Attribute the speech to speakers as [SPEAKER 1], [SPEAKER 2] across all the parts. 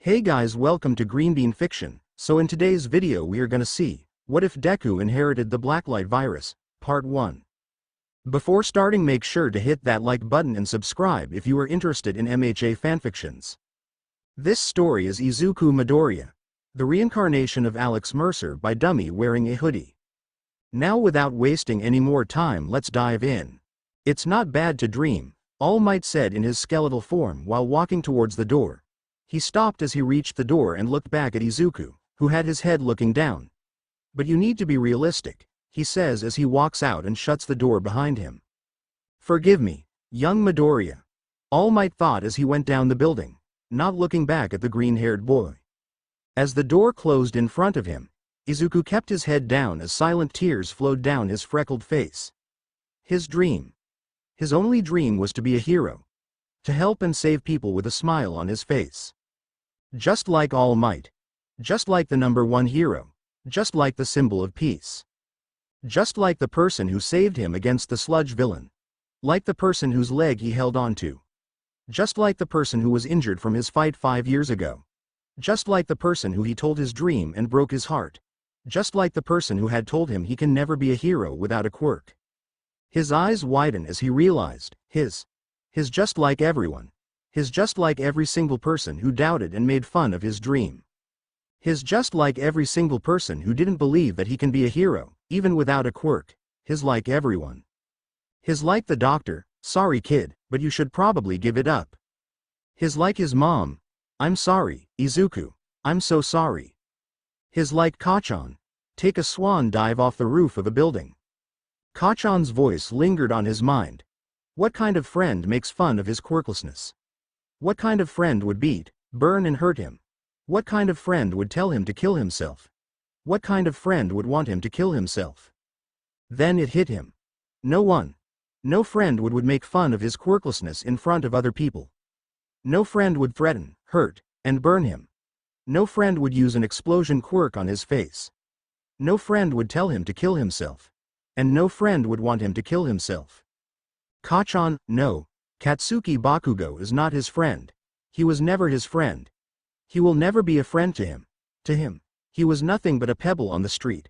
[SPEAKER 1] Hey guys, welcome to Green Bean Fiction. So in today's video we are gonna see, what if Deku inherited the Blacklight virus, part 1. Before starting, make sure to hit that like button and subscribe if you are interested in MHA fanfictions. This story is Izuku Midoriya, the reincarnation of Alex Mercer by DummyWearingAHoodie. Now without wasting any more time, let's dive in. It's not bad to dream, All Might said in his skeletal form while walking towards the door. He stopped as he reached the door and looked back at Izuku, who had his head looking down. But you need to be realistic, he says as he walks out and shuts the door behind him. Forgive me, young Midoriya, All Might thought as he went down the building, not looking back at the green-haired boy. As the door closed in front of him, Izuku kept his head down as silent tears flowed down his freckled face. His dream. His only dream was to be a hero. To help and save people with a smile on his face. Just like All Might. Just like the #1 hero. Just like the symbol of peace. Just like the person who saved him against the sludge villain. Like the person whose leg he held on to. Just like the person who was injured from his fight 5 years ago. Just like the person who he told his dream and broke his heart. Just like the person who had told him he can never be a hero without a quirk. His eyes widen as he realized, his just like everyone. His just like every single person who doubted and made fun of his dream. His just like every single person who didn't believe that he can be a hero, even without a quirk. His like everyone. His like the doctor, sorry kid, but you should probably give it up. His like his mom, I'm sorry, Izuku, I'm so sorry. His like Kachan, take a swan dive off the roof of a building. Kachan's voice lingered on his mind. What kind of friend makes fun of his quirklessness? What kind of friend would beat, burn and hurt him? What kind of friend would tell him to kill himself? What kind of friend would want him to kill himself? Then it hit him. No one. No friend would make fun of his quirklessness in front of other people. No friend would threaten, hurt, and burn him. No friend would use an explosion quirk on his face. No friend would tell him to kill himself. And no friend would want him to kill himself. Kachan, no, Katsuki Bakugo is not his friend. He was never his friend. He will never be a friend to him. To him, he was nothing but a pebble on the street.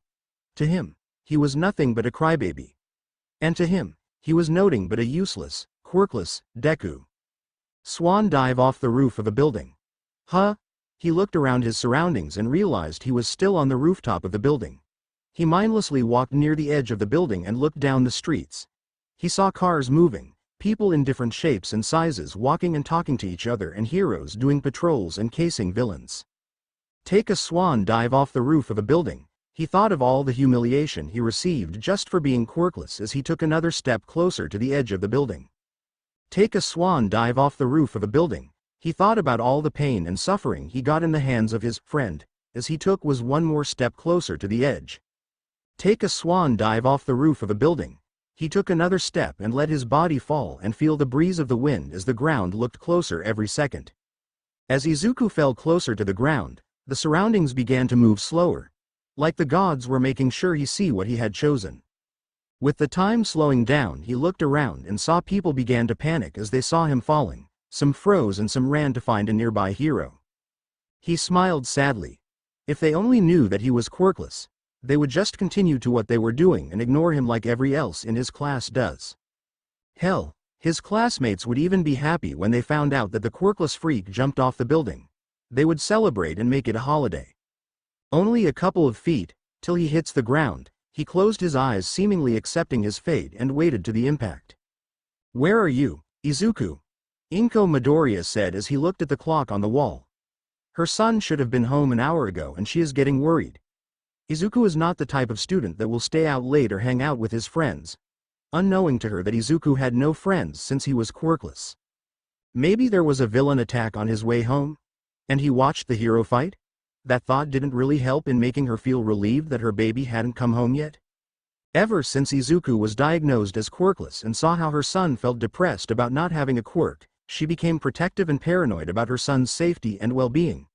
[SPEAKER 1] To him, he was nothing but a crybaby. And to him, he was nothing but a useless, quirkless, Deku. Swan dive off the roof of a building. Huh? He looked around his surroundings and realized he was still on the rooftop of the building. He mindlessly walked near the edge of the building and looked down the streets. He saw cars moving, people in different shapes and sizes walking and talking to each other, and heroes doing patrols and casing villains. Take a swan dive off the roof of a building. He thought of all the humiliation he received just for being quirkless as he took another step closer to the edge of the building. Take a swan dive off the roof of a building. He thought about all the pain and suffering he got in the hands of his friend as he took was one more step closer to the edge. Take a swan dive off the roof of a building. He took another step and let his body fall and feel the breeze of the wind as the ground looked closer every second. As Izuku fell closer to the ground, the surroundings began to move slower. Like the gods were making sure he see what he had chosen. With the time slowing down, he looked around and saw people began to panic as they saw him falling. Some froze and some ran to find a nearby hero. He smiled sadly. If they only knew that he was quirkless, they would just continue to what they were doing and ignore him like every else in his class does. Hell, his classmates would even be happy when they found out that the quirkless freak jumped off the building. They would celebrate and make it a holiday. Only a couple of feet, till he hits the ground, he closed his eyes, seemingly accepting his fate, and waited to the impact. Where are you, Izuku? Inko Midoriya said as he looked at the clock on the wall. Her son should have been home an hour ago and she is getting worried. Izuku is not the type of student that will stay out late or hang out with his friends. Unknowing to her that Izuku had no friends since he was quirkless. Maybe there was a villain attack on his way home? And he watched the hero fight? That thought didn't really help in making her feel relieved that her baby hadn't come home yet. Ever since Izuku was diagnosed as quirkless and saw how her son felt depressed about not having a quirk, she became protective and paranoid about her son's safety and well-being.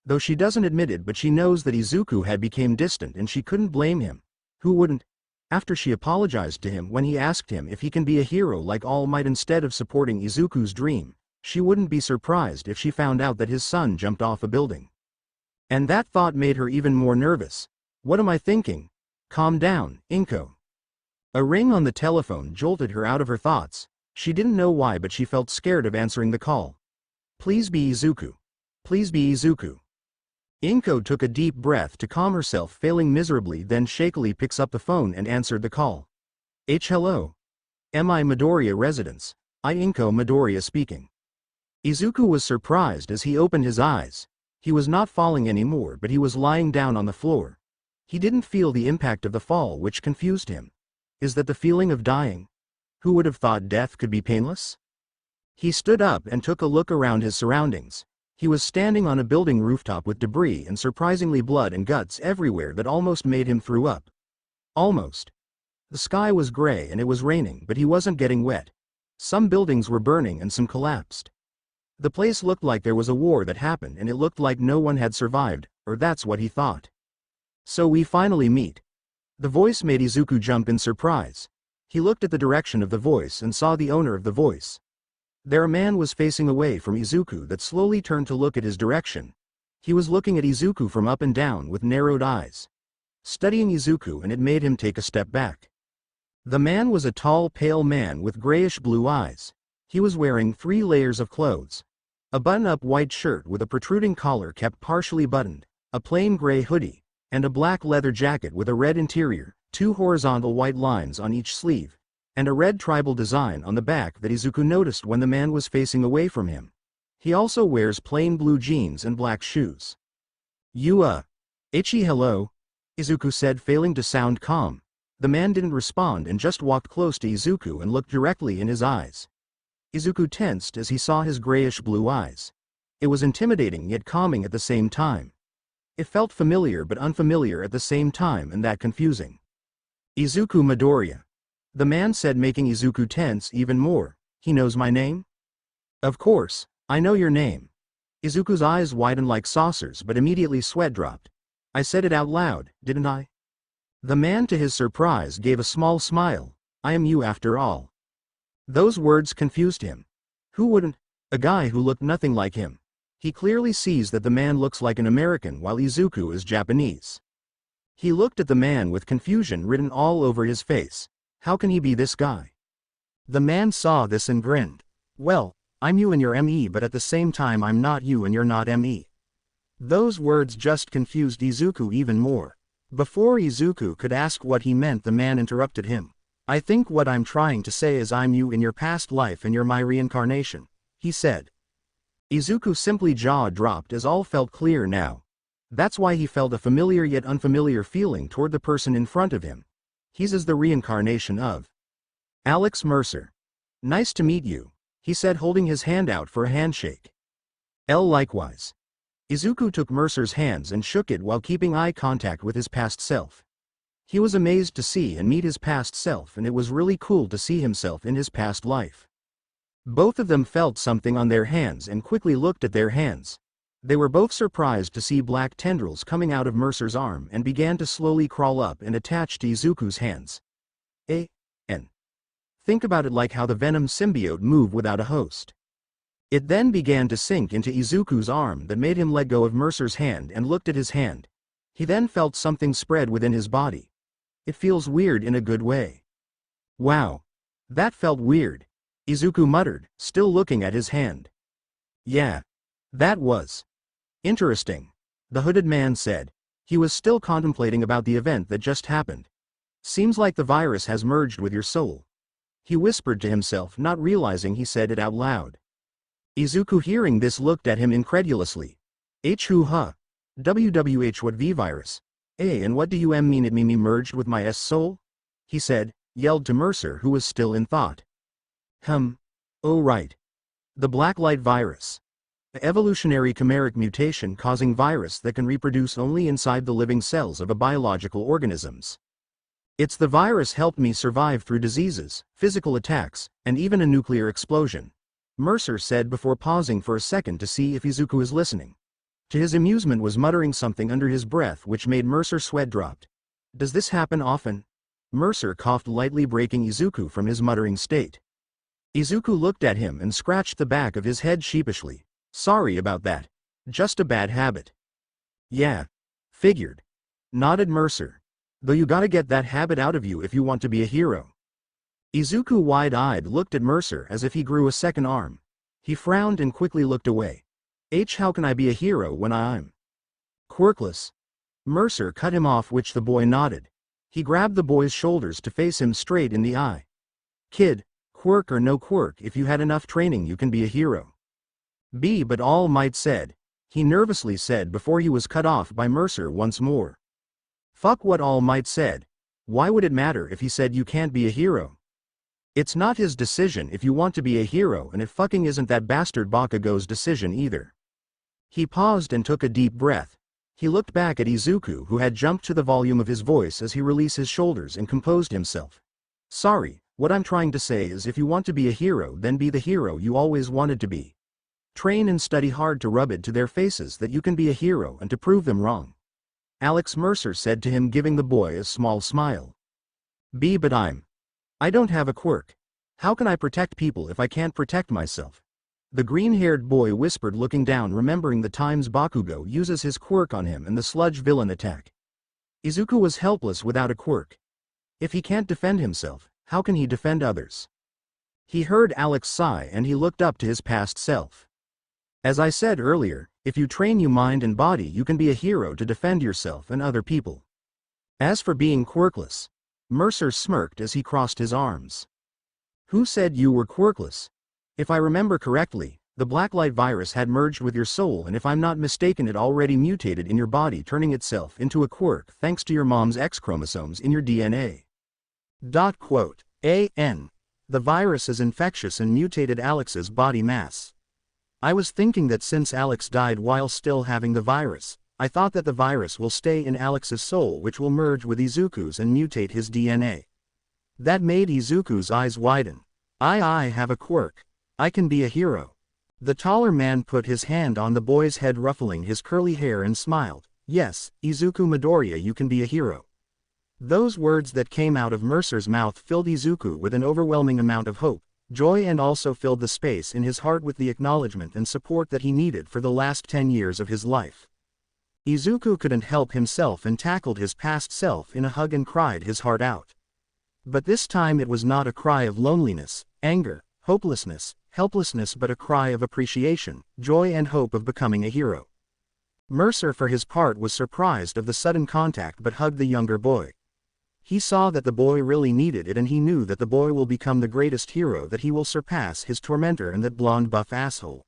[SPEAKER 1] Though she doesn't admit it, but she knows that Izuku had become distant and she couldn't blame him. Who wouldn't? After she apologized to him when he asked him if he can be a hero like All Might instead of supporting Izuku's dream, she wouldn't be surprised if she found out that his son jumped off a building. And that thought made her even more nervous. What am I thinking? Calm down, Inko. A ring on the telephone jolted her out of her thoughts. She didn't know why, but she felt scared of answering the call. Please be Izuku. Please be Izuku. Inko took a deep breath to calm herself, failing miserably, then shakily picks up the phone and answered the call. Hello. Am I Midoriya residence? Inko Midoriya speaking. Izuku was surprised as he opened his eyes. He was not falling anymore, but he was lying down on the floor. He didn't feel the impact of the fall, which confused him. Is that the feeling of dying? Who would have thought death could be painless? He stood up and took a look around his surroundings. He was standing on a building rooftop with debris and surprisingly blood and guts everywhere that almost made him throw up. Almost. The sky was gray and it was raining, but he wasn't getting wet. Some buildings were burning and some collapsed. The place looked like there was a war that happened, and it looked like no one had survived, or that's what he thought. So we finally meet. The voice made Izuku jump in surprise. He looked at the direction of the voice and saw the owner of the voice. There a man was facing away from Izuku that slowly turned to look at his direction. He was looking at Izuku from up and down with narrowed eyes. Studying Izuku, and it made him take a step back. The man was a tall, pale man with grayish-blue eyes. He was wearing 3 layers of clothes. A button-up white shirt with a protruding collar kept partially buttoned, a plain gray hoodie, and a black leather jacket with a red interior, 2 horizontal white lines on each sleeve, and a red tribal design on the back that Izuku noticed when the man was facing away from him. He also wears plain blue jeans and black shoes. Hello? Izuku said, failing to sound calm. The man didn't respond and just walked close to Izuku and looked directly in his eyes. Izuku tensed as he saw his grayish-blue eyes. It was intimidating yet calming at the same time. It felt familiar but unfamiliar at the same time, and that confusing. Izuku Midoriya. The man said, making Izuku tense even more. He knows my name? Of course, I know your name. Izuku's eyes widened like saucers, but immediately sweat dropped. I said it out loud, didn't I? The man, to his surprise, gave a small smile. I am you after all. Those words confused him. Who wouldn't? A guy who looked nothing like him. He clearly sees that the man looks like an American while Izuku is Japanese. He looked at the man with confusion written all over his face. How can he be this guy? The man saw this and grinned. Well, I'm you and you're ME, but at the same time I'm not you and you're not ME. Those words just confused Izuku even more. Before Izuku could ask what he meant, the man interrupted him. I think what I'm trying to say is I'm you in your past life and you're my reincarnation, he said. Izuku simply jaw dropped as all felt clear now. That's why he felt a familiar yet unfamiliar feeling toward the person in front of him. He's as the reincarnation of Alex Mercer. Nice to meet you, he said, holding his hand out for a handshake. Likewise. Izuku took Mercer's hands and shook it while keeping eye contact with his past self. He was amazed to see and meet his past self, and it was really cool to see himself in his past life. Both of them felt something on their hands and quickly looked at their hands. They were both surprised to see black tendrils coming out of Mercer's arm and began to slowly crawl up and attach to Izuku's hands. Think about it like how the Venom symbiote moved without a host. It then began to sink into Izuku's arm that made him let go of Mercer's hand and looked at his hand. He then felt something spread within his body. It feels weird in a good way. Wow. That felt weird, Izuku muttered, still looking at his hand. Yeah. That was interesting, the hooded man said. He was still contemplating about the event that just happened. Seems like the virus has merged with your soul. He whispered to himself, not realizing he said it out loud. Izuku, hearing this, looked at him incredulously. Huh? WWH, what V-virus? And what do you mean it me merged with my soul? He said, yelled to Mercer, who was still in thought. Oh right. The Blacklight virus. The evolutionary chimeric mutation causing virus that can reproduce only inside the living cells of a biological organisms. It's the virus helped me survive through diseases, physical attacks, and even a nuclear explosion, Mercer said before pausing for a second to see if Izuku was listening. To his amusement, was muttering something under his breath which made Mercer sweat dropped. Does this happen often? Mercer coughed lightly, breaking Izuku from his muttering state. Izuku looked at him and scratched the back of his head sheepishly. Sorry about that. Just a bad habit. Yeah. Figured. Nodded Mercer. Though you gotta get that habit out of you if you want to be a hero. Izuku wide-eyed looked at Mercer as if he grew a second arm. He frowned and quickly looked away. How can I be a hero when I'm quirkless? Mercer cut him off, which the boy nodded. He grabbed the boy's shoulders to face him straight in the eye. Kid, quirk or no quirk, if you had enough training you can be a hero. But All Might said. He nervously said before he was cut off by Mercer once more. Fuck what All Might said. Why would it matter if he said you can't be a hero? It's not his decision if you want to be a hero, and it fucking isn't that bastard Bakugo's decision either. He paused and took a deep breath. He looked back at Izuku, who had jumped to the volume of his voice as he released his shoulders and composed himself. Sorry, what I'm trying to say is if you want to be a hero, then be the hero you always wanted to be. Train and study hard to rub it to their faces that you can be a hero and to prove them wrong. Alex, Mercer said to him, giving the boy a small smile. But I don't have a quirk. How can I protect people if I can't protect myself? The green-haired boy whispered, looking down, remembering the times Bakugo uses his quirk on him and the sludge villain attack. Izuku was helpless without a quirk. If he can't defend himself, how can he defend others? He heard Alex sigh and he looked up to his past self. As I said earlier, if you train your mind and body, you can be a hero to defend yourself and other people. As for being quirkless, Mercer smirked as he crossed his arms. Who said you were quirkless? If I remember correctly, the Blacklight virus had merged with your soul, and if I'm not mistaken it already mutated in your body, turning itself into a quirk thanks to your mom's X chromosomes in your DNA. The virus is infectious and mutated Alex's body mass. I was thinking that since Alex died while still having the virus, I thought that the virus will stay in Alex's soul, which will merge with Izuku's and mutate his DNA. That made Izuku's eyes widen. I have a quirk. I can be a hero. The taller man put his hand on the boy's head, ruffling his curly hair, and smiled. Yes, Izuku Midoriya, you can be a hero. Those words that came out of Mercer's mouth filled Izuku with an overwhelming amount of hope, joy, and also filled the space in his heart with the acknowledgement and support that he needed for the last 10 years of his life. Izuku couldn't help himself and tackled his past self in a hug and cried his heart out. But this time it was not a cry of loneliness, anger, hopelessness, helplessness, but a cry of appreciation, joy, and hope of becoming a hero. Mercer for his part was surprised of the sudden contact but hugged the younger boy. He saw that the boy really needed it, and he knew that the boy will become the greatest hero, that he will surpass his tormentor and that blonde buff asshole.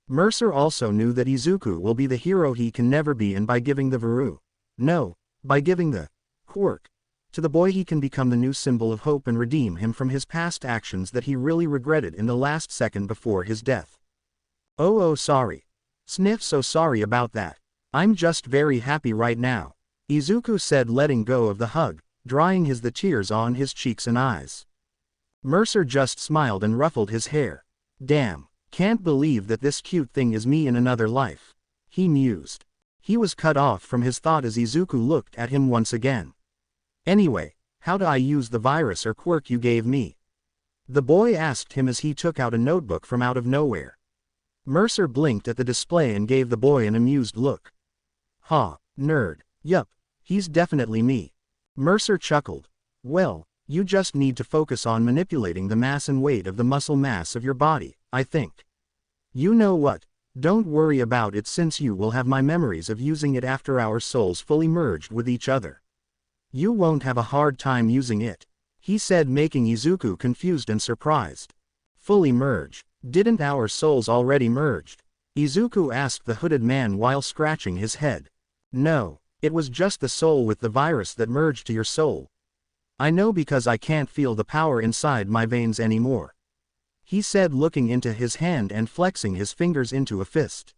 [SPEAKER 1] Mercer also knew that Izuku will be the hero he can never be, and by giving the by giving the quirk to the boy, he can become the new symbol of hope and redeem him from his past actions that he really regretted in the last second before his death. Oh sorry. Sniff, so sorry about that. I'm just very happy right now, Izuku said, letting go of the hug, drying the tears on his cheeks and eyes. Mercer just smiled and ruffled his hair. Damn, can't believe that this cute thing is me in another life, he mused. He was cut off from his thought as Izuku looked at him once again. Anyway, how do I use the virus or quirk you gave me? The boy asked him as he took out a notebook from out of nowhere. Mercer blinked at the display and gave the boy an amused look. Ha, nerd. Yup, he's definitely me. Mercer chuckled. Well, you just need to focus on manipulating the mass and weight of the muscle mass of your body, I think. You know what? Don't worry about it, since you will have my memories of using it after our souls fully merged with each other. You won't have a hard time using it, he said, making Izuku confused and surprised. Fully merge? Didn't our souls already merged? Izuku asked the hooded man while scratching his head. No, it was just the soul with the virus that merged to your soul. I know, because I can't feel the power inside my veins anymore, he said, looking into his hand and flexing his fingers into a fist.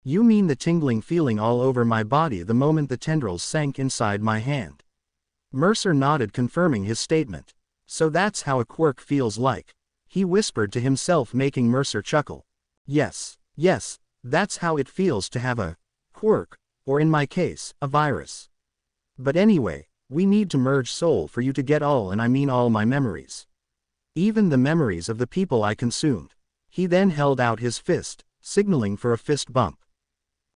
[SPEAKER 1] You mean the tingling feeling all over my body the moment the tendrils sank inside my hand? Mercer nodded, confirming his statement. So that's how a quirk feels like, he whispered to himself, making Mercer chuckle. Yes, that's how it feels to have a quirk, or in my case, a virus. But anyway, we need to merge soul for you to get all, and I mean all, my memories. Even the memories of the people I consumed. He then held out his fist, signaling for a fist bump.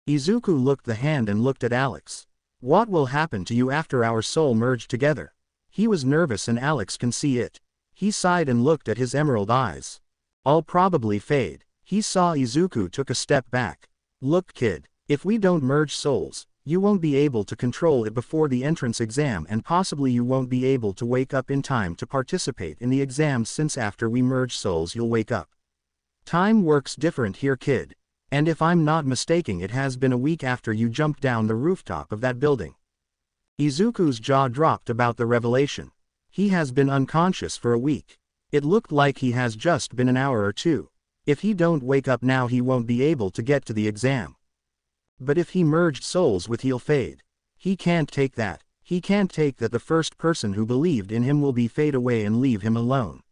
[SPEAKER 1] Izuku looked the hand and looked at Alex. What will happen to you after our soul merged together? He was nervous and Alex can see it. He sighed and looked at his emerald eyes. I'll probably fade. He saw Izuku took a step back. Look kid, if we don't merge souls, you won't be able to control it before the entrance exam and possibly you won't be able to wake up in time to participate in the exams since after we merge souls you'll wake up. Time works different here kid. And if I'm not mistaken it has been a week after you jumped down the rooftop of that building. Izuku's jaw dropped about the revelation. He has been unconscious for a week. It looked like he has just been an hour or two. If he don't wake up now he won't be able to get to the exam. But if he merged souls with he'll fade. He can't take that. He can't take that the first person who believed in him will be fade away and leave him alone.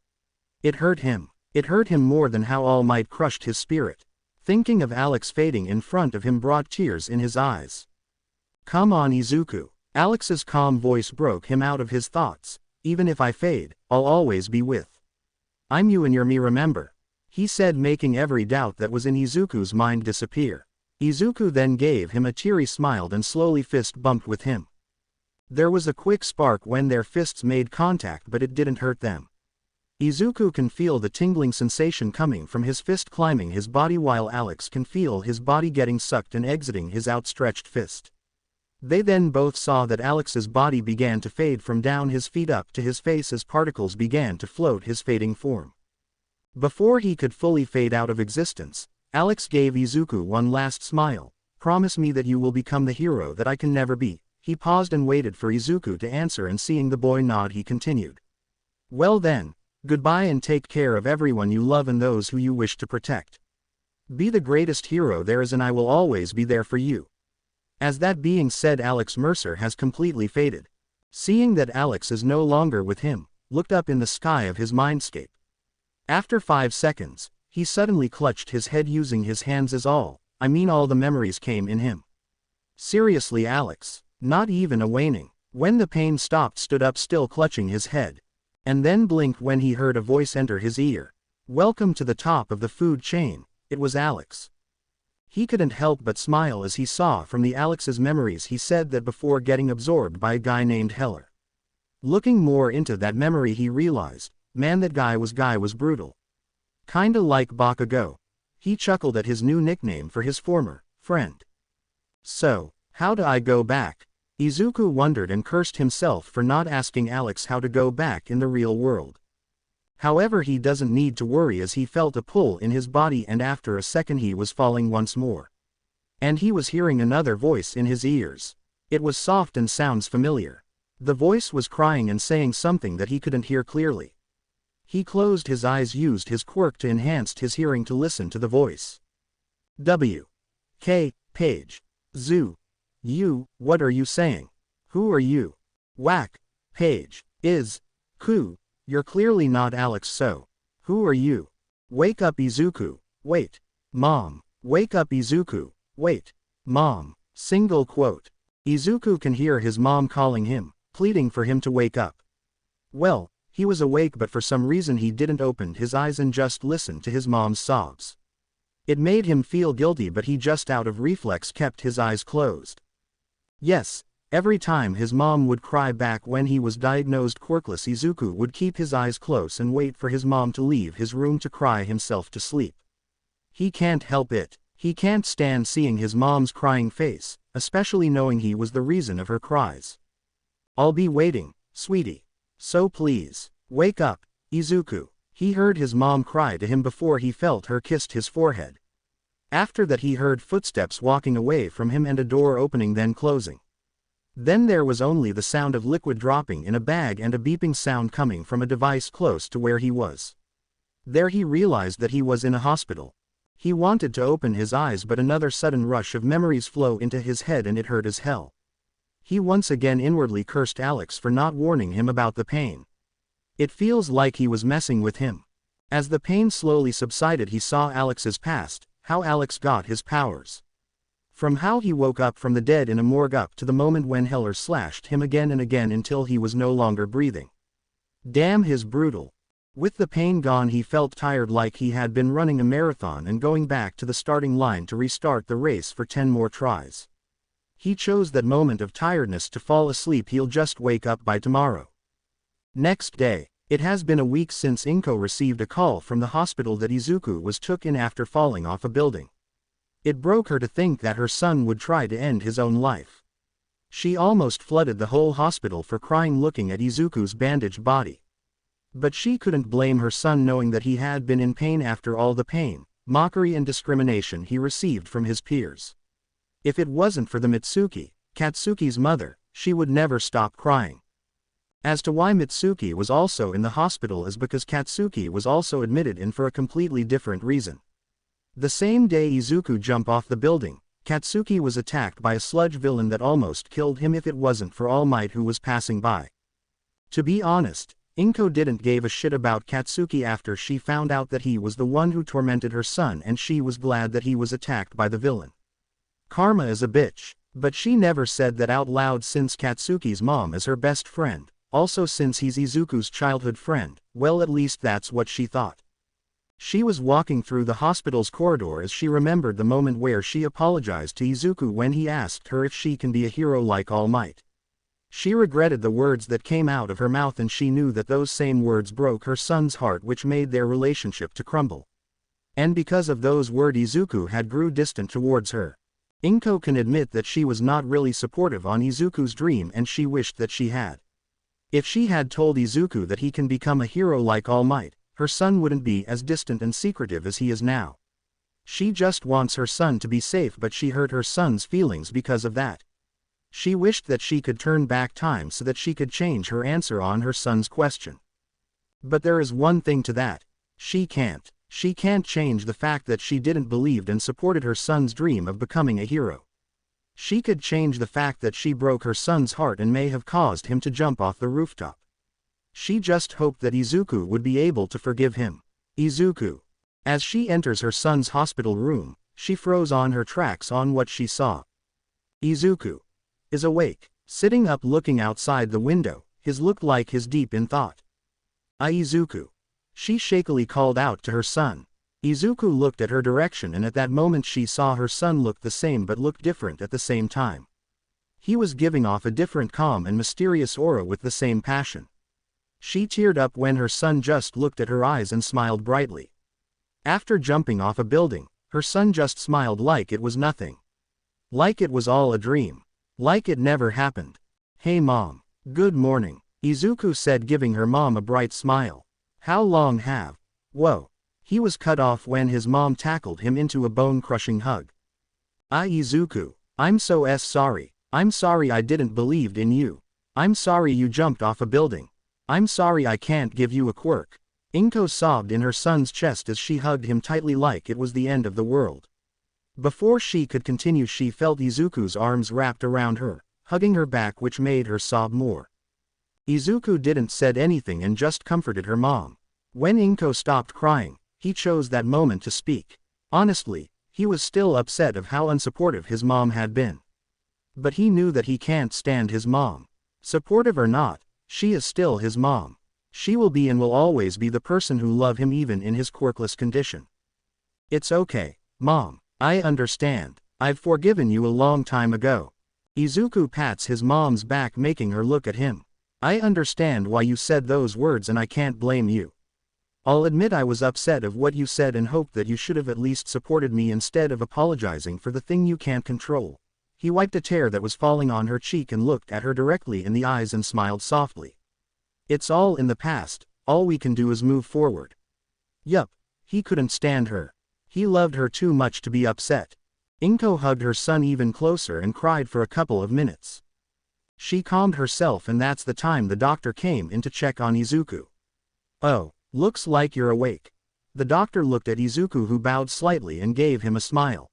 [SPEAKER 1] It hurt him. It hurt him more than how All Might crushed his spirit. Thinking of Alex fading in front of him brought tears in his eyes. Come on Izuku. Alex's calm voice broke him out of his thoughts. Even if I fade, I'll always be with. I'm you and you're me remember. He said making every doubt that was in Izuku's mind disappear. Izuku then gave him a teary smile and slowly fist bumped with him. There was a quick spark when their fists made contact but it didn't hurt them. Izuku can feel the tingling sensation coming from his fist climbing his body while Alex can feel his body getting sucked and exiting his outstretched fist. They then both saw that Alex's body began to fade from down his feet up to his face as particles began to float his fading form. Before he could fully fade out of existence, Alex gave Izuku one last smile. Promise me that you will become the hero that I can never be. He paused and waited for Izuku to answer and seeing the boy nod he continued. Well then. Goodbye and take care of everyone you love and those who you wish to protect. Be the greatest hero there is and I will always be there for you. As that being said Alex Mercer has completely faded. Seeing that Alex is no longer with him, looked up in the sky of his mindscape. After 5 seconds, he suddenly clutched his head using his hands as all the memories came in him. Seriously Alex, not even a waning. When the pain stopped stood up still clutching his head. And then blinked when he heard a voice enter his ear. Welcome to the top of the food chain, it was Alex. He couldn't help but smile as he saw from the Alex's memories he said that before getting absorbed by a guy named Heller. Looking more into that memory he realized, man that guy was brutal. Kinda like Bakugo. He chuckled at his new nickname for his former friend. So, how do I go back? Izuku wondered and cursed himself for not asking Alex how to go back in the real world. However he doesn't need to worry as he felt a pull in his body and after a second he was falling once more. And he was hearing another voice in his ears. It was soft and sounds familiar. The voice was crying and saying something that he couldn't hear clearly. He closed his eyes used his quirk to enhance his hearing to listen to the voice. W. K. Page. Zoo. You, what are you saying? Who are you? Whack. Page. Is. Ku. You're clearly not Alex so. Who are you? Wake up Izuku. Wait. Mom. Wake up Izuku. Wait. Mom. Single quote. Izuku can hear his mom calling him, pleading for him to wake up. Well, he was awake but for some reason he didn't open his eyes and just listened to his mom's sobs. It made him feel guilty but he just out of reflex kept his eyes closed. Yes, every time his mom would cry back when he was diagnosed quirkless Izuku would keep his eyes closed and wait for his mom to leave his room to cry himself to sleep. He can't help it. He can't stand seeing his mom's crying face, especially knowing he was the reason of her cries. I'll be waiting, sweetie. So please, wake up, Izuku. He heard his mom cry to him before he felt her kissed his forehead. After that he heard footsteps walking away from him and a door opening then closing. Then there was only the sound of liquid dropping in a bag and a beeping sound coming from a device close to where he was. There he realized that he was in a hospital. He wanted to open his eyes but another sudden rush of memories flow into his head and it hurt as hell. He once again inwardly cursed Alex for not warning him about the pain. It feels like he was messing with him. As the pain slowly subsided he saw Alex's past, how Alex got his powers. From how he woke up from the dead in a morgue up to the moment when Heller slashed him again and again until he was no longer breathing. Damn his brutal. With the pain gone, he felt tired, like he had been running a marathon and going back to the starting line to restart the race for 10 more tries. He chose that moment of tiredness to fall asleep. He'll just wake up by tomorrow. Next day. It has been a week since Inko received a call from the hospital that Izuku was took in after falling off a building. It broke her to think that her son would try to end his own life. She almost flooded the whole hospital for crying looking at Izuku's bandaged body. But she couldn't blame her son, knowing that he had been in pain after all the pain, mockery and discrimination he received from his peers. If it wasn't for the Mitsuki, Katsuki's mother, she would never stop crying. As to why Mitsuki was also in the hospital is because Katsuki was also admitted in for a completely different reason. The same day Izuku jumped off the building, Katsuki was attacked by a sludge villain that almost killed him if it wasn't for All Might who was passing by. To be honest, Inko didn't give a shit about Katsuki after she found out that he was the one who tormented her son, and she was glad that he was attacked by the villain. Karma is a bitch, but she never said that out loud since Katsuki's mom is her best friend. Also, since he's Izuku's childhood friend, well, at least that's what she thought. She was walking through the hospital's corridor as she remembered the moment where she apologized to Izuku when he asked her if she can be a hero like All Might. She regretted the words that came out of her mouth, and she knew that those same words broke her son's heart, which made their relationship to crumble. And because of those words, Izuku had grew distant towards her. Inko can admit that she was not really supportive on Izuku's dream, and she wished that she had. If she had told Izuku that he can become a hero like All Might, her son wouldn't be as distant and secretive as he is now. She just wants her son to be safe, but she hurt her son's feelings because of that. She wished that she could turn back time so that she could change her answer on her son's question. But there is one thing to that. She can't. She can't change the fact that she didn't believe and supported her son's dream of becoming a hero. She could change the fact that she broke her son's heart and may have caused him to jump off the rooftop. She just hoped that Izuku would be able to forgive him. Izuku. As she enters her son's hospital room, she froze on her tracks on what she saw. Izuku is awake, sitting up looking outside the window, his look like he's deep in thought. Izuku. She shakily called out to her son. Izuku looked at her direction, and at that moment she saw her son look the same but look different at the same time. He was giving off a different calm and mysterious aura with the same passion. She teared up when her son just looked at her eyes and smiled brightly. After jumping off a building, her son just smiled like it was nothing. Like it was all a dream. Like it never happened. "Hey mom. Good morning," Izuku said, giving her mom a bright smile. "How long have..." Whoa. He was cut off when his mom tackled him into a bone-crushing hug. Izuku, I'm so sorry. I'm sorry I didn't believe in you. I'm sorry you jumped off a building. I'm sorry I can't give you a quirk." Inko sobbed in her son's chest as she hugged him tightly like it was the end of the world. Before she could continue, she felt Izuku's arms wrapped around her, hugging her back, which made her sob more. Izuku didn't said anything and just comforted her mom. When Inko stopped crying, he chose that moment to speak. Honestly, he was still upset of how unsupportive his mom had been. But he knew that he can't stand his mom. Supportive or not, she is still his mom. She will be and will always be the person who loved him even in his quirkless condition. "It's okay, Mom. I understand. I've forgiven you a long time ago." Izuku pats his mom's back, making her look at him. "I understand why you said those words and I can't blame you. I'll admit I was upset of what you said and hoped that you should have at least supported me instead of apologizing for the thing you can't control." He wiped a tear that was falling on her cheek and looked at her directly in the eyes and smiled softly. "It's all in the past, all we can do is move forward." Yup, he couldn't stand her. He loved her too much to be upset. Inko hugged her son even closer and cried for a couple of minutes. She calmed herself, and that's the time the doctor came in to check on Izuku. "Oh, looks like you're awake." The doctor looked at Izuku, who bowed slightly and gave him a smile.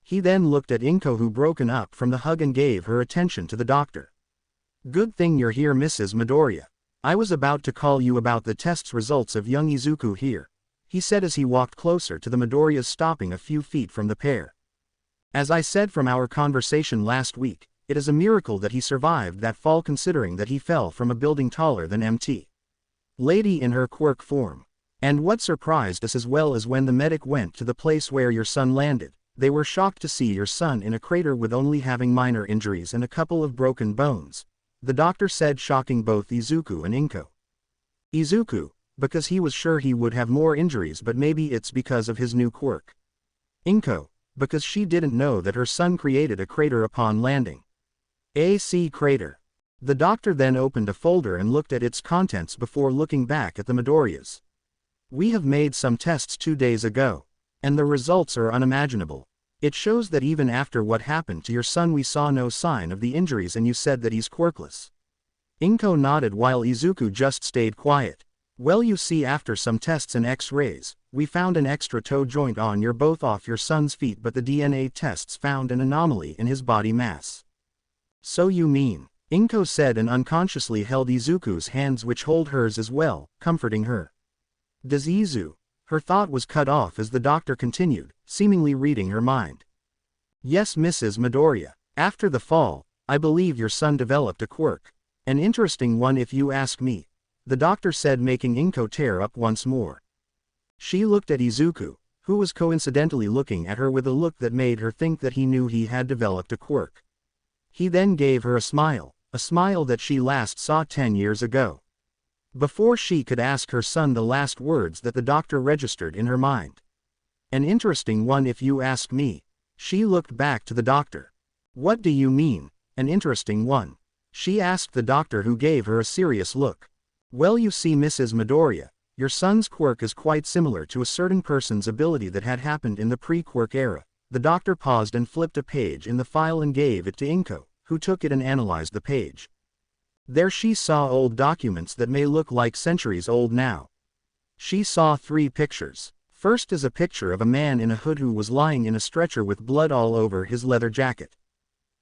[SPEAKER 1] He then looked at Inko, who broken up from the hug and gave her attention to the doctor. "Good thing you're here, Mrs. Midoriya. I was about to call you about the test's results of young Izuku here," he said as he walked closer to the Midoriyas, stopping a few feet from the pair. "As I said from our conversation last week, it is a miracle that he survived that fall, considering that he fell from a building taller than Mt. lady in her quirk form. And what surprised us as well as when the medic went to the place where your son landed, they were shocked to see your son in a crater with only having minor injuries and a couple of broken bones. The doctor said, shocking both Izuku and Inko. Izuku, because he was sure he would have more injuries, but maybe it's because of his new quirk. Inko, because she didn't know that her son created a crater upon landing. AC crater. The doctor then opened a folder and looked at its contents before looking back at the Midoriyas. We have made some tests 2 days ago, and the results are unimaginable. It shows that even after what happened to your son we saw no sign of the injuries, and you said that he's quirkless. Inko nodded while Izuku just stayed quiet. Well, you see, after some tests and x-rays, we found an extra toe joint on both of your son's feet, but the DNA tests found an anomaly in his body mass. So you mean, Inko said and unconsciously held Izuku's hands, which hold hers as well, comforting her. Does Izu? Her thought was cut off as the doctor continued, seemingly reading her mind. Yes, Mrs. Midoriya. After the fall, I believe your son developed a quirk. An interesting one if you ask me, the doctor said, making Inko tear up once more. She looked at Izuku, who was coincidentally looking at her with a look that made her think that he knew he had developed a quirk. He then gave her a smile that she last saw 10 years ago. Before she could ask her son the last words that the doctor registered in her mind. An interesting one if you ask me. She looked back to the doctor. What do you mean, an interesting one? She asked the doctor, who gave her a serious look. Well, you see, Mrs. Midoriya, your son's quirk is quite similar to a certain person's ability that had happened in the pre-quirk era. The doctor paused and flipped a page in the file and gave it to Inko, who took it and analyzed the page. There she saw old documents that may look like centuries old now. She saw 3 pictures. First is a picture of a man in a hood who was lying in a stretcher with blood all over his leather jacket.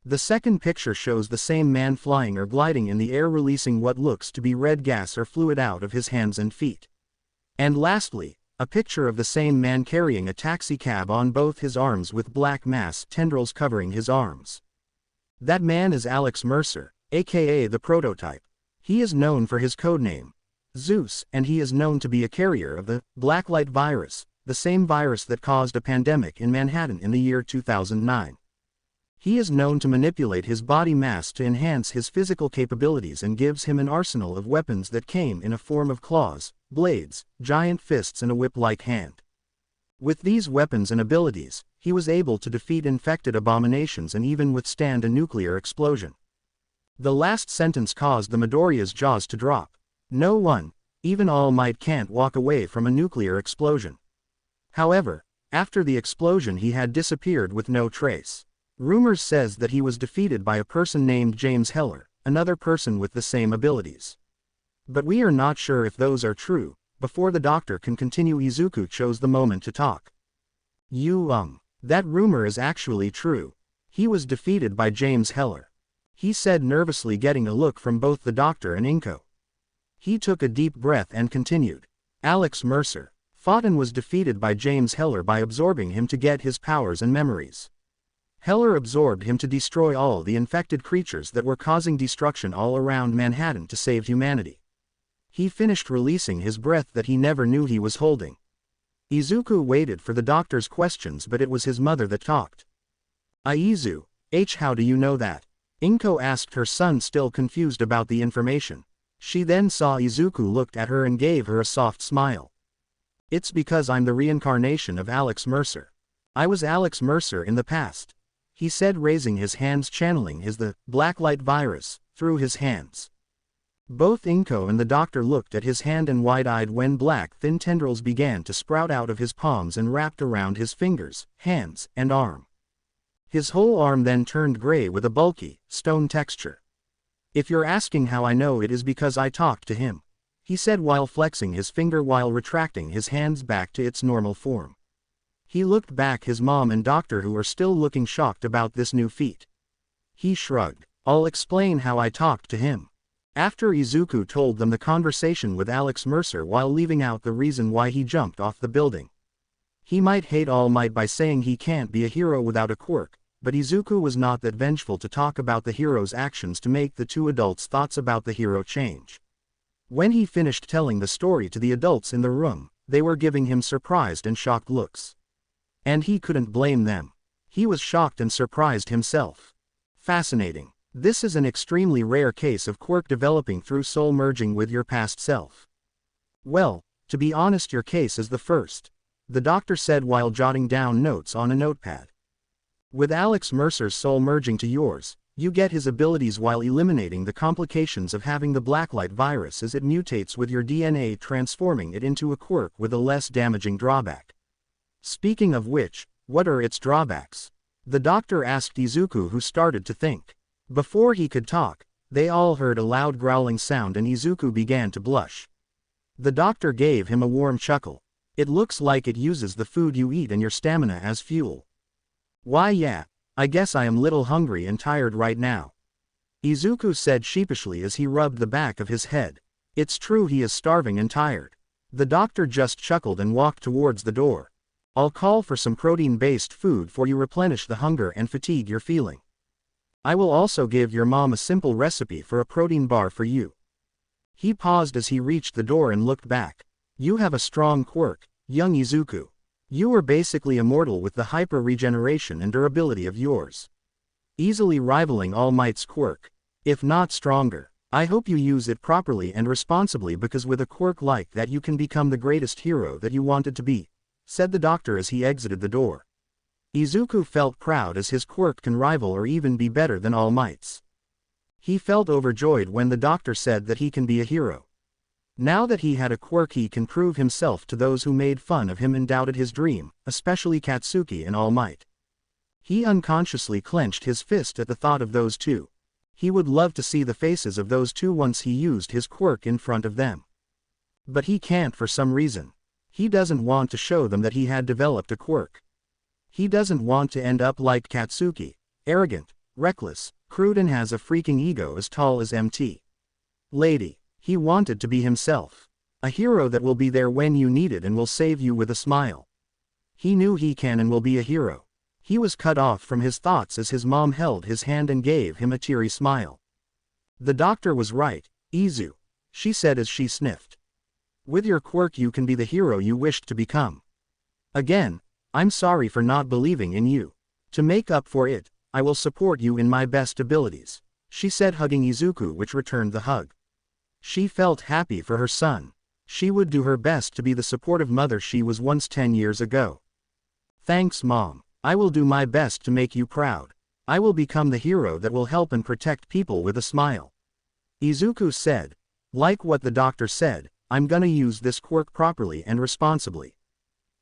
[SPEAKER 1] The second picture shows the same man flying or gliding in the air, releasing what looks to be red gas or fluid out of his hands and feet. And lastly, a picture of the same man carrying a taxi cab on both his arms with black mass tendrils covering his arms. That man is Alex Mercer, aka the Prototype. He is known for his codename, Zeus, and he is known to be a carrier of the Blacklight virus, the same virus that caused a pandemic in Manhattan in the year 2009. He is known to manipulate his body mass to enhance his physical capabilities and gives him an arsenal of weapons that came in a form of claws, blades, giant fists and a whip-like hand. With these weapons and abilities, he was able to defeat infected abominations and even withstand a nuclear explosion. The last sentence caused the Midoriya's jaws to drop. No one, even All Might, can't walk away from a nuclear explosion. However, after the explosion he had disappeared with no trace. Rumors says that he was defeated by a person named James Heller, another person with the same abilities. But we are not sure if those are true. Before the doctor can continue, Izuku chose the moment to talk. That rumor is actually true. He was defeated by James Heller. He said nervously, getting a look from both the doctor and Inko. He took a deep breath and continued. Alex Mercer fought and was defeated by James Heller by absorbing him to get his powers and memories. Heller absorbed him to destroy all the infected creatures that were causing destruction all around Manhattan to save humanity. He finished releasing his breath that he never knew he was holding. Izuku waited for the doctor's questions, but it was his mother that talked. Aizu, how do you know that? Inko asked her son, still confused about the information. She then saw Izuku looked at her and gave her a soft smile. It's because I'm the reincarnation of Alex Mercer. I was Alex Mercer in the past. He said, raising his hands, channeling the Blacklight virus through his hands. Both Inko and the doctor looked at his hand and wide-eyed when black thin tendrils began to sprout out of his palms and wrapped around his fingers, hands, and arm. His whole arm then turned gray with a bulky, stone texture. If you're asking how I know, it is because I talked to him, he said while flexing his finger while retracting his hands back to its normal form. He looked back his mom and doctor, who are still looking shocked about this new feat. He shrugged. I'll explain how I talked to him. After Izuku told them the conversation with Alex Mercer while leaving out the reason why he jumped off the building. He might hate All Might by saying he can't be a hero without a quirk, but Izuku was not that vengeful to talk about the hero's actions to make the two adults' thoughts about the hero change. When he finished telling the story to the adults in the room, they were giving him surprised and shocked looks. And he couldn't blame them. He was shocked and surprised himself. Fascinating. This is an extremely rare case of quirk developing through soul merging with your past self. Well, to be honest, your case is the first, the doctor said while jotting down notes on a notepad. With Alex Mercer's soul merging to yours, you get his abilities while eliminating the complications of having the Blacklight virus as it mutates with your DNA, transforming it into a quirk with a less damaging drawback. Speaking of which, what are its drawbacks? The doctor asked Izuku, who started to think. Before he could talk, they all heard a loud growling sound and Izuku began to blush. The doctor gave him a warm chuckle. It looks like it uses the food you eat and your stamina as fuel. Why yeah, I guess I am little hungry and tired right now, Izuku said sheepishly as he rubbed the back of his head. It's true, he is starving and tired. The doctor just chuckled and walked towards the door. I'll call for some protein-based food for you, replenish the hunger and fatigue you're feeling. I will also give your mom a simple recipe for a protein bar for you. He paused as he reached the door and looked back. You have a strong quirk, young Izuku. You are basically immortal with the hyper-regeneration and durability of yours, easily rivaling All Might's quirk, if not stronger. I hope you use it properly and responsibly, because with a quirk like that you can become the greatest hero that you wanted to be, said the doctor as he exited the door. Izuku felt proud as his quirk can rival or even be better than All Might's. He felt overjoyed when the doctor said that he can be a hero. Now that he had a quirk, he can prove himself to those who made fun of him and doubted his dream, especially Katsuki and All Might. He unconsciously clenched his fist at the thought of those two. He would love to see the faces of those two once he used his quirk in front of them. But he can't for some reason. He doesn't want to show them that he had developed a quirk. He doesn't want to end up like Katsuki, arrogant, reckless, crude and has a freaking ego as tall as Mt. Lady. He wanted to be himself. A hero that will be there when you need it and will save you with a smile. He knew he can and will be a hero. He was cut off from his thoughts as his mom held his hand and gave him a teary smile. The doctor was right, Izu, she said as she sniffed. With your quirk you can be the hero you wished to become. Again, I'm sorry for not believing in you. To make up for it, I will support you in my best abilities, she said, hugging Izuku, which returned the hug. She felt happy for her son. She would do her best to be the supportive mother she was once 10 years ago. Thanks, Mom. I will do my best to make you proud. I will become the hero that will help and protect people with a smile, Izuku said. Like what the doctor said, I'm gonna use this quirk properly and responsibly.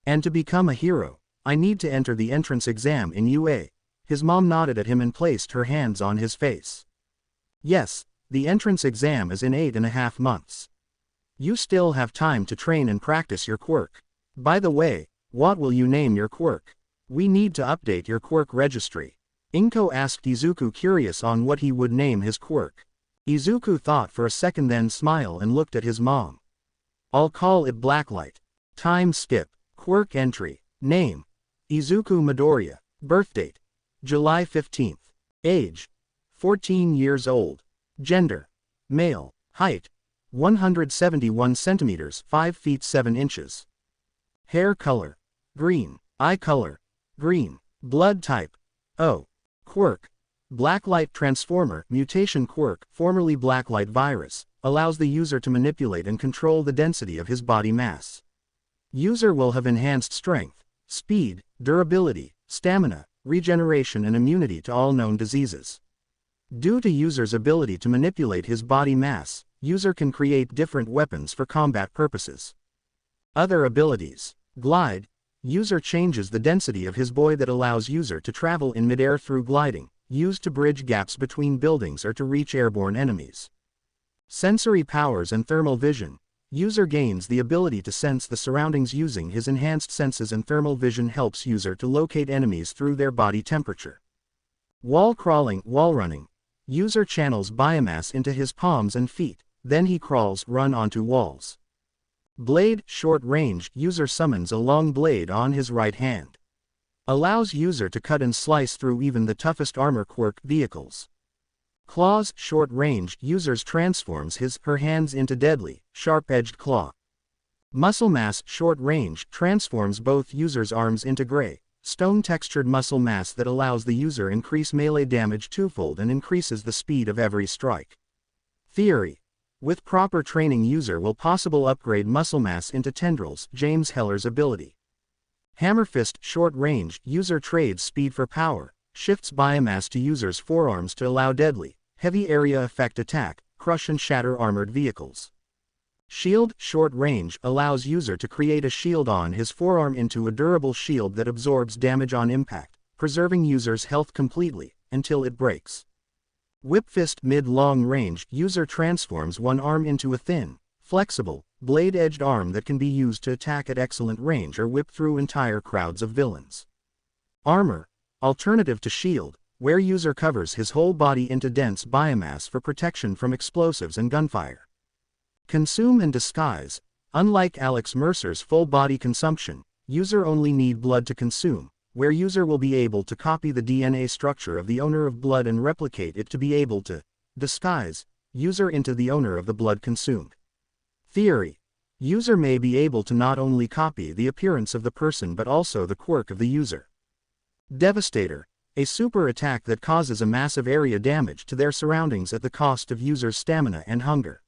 [SPEAKER 1] And to become a hero, I need to enter the entrance exam in UA. His mom nodded at him and placed her hands on his face. Yes. The entrance exam is in 8.5 months. You still have time to train and practice your quirk. By the way, what will you name your quirk? We need to update your quirk registry, Inko asked Izuku, curious on what he would name his quirk. Izuku thought for a second, then smiled and looked at his mom. I'll call it Blacklight. Time skip. Quirk entry. Name: Izuku Midoriya. Birthdate: July 15th. Age: 14 years old. Gender: male. Height: 171 centimeters, 5 feet 7 inches. Hair color: green. Eye color: green. Blood type: O. Quirk: Blacklight Transformer Mutation. Quirk, formerly Blacklight Virus, allows the user to manipulate and control the density of his body mass. User will have enhanced strength, speed, durability, stamina, regeneration and immunity to all known diseases. Due to user's ability to manipulate his body mass, user can create different weapons for combat purposes. Other abilities: glide. User changes the density of his body that allows user to travel in midair through gliding, used to bridge gaps between buildings or to reach airborne enemies. Sensory powers and thermal vision. User gains the ability to sense the surroundings using his enhanced senses, and thermal vision helps user to locate enemies through their body temperature. Wall crawling, wall running. User channels biomass into his palms and feet, then he crawls, run onto walls. Blade, short range. User summons a long blade on his right hand. Allows user to cut and slice through even the toughest armor. Quirk, vehicles. Claws, short range, users transforms her hands into deadly, sharp-edged claw. Muscle mass, short range, transforms both users' arms into gray, stone-textured muscle mass that allows the user increase melee damage twofold and increases the speed of every strike. Theory. With proper training, user will possible upgrade muscle mass into tendrils, James Heller's ability. Hammer fist, short range, user trades speed for power, shifts biomass to user's forearms to allow deadly, heavy area effect attack, crush and shatter armored vehicles. Shield, short range, allows user to create a shield on his forearm into a durable shield that absorbs damage on impact, preserving user's health completely, until it breaks. Whip fist, mid-long range, user transforms one arm into a thin, flexible, blade-edged arm that can be used to attack at excellent range or whip through entire crowds of villains. Armor, alternative to shield, where user covers his whole body into dense biomass for protection from explosives and gunfire. Consume and disguise, unlike Alex Mercer's full body consumption, user only need blood to consume, where user will be able to copy the DNA structure of the owner of blood and replicate it to be able to disguise user into the owner of the blood consumed. Theory. User may be able to not only copy the appearance of the person but also the quirk of the user. Devastator, a super attack that causes a massive area damage to their surroundings at the cost of user's stamina and hunger.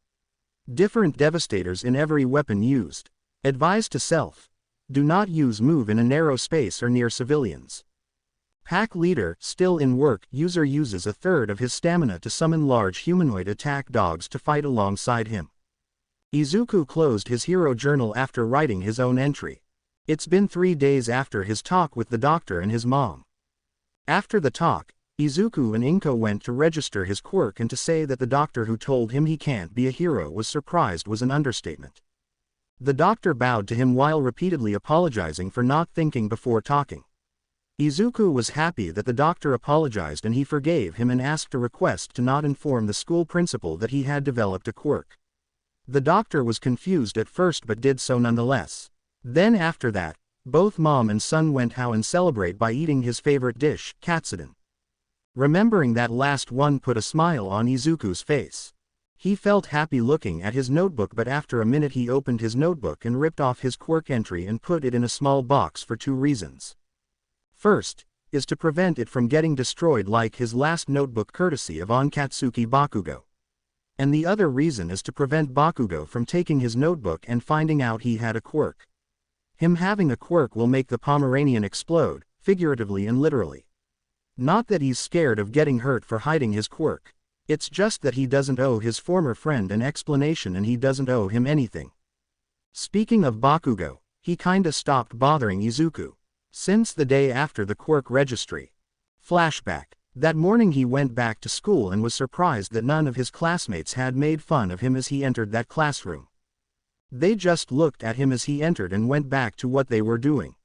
[SPEAKER 1] Different devastators in every weapon used. Advised to self. Do not use move in a narrow space or near civilians. Pack leader, still in work, user uses a third of his stamina to summon large humanoid attack dogs to fight alongside him. Izuku closed his hero journal after writing his own entry. It's been 3 days after his talk with the doctor and his mom. After the talk, Izuku and Inko went to register his quirk, and to say that the doctor who told him he can't be a hero was surprised was an understatement. The doctor bowed to him while repeatedly apologizing for not thinking before talking. Izuku was happy that the doctor apologized and he forgave him and asked a request to not inform the school principal that he had developed a quirk. The doctor was confused at first but did so nonetheless. Then after that, both mom and son went out and celebrate by eating his favorite dish, katsudon. Remembering that last one put a smile on Izuku's face. He felt happy looking at his notebook, but after a minute he opened his notebook and ripped off his quirk entry and put it in a small box for 2 reasons. First, is to prevent it from getting destroyed like his last notebook courtesy of Onkatsuki Bakugo. And the other reason is to prevent Bakugo from taking his notebook and finding out he had a quirk. Him having a quirk will make the Pomeranian explode, figuratively and literally. Not that he's scared of getting hurt for hiding his quirk. It's just that he doesn't owe his former friend an explanation and he doesn't owe him anything. Speaking of Bakugo, he kinda stopped bothering Izuku since the day after the quirk registry. Flashback. That morning he went back to school and was surprised that none of his classmates had made fun of him as he entered that classroom. They just looked at him as he entered and went back to what they were doing.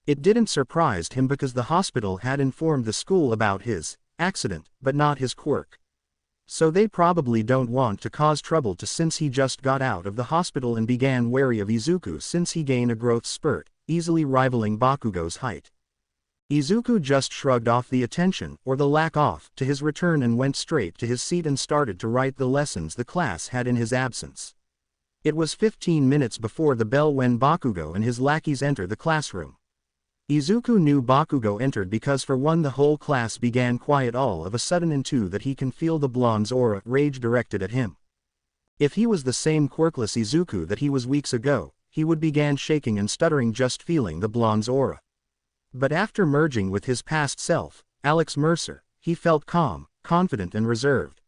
[SPEAKER 1] It didn't surprise him because the hospital had informed the school about his accident, but not his quirk. So they probably don't want to cause trouble since he just got out of the hospital and began wary of Izuku since he gained a growth spurt, easily rivaling Bakugo's height. Izuku just shrugged off the attention, or the lack of, to his return and went straight to his seat and started to write the lessons the class had in his absence. It was 15 minutes before the bell when Bakugo and his lackeys entered the classroom. Izuku knew Bakugo entered because for one the whole class began quiet all of a sudden, and two that he can feel the blonde's aura, rage directed at him. If he was the same quirkless Izuku that he was weeks ago, he would began shaking and stuttering just feeling the blonde's aura. But after merging with his past self, Alex Mercer, he felt calm, confident and reserved.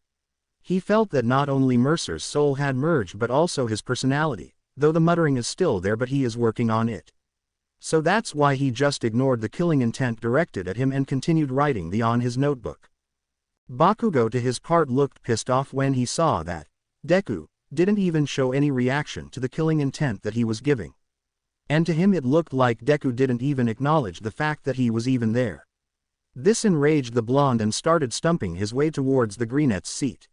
[SPEAKER 1] He felt that not only Mercer's soul had merged but also his personality, though the muttering is still there but he is working on it. So that's why he just ignored the killing intent directed at him and continued writing on his notebook. Bakugo to his part looked pissed off when he saw that Deku didn't even show any reaction to the killing intent that he was giving. And to him it looked like Deku didn't even acknowledge the fact that he was even there. This enraged the blonde and started stumping his way towards the brunette's seat.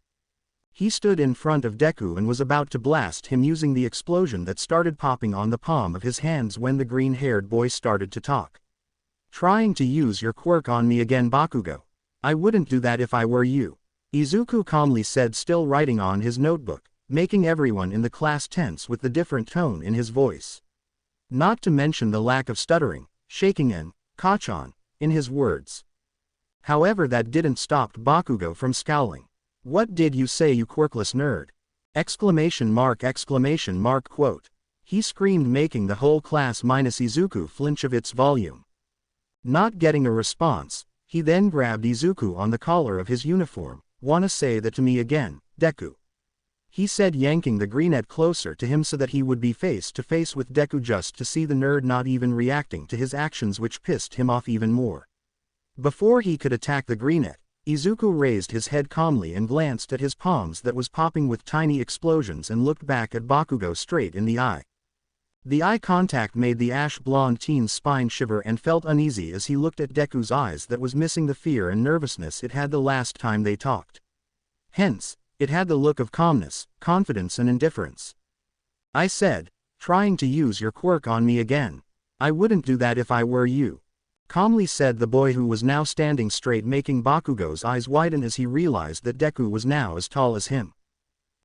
[SPEAKER 1] He stood in front of Deku and was about to blast him using the explosion that started popping on the palm of his hands when the green-haired boy started to talk. Trying to use your quirk on me again, Bakugo. I wouldn't do that if I were you. Izuku calmly said, still writing on his notebook, making everyone in the class tense with the different tone in his voice. Not to mention the lack of stuttering, shaking and kachan in his words. However, that didn't stop Bakugo from scowling. "What did you say, you quirkless nerd?" Exclamation mark. Quote. He screamed, making the whole class minus Izuku flinch of its volume. Not getting a response, he then grabbed Izuku on the collar of his uniform. "Wanna say that to me again, Deku?" he said, yanking the greenette closer to him so that he would be face to face with Deku, just to see the nerd not even reacting to his actions, which pissed him off even more. Before he could attack the greenette, Izuku raised his head calmly and glanced at his palms that was popping with tiny explosions and looked back at Bakugo straight in the eye. The eye contact made the ash-blonde teen's spine shiver and felt uneasy as he looked at Deku's eyes that was missing the fear and nervousness it had the last time they talked. Hence, it had the look of calmness, confidence and indifference. "I said, trying to use your quirk on me again. I wouldn't do that if I were you," calmly said the boy, who was now standing straight, making Bakugo's eyes widen as he realized that Deku was now as tall as him.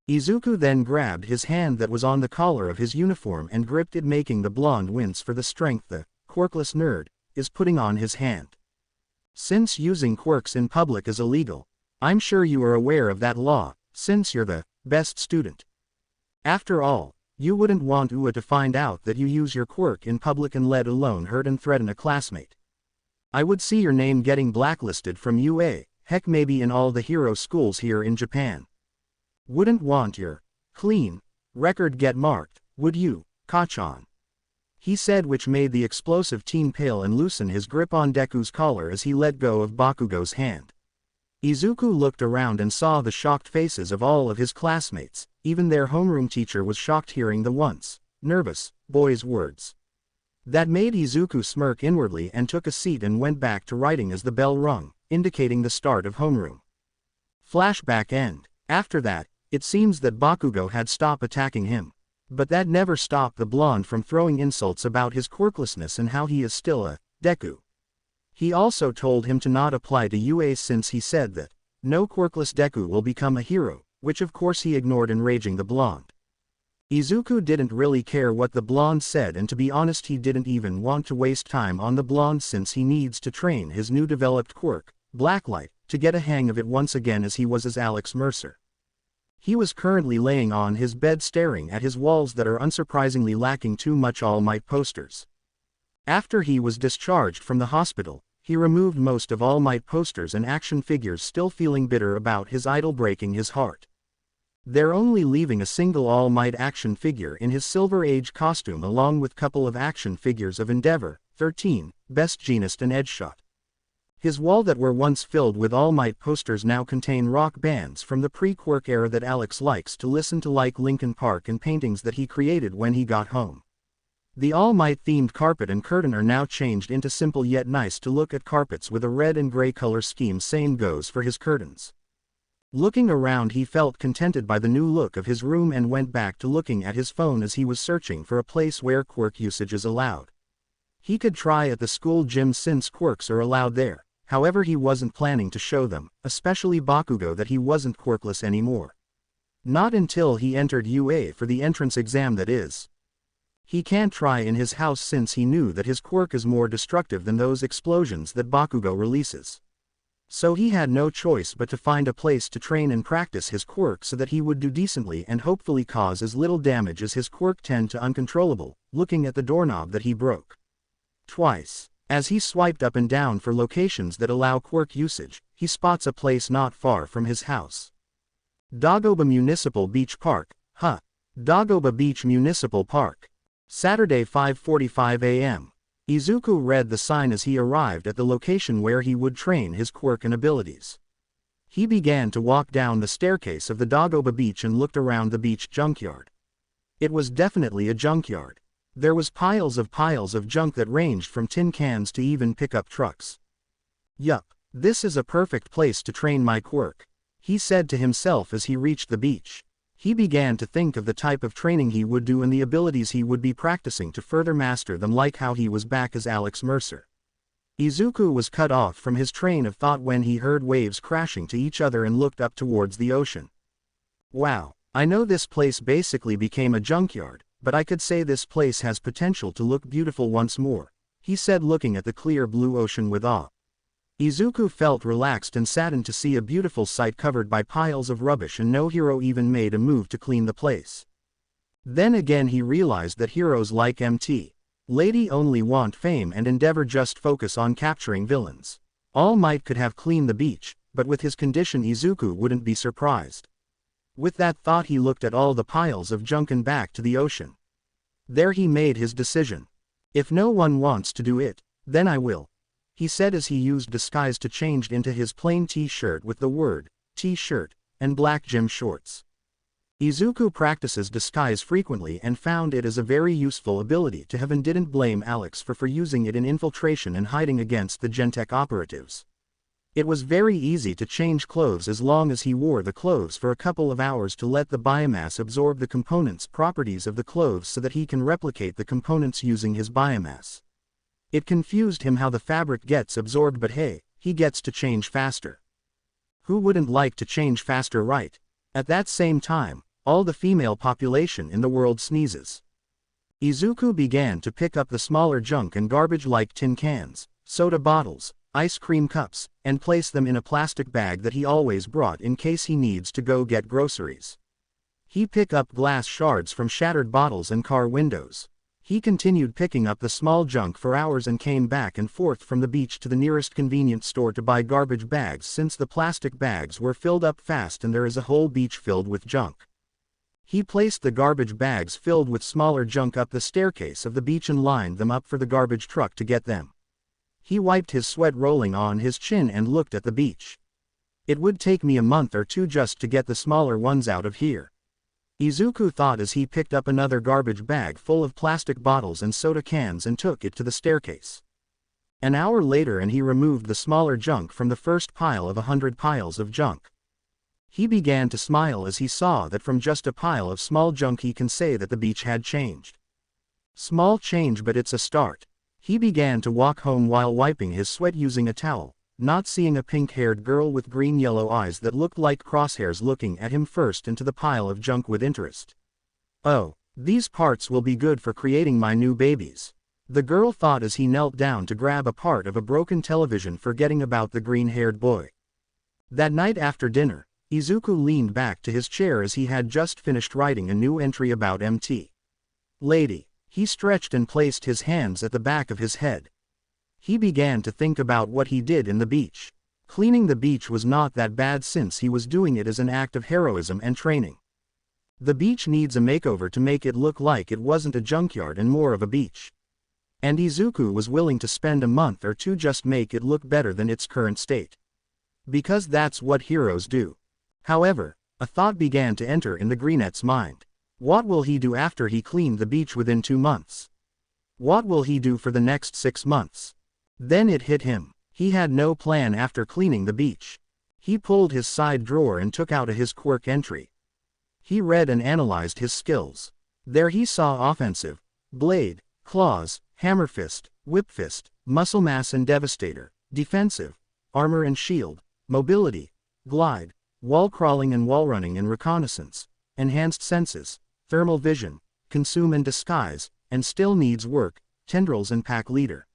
[SPEAKER 1] Izuku then grabbed his hand that was on the collar of his uniform and gripped it, making the blonde wince for the strength the quirkless nerd is putting on his hand. "Since using quirks in public is illegal, I'm sure you are aware of that law, since you're the best student. After all, you wouldn't want UA to find out that you use your quirk in public and let alone hurt and threaten a classmate. I would see your name getting blacklisted from UA, heck maybe in all the hero schools here in Japan. Wouldn't want your clean record get marked, would you, Kachan?" he said, which made the explosive teen pale and loosen his grip on Deku's collar as he let go of Bakugo's hand. Izuku looked around and saw the shocked faces of all of his classmates. Even their homeroom teacher was shocked hearing the once nervous boy's words. That made Izuku smirk inwardly and took a seat and went back to writing as the bell rung, indicating the start of homeroom. Flashback end. After that, it seems that Bakugo had stopped attacking him. But that never stopped the blonde from throwing insults about his quirklessness and how he is still a Deku. He also told him to not apply to UA, since he said that no quirkless Deku will become a hero, which of course he ignored, enraging the blonde. Izuku didn't really care what the blonde said, and to be honest he didn't even want to waste time on the blonde, since he needs to train his new developed quirk, Blacklight, to get a hang of it once again as he was as Alex Mercer. He was currently laying on his bed staring at his walls that are unsurprisingly lacking too much All Might posters. After he was discharged from the hospital, he removed most of All Might posters and action figures, still feeling bitter about his idol breaking his heart. They're only leaving a single All Might action figure in his Silver Age costume, along with couple of action figures of Endeavor, 13, Best Jeanist and Edgeshot. His wall that were once filled with All Might posters now contain rock bands from the pre-Quirk era that Alex likes to listen to, like Linkin Park, and paintings that he created when he got home. The All Might themed carpet and curtain are now changed into simple yet nice to look at carpets with a red and gray color scheme. Same goes for his curtains. Looking around, he felt contented by the new look of his room and went back to looking at his phone as he was searching for a place where quirk usage is allowed. He could try at the school gym since quirks are allowed there. However, he wasn't planning to show them, especially Bakugo, that he wasn't quirkless anymore. Not until he entered UA for the entrance exam, that is. He can't try in his house since he knew that his quirk is more destructive than those explosions that Bakugo releases. So he had no choice but to find a place to train and practice his quirk so that he would do decently and hopefully cause as little damage as his quirk 10 to uncontrollable. Looking at the doorknob that he broke twice, as he swiped up and down for locations that allow quirk usage, he spots a place not far from his house. Dagobah Municipal Beach Park, Dagobah Beach Municipal Park. Saturday 5:45 a.m. Izuku read the sign as he arrived at the location where he would train his quirk and abilities. He began to walk down the staircase of the Dagobah Beach and looked around the beach junkyard. It was definitely a junkyard. There was piles of junk that ranged from tin cans to even pickup trucks. Yup, this is a perfect place to train my quirk, he said to himself as he reached the beach. He began to think of the type of training he would do and the abilities he would be practicing to further master them, like how he was back as Alex Mercer. Izuku was cut off from his train of thought when he heard waves crashing to each other and looked up towards the ocean. Wow, I know this place basically became a junkyard, but I could say this place has potential to look beautiful once more, he said, looking at the clear blue ocean with awe. Izuku felt relaxed and saddened to see a beautiful sight covered by piles of rubbish, and no hero even made a move to clean the place. Then again he realized that heroes like MT Lady only want fame and endeavor just focus on capturing villains. All Might could have cleaned the beach, but with his condition Izuku wouldn't be surprised. With that thought he looked at all the piles of junk and back to the ocean. There he made his decision. If no one wants to do it, then I will, he said as he used disguise to change into his plain t-shirt with the word t-shirt and black gym shorts. Izuku practices disguise frequently and found it as a very useful ability to have, and didn't blame Alex for using it in infiltration and hiding against the Gentech operatives. It was very easy to change clothes as long as he wore the clothes for a couple of hours to let the biomass absorb the components' properties of the clothes so that he can replicate the components using his biomass. It confused him how the fabric gets absorbed, but hey, he gets to change faster. Who wouldn't like to change faster, right? At that same time, all the female population in the world sneezes. Izuku began to pick up the smaller junk and garbage like tin cans, soda bottles, ice cream cups, and place them in a plastic bag that he always brought in case he needs to go get groceries. He picked up glass shards from shattered bottles and car windows. He continued picking up the small junk for hours and came back and forth from the beach to the nearest convenience store to buy garbage bags since the plastic bags were filled up fast and there is a whole beach filled with junk. He placed the garbage bags filled with smaller junk up the staircase of the beach and lined them up for the garbage truck to get them. He wiped his sweat rolling on his chin and looked at the beach. It would take me a month or two just to get the smaller ones out of here, Izuku thought as he picked up another garbage bag full of plastic bottles and soda cans and took it to the staircase. An hour later and he removed the smaller junk from the first pile of 100 piles of junk. He began to smile as he saw that from just a pile of small junk he can say that the beach had changed. Small change, but it's a start. He began to walk home while wiping his sweat using a towel, not seeing a pink-haired girl with green-yellow eyes that looked like crosshairs looking at him first into the pile of junk with interest. Oh, these parts will be good for creating my new babies, the girl thought as he knelt down to grab a part of a broken television, forgetting about the green-haired boy. That night after dinner, Izuku leaned back to his chair as he had just finished writing a new entry about MT Lady. He stretched and placed his hands at the back of his head. He began to think about what he did in the beach. Cleaning the beach was not that bad since he was doing it as an act of heroism and training. The beach needs a makeover to make it look like it wasn't a junkyard and more of a beach. And Izuku was willing to spend a month or two just make it look better than its current state. Because that's what heroes do. However, a thought began to enter in the Greenette's mind. What will he do after he cleaned the beach within 2 months? What will he do for the next 6 months? Then it hit him. He had no plan after cleaning the beach. He pulled his side drawer and took out his Quirk entry. He read and analyzed his skills. There he saw offensive, blade, claws, hammer fist, whip fist, muscle mass and devastator, defensive, armor and shield, mobility, glide, wall crawling and wall running and reconnaissance, enhanced senses, thermal vision, consume and disguise, and still needs work, tendrils and pack leader.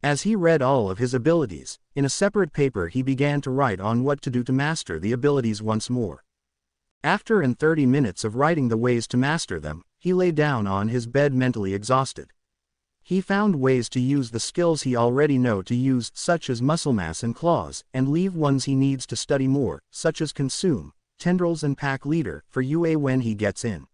[SPEAKER 1] As he read all of his abilities, in a separate paper he began to write on what to do to master the abilities once more. After 30 minutes of writing the ways to master them, he lay down on his bed mentally exhausted. He found ways to use the skills he already know to use, such as muscle mass and claws, and leave ones he needs to study more, such as consume, tendrils and pack leader, for UA when he gets in.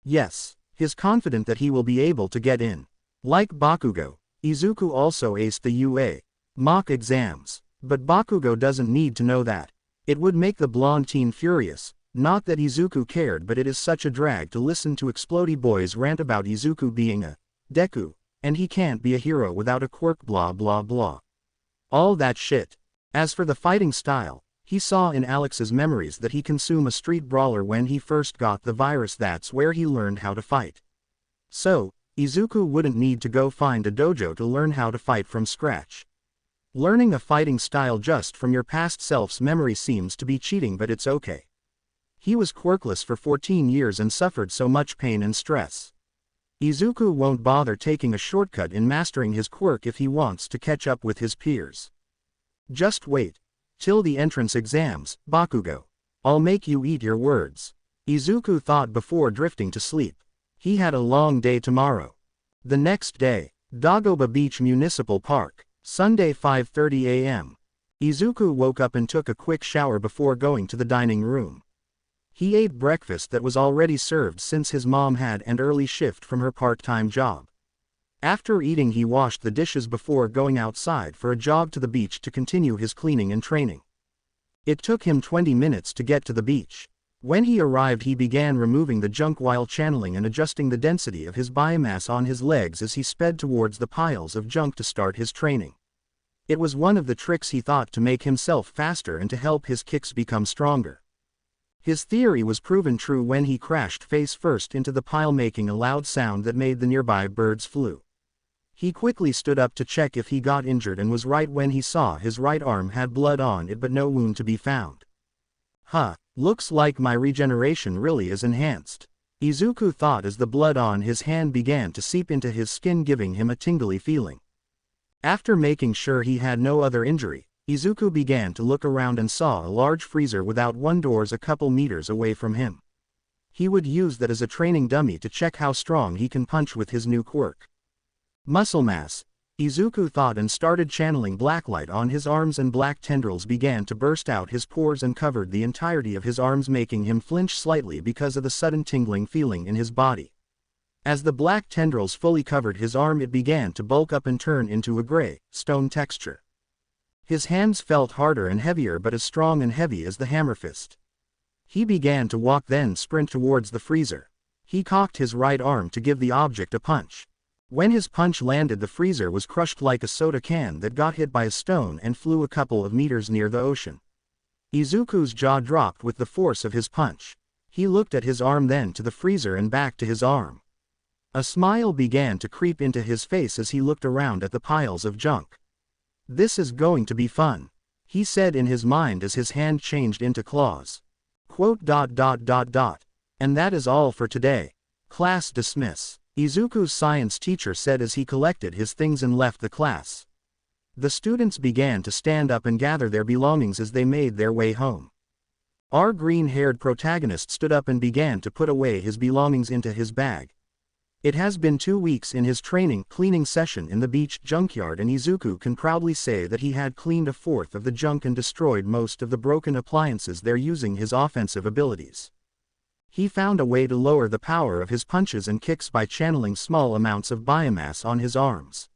[SPEAKER 1] Yes, he's confident that he will be able to get in. Like Bakugo, Izuku also aced the UA mock exams, but Bakugo doesn't need to know that. It would make the blonde teen furious, not that Izuku cared, but it is such a drag to listen to explodey boys rant about Izuku being a Deku, and he can't be a hero without a quirk blah blah blah. All that shit. As for the fighting style, he saw in Alex's memories that he consumed a street brawler when he first got the virus. That's where he learned how to fight. So, Izuku wouldn't need to go find a dojo to learn how to fight from scratch. Learning a fighting style just from your past self's memory seems to be cheating, but it's okay. He was quirkless for 14 years and suffered so much pain and stress. Izuku won't bother taking a shortcut in mastering his quirk if he wants to catch up with his peers. Just wait till the entrance exams, Bakugo. I'll make you eat your words. Izuku thought before drifting to sleep. He had a long day tomorrow. The next day, Dagobah Beach Municipal Park, Sunday 5:30 a.m. Izuku woke up and took a quick shower before going to the dining room. He ate breakfast that was already served since his mom had an early shift from her part-time job. After eating, he washed the dishes before going outside for a jog to the beach to continue his cleaning and training. It took him 20 minutes to get to the beach. When he arrived, he began removing the junk while channeling and adjusting the density of his biomass on his legs as he sped towards the piles of junk to start his training. It was one of the tricks he thought to make himself faster and to help his kicks become stronger. His theory was proven true when he crashed face first into the pile, making a loud sound that made the nearby birds flew. He quickly stood up to check if he got injured and was right when he saw his right arm had blood on it but no wound to be found. Huh, looks like my regeneration really is enhanced, Izuku thought as the blood on his hand began to seep into his skin, giving him a tingly feeling. After making sure he had no other injury, Izuku began to look around and saw a large freezer without one doors a couple meters away from him. He would use that as a training dummy to check how strong he can punch with his new quirk. Muscle mass, Izuku thought, and started channeling Blacklight on his arms, and black tendrils began to burst out his pores and covered the entirety of his arms, making him flinch slightly because of the sudden tingling feeling in his body. As the black tendrils fully covered his arm, it began to bulk up and turn into a gray, stone texture. His hands felt harder and heavier, but as strong and heavy as the hammer fist. He began to walk, then sprint towards the freezer. He cocked his right arm to give the object a punch. When his punch landed, the freezer was crushed like a soda can that got hit by a stone and flew a couple of meters near the ocean. Izuku's jaw dropped with the force of his punch. He looked at his arm, then to the freezer and back to his arm. A smile began to creep into his face as he looked around at the piles of junk. This is going to be fun, he said in his mind as his hand changed into claws. Quote. And that is all for today. Class dismiss. Izuku's science teacher said as he collected his things and left the class. The students began to stand up and gather their belongings as they made their way home. Our green-haired protagonist stood up and began to put away his belongings into his bag. It has been 2 weeks in his cleaning session in the beach junkyard, and Izuku can proudly say that he had cleaned a fourth of the junk and destroyed most of the broken appliances there using his offensive abilities. He found a way to lower the power of his punches and kicks by channeling small amounts of biomass on his arms.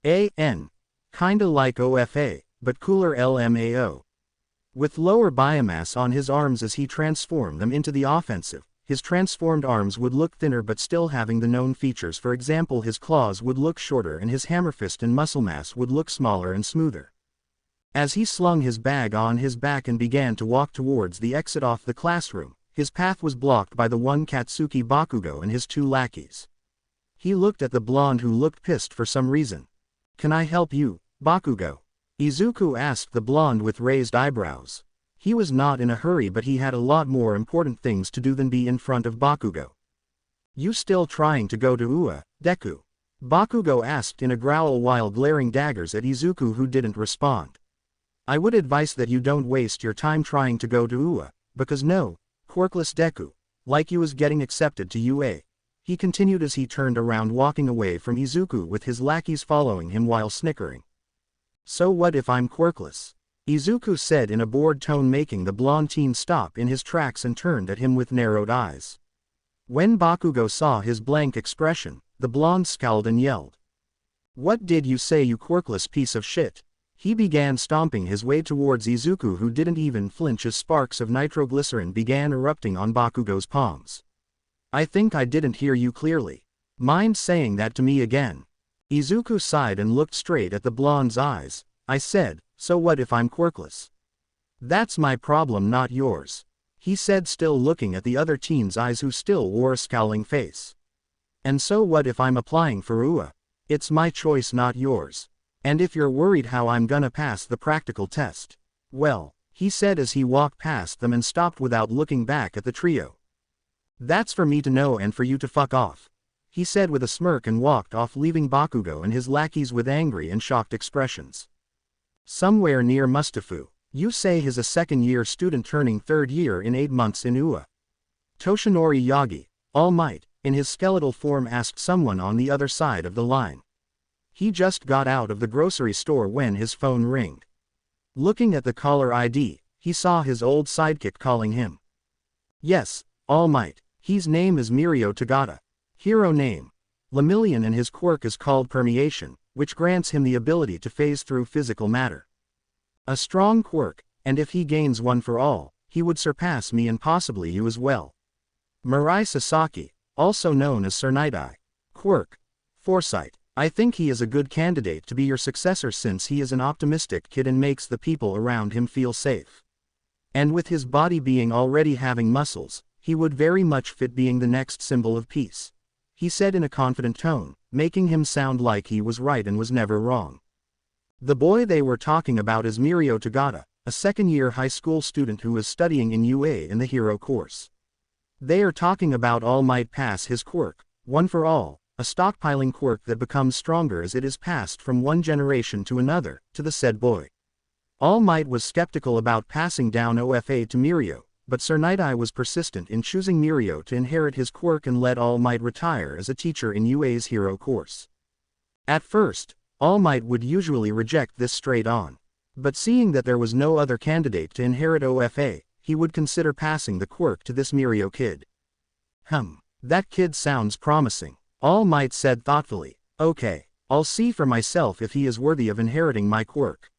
[SPEAKER 1] Kinda like OFA, but cooler LMAO. With lower biomass on his arms as he transformed them into the offensive, his transformed arms would look thinner but still having the known features. For example, his claws would look shorter and his hammer fist and muscle mass would look smaller and smoother. As he slung his bag on his back and began to walk towards the exit off the classroom, his path was blocked by the one Katsuki Bakugo and his 2 lackeys. He looked at the blonde who looked pissed for some reason. Can I help you, Bakugo? Izuku asked the blonde with raised eyebrows. He was not in a hurry, but he had a lot more important things to do than be in front of Bakugo. You still trying to go to Ua, Deku? Bakugo asked in a growl while glaring daggers at Izuku, who didn't respond. I would advise that you don't waste your time trying to go to Ua, because no, quirkless Deku, like you is getting accepted to UA. He continued as he turned around, walking away from Izuku with his lackeys following him while snickering. So what if I'm quirkless? Izuku said in a bored tone, making the blonde teen stop in his tracks and turned at him with narrowed eyes. When Bakugo saw his blank expression, the blonde scowled and yelled. What did you say, you quirkless piece of shit? He began stomping his way towards Izuku, who didn't even flinch as sparks of nitroglycerin began erupting on Bakugo's palms. I think I didn't hear you clearly. Mind saying that to me again? Izuku sighed and looked straight at the blonde's eyes. I said, so what if I'm quirkless? That's my problem, not yours, he said, still looking at the other teen's eyes, who still wore a scowling face. And so what if I'm applying for UA? It's my choice, not yours. And if you're worried how I'm gonna pass the practical test, well, he said as he walked past them and stopped without looking back at the trio. That's for me to know and for you to fuck off, he said with a smirk and walked off, leaving Bakugo and his lackeys with angry and shocked expressions. Somewhere near Mustafu, Yusei is a second-year student turning third year in 8 months in UA. Toshinori Yagi, All Might, in his skeletal form, asked someone on the other side of the line. He just got out of the grocery store when his phone ringed. Looking at the caller ID, he saw his old sidekick calling him. Yes, All Might, his name is Mirio Tagata. Hero name. Lemillion, and his quirk is called permeation, which grants him the ability to phase through physical matter. A strong quirk, and if he gains one for all, he would surpass me and possibly you as well. Mirai Sasaki, also known as Sir Night-Eye. Quirk. Foresight. I think he is a good candidate to be your successor since he is an optimistic kid and makes the people around him feel safe. And with his body being already having muscles, he would very much fit being the next symbol of peace, he said in a confident tone, making him sound like he was right and was never wrong. The boy they were talking about is Mirio Tagata, a second-year high school student who is studying in UA in the hero course. They are talking about All Might pass his quirk, One for All, a stockpiling quirk that becomes stronger as it is passed from one generation to another, to the said boy. All Might was skeptical about passing down OFA to Mirio, but Sir Night-Eye was persistent in choosing Mirio to inherit his quirk and let All Might retire as a teacher in UA's hero course. At first, All Might would usually reject this straight on. But seeing that there was no other candidate to inherit OFA, he would consider passing the quirk to this Mirio kid. That kid sounds promising, All Might said thoughtfully. Okay, I'll see for myself if he is worthy of inheriting my quirk.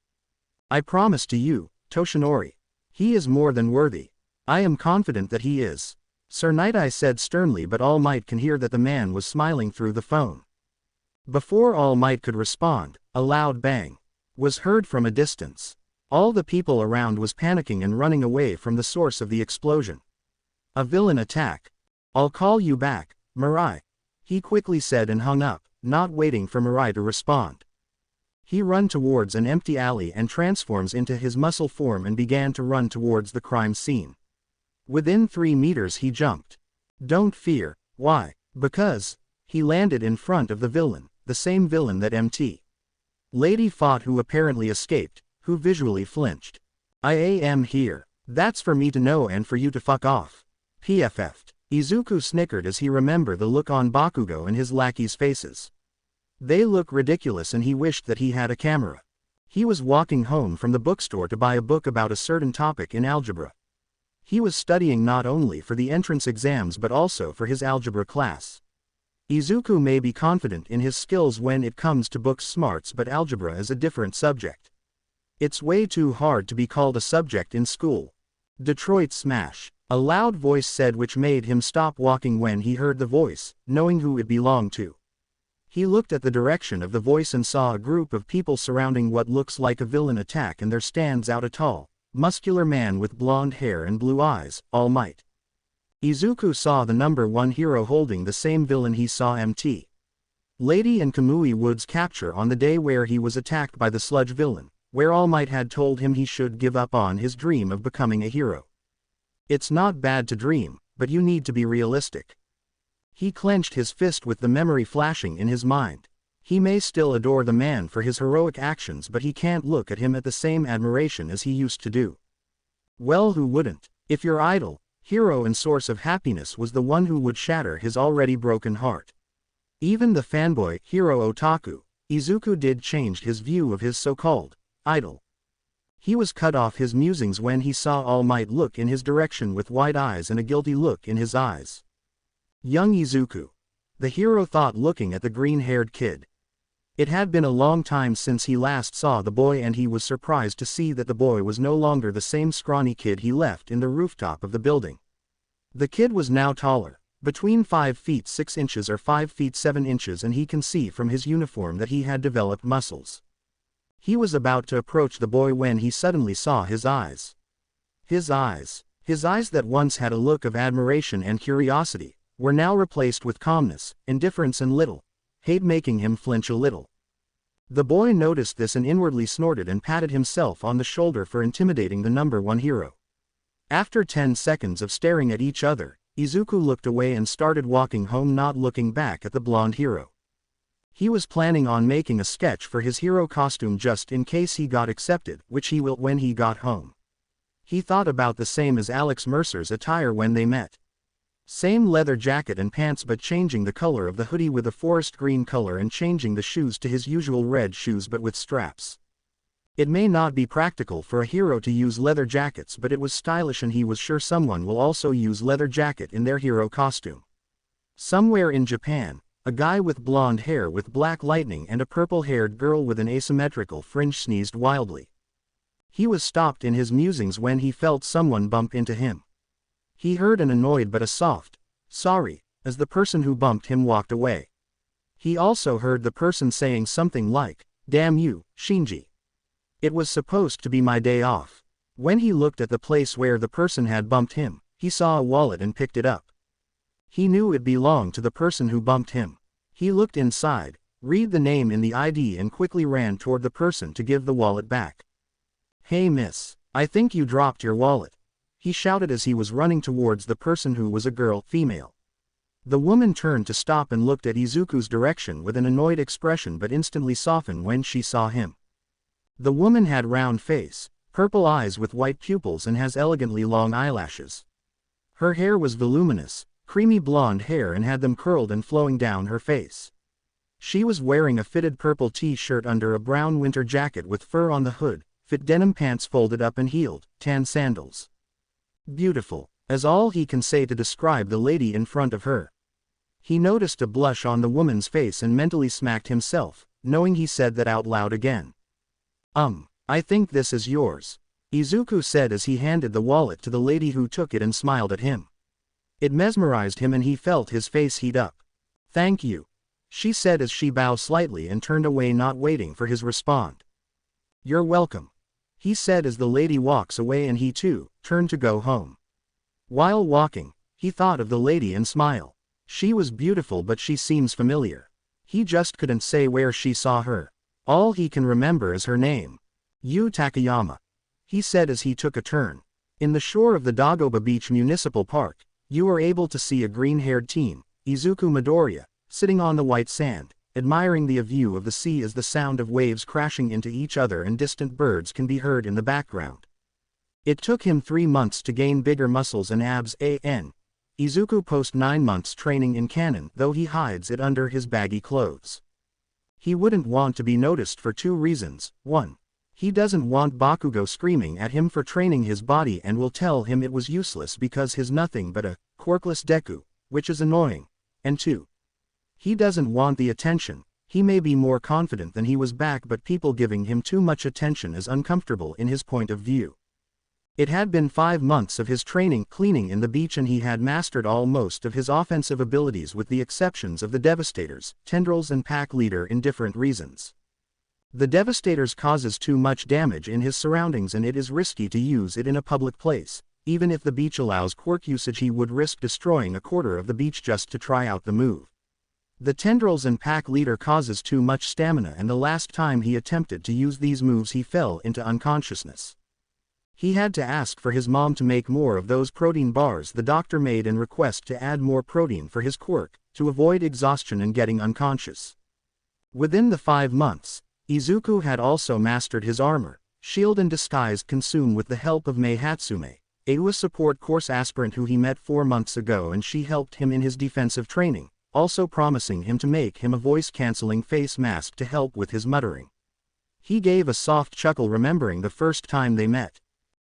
[SPEAKER 1] I promise to you, Toshinori, he is more than worthy. I am confident that he is, Sir Night-Eye said sternly, but All Might can hear that the man was smiling through the phone. Before All Might could respond, a loud bang was heard from a distance. All the people around was panicking and running away from the source of the explosion. A villain attack. I'll call you back, Mirai, he quickly said and hung up, not waiting for Mirai to respond. He ran towards an empty alley and transforms into his muscle form and began to run towards the crime scene. Within 3 meters he jumped. Don't fear. Why? Because he landed in front of the villain, the same villain that MT Lady fought, who apparently escaped, who visually flinched. I am here. That's for me to know and for you to fuck off. PFF'd. Izuku snickered as he remembered the look on Bakugo and his lackeys' faces. They look ridiculous and he wished that he had a camera. He was walking home from the bookstore to buy a book about a certain topic in algebra. He was studying not only for the entrance exams but also for his algebra class. Izuku may be confident in his skills when it comes to book smarts, but algebra is a different subject. It's way too hard to be called a subject in school. Detroit Smash, a loud voice said, which made him stop walking when he heard the voice, knowing who it belonged to. He looked at the direction of the voice and saw a group of people surrounding what looks like a villain attack, and there stands out a tall, muscular man with blonde hair and blue eyes, All Might. Izuku saw the number 1 hero holding the same villain he saw MT Lady and Kamui Woods capture on the day where he was attacked by the sludge villain, where All Might had told him he should give up on his dream of becoming a hero. It's not bad to dream, but you need to be realistic. He clenched his fist with the memory flashing in his mind. He may still adore the man for his heroic actions, but he can't look at him at the same admiration as he used to do. Well, who wouldn't? If your idol, hero and source of happiness was the one who would shatter his already broken heart. Even the fanboy, hero otaku, Izuku did change his view of his so-called idol. He was cut off his musings when he saw All Might look in his direction with wide eyes and a guilty look in his eyes. Young Izuku, the hero thought, looking at the green-haired kid. It had been a long time since he last saw the boy, and he was surprised to see that the boy was no longer the same scrawny kid he left in the rooftop of the building. The kid was now taller, between 5 feet 6 inches or 5 feet 7 inches, and he can see from his uniform that he had developed muscles. He was about to approach the boy when he suddenly saw his eyes. His eyes that once had a look of admiration and curiosity, were now replaced with calmness, indifference and little hate, making him flinch a little. The boy noticed this and inwardly snorted and patted himself on the shoulder for intimidating the number one hero. After 10 seconds of staring at each other, Izuku looked away and started walking home, not looking back at the blonde hero. He was planning on making a sketch for his hero costume just in case he got accepted, which he will when he got home. He thought about the same as Alex Mercer's attire when they met. Same leather jacket and pants, but changing the color of the hoodie with a forest green color and changing the shoes to his usual red shoes but with straps. It may not be practical for a hero to use leather jackets, but it was stylish and he was sure someone will also use leather jacket in their hero costume. Somewhere in Japan, a guy with blonde hair with black lightning and a purple-haired girl with an asymmetrical fringe sneezed wildly. He was stopped in his musings when he felt someone bump into him. He heard an annoyed but a soft, "Sorry," as the person who bumped him walked away. He also heard the person saying something like, "Damn you, Shinji. It was supposed to be my day off." When he looked at the place where the person had bumped him, he saw a wallet and picked it up. He knew it belonged to the person who bumped him. He looked inside, read the name in the ID and quickly ran toward the person to give the wallet back. "Hey miss, I think you dropped your wallet," he shouted as he was running towards the person who was a girl, female. The woman turned to stop and looked at Izuku's direction with an annoyed expression but instantly softened when she saw him. The woman had round face, purple eyes with white pupils and has elegantly long eyelashes. Her hair was voluminous, creamy blonde hair and had them curled and flowing down her face. She was wearing a fitted purple t-shirt under a brown winter jacket with fur on the hood, fit denim pants folded up and heeled, tan sandals. Beautiful, is all he can say to describe the lady in front of her. He noticed a blush on the woman's face and mentally smacked himself, knowing he said that out loud again. I think this is yours," Izuku said as he handed the wallet to the lady, who took it and smiled at him. It mesmerized him and he felt his face heat up. "Thank you," she said as she bowed slightly and turned away, not waiting for his response. "You're welcome," he said as the lady walks away and he too turned to go home. While walking, he thought of the lady and smiled. She was beautiful but she seems familiar. He just couldn't say where she saw her. All he can remember is her name. Yu Takayama, he said as he took a turn. In the shore of the Dagobah Beach Municipal Park, you were able to see a green-haired teen, Izuku Midoriya, sitting on the white sand, admiring the view of the sea as the sound of waves crashing into each other and distant birds can be heard in the background. It took him 3 months to gain bigger muscles and abs. Izuku post 9 months training in canon, though he hides it under his baggy clothes. He wouldn't want to be noticed for 2 reasons. 1. He doesn't want Bakugo screaming at him for training his body and will tell him it was useless because he's nothing but a quirkless Deku, which is annoying. And 2. He doesn't want the attention. He may be more confident than he was back, but people giving him too much attention is uncomfortable in his point of view. It had been 5 months of his training cleaning in the beach and he had mastered most of his offensive abilities with the exceptions of the Devastators, Tendrils and Pack Leader in different reasons. The Devastators causes too much damage in his surroundings and it is risky to use it in a public place. Even if the beach allows quirk usage, he would risk destroying a quarter of the beach just to try out the move. The Tendrils and Pack Leader causes too much stamina and the last time he attempted to use these moves he fell into unconsciousness. He had to ask for his mom to make more of those protein bars the doctor made and request to add more protein for his quirk, to avoid exhaustion and getting unconscious. Within the 5 months, Izuku had also mastered his armor, shield and disguise consume with the help of Mei Hatsume, a US support course aspirant who he met 4 months ago, and she helped him in his defensive training, also promising him to make him a voice-canceling face mask to help with his muttering. He gave a soft chuckle remembering the first time they met.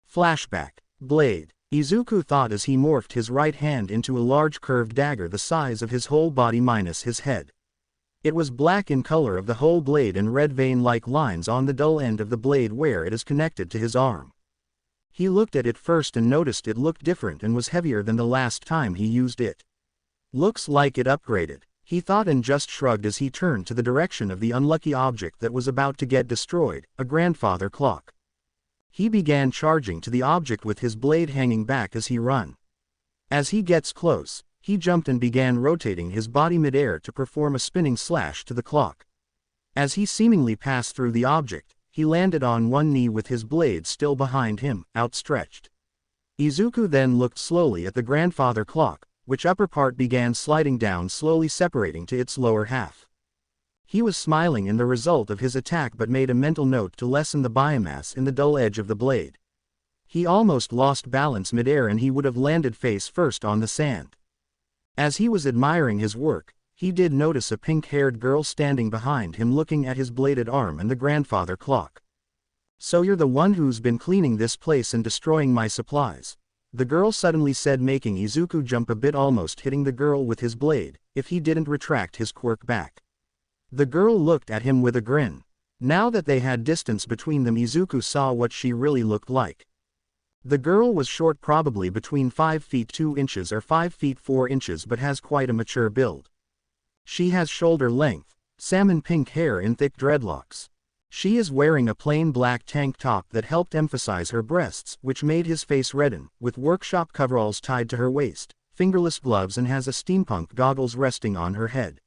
[SPEAKER 1] Flashback. Blade. Izuku thought as he morphed his right hand into a large curved dagger the size of his whole body minus his head. It was black in color of the whole blade and red vein-like lines on the dull end of the blade where it is connected to his arm. He looked at it first and noticed it looked different and was heavier than the last time he used it. Looks like it upgraded, he thought and just shrugged as he turned to the direction of the unlucky object that was about to get destroyed, a grandfather clock. He began charging to the object with his blade hanging back as he ran. As he gets close, he jumped and began rotating his body midair to perform a spinning slash to the clock. As he seemingly passed through the object, he landed on one knee with his blade still behind him, outstretched. Izuku then looked slowly at the grandfather clock, which upper part began sliding down, slowly separating to its lower half. He was smiling in the result of his attack but made a mental note to lessen the biomass in the dull edge of the blade. He almost lost balance midair and he would have landed face first on the sand. As he was admiring his work, he did notice a pink-haired girl standing behind him looking at his bladed arm and the grandfather clock. "So you're the one who's been cleaning this place and destroying my supplies," the girl suddenly said, making Izuku jump a bit, almost hitting the girl with his blade, if he didn't retract his quirk back. The girl looked at him with a grin. Now that they had distance between them, Izuku saw what she really looked like. The girl was short, probably between 5 feet 2 inches or 5 feet 4 inches, but has quite a mature build. She has shoulder length, salmon pink hair in thick dreadlocks. She is wearing a plain black tank top that helped emphasize her breasts, which made his face redden, with workshop coveralls tied to her waist, fingerless gloves, and has a steampunk goggles resting on her head.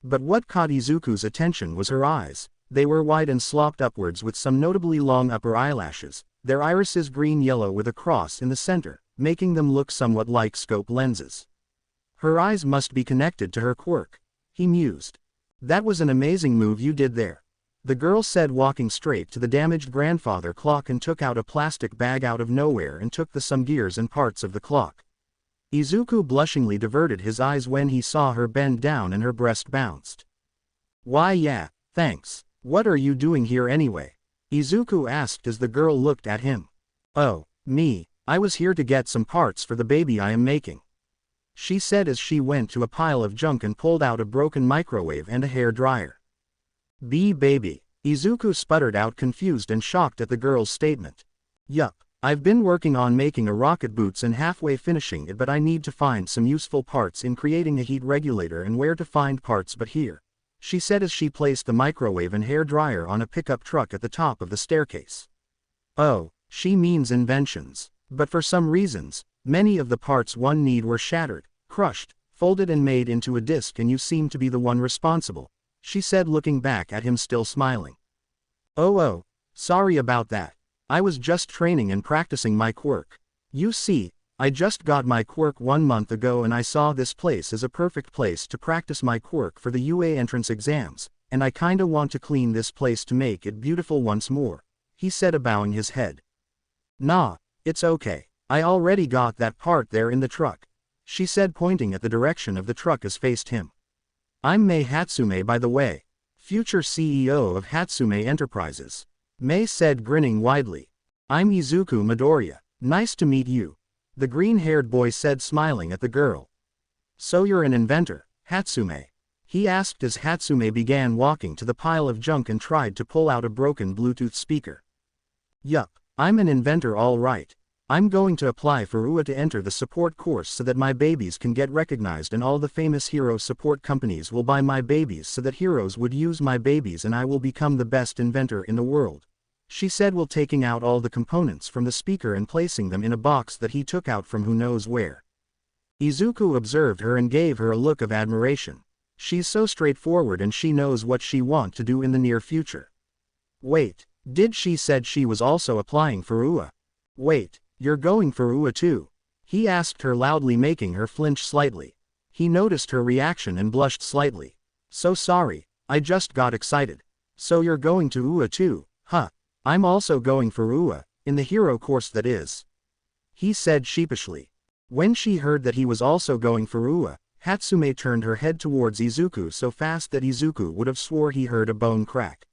[SPEAKER 1] But what caught Izuku's attention was her eyes. They were wide and sloped upwards with some notably long upper eyelashes, their irises green-yellow with a cross in the center, making them look somewhat like scope lenses. Her eyes must be connected to her quirk, he mused. "That was an amazing move you did there," the girl said, walking straight to the damaged grandfather clock and took out a plastic bag out of nowhere and took some gears and parts of the clock. Izuku blushingly diverted his eyes when he saw her bend down and her breast bounced. "Why yeah, thanks. What are you doing here anyway?" Izuku asked as the girl looked at him. "Oh, me, I was here to get some parts for the baby I am making," she said as she went to a pile of junk and pulled out a broken microwave and a hair dryer. Baby," Izuku sputtered out, confused and shocked at the girl's statement. "Yup, I've been working on making a rocket boots and halfway finishing it, but I need to find some useful parts in creating a heat regulator and where to find parts but here," she said as she placed the microwave and hair dryer on a pickup truck at the top of the staircase. Oh, she means inventions. But for some reasons, many of the parts one need were shattered, crushed, folded and made into a disc, and you seem to be the one responsible, she said, looking back at him still smiling. Oh, sorry about that. I was just training and practicing my quirk. You see, I just got my quirk 1 month ago and I saw this place as a perfect place to practice my quirk for the UA entrance exams, and I kinda want to clean this place to make it beautiful once more," he said, bowing his head. "Nah, it's okay. I already got that part there in the truck," she said, pointing at the direction of the truck as faced him. "I'm Mei Hatsume, by the way, future CEO of Hatsume Enterprises," Mei said, grinning widely. "I'm Izuku Midoriya. Nice to meet you," the green-haired boy said, smiling at the girl. "So you're an inventor, Hatsume?" he asked as Hatsume began walking to the pile of junk and tried to pull out a broken Bluetooth speaker. "Yup, I'm an inventor all right. I'm going to apply for UA to enter the support course so that my babies can get recognized and all the famous hero support companies will buy my babies so that heroes would use my babies and I will become the best inventor in the world," she said, while taking out all the components from the speaker and placing them in a box that he took out from who knows where. Izuku observed her and gave her a look of admiration. She's so straightforward and she knows what she wants to do in the near future. Wait, did she said she was also applying for UA? Wait, you're going for UA too? He asked her loudly, making her flinch slightly. He noticed her reaction and blushed slightly. "So sorry, I just got excited. So you're going to UA too, huh? I'm also going for UA, in the hero course that is," he said sheepishly. When she heard that he was also going for UA, Hatsume turned her head towards Izuku so fast that Izuku would have swore he heard a bone crack.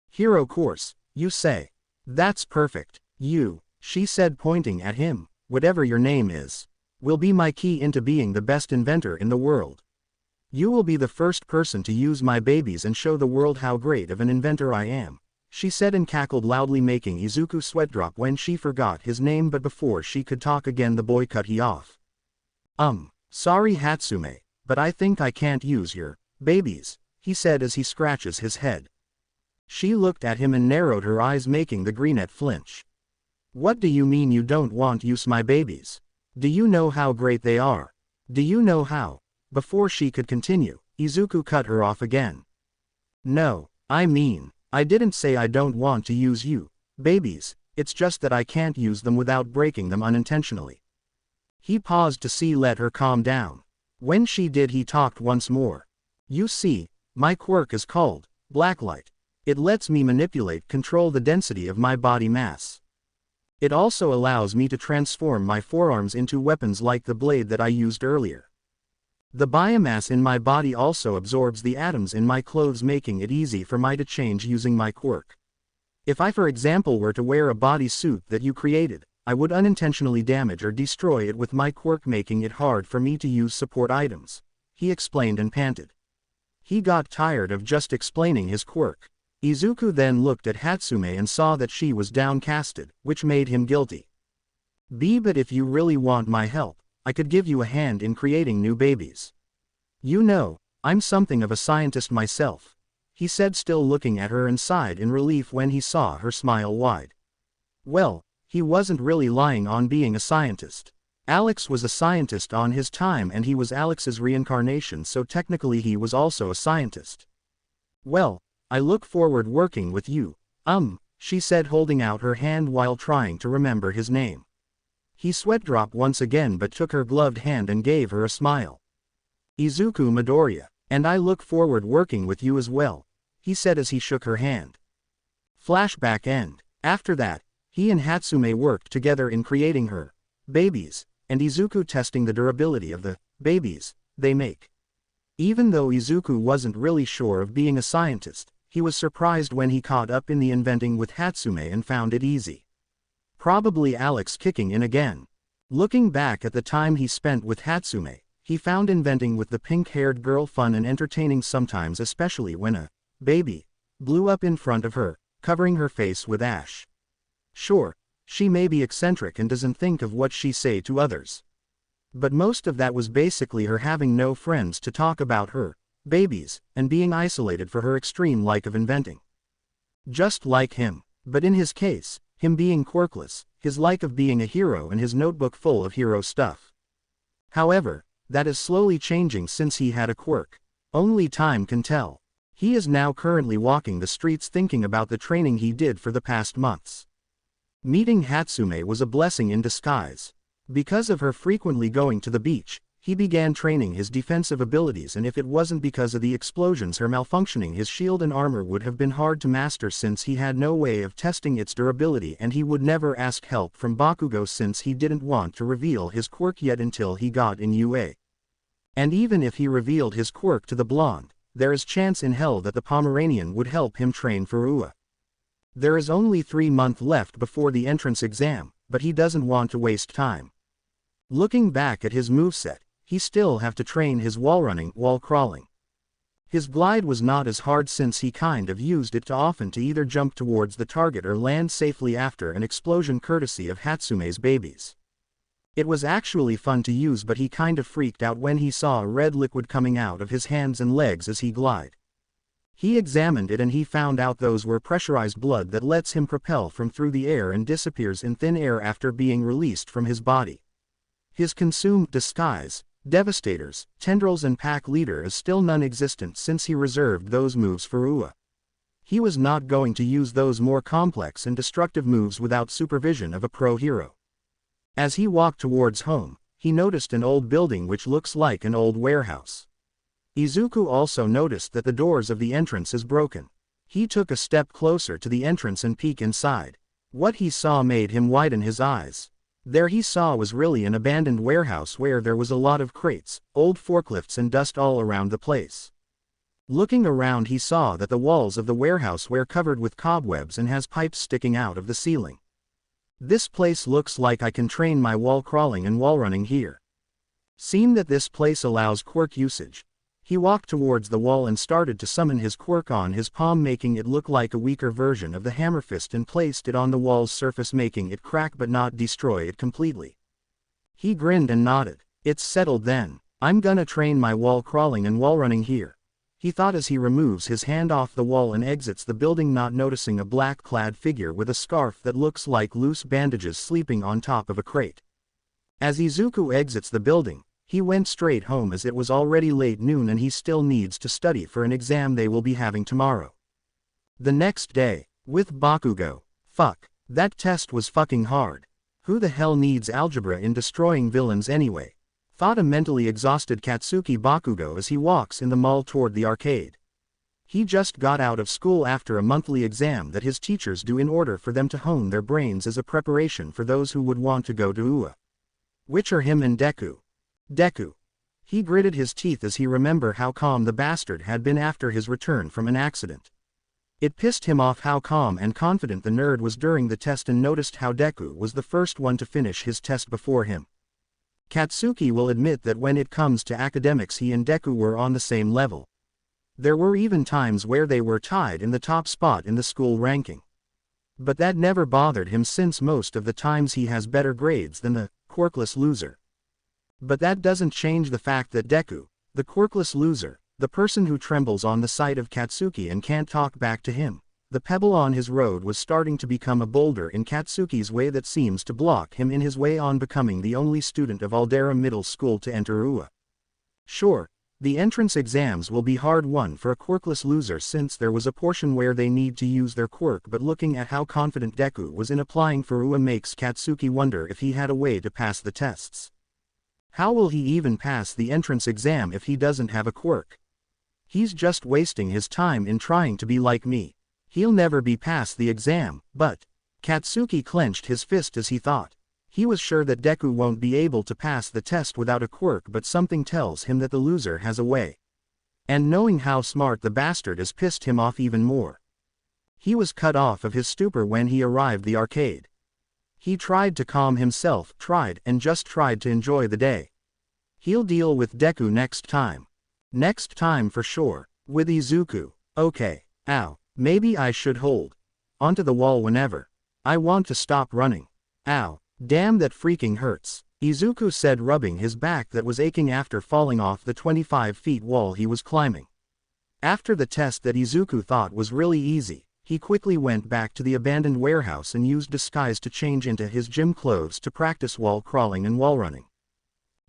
[SPEAKER 1] "Hero course, you say? That's perfect. You," she said, pointing at him, "whatever your name is, will be my key into being the best inventor in the world. You will be the first person to use my babies and show the world how great of an inventor I am," she said and cackled loudly, making Izuku sweat drop when she forgot his name. But before she could talk again, the boy cut he off. Sorry Hatsume, but I think I can't use your babies," he said as he scratches his head. She looked at him and narrowed her eyes, making the greenette flinch. "What do you mean you don't want use my babies? Do you know how great they are? Do you know how?" Before she could continue, Izuku cut her off again. "No, I mean, I didn't say I don't want to use you, babies, it's just that I can't use them without breaking them unintentionally. He paused to let her calm down. When she did, he talked once more. You see, my quirk is called Blacklight. It lets me control the density of my body mass. It also allows me to transform my forearms into weapons like the blade that I used earlier. The biomass in my body also absorbs the atoms in my clothes, making it easy for me to change using my quirk. If I, for example, were to wear a bodysuit that you created, I would unintentionally damage or destroy it with my quirk, making it hard for me to use support items, he explained and panted. He got tired of just explaining his quirk. Izuku then looked at Hatsume and saw that she was downcasted, which made him guilty. But if you really want my help, I could give you a hand in creating new babies. You know, I'm something of a scientist myself, he said, still looking at her, and sighed in relief when he saw her smile wide. Well, he wasn't really lying on being a scientist. Alex was a scientist on his time and he was Alex's reincarnation, so technically he was also a scientist. Well, I look forward working with you, she said, holding out her hand while trying to remember his name. He sweat dropped once again but took her gloved hand and gave her a smile. Izuku Midoriya, and I look forward working with you as well, he said as he shook her hand. Flashback end. After that, he and Hatsume worked together in creating her babies, and Izuku testing the durability of the babies they make. Even though Izuku wasn't really sure of being a scientist, he was surprised when he caught up in the inventing with Hatsume and found it easy. Probably Alex kicking in again. Looking back at the time he spent with Hatsume, he found inventing with the pink-haired girl fun and entertaining sometimes, especially when a baby blew up in front of her, covering her face with ash. Sure, she may be eccentric and doesn't think of what she say to others. But most of that was basically her having no friends to talk about her babies, and being isolated for her extreme like of inventing. Just like him, but in his case, him being quirkless, his like of being a hero and his notebook full of hero stuff. However, that is slowly changing since he had a quirk. Only time can tell. He is now currently walking the streets thinking about the training he did for the past months. Meeting Hatsume was a blessing in disguise. Because of her frequently going to the beach, he began training his defensive abilities, and if it wasn't because of the explosions her malfunctioning, his shield and armor would have been hard to master since he had no way of testing its durability, and he would never ask help from Bakugo since he didn't want to reveal his quirk yet until he got in UA. And even if he revealed his quirk to the blonde, there is chance in hell that the Pomeranian would help him train for UA. There is only 3 months left before the entrance exam, but he doesn't want to waste time. Looking back at his moveset, he still have to train his wall running, wall crawling. His glide was not as hard since he kind of used it too often to either jump towards the target or land safely after an explosion courtesy of Hatsume's babies. It was actually fun to use, but he kind of freaked out when he saw a red liquid coming out of his hands and legs as he glide. He examined it and he found out those were pressurized blood that lets him propel from through the air and disappears in thin air after being released from his body. His consumed disguise, Devastators, Tendrils and Pack Leader is still non-existent since he reserved those moves for UA. He was not going to use those more complex and destructive moves without supervision of a pro hero. As he walked towards home, he noticed an old building which looks like an old warehouse. Izuku also noticed that the doors of the entrance is broken. He took a step closer to the entrance and peeked inside. What he saw made him widen his eyes. There he saw was really an abandoned warehouse where there was a lot of crates, old forklifts and dust all around the place. Looking around he saw that the walls of the warehouse were covered with cobwebs and has pipes sticking out of the ceiling. This place looks like I can train my wall crawling and wall running here. Seeing that this place allows quirk usage, he walked towards the wall and started to summon his quirk on his palm, making it look like a weaker version of the hammer fist, and placed it on the wall's surface, making it crack but not destroy it completely. He grinned and nodded. It's settled then. I'm gonna train my wall crawling and wall running here, he thought as he removes his hand off the wall and exits the building, not noticing a black-clad figure with a scarf that looks like loose bandages sleeping on top of a crate. As Izuku exits the building, he went straight home as it was already late noon and he still needs to study for an exam they will be having tomorrow. The next day, with Bakugo. Fuck. That test was fucking hard. Who the hell needs algebra in destroying villains anyway? Thought a mentally exhausted Katsuki Bakugo as he walks in the mall toward the arcade. He just got out of school after a monthly exam that his teachers do in order for them to hone their brains as a preparation for those who would want to go to UA. Which are him and Deku. Deku. He gritted his teeth as he remembered how calm the bastard had been after his return from an accident. It pissed him off how calm and confident the nerd was during the test and noticed how Deku was the first one to finish his test before him. Katsuki will admit that when it comes to academics he and Deku were on the same level. There were even times where they were tied in the top spot in the school ranking. But that never bothered him since most of the times he has better grades than the quirkless loser. But that doesn't change the fact that Deku, the quirkless loser, the person who trembles on the sight of Katsuki and can't talk back to him, the pebble on his road was starting to become a boulder in Katsuki's way that seems to block him in his way on becoming the only student of Aldera Middle School to enter UA. Sure, the entrance exams will be hard won for a quirkless loser since there was a portion where they need to use their quirk, but looking at how confident Deku was in applying for UA makes Katsuki wonder if he had a way to pass the tests. How will he even pass the entrance exam if he doesn't have a quirk? He's just wasting his time in trying to be like me. He'll never be past the exam, but Katsuki clenched his fist as he thought. He was sure that Deku won't be able to pass the test without a quirk, but something tells him that the loser has a way. And knowing how smart the bastard is pissed him off even more. He was cut off of his stupor when he arrived the arcade. He tried to calm himself, tried to enjoy the day. He'll deal with Deku next time. Next time for sure. With Izuku. Okay. Ow. Maybe I should hold onto the wall whenever I want to stop running. Ow. Damn, that freaking hurts. Izuku said, rubbing his back that was aching after falling off the 25 feet wall he was climbing. After the test that Izuku thought was really easy, he quickly went back to the abandoned warehouse and used disguise to change into his gym clothes to practice wall crawling and wall running.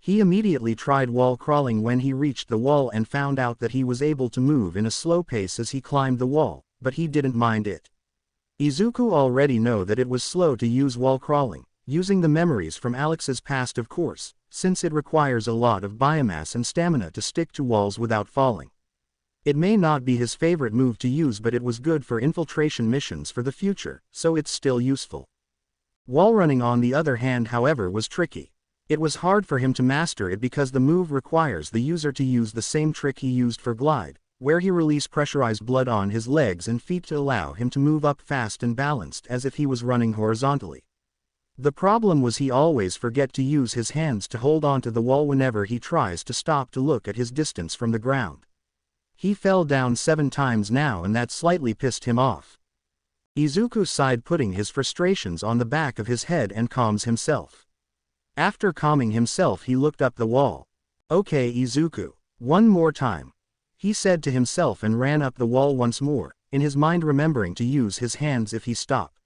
[SPEAKER 1] He immediately tried wall crawling when he reached the wall and found out that he was able to move in a slow pace as he climbed the wall, but he didn't mind it. Izuku already knew that it was slow to use wall crawling, using the memories from Alex's past of course, since it requires a lot of biomass and stamina to stick to walls without falling. It may not be his favorite move to use, but it was good for infiltration missions for the future, so it's still useful. Wall running on the other hand, however, was tricky. It was hard for him to master it because the move requires the user to use the same trick he used for glide, where he released pressurized blood on his legs and feet to allow him to move up fast and balanced as if he was running horizontally. The problem was he always forget to use his hands to hold onto the wall whenever he tries to stop to look at his distance from the ground. He fell down 7 times now and that slightly pissed him off. Izuku sighed, putting his frustrations on the back of his head and calms himself. After calming himself he looked up the wall. Okay Izuku, one more time, he said to himself and ran up the wall once more, in his mind remembering to use his hands if he stopped.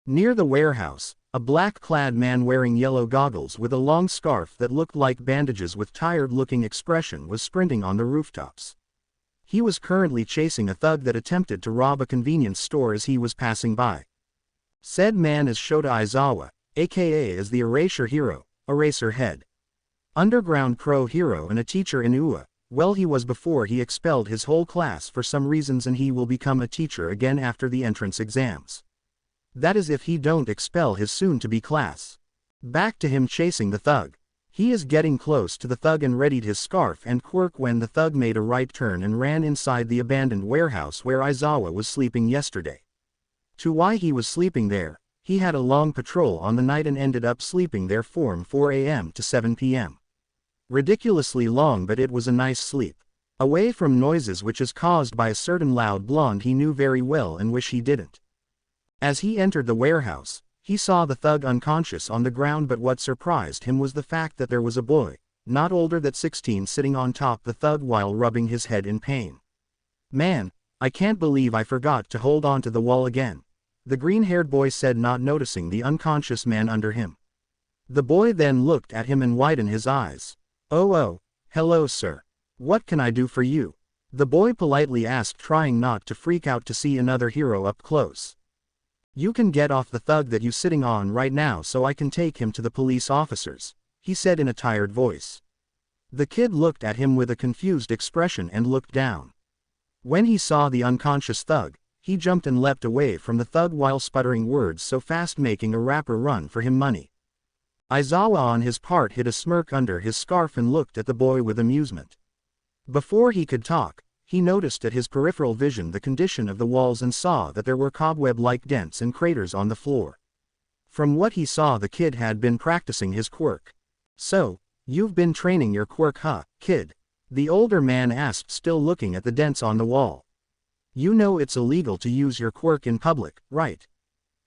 [SPEAKER 1] Near the warehouse, a black-clad man wearing yellow goggles with a long scarf that looked like bandages with tired-looking expression was sprinting on the rooftops. He was currently chasing a thug that attempted to rob a convenience store as he was passing by. Said man is Shota Aizawa, aka as the Erasure Hero, Eraser Head. Underground pro hero and a teacher in UA. Well, he was before he expelled his whole class for some reasons, and he will become a teacher again after the entrance exams. That is if he don't expel his soon-to-be class. Back to him chasing the thug. He is getting close to the thug and readied his scarf and quirk when the thug made a right turn and ran inside the abandoned warehouse where Aizawa was sleeping yesterday. To why he was sleeping there, he had a long patrol on the night and ended up sleeping there from 4 a.m. to 7 p.m. Ridiculously long, but it was a nice sleep. Away from noises which is caused by a certain loud blonde he knew very well and wish he didn't. As he entered the warehouse, he saw the thug unconscious on the ground, but what surprised him was the fact that there was a boy, not older than 16, sitting on top the thug while rubbing his head in pain. Man, I can't believe I forgot to hold on to the wall again, the green-haired boy said, not noticing the unconscious man under him. The boy then looked at him and widened his eyes. Oh, hello sir. What can I do for you? The boy politely asked, trying not to freak out to see another hero up close. "You can get off the thug that you sitting on right now so I can take him to the police officers," he said in a tired voice. The kid looked at him with a confused expression and looked down. When he saw the unconscious thug, he jumped and leapt away from the thug while sputtering words so fast making a rapper run for him money. Aizawa on his part hid a smirk under his scarf and looked at the boy with amusement. Before he could talk, he noticed at his peripheral vision the condition of the walls and saw that there were cobweb-like dents and craters on the floor. From what he saw, the kid had been practicing his quirk. "So, you've been training your quirk, huh, kid?" the older man asked, still looking at the dents on the wall. "You know it's illegal to use your quirk in public, right?"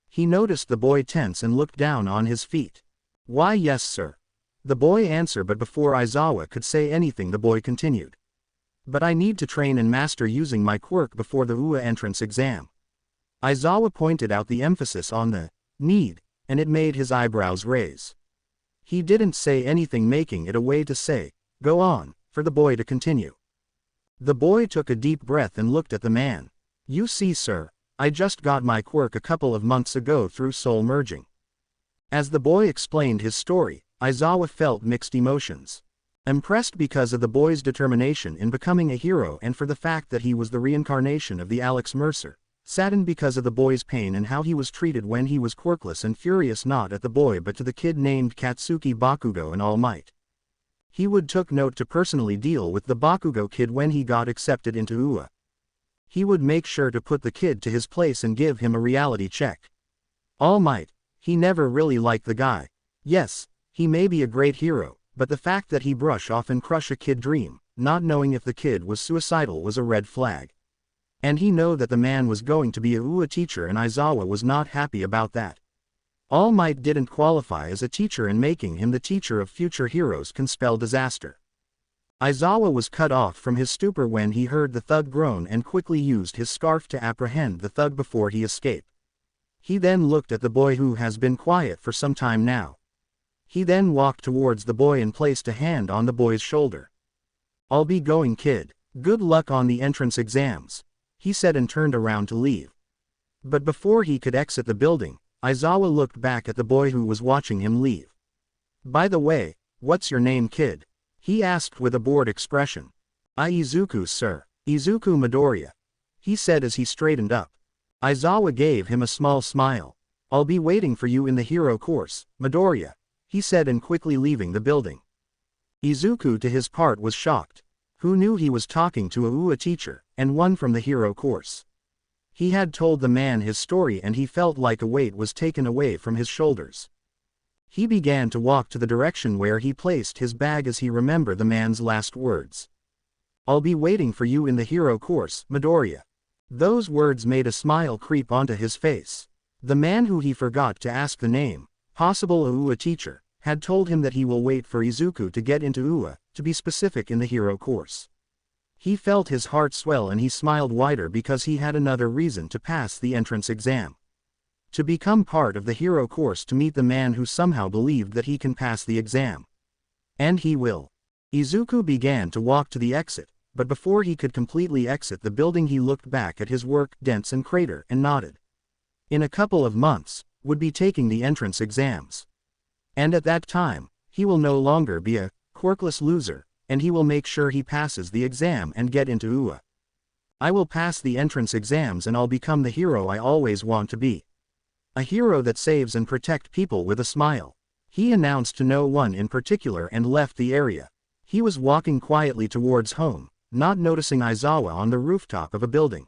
[SPEAKER 1] He noticed the boy tense and looked down on his feet. "Why, yes, sir," the boy answered, but before Aizawa could say anything, the boy continued. "But I need to train and master using my quirk before the UA entrance exam." Aizawa pointed out the emphasis on the need, and it made his eyebrows raise. He didn't say anything, making it a way to say, "Go on," for the boy to continue. The boy took a deep breath and looked at the man. "You see, sir, I just got my quirk a couple of months ago through soul merging." As the boy explained his story, Aizawa felt mixed emotions. Impressed because of the boy's determination in becoming a hero and for the fact that he was the reincarnation of the Alex Mercer. Saddened because of the boy's pain and how he was treated when he was quirkless, and furious not at the boy but to the kid named Katsuki Bakugo and All Might. He would took note to personally deal with the Bakugo kid when he got accepted into UA. He would make sure to put the kid to his place and give him a reality check. All Might, he never really liked the guy. Yes, he may be a great hero, but the fact that he brush off and crush a kid dream, not knowing if the kid was suicidal, was a red flag. And he know that the man was going to be a UA teacher, and Aizawa was not happy about that. All Might didn't qualify as a teacher, and making him the teacher of future heroes can spell disaster. Aizawa was cut off from his stupor when he heard the thug groan and quickly used his scarf to apprehend the thug before he escaped. He then looked at the boy, who has been quiet for some time now. He then walked towards the boy and placed a hand on the boy's shoulder. "I'll be going, kid. Good luck on the entrance exams," he said, and turned around to leave. But before he could exit the building, Aizawa looked back at the boy who was watching him leave. "By the way, what's your name, kid?" he asked with a bored expression. "Izuku, sir. Izuku Midoriya," he said as he straightened up. Aizawa gave him a small smile. "I'll be waiting for you in the hero course, Midoriya," he said, and quickly leaving the building. Izuku to his part was shocked. Who knew he was talking to a UA teacher, and one from the hero course? He had told the man his story and he felt like a weight was taken away from his shoulders. He began to walk to the direction where he placed his bag as he remembered the man's last words. "I'll be waiting for you in the hero course, Midoriya." Those words made a smile creep onto his face. The man who he forgot to ask the name, possible a UA teacher, had told him that he will wait for Izuku to get into UA, to be specific, in the hero course. He felt his heart swell and he smiled wider because he had another reason to pass the entrance exam. To become part of the hero course, to meet the man who somehow believed that he can pass the exam. And he will. Izuku began to walk to the exit, but before he could completely exit the building he looked back at his work, dents and crater, and nodded. In a couple of months, would be taking the entrance exams. And at that time, he will no longer be a quirkless loser, and he will make sure he passes the exam and get into UA. "I will pass the entrance exams and I'll become the hero I always want to be. A hero that saves and protects people with a smile," he announced to no one in particular and left the area. He was walking quietly towards home, not noticing Aizawa on the rooftop of a building.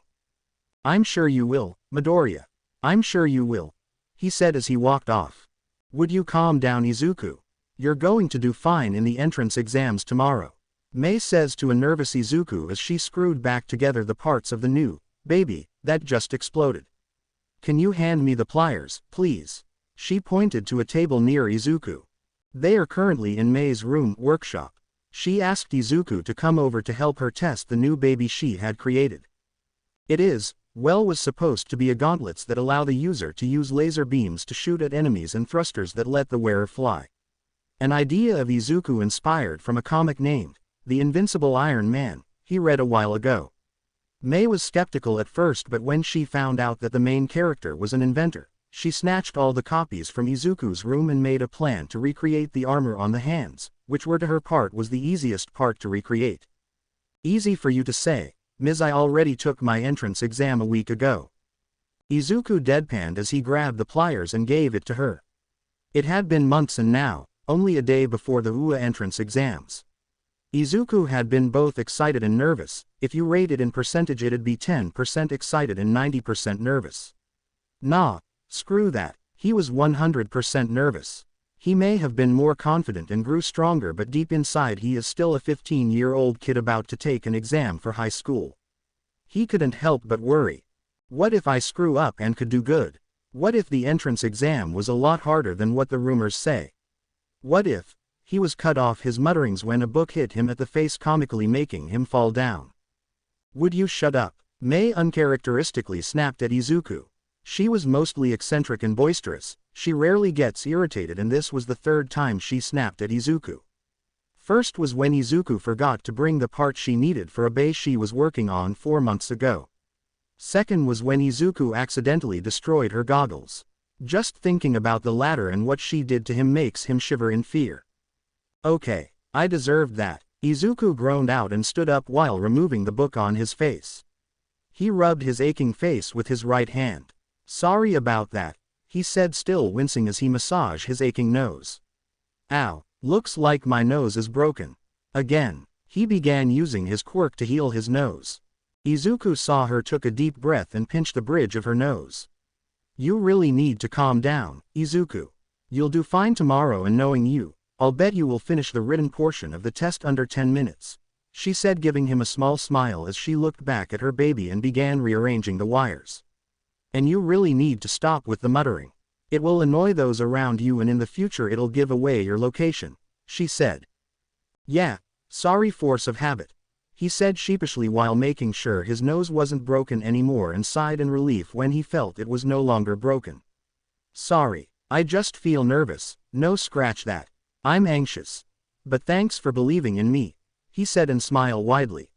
[SPEAKER 1] "I'm sure you will, Midoriya. I'm sure you will," he said as he walked off. "Would you calm down, Izuku? You're going to do fine in the entrance exams tomorrow," Mei says to a nervous Izuku as she screwed back together the parts of the new baby that just exploded. "Can you hand me the pliers, please?" She pointed to a table near Izuku. They are currently in Mei's room workshop. She asked Izuku to come over to help her test the new baby she had created. Was supposed to be a gauntlets that allow the user to use laser beams to shoot at enemies and thrusters that let the wearer fly. An idea of Izuku inspired from a comic named The Invincible Iron Man. he read a while ago. Mei was skeptical at first, but when she found out that the main character was an inventor, she snatched all the copies from Izuku's room and made a plan to recreate the armor on the hands, which were to her part was the easiest part to recreate. Easy for you to say, Ms. I already took my entrance exam a week ago. Izuku deadpanned as he grabbed the pliers and gave it to her. It had been months and now, only a day before the UA entrance exams. Izuku had been both excited and nervous. If you rate it in percentage, it'd be 10% excited and 90% nervous. Nah, screw that, he was 100% nervous. He may have been more confident and grew stronger, but deep inside he is still a 15-year-old kid about to take an exam for high school. He couldn't help but worry. What if I screw up and could do good? What if the entrance exam was a lot harder than what the rumors say? What if? He was cut off his mutterings when a book hit him at the face, comically making him fall down. Would you shut up? Mei uncharacteristically snapped at Izuku. She was mostly eccentric and boisterous. She rarely gets irritated, and this was the third time she snapped at Izuku. First was when Izuku forgot to bring the part she needed for a base she was working on 4 months ago. Second was when Izuku accidentally destroyed her goggles. Just thinking about the latter and what she did to him makes him shiver in fear. Okay, I deserved that, Izuku groaned out and stood up while removing the book on his face. He rubbed his aching face with his right hand. Sorry about that, he said, still wincing as he massaged his aching nose. Ow, looks like my nose is broken. Again, he began using his quirk to heal his nose. Izuku saw her, took a deep breath and pinched the bridge of her nose. You really need to calm down, Izuku. You'll do fine tomorrow, and knowing you, I'll bet you will finish the written portion of the test under 10 minutes, she said, giving him a small smile as she looked back at her baby and began rearranging the wires. And you really need to stop with the muttering. It will annoy those around you, and in the future it'll give away your location, she said. Yeah, sorry, force of habit, he said sheepishly while making sure his nose wasn't broken anymore, and sighed in relief when he felt it was no longer broken. Sorry, I just feel nervous. No, scratch that. I'm anxious. But thanks for believing in me, he said and smiled widely.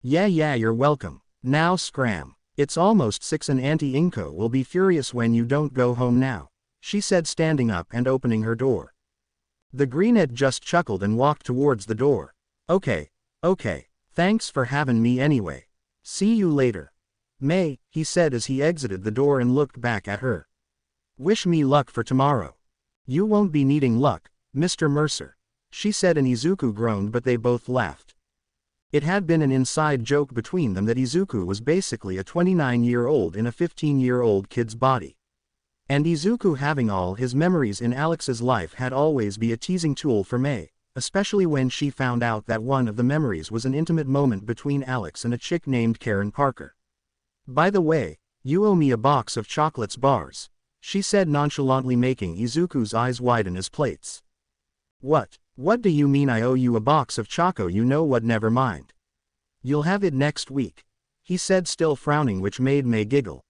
[SPEAKER 1] Yeah, you're welcome. Now scram. It's almost 6 and Auntie Inko will be furious when you don't go home now, she said, standing up and opening her door. The greenette just chuckled and walked towards the door. Okay, thanks for having me anyway. See you later, Mei, he said as he exited the door and looked back at her. Wish me luck for tomorrow. You won't be needing luck, Mr. Mercer, she said, and Izuku groaned, but they both laughed. It had been an inside joke between them that Izuku was basically a 29-year-old in a 15-year-old kid's body. And Izuku, having all his memories in Alex's life, had always been a teasing tool for Mei, especially when she found out that one of the memories was an intimate moment between Alex and a chick named Karen Parker. By the way, you owe me a box of chocolates bars, she said nonchalantly, making Izuku's eyes widen as plates. What do you mean I owe you a box of choco? You know what, never mind. You'll have it next week, he said, still frowning, which made Mei giggle.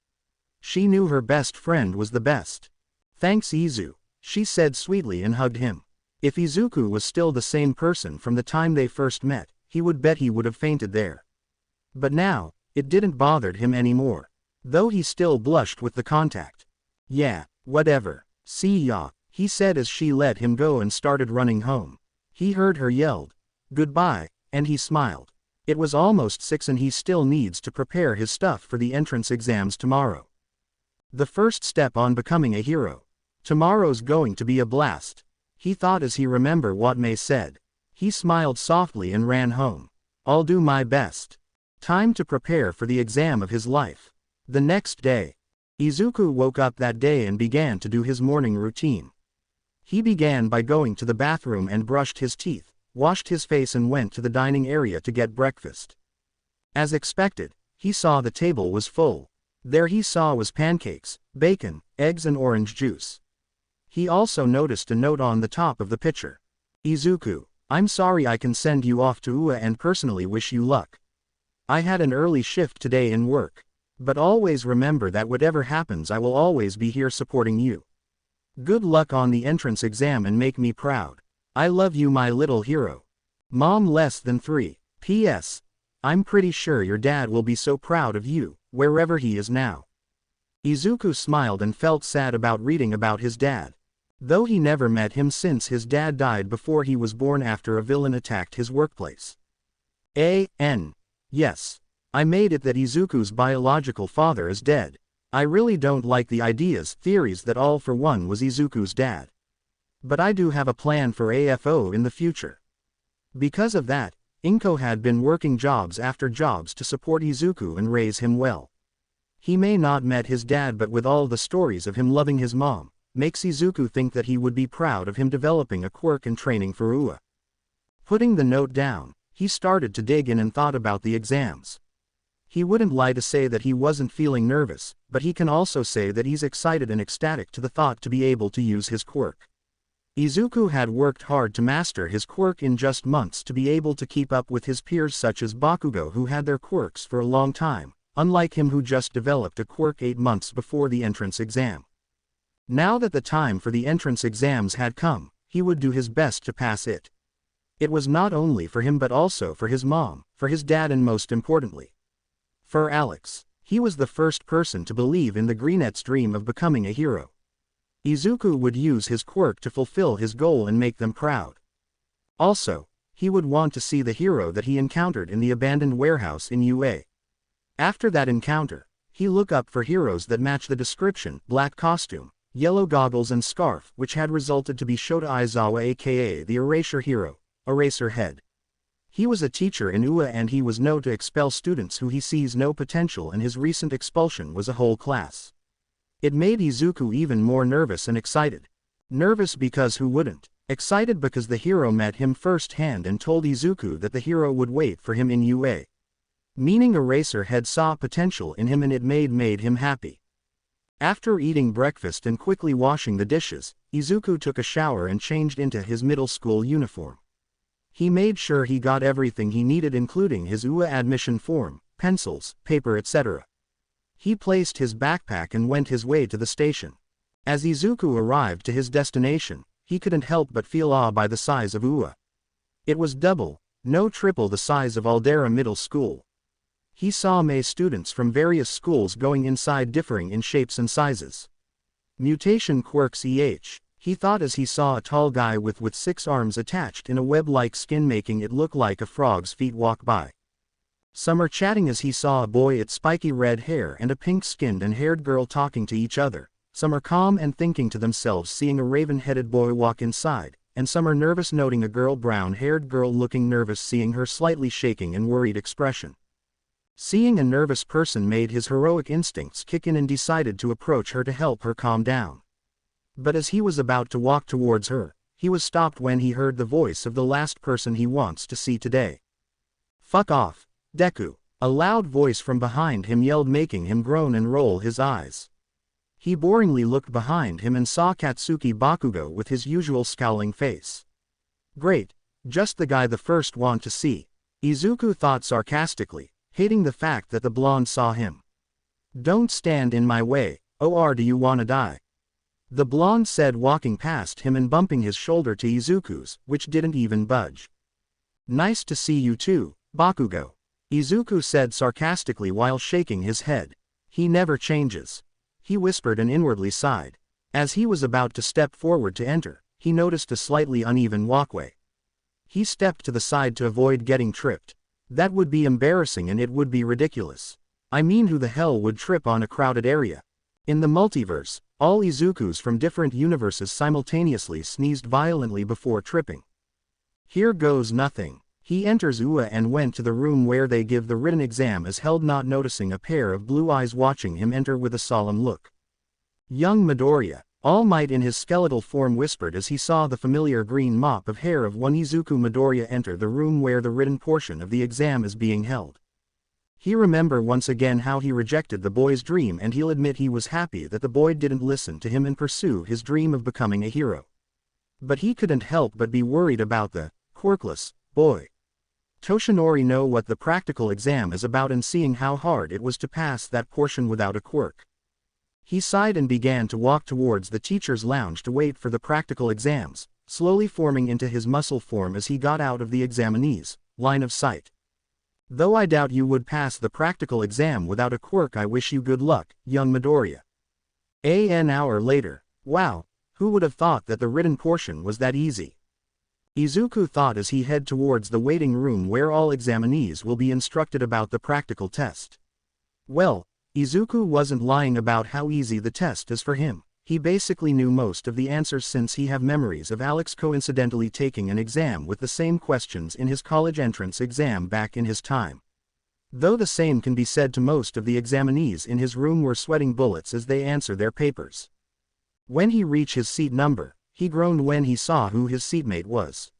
[SPEAKER 1] She knew her best friend was the best. Thanks, Izu, she said sweetly and hugged him. If Izuku was still the same person from the time they first met, he would bet he would have fainted there. But now, it didn't bother him anymore, though he still blushed with the contact. Yeah, whatever, see ya, he said as she let him go and started running home. He heard her yelled, "Goodbye," and he smiled. It was almost 6 and he still needs to prepare his stuff for the entrance exams tomorrow. The first step on becoming a hero. Tomorrow's going to be a blast, he thought as he remembered what Mei said. He smiled softly and ran home. I'll do my best. Time to prepare for the exam of his life. The next day, Izuku woke up that day and began to do his morning routine. He began by going to the bathroom and brushed his teeth, washed his face and went to the dining area to get breakfast. As expected, he saw the table was full. There he saw was pancakes, bacon, eggs and orange juice. He also noticed a note on the top of the pitcher. Izuku, I'm sorry I can send you off to UA and personally wish you luck. I had an early shift today in work. But always remember that whatever happens I will always be here supporting you. Good luck on the entrance exam and make me proud. I love you, my little hero. Mom, less than 3. P.S. I'm pretty sure your dad will be so proud of you, wherever he is now. Izuku smiled and felt sad about reading about his dad. Though he never met him since his dad died before he was born after a villain attacked his workplace. Yes. I made it that Izuku's biological father is dead. I really don't like the theories that All for One was Izuku's dad. But I do have a plan for AFO in the future. Because of that, Inko had been working jobs after jobs to support Izuku and raise him well. He may not met his dad, but with all the stories of him loving his mom, makes Izuku think that he would be proud of him developing a quirk and training for UA. Putting the note down, he started to dig in and thought about the exams. He wouldn't lie to say that he wasn't feeling nervous, but he can also say that he's excited and ecstatic to the thought to be able to use his quirk. Izuku had worked hard to master his quirk in just months to be able to keep up with his peers such as Bakugo who had their quirks for a long time, unlike him who just developed a quirk 8 months before the entrance exam. Now that the time for the entrance exams had come, he would do his best to pass it. It was not only for him but also for his mom, for his dad, and most importantly, for Alex. He was the first person to believe in the Greenette's dream of becoming a hero. Izuku would use his quirk to fulfill his goal and make them proud. Also, he would want to see the hero that he encountered in the abandoned warehouse in UA. After that encounter, he looked up for heroes that match the description: black costume, yellow goggles and scarf, which had resulted to be Shota Aizawa, aka the Erasure Hero, Eraser Head. He was a teacher in UA and he was known to expel students who he sees no potential, and his recent expulsion was a whole class. It made Izuku even more nervous and excited. Nervous because who wouldn't? Excited because the hero met him firsthand and told Izuku that the hero would wait for him in UA. Meaning Eraser Head saw potential in him and it made him happy. After eating breakfast and quickly washing the dishes, Izuku took a shower and changed into his middle school uniform. He made sure he got everything he needed, including his UA admission form, pencils, paper, etc. He placed his backpack and went his way to the station. As Izuku arrived to his destination, he couldn't help but feel awe by the size of UA. It was double, no triple the size of Aldera Middle School. He saw Mei students from various schools going inside, differing in shapes and sizes. Mutation quirks he thought as he saw a tall guy with 6 arms attached in a web-like skin, making it look like a frog's feet walk by. Some are chatting as he saw a boy with spiky red hair and a pink-skinned and haired girl talking to each other. Some are calm and thinking to themselves seeing a raven-headed boy walk inside, and some are nervous, noting a brown-haired girl looking nervous, seeing her slightly shaking and worried expression. Seeing a nervous person made his heroic instincts kick in and decided to approach her to help her calm down. But as he was about to walk towards her, he was stopped when he heard the voice of the last person he wants to see today. "Fuck off, Deku," a loud voice from behind him yelled, making him groan and roll his eyes. He boringly looked behind him and saw Katsuki Bakugo with his usual scowling face. Great, just the guy the first want to see, Izuku thought sarcastically, hating the fact that the blonde saw him. "Don't stand in my way, or do you wanna die?" the blonde said, walking past him and bumping his shoulder to Izuku's, which didn't even budge. "Nice to see you too, Bakugo," Izuku said sarcastically while shaking his head. "He never changes," he whispered and inwardly sighed. As he was about to step forward to enter, he noticed a slightly uneven walkway. He stepped to the side to avoid getting tripped. That would be embarrassing and it would be ridiculous. I mean, who the hell would trip on a crowded area? In the multiverse, all Izukus from different universes simultaneously sneezed violently before tripping. Here goes nothing. He enters UA and went to the room where they give the written exam as held, not noticing a pair of blue eyes watching him enter with a solemn look. Young Midoriya, All Might in his skeletal form, whispered as he saw the familiar green mop of hair of one Izuku. Midoriya enter the room where the written portion of the exam is being held. He remember once again how he rejected the boy's dream, and he'll admit he was happy that the boy didn't listen to him and pursue his dream of becoming a hero. But he couldn't help but be worried about the quirkless boy. Toshinori know what the practical exam is about, and seeing how hard it was to pass that portion without a quirk. He sighed and began to walk towards the teacher's lounge to wait for the practical exams, slowly forming into his muscle form as he got out of the examinee's line of sight. Though I doubt you would pass the practical exam without a quirk. I wish you good luck, young Midoriya. An hour later. Wow, who would have thought that the written portion was that easy? Izuku thought as he head towards the waiting room where all examinees will be instructed about the practical test. Well, Izuku wasn't lying about how easy the test is for him. He basically knew most of the answers since he have memories of Alex coincidentally taking an exam with the same questions in his college entrance exam back in his time. Though the same can be said to most of the examinees in his room were sweating bullets as they answer their papers. When he reached his seat number, he groaned when he saw who his seatmate was.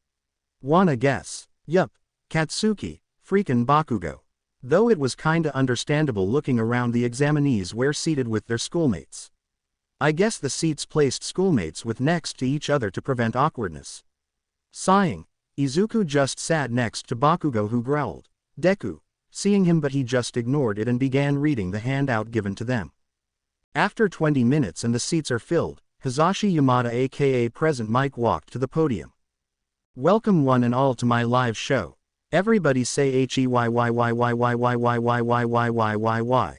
[SPEAKER 1] Wanna guess? Yup, Katsuki, freakin' Bakugo. Though it was kinda understandable looking around the examinees were seated with their schoolmates. I guess the seats placed schoolmates with next to each other to prevent awkwardness. Sighing, Izuku just sat next to Bakugo who growled, Deku, seeing him but he just ignored it and began reading the handout given to them. After 20 minutes and the seats are filled, Hisashi Yamada aka Present Mike walked to the podium. Welcome one and all to my live show. Everybody say HEYYYYYYYYYYYYYYY.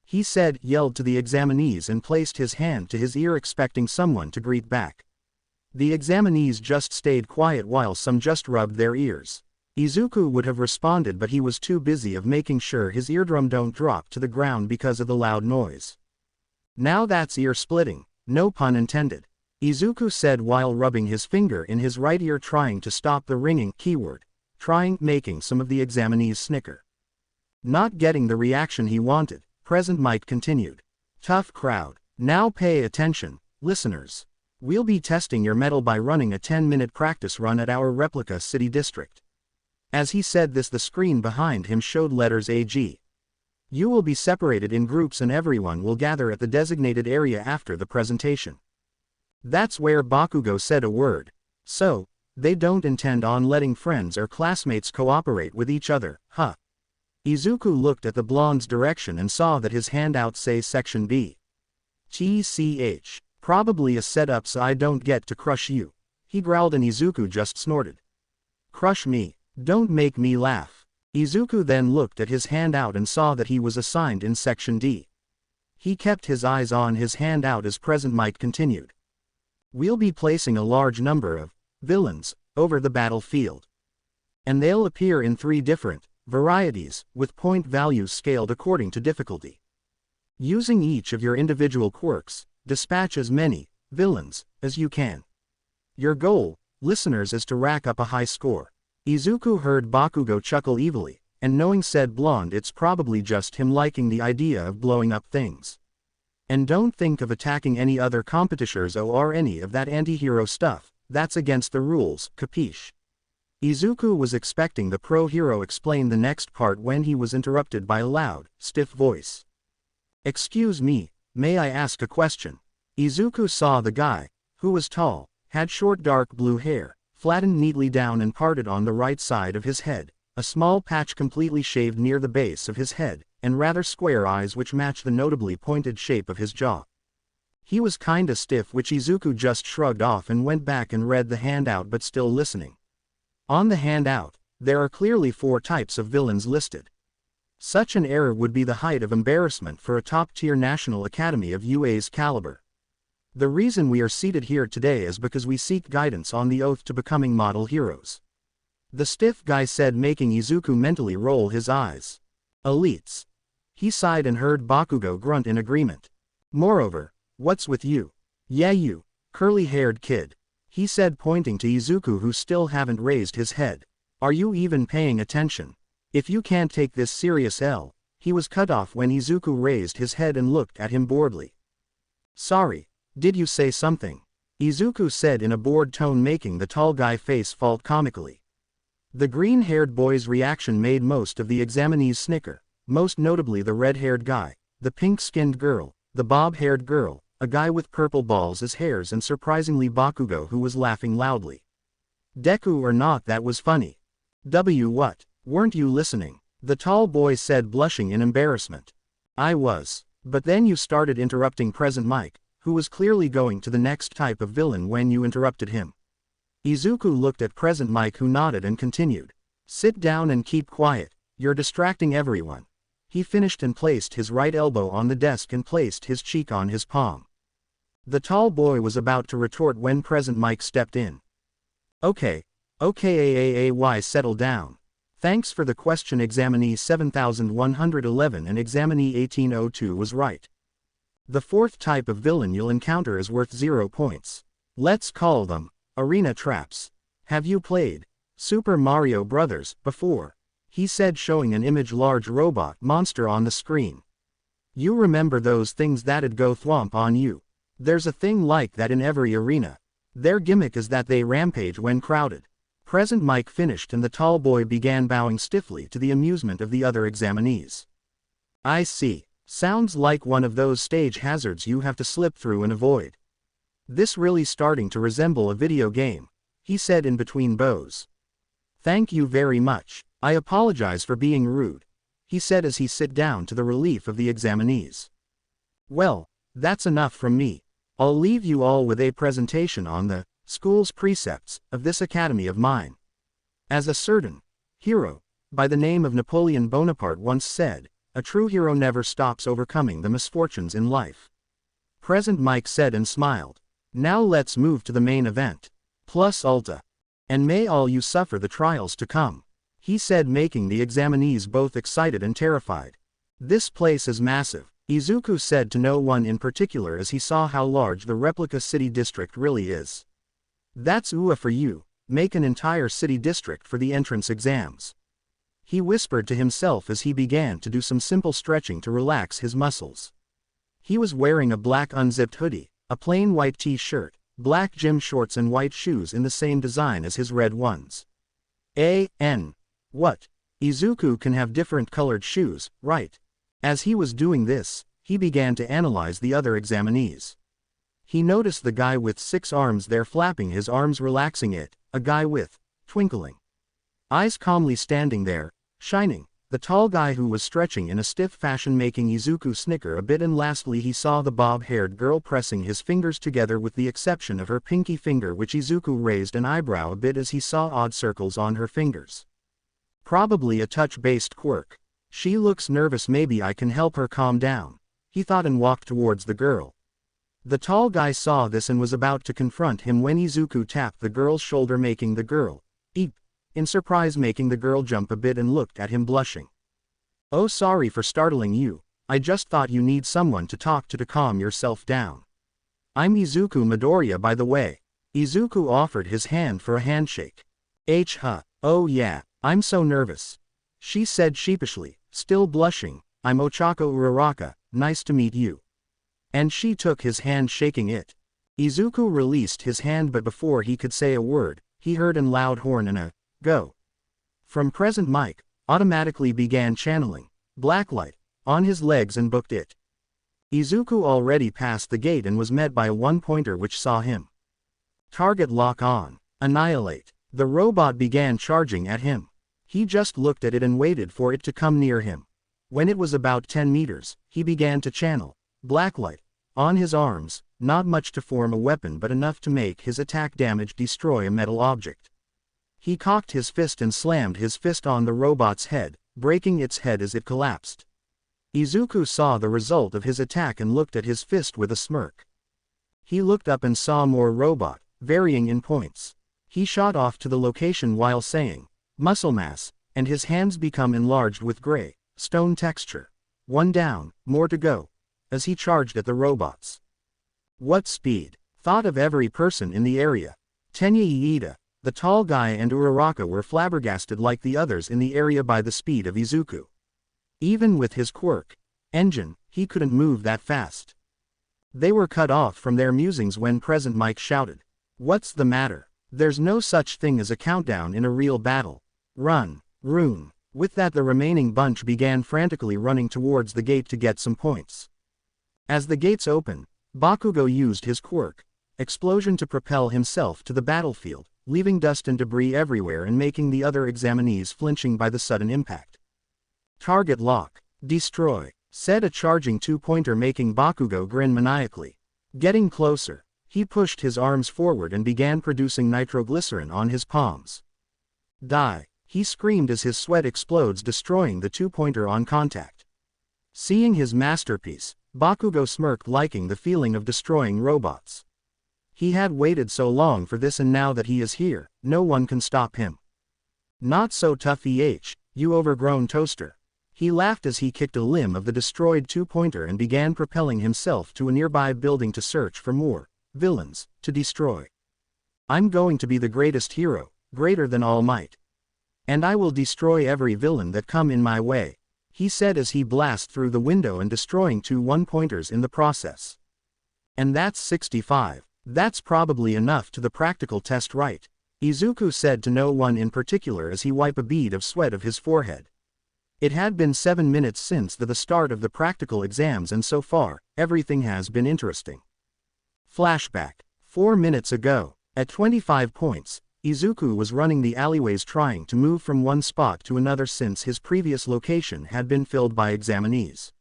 [SPEAKER 1] He said, yelled to the examinees and placed his hand to his ear expecting someone to greet back. The examinees just stayed quiet while some just rubbed their ears. Izuku would have responded but he was too busy of making sure his eardrum don't drop to the ground because of the loud noise. Now that's ear splitting, no pun intended. Izuku said while rubbing his finger in his right ear trying to stop the ringing keyword, making some of the examinees snicker. Not getting the reaction he wanted, Present Mike continued. Tough crowd. Now pay attention, listeners. We'll be testing your mettle by running a 10-minute practice run at our replica city district. As he said this the screen behind him showed letters AG. You will be separated in groups and everyone will gather at the designated area after the presentation. That's where Bakugo said a word. So, they don't intend on letting friends or classmates cooperate with each other, huh? Izuku looked at the blonde's direction and saw that his handout say Section B. TCH. Probably a setup so I don't get to crush you. He growled and Izuku just snorted. Crush me. Don't make me laugh. Izuku then looked at his handout and saw that he was assigned in Section D. He kept his eyes on his handout as Present Mike continued. We'll be placing a large number of villains over the battlefield. And they'll appear in 3 different varieties, with point values scaled according to difficulty. Using each of your individual quirks, dispatch as many villains as you can. Your goal, listeners, is to rack up a high score. Izuku heard Bakugo chuckle evilly, and knowing said blonde it's probably just him liking the idea of blowing up things. And don't think of attacking any other competitors or any of that anti-hero stuff, that's against the rules, capiche? Izuku was expecting the pro-hero explain the next part when he was interrupted by a loud, stiff voice. Excuse me, may I ask a question? Izuku saw the guy, who was tall, had short dark blue hair, flattened neatly down and parted on the right side of his head, a small patch completely shaved near the base of his head, and rather square eyes which matched the notably pointed shape of his jaw. He was kinda stiff, which Izuku just shrugged off and went back and read the handout but still listening. On the handout, there are clearly 4 types of villains listed. Such an error would be the height of embarrassment for a top-tier National Academy of UA's caliber. The reason we are seated here today is because we seek guidance on the oath to becoming model heroes. The stiff guy said, making Izuku mentally roll his eyes. Elites. He sighed and heard Bakugo grunt in agreement. Moreover, what's with you? Yeah, you, curly-haired kid. He said, pointing to Izuku who still haven't raised his head. Are you even paying attention? If you can't take this serious L. He was cut off when Izuku raised his head and looked at him boredly. Sorry, did you say something? Izuku said in a bored tone, making the tall guy face fall comically. The green-haired boy's reaction made most of the examinees snicker, most notably the red-haired guy, the pink-skinned girl, the bob-haired girl, a guy with purple balls as hairs, and surprisingly Bakugo who was laughing loudly. Deku or not, that was funny. What? Weren't you listening? The tall boy said, blushing in embarrassment. I was. But then you started interrupting Present Mike, who was clearly going to the next type of villain when you interrupted him. Izuku looked at Present Mike who nodded and continued. Sit down and keep quiet. You're distracting everyone. He finished and placed his right elbow on the desk and placed his cheek on his palm. The tall boy was about to retort when Present Mike stepped in. Okay, settle down. Thanks for the question. Examinee 7111 and examinee 1802 was right. The fourth type of villain you'll encounter is worth 0 points. Let's call them arena traps. Have you played Super Mario Bros. Before? He said, showing an image large robot monster on the screen. You remember those things that'd go thwomp on you? There's a thing like that in every arena. Their gimmick is that they rampage when crowded. Present Mike finished and the tall boy began bowing stiffly to the amusement of the other examinees. I see. Sounds like one of those stage hazards you have to slip through and avoid. This really starting to resemble a video game, he said in between bows. Thank you very much. I apologize for being rude, he said as he sat down to the relief of the examinees. Well, that's enough from me. I'll leave you all with a presentation on the school's precepts of this academy of mine. As a certain hero by the name of Napoleon Bonaparte once said, a true hero never stops overcoming the misfortunes in life. Present Mike said and smiled. Now let's move to the main event. Plus Ulta. And may all you suffer the trials to come, he said, making the examinees both excited and terrified. This place is massive, Izuku said to no one in particular as he saw how large the replica city district really is. That's UA for you, make an entire city district for the entrance exams. He whispered to himself as he began to do some simple stretching to relax his muscles. He was wearing a black unzipped hoodie, a plain white t-shirt, black gym shorts and white shoes in the same design as his red ones. What? Izuku can have different colored shoes, right? As he was doing this, he began to analyze the other examinees. He noticed the guy with 6 arms there flapping his arms, relaxing it, a guy with twinkling eyes calmly standing there, shining, the tall guy who was stretching in a stiff fashion making Izuku snicker a bit, and lastly he saw the bob-haired girl pressing his fingers together with the exception of her pinky finger, which Izuku raised an eyebrow a bit as he saw odd circles on her fingers. Probably a touch-based quirk. She looks nervous, maybe I can help her calm down, he thought and walked towards the girl. The tall guy saw this and was about to confront him when Izuku tapped the girl's shoulder, making the girl eep in surprise, making the girl jump a bit and looked at him blushing. Oh, sorry for startling you, I just thought you need someone to talk to calm yourself down. I'm Izuku Midoriya, by the way. Izuku offered his hand for a handshake. Oh yeah, I'm so nervous, she said sheepishly, still blushing. I'm Ochako Uraraka, nice to meet you. And she took his hand, shaking it. Izuku released his hand, but before he could say a word, he heard an loud horn and a go from Present Mike, automatically began channeling Blacklight on his legs and booked it. Izuku already passed the gate and was met by a one-pointer which saw him. Target lock on. Annihilate. The robot began charging at him. He just looked at it and waited for it to come near him. When it was about 10 meters, he began to channel Blacklight on his arms, not much to form a weapon but enough to make his attack damage destroy a metal object. He cocked his fist and slammed his fist on the robot's head, breaking its head as it collapsed. Izuku saw the result of his attack and looked at his fist with a smirk. He looked up and saw more robot, varying in points. He shot off to the location while saying, muscle mass, and his hands become enlarged with gray stone texture. 1 down, more to go, as he charged at the robots. What speed! Thought of every person in the area. Tenya Iida, the tall guy, and Uraraka were flabbergasted like the others in the area by the speed of Izuku. Even with his quirk engine, he couldn't move that fast. They were cut off from their musings when Present Mike shouted, "What's the matter? There's no such thing as a countdown in a real battle. Run, Rune." With that, the remaining bunch began frantically running towards the gate to get some points. As the gates opened, Bakugo used his quirk explosion to propel himself to the battlefield, leaving dust and debris everywhere and making the other examinees flinching by the sudden impact. Target lock. Destroy, said a charging 2-pointer, making Bakugo grin maniacally. Getting closer, he pushed his arms forward and began producing nitroglycerin on his palms. Die. He screamed as his sweat explodes, destroying the two-pointer on contact. Seeing his masterpiece, Bakugo smirked, liking the feeling of destroying robots. He had waited so long for this, and now that he is here, no one can stop him. Not so tough, you overgrown toaster. He laughed as he kicked a limb of the destroyed two-pointer and began propelling himself to a nearby building to search for more villains to destroy. I'm going to be the greatest hero, greater than All Might. And I will destroy every villain that come in my way, he said as he blasted through the window and destroying two one-pointers in the process. And that's 65. That's probably enough to the practical test, right? Izuku said to no one in particular as he wiped a bead of sweat of his forehead. It had been 7 minutes since the start of the practical exams, and so far, everything has been interesting. Flashback. 4 minutes ago, at 25 points, Izuku was running the alleyways trying to move from one spot to another since his previous location had been filled by examinees.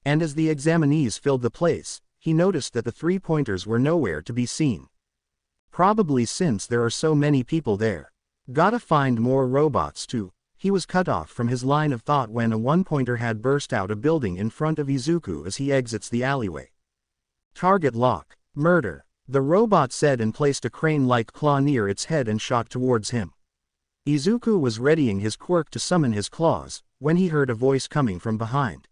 [SPEAKER 1] And as the examinees filled the place, he noticed that the three-pointers were nowhere to be seen. Probably since there are so many people there. Gotta find more robots too. He was cut off from his line of thought when a one-pointer had burst out a building in front of Izuku as he exits the alleyway. Target lock. Murder. The robot said and placed a crane-like claw near its head and shot towards him. Izuku was readying his quirk to summon his claws, when he heard a voice coming from behind.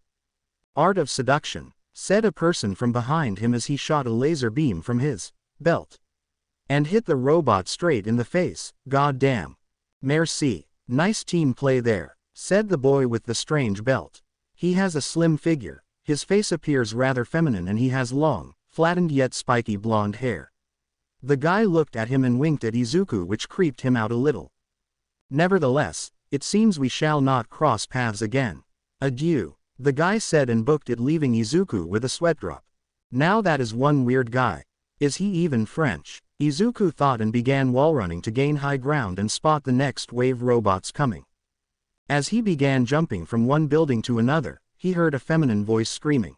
[SPEAKER 1] Art of seduction, said a person from behind him as he shot a laser beam from his belt. And hit the robot straight in the face. God damn. Merci. Nice team play there, said the boy with the strange belt. He has a slim figure, his face appears rather feminine, and he has long, flattened yet spiky blonde hair. The guy looked at him and winked at Izuku, which creeped him out a little. Nevertheless, it seems we shall not cross paths again. Adieu, the guy said and booked it, leaving Izuku with a sweat drop. Now that is one weird guy. Is he even French? Izuku thought and began wall-running to gain high ground and spot the next wave robots coming. As he began jumping from one building to another, he heard a feminine voice screaming.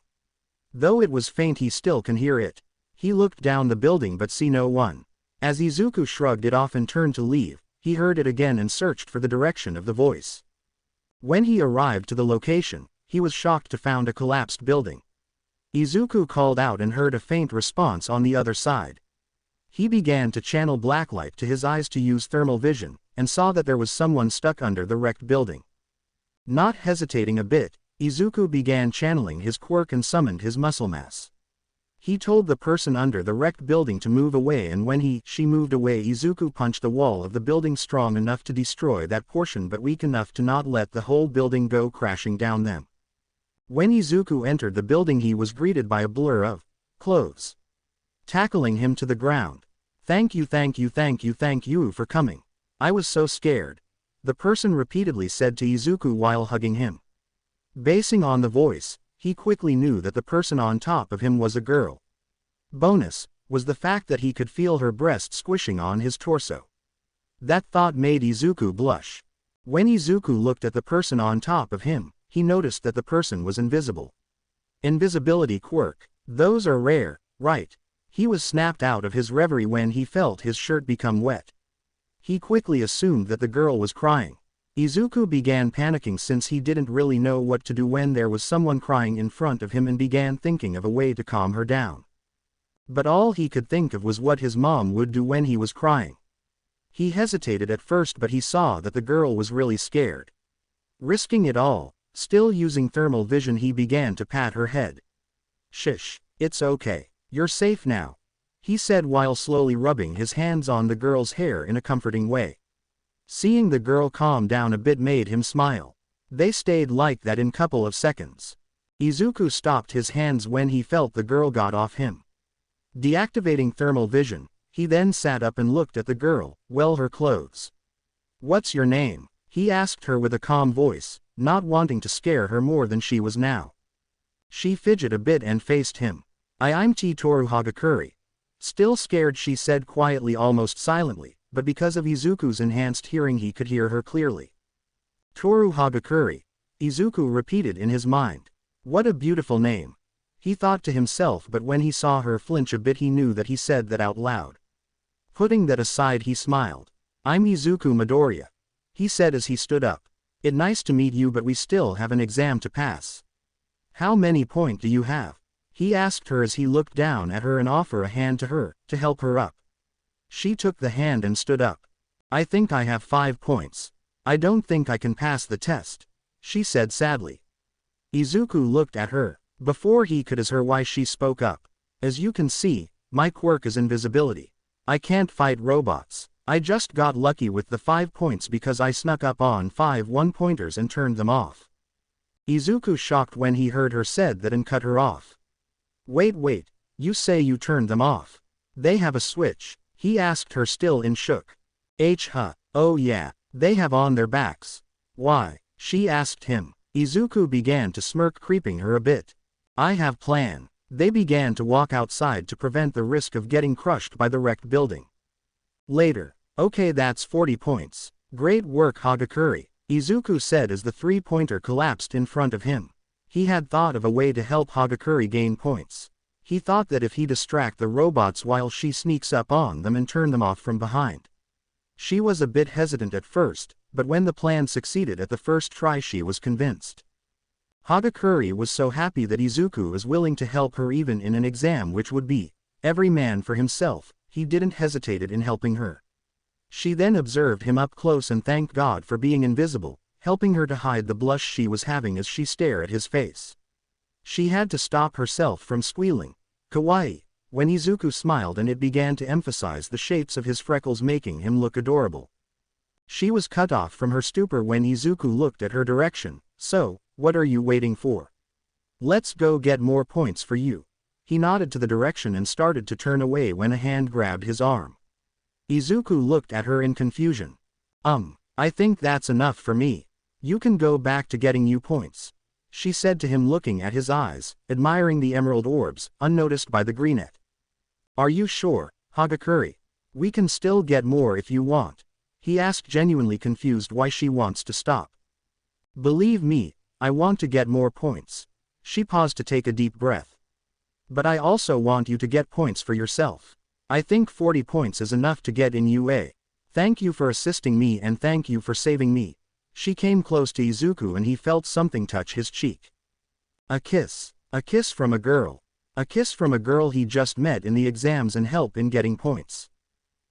[SPEAKER 1] Though it was faint, he still can hear it. He looked down the building but see no one. As Izuku shrugged it off and turned to leave, he heard it again and searched for the direction of the voice. When he arrived to the location, he was shocked to find a collapsed building. Izuku called out and heard a faint response on the other side. He began to channel Blacklight to his eyes to use thermal vision, and saw that there was someone stuck under the wrecked building. Not hesitating a bit, Izuku began channeling his quirk and summoned his muscle mass. He told the person under the wrecked building to move away, and when she moved away, Izuku punched the wall of the building strong enough to destroy that portion but weak enough to not let the whole building go crashing down them. When Izuku entered the building, he was greeted by a blur of clothes, tackling him to the ground. Thank you for coming. I was so scared, the person repeatedly said to Izuku while hugging him. Basing on the voice, he quickly knew that the person on top of him was a girl. Bonus was the fact that he could feel her breast squishing on his torso. That thought made Izuku blush. When Izuku looked at the person on top of him, he noticed that the person was invisible. Invisibility quirk. Those are rare, right? He was snapped out of his reverie when he felt his shirt become wet. He quickly assumed that the girl was crying. Izuku began panicking since he didn't really know what to do when there was someone crying in front of him and began thinking of a way to calm her down. But all he could think of was what his mom would do when he was crying. He hesitated at first, but he saw that the girl was really scared. Risking it all, still using thermal vision, he began to pat her head. Shish, it's okay. You're safe now, he said while slowly rubbing his hands on the girl's hair in a comforting way. Seeing the girl calm down a bit made him smile. They stayed like that in a couple of seconds. Izuku stopped his hands when he felt the girl got off him. Deactivating thermal vision, he then sat up and looked at the girl, her clothes. What's your name? He asked her with a calm voice, not wanting to scare her more than she was now. She fidgeted a bit and faced him. I'm Toru Hagakure. Still scared, she said quietly, almost silently, but because of Izuku's enhanced hearing he could hear her clearly. Toru Hagakure, Izuku repeated in his mind. What a beautiful name, he thought to himself, but when he saw her flinch a bit he knew that he said that out loud. Putting that aside, he smiled. I'm Izuku Midoriya. he said as he stood up. "It's nice to meet you, but we still have an exam to pass." "How many points do you have?" he asked her as he looked down at her and offered a hand to her, to help her up. She took the hand and stood up. "I think I have 5 points. I don't think I can pass the test," she said sadly. Izuku looked at her. Before he could ask her why, she spoke up. "As you can see, my quirk is invisibility. I can't fight robots. I just got lucky with the 5 points because I snuck up on 5 one-pointers and turned them off." Izuku shocked when he heard her said that and cut her off. Wait, you say you turned them off? They have a switch?" he asked her, still in shook. Oh yeah, they have on their backs." "Why?" she asked him. Izuku began to smirk, creeping her a bit. "I have plan." They began to walk outside to prevent the risk of getting crushed by the wrecked building. Later. "Okay, that's 40 points. Great work, Hagakure," Izuku said as the 3-pointer collapsed in front of him. He had thought of a way to help Hagakure gain points. He thought that if he distract the robots while she sneaks up on them and turn them off from behind. She was a bit hesitant at first, but when the plan succeeded at the first try, she was convinced. Hagakure was so happy that Izuku was willing to help her even in an exam which would be every man for himself. He didn't hesitate in helping her. She then observed him up close and thanked God for being invisible, helping her to hide the blush she was having as she stared at his face. She had to stop herself from squealing. "Kawaii," when Izuku smiled, and it began to emphasize the shapes of his freckles, making him look adorable. She was cut off from her stupor when Izuku looked at her direction. "So, what are you waiting for? Let's go get more points for you." He nodded to the direction and started to turn away when a hand grabbed his arm. Izuku looked at her in confusion. I think that's enough for me. You can go back to getting you points," she said to him, looking at his eyes, admiring the emerald orbs, unnoticed by the greenette. "Are you sure, Hagakure? We can still get more if you want," he asked, genuinely confused why she wants to stop. "Believe me, I want to get more points." She paused to take a deep breath. "But I also want you to get points for yourself. I think 40 points is enough to get in UA. Thank you for assisting me and thank you for saving me." She came close to Izuku and he felt something touch his cheek. A kiss. A kiss from a girl. A kiss from a girl he just met in the exams and help in getting points.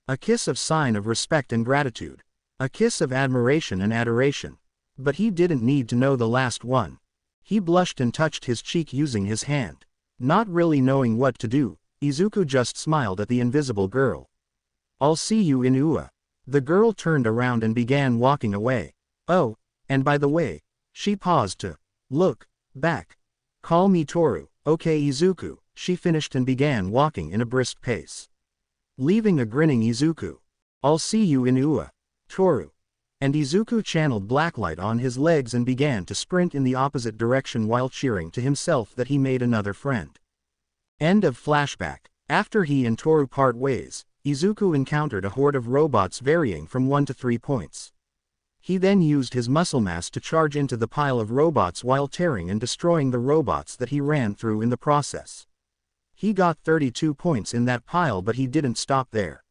[SPEAKER 1] A kiss of sign of respect and gratitude. A kiss of admiration and adoration. But he didn't need to know the last one. He blushed and touched his cheek using his hand. Not really knowing what to do, Izuku just smiled at the invisible girl. "I'll see you in UA." The girl turned around and began walking away. "Oh, and by the way," she paused to look back. "Call me Toru, okay Izuku," she finished and began walking in a brisk pace. Leaving a grinning Izuku. "I'll see you in UA, Toru." And Izuku channeled Blacklight on his legs and began to sprint in the opposite direction while cheering to himself that he made another friend. End of flashback. After he and Toru part ways, Izuku encountered a horde of robots varying from 1 to 3 points. He then used his muscle mass to charge into the pile of robots while tearing and destroying the robots that he ran through in the process. He got 32 points in that pile, but he didn't stop there.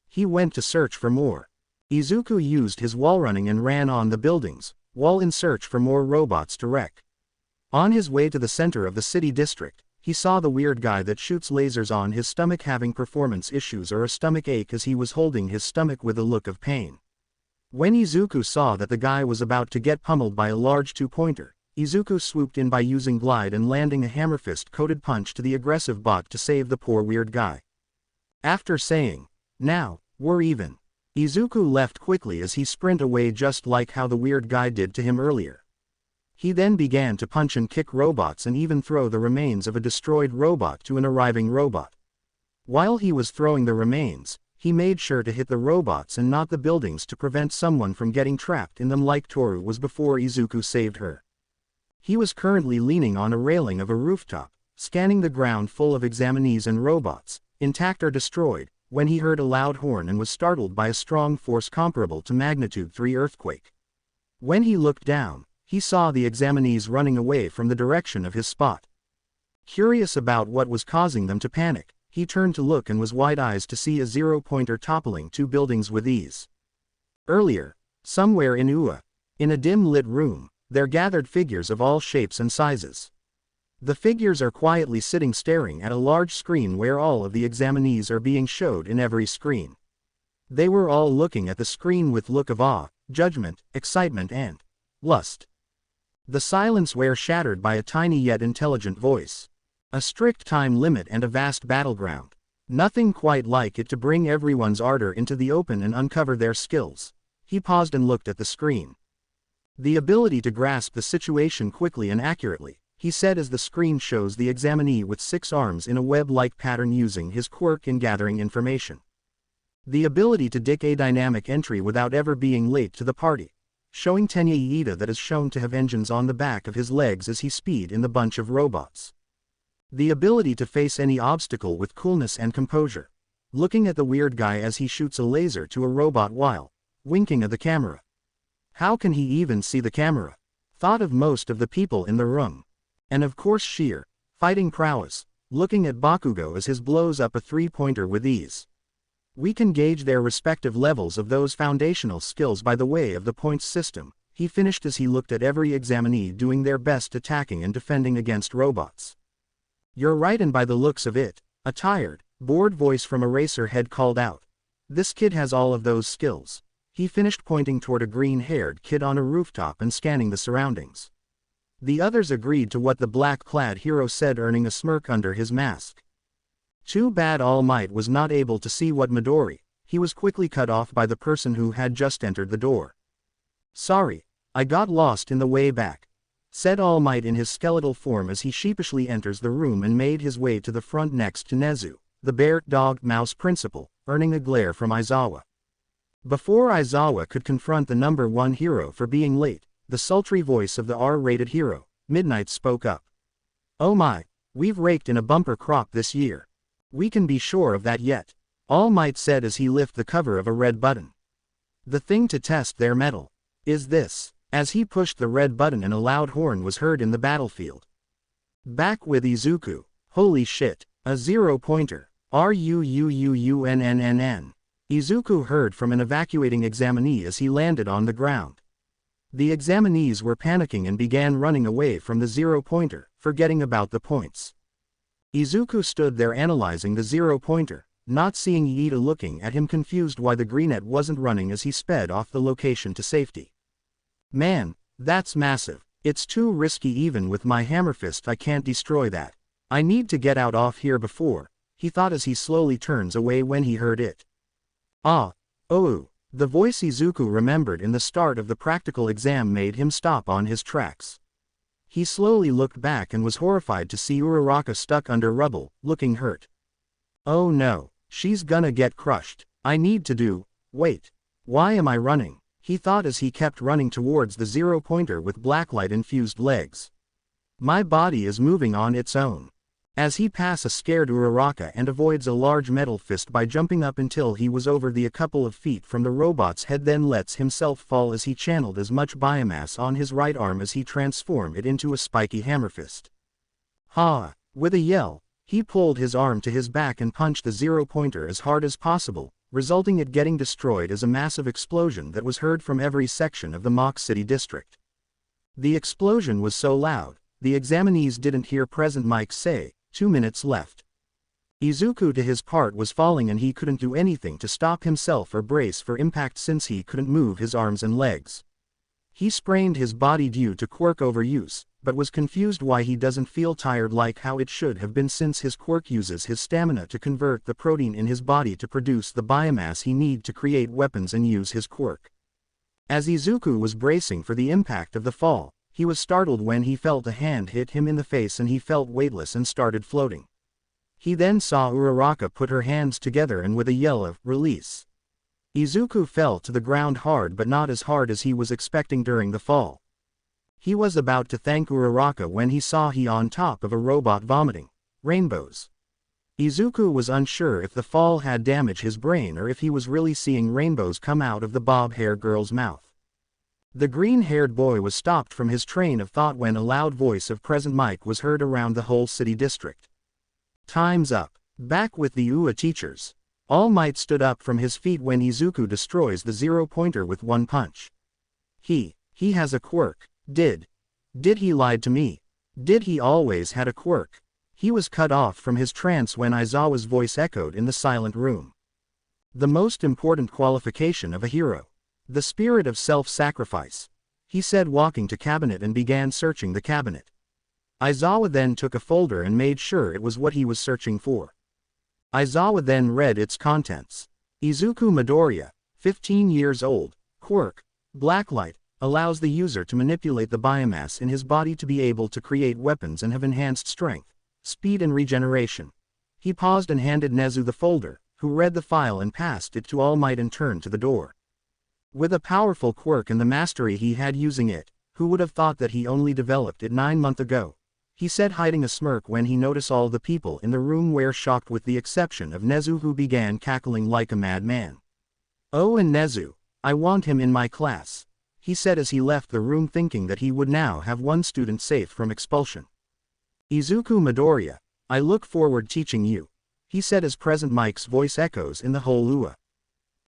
[SPEAKER 1] He went to search for more. Izuku used his wall running and ran on the buildings, while in search for more robots to wreck. On his way to the center of the city district, he saw the weird guy that shoots lasers on his stomach having performance issues or a stomach ache as he was holding his stomach with a look of pain. When Izuku saw that the guy was about to get pummeled by a large 2-pointer, Izuku swooped in by using glide and landing a hammerfist-coated punch to the aggressive bot to save the poor weird guy. After saying, "Now, we're even," Izuku left quickly as he sprinted away just like how the weird guy did to him earlier. He then began to punch and kick robots and even throw the remains of a destroyed robot to an arriving robot. While he was throwing the remains, he made sure to hit the robots and not the buildings to prevent someone from getting trapped in them like Toru was before Izuku saved her. He was currently leaning on a railing of a rooftop, scanning the ground full of examinees and robots, intact or destroyed, when he heard a loud horn and was startled by a strong force comparable to magnitude 3 earthquake. When he looked down, he saw the examinees running away from the direction of his spot. Curious about what was causing them to panic, he turned to look and was wide-eyed to see a 0-pointer toppling 2 buildings with ease. Earlier, Somewhere in Ua, in a dim-lit room, there gathered figures of all shapes and sizes. The figures are quietly sitting staring at a large screen where all of the examinees are being showed in every screen. They were all looking at the screen with look of awe, judgment, excitement and lust. The silence were shattered by a tiny yet intelligent voice. A strict time limit and a vast battleground. Nothing quite like it to bring everyone's ardor into the open and uncover their skills. He paused and looked at the screen. The ability to grasp the situation quickly and accurately, he said as the screen shows the examinee with 6 arms in a web-like pattern using his quirk in gathering information. The ability to dick a dynamic entry without ever being late to the party, showing Tenya Iida that is shown to have engines on the back of his legs as he speed in the bunch of robots. The ability to face any obstacle with coolness and composure, looking at the weird guy as he shoots a laser to a robot while winking at the camera. How can he even see the camera? Thought of most of the people in the room. And of course sheer fighting prowess, looking at Bakugo as his blows up a 3-pointer with ease. We can gauge their respective levels of those foundational skills by the way of the points system, he finished as he looked at every examinee doing their best attacking and defending against robots. You're right, and by the looks of it, a tired, bored voice from a racer head called out. This kid has all of those skills. He finished pointing toward a green-haired kid on a rooftop and scanning the surroundings. The others agreed to what the black-clad hero said, earning a smirk under his mask. Too bad All Might was not able to see what Midori. He was quickly cut off by the person who had just entered the door. Sorry, I got lost in the way back, said All Might in his skeletal form as he sheepishly enters the room and made his way to the front next to Nezu, the bear-dog-mouse principal, earning a glare from Aizawa. Before Aizawa could confront the number 1 hero for being late, the sultry voice of the R-rated hero, Midnight, spoke up. Oh my, we've raked in a bumper crop this year. We can be sure of that yet, All Might said as he lifted the cover of a red button. The thing to test their mettle is this. As he pushed the red button and a loud horn was heard in the battlefield. Back with Izuku. Holy shit, a 0-pointer. RUUUUNNNN. Izuku heard from an evacuating examinee as he landed on the ground. The examinees were panicking and began running away from the 0-pointer, forgetting about the points. Izuku stood there analyzing the 0-pointer, not seeing Iida looking at him, confused why the greenette wasn't running as he sped off the location to safety. Man, that's massive. It's too risky. Even with my hammer fist I can't destroy that. I need to get out off here before, he thought as he slowly turns away when he heard it. Ah, oh, the voice Izuku remembered in the start of the practical exam made him stop on his tracks. He slowly looked back and was horrified to see Uraraka stuck under rubble, looking hurt. Oh no, she's gonna get crushed. I need to do. Wait. Why am I running? He thought as he kept running towards the 0-pointer with Blacklight-infused legs. My body is moving on its own. As he passes a scared Uraraka and avoids a large metal fist by jumping up until he was over a couple of feet from the robot's head, then lets himself fall as he channeled as much biomass on his right arm as he transformed it into a spiky hammer fist. Ha! With a yell, he pulled his arm to his back and punched the 0-pointer as hard as possible, resulting in it getting destroyed as a massive explosion that was heard from every section of the Mach City district. The explosion was so loud, the examinees didn't hear present Mike say, 2 minutes left. Izuku to his part was falling and he couldn't do anything to stop himself or brace for impact since he couldn't move his arms and legs. He sprained his body due to quirk overuse, but was confused why he doesn't feel tired like how it should have been since his quirk uses his stamina to convert the protein in his body to produce the biomass he needs to create weapons and use his quirk. As Izuku was bracing for the impact of the fall, he was startled when he felt a hand hit him in the face and he felt weightless and started floating. He then saw Uraraka put her hands together and with a yell of release, Izuku fell to the ground hard, but not as hard as he was expecting during the fall. He was about to thank Uraraka when he saw he on top of a robot vomiting rainbows. Izuku was unsure if the fall had damaged his brain or if he was really seeing rainbows come out of the bob-haired girl's mouth. The green-haired boy was stopped from his train of thought when a loud voice of present Mike was heard around the whole city district. Time's up. Back with the UA teachers. All Might stood up from his feet when Izuku destroys the 0-pointer with one punch. He has a quirk. Did he lied to me? Did he always had a quirk? He was cut off from his trance when Aizawa's voice echoed in the silent room. The most important qualification of a hero. The spirit of self-sacrifice. He said, walking to cabinet and began searching the cabinet. Aizawa then took a folder and made sure it was what he was searching for. Aizawa then read its contents. Izuku Midoriya, 15 years old, quirk, Blacklight, allows the user to manipulate the biomass in his body to be able to create weapons and have enhanced strength, speed and regeneration. He paused and handed Nezu the folder, who read the file and passed it to All Might and turned to the door. With a powerful quirk and the mastery he had using it, who would have thought that he only developed it 9 months ago? He said, hiding a smirk when he noticed all the people in the room were shocked with the exception of Nezu, who began cackling like a madman. Oh, and Nezu, I want him in my class, he said as he left the room, thinking that he would now have one student safe from expulsion. Izuku Midoriya, I look forward teaching you, he said as Present Mike's voice echoes in the whole UA.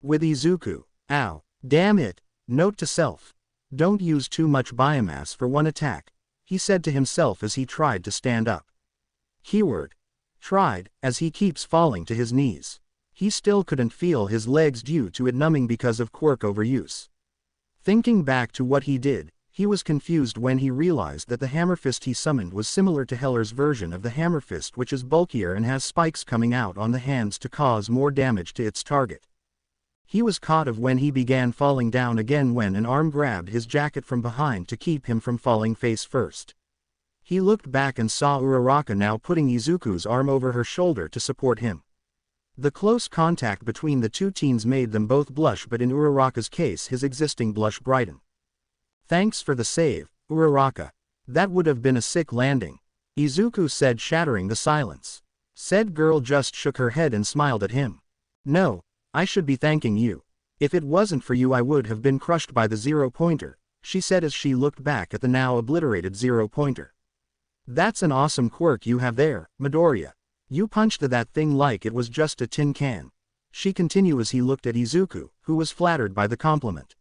[SPEAKER 1] With Izuku, ow, damn it, note to self, don't use too much biomass for one attack, he said to himself as he tried to stand up. Keyword. Tried, as he keeps falling to his knees. He still couldn't feel his legs due to it numbing because of quirk overuse. Thinking back to what he did, he was confused when he realized that the hammer fist he summoned was similar to Heller's version of the hammer fist, which is bulkier and has spikes coming out on the hands to cause more damage to its target. He was caught of when he began falling down again when an arm grabbed his jacket from behind to keep him from falling face first. He looked back and saw Uraraka now putting Izuku's arm over her shoulder to support him. The close contact between the two teens made them both blush, but in Uraraka's case his existing blush brightened. Thanks for the save, Uraraka. That would have been a sick landing, Izuku said, shattering the silence. Said girl just shook her head and smiled at him. No, I should be thanking you. If it wasn't for you I would have been crushed by the 0-pointer, she said as she looked back at the now obliterated 0-pointer. That's an awesome quirk you have there, Midoriya. You punched that thing like it was just a tin can, she continued as he looked at Izuku, who was flattered by the compliment.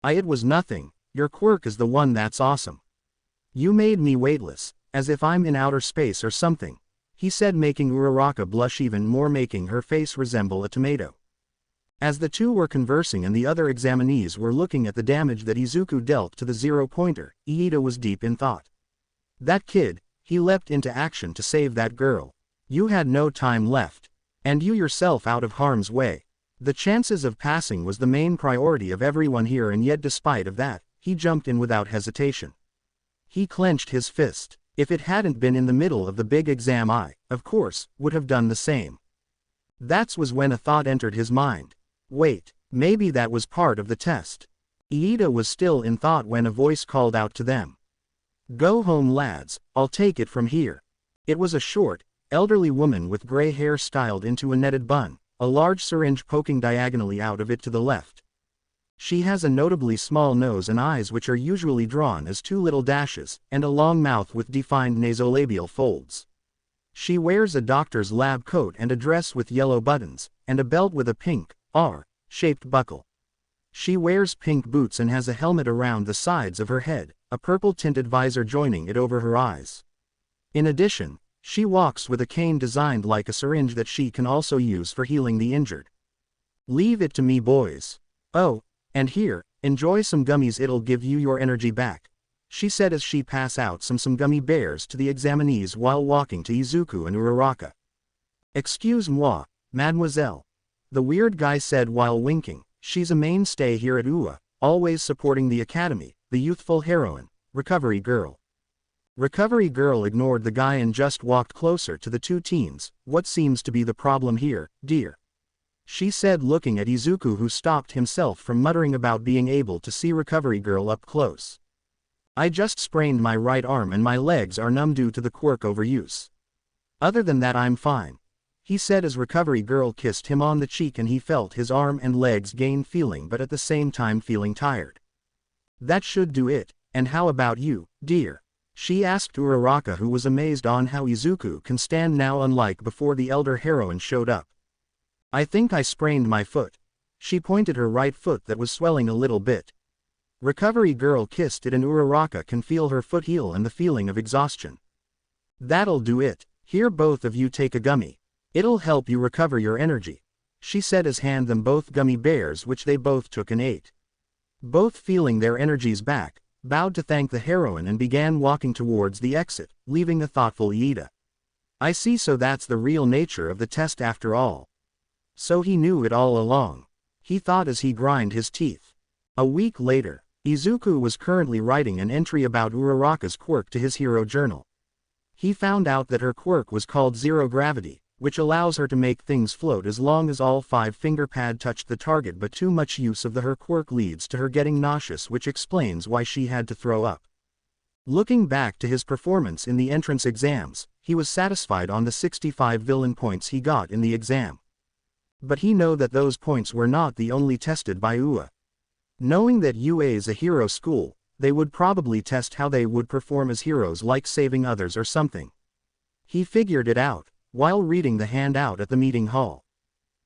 [SPEAKER 1] It was nothing, your quirk is the one that's awesome. You made me weightless, as if I'm in outer space or something, he said, making Uraraka blush even more, making her face resemble a tomato. As the two were conversing and the other examinees were looking at the damage that Izuku dealt to the 0-pointer, Iida was deep in thought. That kid, he leapt into action to save that girl. You had no time left. And you yourself out of harm's way. The chances of passing was the main priority of everyone here, and yet despite of that, he jumped in without hesitation. He clenched his fist. If it hadn't been in the middle of the big exam, I, of course, would have done the same. That was when a thought entered his mind. Wait, maybe that was part of the test. Iida was still in thought when a voice called out to them. Go home lads, I'll take it from here. It was a short, elderly woman with gray hair styled into a netted bun, a large syringe poking diagonally out of it to the left. She has a notably small nose and eyes which are usually drawn as two little dashes, and a long mouth with defined nasolabial folds. She wears a doctor's lab coat and a dress with yellow buttons, and a belt with a pink, R-shaped buckle. She wears pink boots and has a helmet around the sides of her head, a purple-tinted visor joining it over her eyes. In addition, she walks with a cane designed like a syringe that she can also use for healing the injured. Leave it to me, boys. Oh, and here, enjoy some gummies, it'll give you your energy back, she said as she passed out some gummy bears to the examinees while walking to Izuku and Uraraka. Excuse moi, mademoiselle, the weird guy said while winking. She's a mainstay here at UA, always supporting the academy, the youthful heroine, Recovery Girl. Recovery Girl ignored the guy and just walked closer to the two teens. What seems to be the problem here, dear? She said, looking at Izuku, who stopped himself from muttering about being able to see Recovery Girl up close. I just sprained my right arm and my legs are numb due to the quirk overuse. Other than that I'm fine, he said as Recovery Girl kissed him on the cheek and he felt his arm and legs gain feeling but at the same time feeling tired. That should do it, and how about you, dear? She asked Uraraka, who was amazed on how Izuku can stand now unlike before the elder heroine showed up. I think I sprained my foot. She pointed her right foot that was swelling a little bit. Recovery girl kissed it and Uraraka can feel her foot heal and the feeling of exhaustion. That'll do it, here both of you take a gummy. It'll help you recover your energy, she said as hand them both gummy bears which they both took and ate. Both feeling their energies back, bowed to thank the heroine and began walking towards the exit, leaving a thoughtful Iida. I see, so that's the real nature of the test after all. So he knew it all along, he thought as he grind his teeth. A week later, Izuku was currently writing an entry about Uraraka's quirk to his hero journal. He found out that her quirk was called zero gravity, which allows her to make things float as long as all 5 finger pad touched the target, but too much use of her quirk leads to her getting nauseous, which explains why she had to throw up. Looking back to his performance in the entrance exams, he was satisfied on the 65 villain points he got in the exam. But he knew that those points were not the only tested by UA. Knowing that UA is a hero school, they would probably test how they would perform as heroes, like saving others or something. He figured it out while reading the handout at the meeting hall.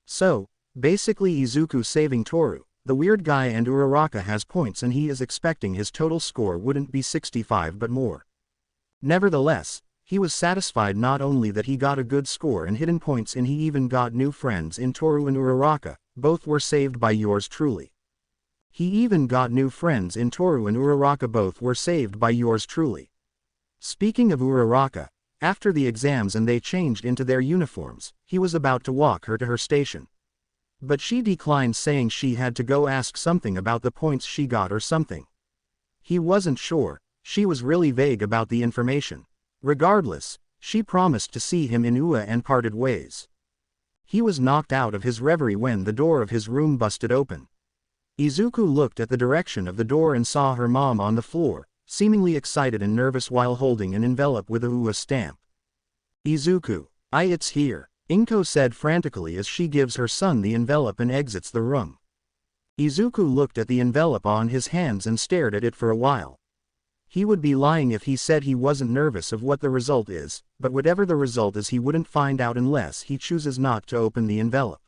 [SPEAKER 1] So, basically Izuku saving Toru, the weird guy, and Uraraka has points and he is expecting his total score wouldn't be 65 but more. Nevertheless, he was satisfied not only that he got a good score and hidden points and he even got new friends in Toru and Uraraka, both were saved by yours truly. He even got new friends in Toru and Uraraka, both were saved by yours truly. Speaking of Uraraka, after the exams and they changed into their uniforms, he was about to walk her to her station. But she declined, saying she had to go ask something about the points she got or something. He wasn't sure, she was really vague about the information. Regardless, she promised to see him in UA and parted ways. He was knocked out of his reverie when the door of his room busted open. Izuku looked at the direction of the door and saw her mom on the floor, seemingly excited and nervous while holding an envelope with a UA stamp. Izuku, it's here, Inko said frantically as she gives her son the envelope and exits the room. Izuku looked at the envelope on his hands and stared at it for a while. He would be lying if he said he wasn't nervous of what the result is, but whatever the result is he wouldn't find out unless he chooses not to open the envelope.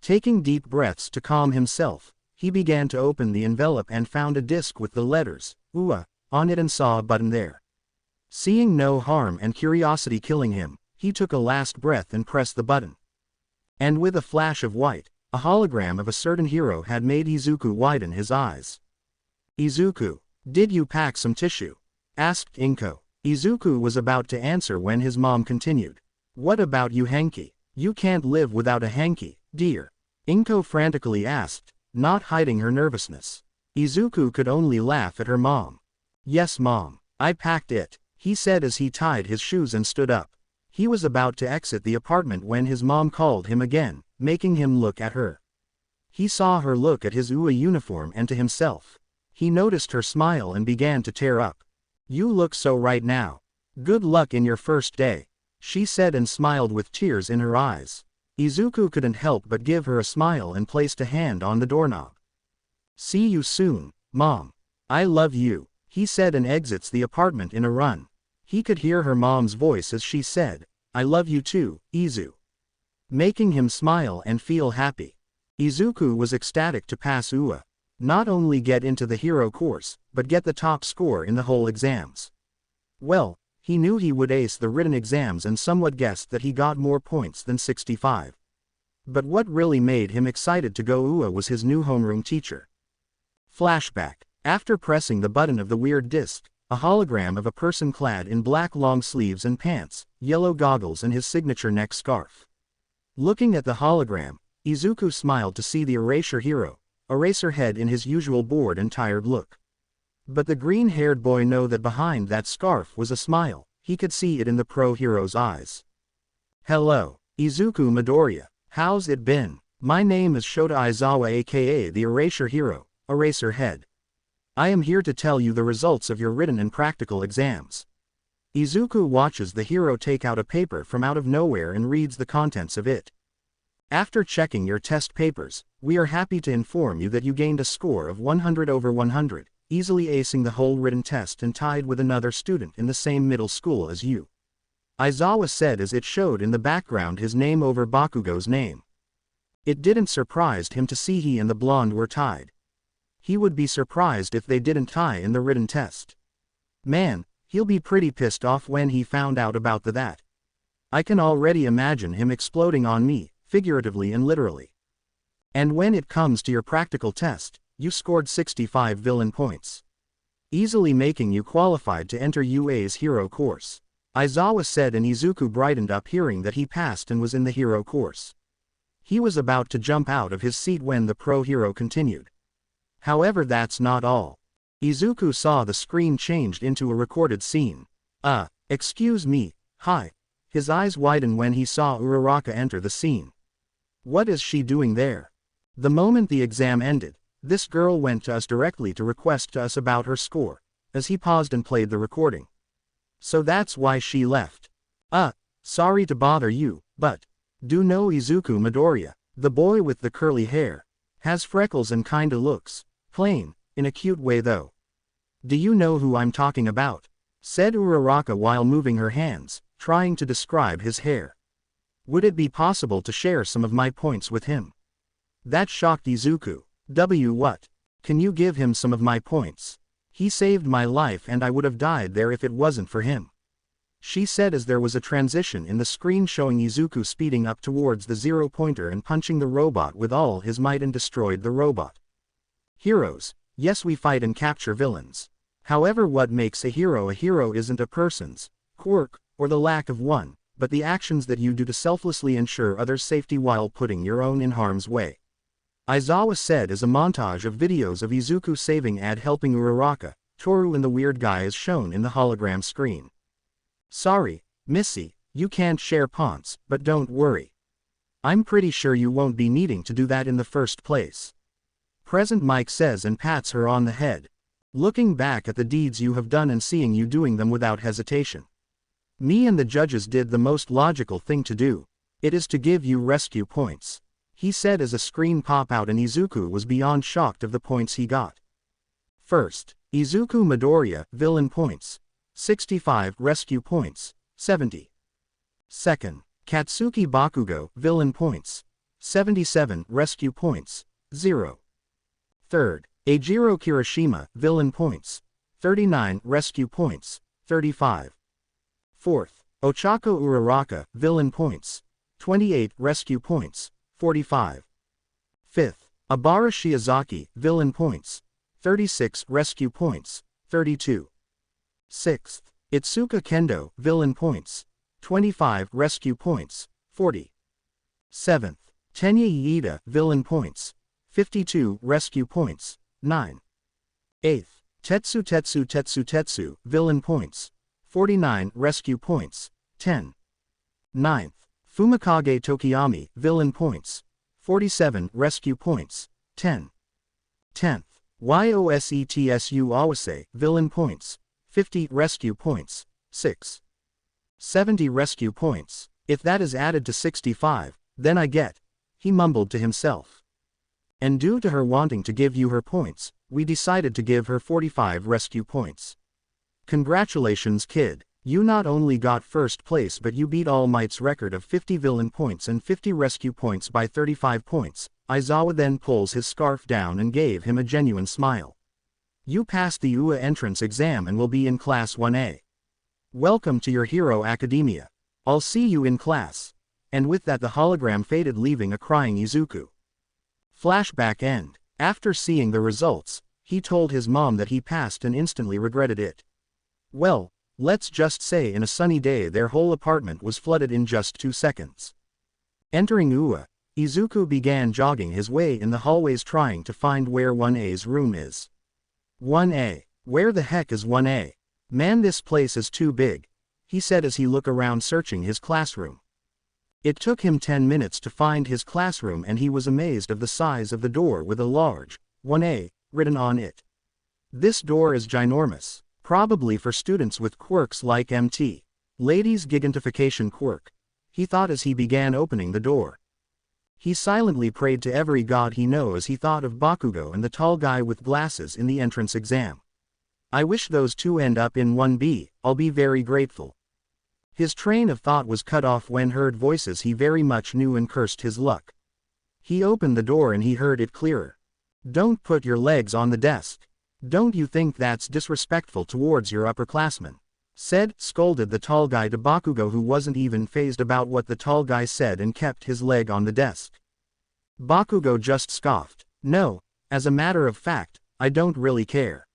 [SPEAKER 1] Taking deep breaths to calm himself, he began to open the envelope and found a disc with the letters UA on it and saw a button there. Seeing no harm and curiosity killing him, he took a last breath and pressed the button. And with a flash of white, a hologram of a certain hero had made Izuku widen his eyes. Izuku, did you pack some tissue? Asked Inko. Izuku was about to answer when his mom continued. What about you, hanky? You can't live without a hanky, dear. Inko frantically asked, not hiding her nervousness. Izuku could only laugh at her mom. Yes mom, I packed it, he said as he tied his shoes and stood up. He was about to exit the apartment when his mom called him again, making him look at her. He saw her look at his UA uniform and to himself. He noticed her smile and began to tear up. You look so right now. Good luck in your first day, she said and smiled with tears in her eyes. Izuku couldn't help but give her a smile and placed a hand on the doorknob. See you soon, mom. I love you, he said and exits the apartment in a run. He could hear her mom's voice as she said, I love you too, Izu. Making him smile and feel happy. Izuku was ecstatic to pass UA. Not only get into the hero course, but get the top score in the whole exams. Well, he knew he would ace the written exams and somewhat guessed that he got more points than 65. But what really made him excited to go UA was his new homeroom teacher. Flashback. After pressing the button of the weird disc, a hologram of a person clad in black long sleeves and pants, yellow goggles and his signature neck scarf. Looking at the hologram, Izuku smiled to see the erasure hero, Eraserhead, in his usual bored and tired look. But the green-haired boy knew that behind that scarf was a smile, he could see it in the pro hero's eyes. Hello, Izuku Midoriya, how's it been? My name is Shota Aizawa, aka the Erasure Hero, Eraserhead. I am here to tell you the results of your written and practical exams. Izuku watches the hero take out a paper from out of nowhere and reads the contents of it. After checking your test papers, we are happy to inform you that you gained a score of 100 over 100, easily acing the whole written test and tied with another student in the same middle school as you. Aizawa said as it showed in the background his name over Bakugo's name. It didn't surprise him to see he and the blonde were tied. He would be surprised if they didn't tie in the written test. Man, he'll be pretty pissed off when he found out about that. I can already imagine him exploding on me, figuratively and literally. And when it comes to your practical test, you scored 65 villain points, easily making you qualified to enter UA's hero course. Aizawa said, and Izuku brightened up hearing that he passed and was in the hero course. He was about to jump out of his seat when the pro hero continued. However, that's not all. Izuku saw the screen changed into a recorded scene. Excuse me, hi. His eyes widened when he saw Uraraka enter the scene. What is she doing there? The moment the exam ended, this girl went to us directly to request to us about her score, as he paused and played the recording. So that's why she left. Sorry to bother you, but do know Izuku Midoriya, the boy with the curly hair, has freckles and kinda looks plain, in a cute way though. Do you know who I'm talking about? Said Uraraka while moving her hands, trying to describe his hair. Would it be possible to share some of my points with him? That shocked Izuku. What? Can you give him some of my points? He saved my life and I would have died there if it wasn't for him. She said as there was a transition in the screen showing Izuku speeding up towards the 0-pointer and punching the robot with all his might and destroyed the robot. Heroes. Yes, we fight and capture villains. However, what makes a hero isn't a person's quirk, or the lack of one, but the actions that you do to selflessly ensure others' safety while putting your own in harm's way. Aizawa said as a montage of videos of Izuku saving and helping Uraraka, Toru and the weird guy is shown in the hologram screen. Sorry, Missy, you can't share ponts, but don't worry. I'm pretty sure you won't be needing to do that in the first place. Present Mike says and pats her on the head. Looking back at the deeds you have done and seeing you doing them without hesitation. Me and the judges did the most logical thing to do. It is to give you rescue points. He said as a screen pop out and Izuku was beyond shocked of the points he got. First, Izuku Midoriya, villain points. 65 rescue points, 70. Second, Katsuki Bakugo, villain points. 77 rescue points, 0. Third, Eijiro Kirishima, villain points. 39 rescue points, 35. Fourth, Ochako Uraraka, villain points. 28 rescue points, 45. Fifth, Abara Shiozaki, villain points. 36 rescue points, 32. Sixth, Itsuka Kendo, villain points. 25 rescue points, 40. Seventh, Tenya Iida, villain points. 52 rescue points, 9. Eighth, Tetsu, villain points. 49 rescue points, 10. Ninth, Fumikage Tokiyami, villain points. 47 rescue points, 10. 10th, Yosetsu Awase, villain points. 50 rescue points, 6. 70 rescue points. If that is added to 65, then I get, he mumbled to himself. And due to her wanting to give you her points, we decided to give her 45 rescue points. Congratulations, kid. You not only got first place but you beat All Might's record of 50 villain points and 50 rescue points by 35 points. Aizawa then pulls his scarf down and gave him a genuine smile. You passed the UA entrance exam and will be in Class 1A. Welcome to your hero academia. I'll see you in class. And with that the hologram faded, leaving a crying Izuku. Flashback end. After seeing the results, he told his mom that he passed and instantly regretted it. Well, let's just say in a sunny day their whole apartment was flooded in just 2 seconds. Entering UA, Izuku began jogging his way in the hallways trying to find where 1A's room is. 1A. Where the heck is 1A? Man, this place is too big, he said as he looked around searching his classroom. It took him 10 minutes to find his classroom and he was amazed of the size of the door with a large 1A written on it. This door is ginormous, probably for students with quirks like MT. Ladies gigantification quirk, he thought as he began opening the door. He silently prayed to every god he knows as he thought of Bakugo and the tall guy with glasses in the entrance exam. I wish those two end up in 1B, I'll be very grateful. His train of thought was cut off when heard voices he very much knew and cursed his luck. He opened the door and he heard it clearer. Don't put your legs on the desk. Don't you think that's disrespectful towards your upperclassmen? Scolded the tall guy to Bakugo, who wasn't even fazed about what the tall guy said and kept his leg on the desk. Bakugo just scoffed. No, as a matter of fact, I don't really care.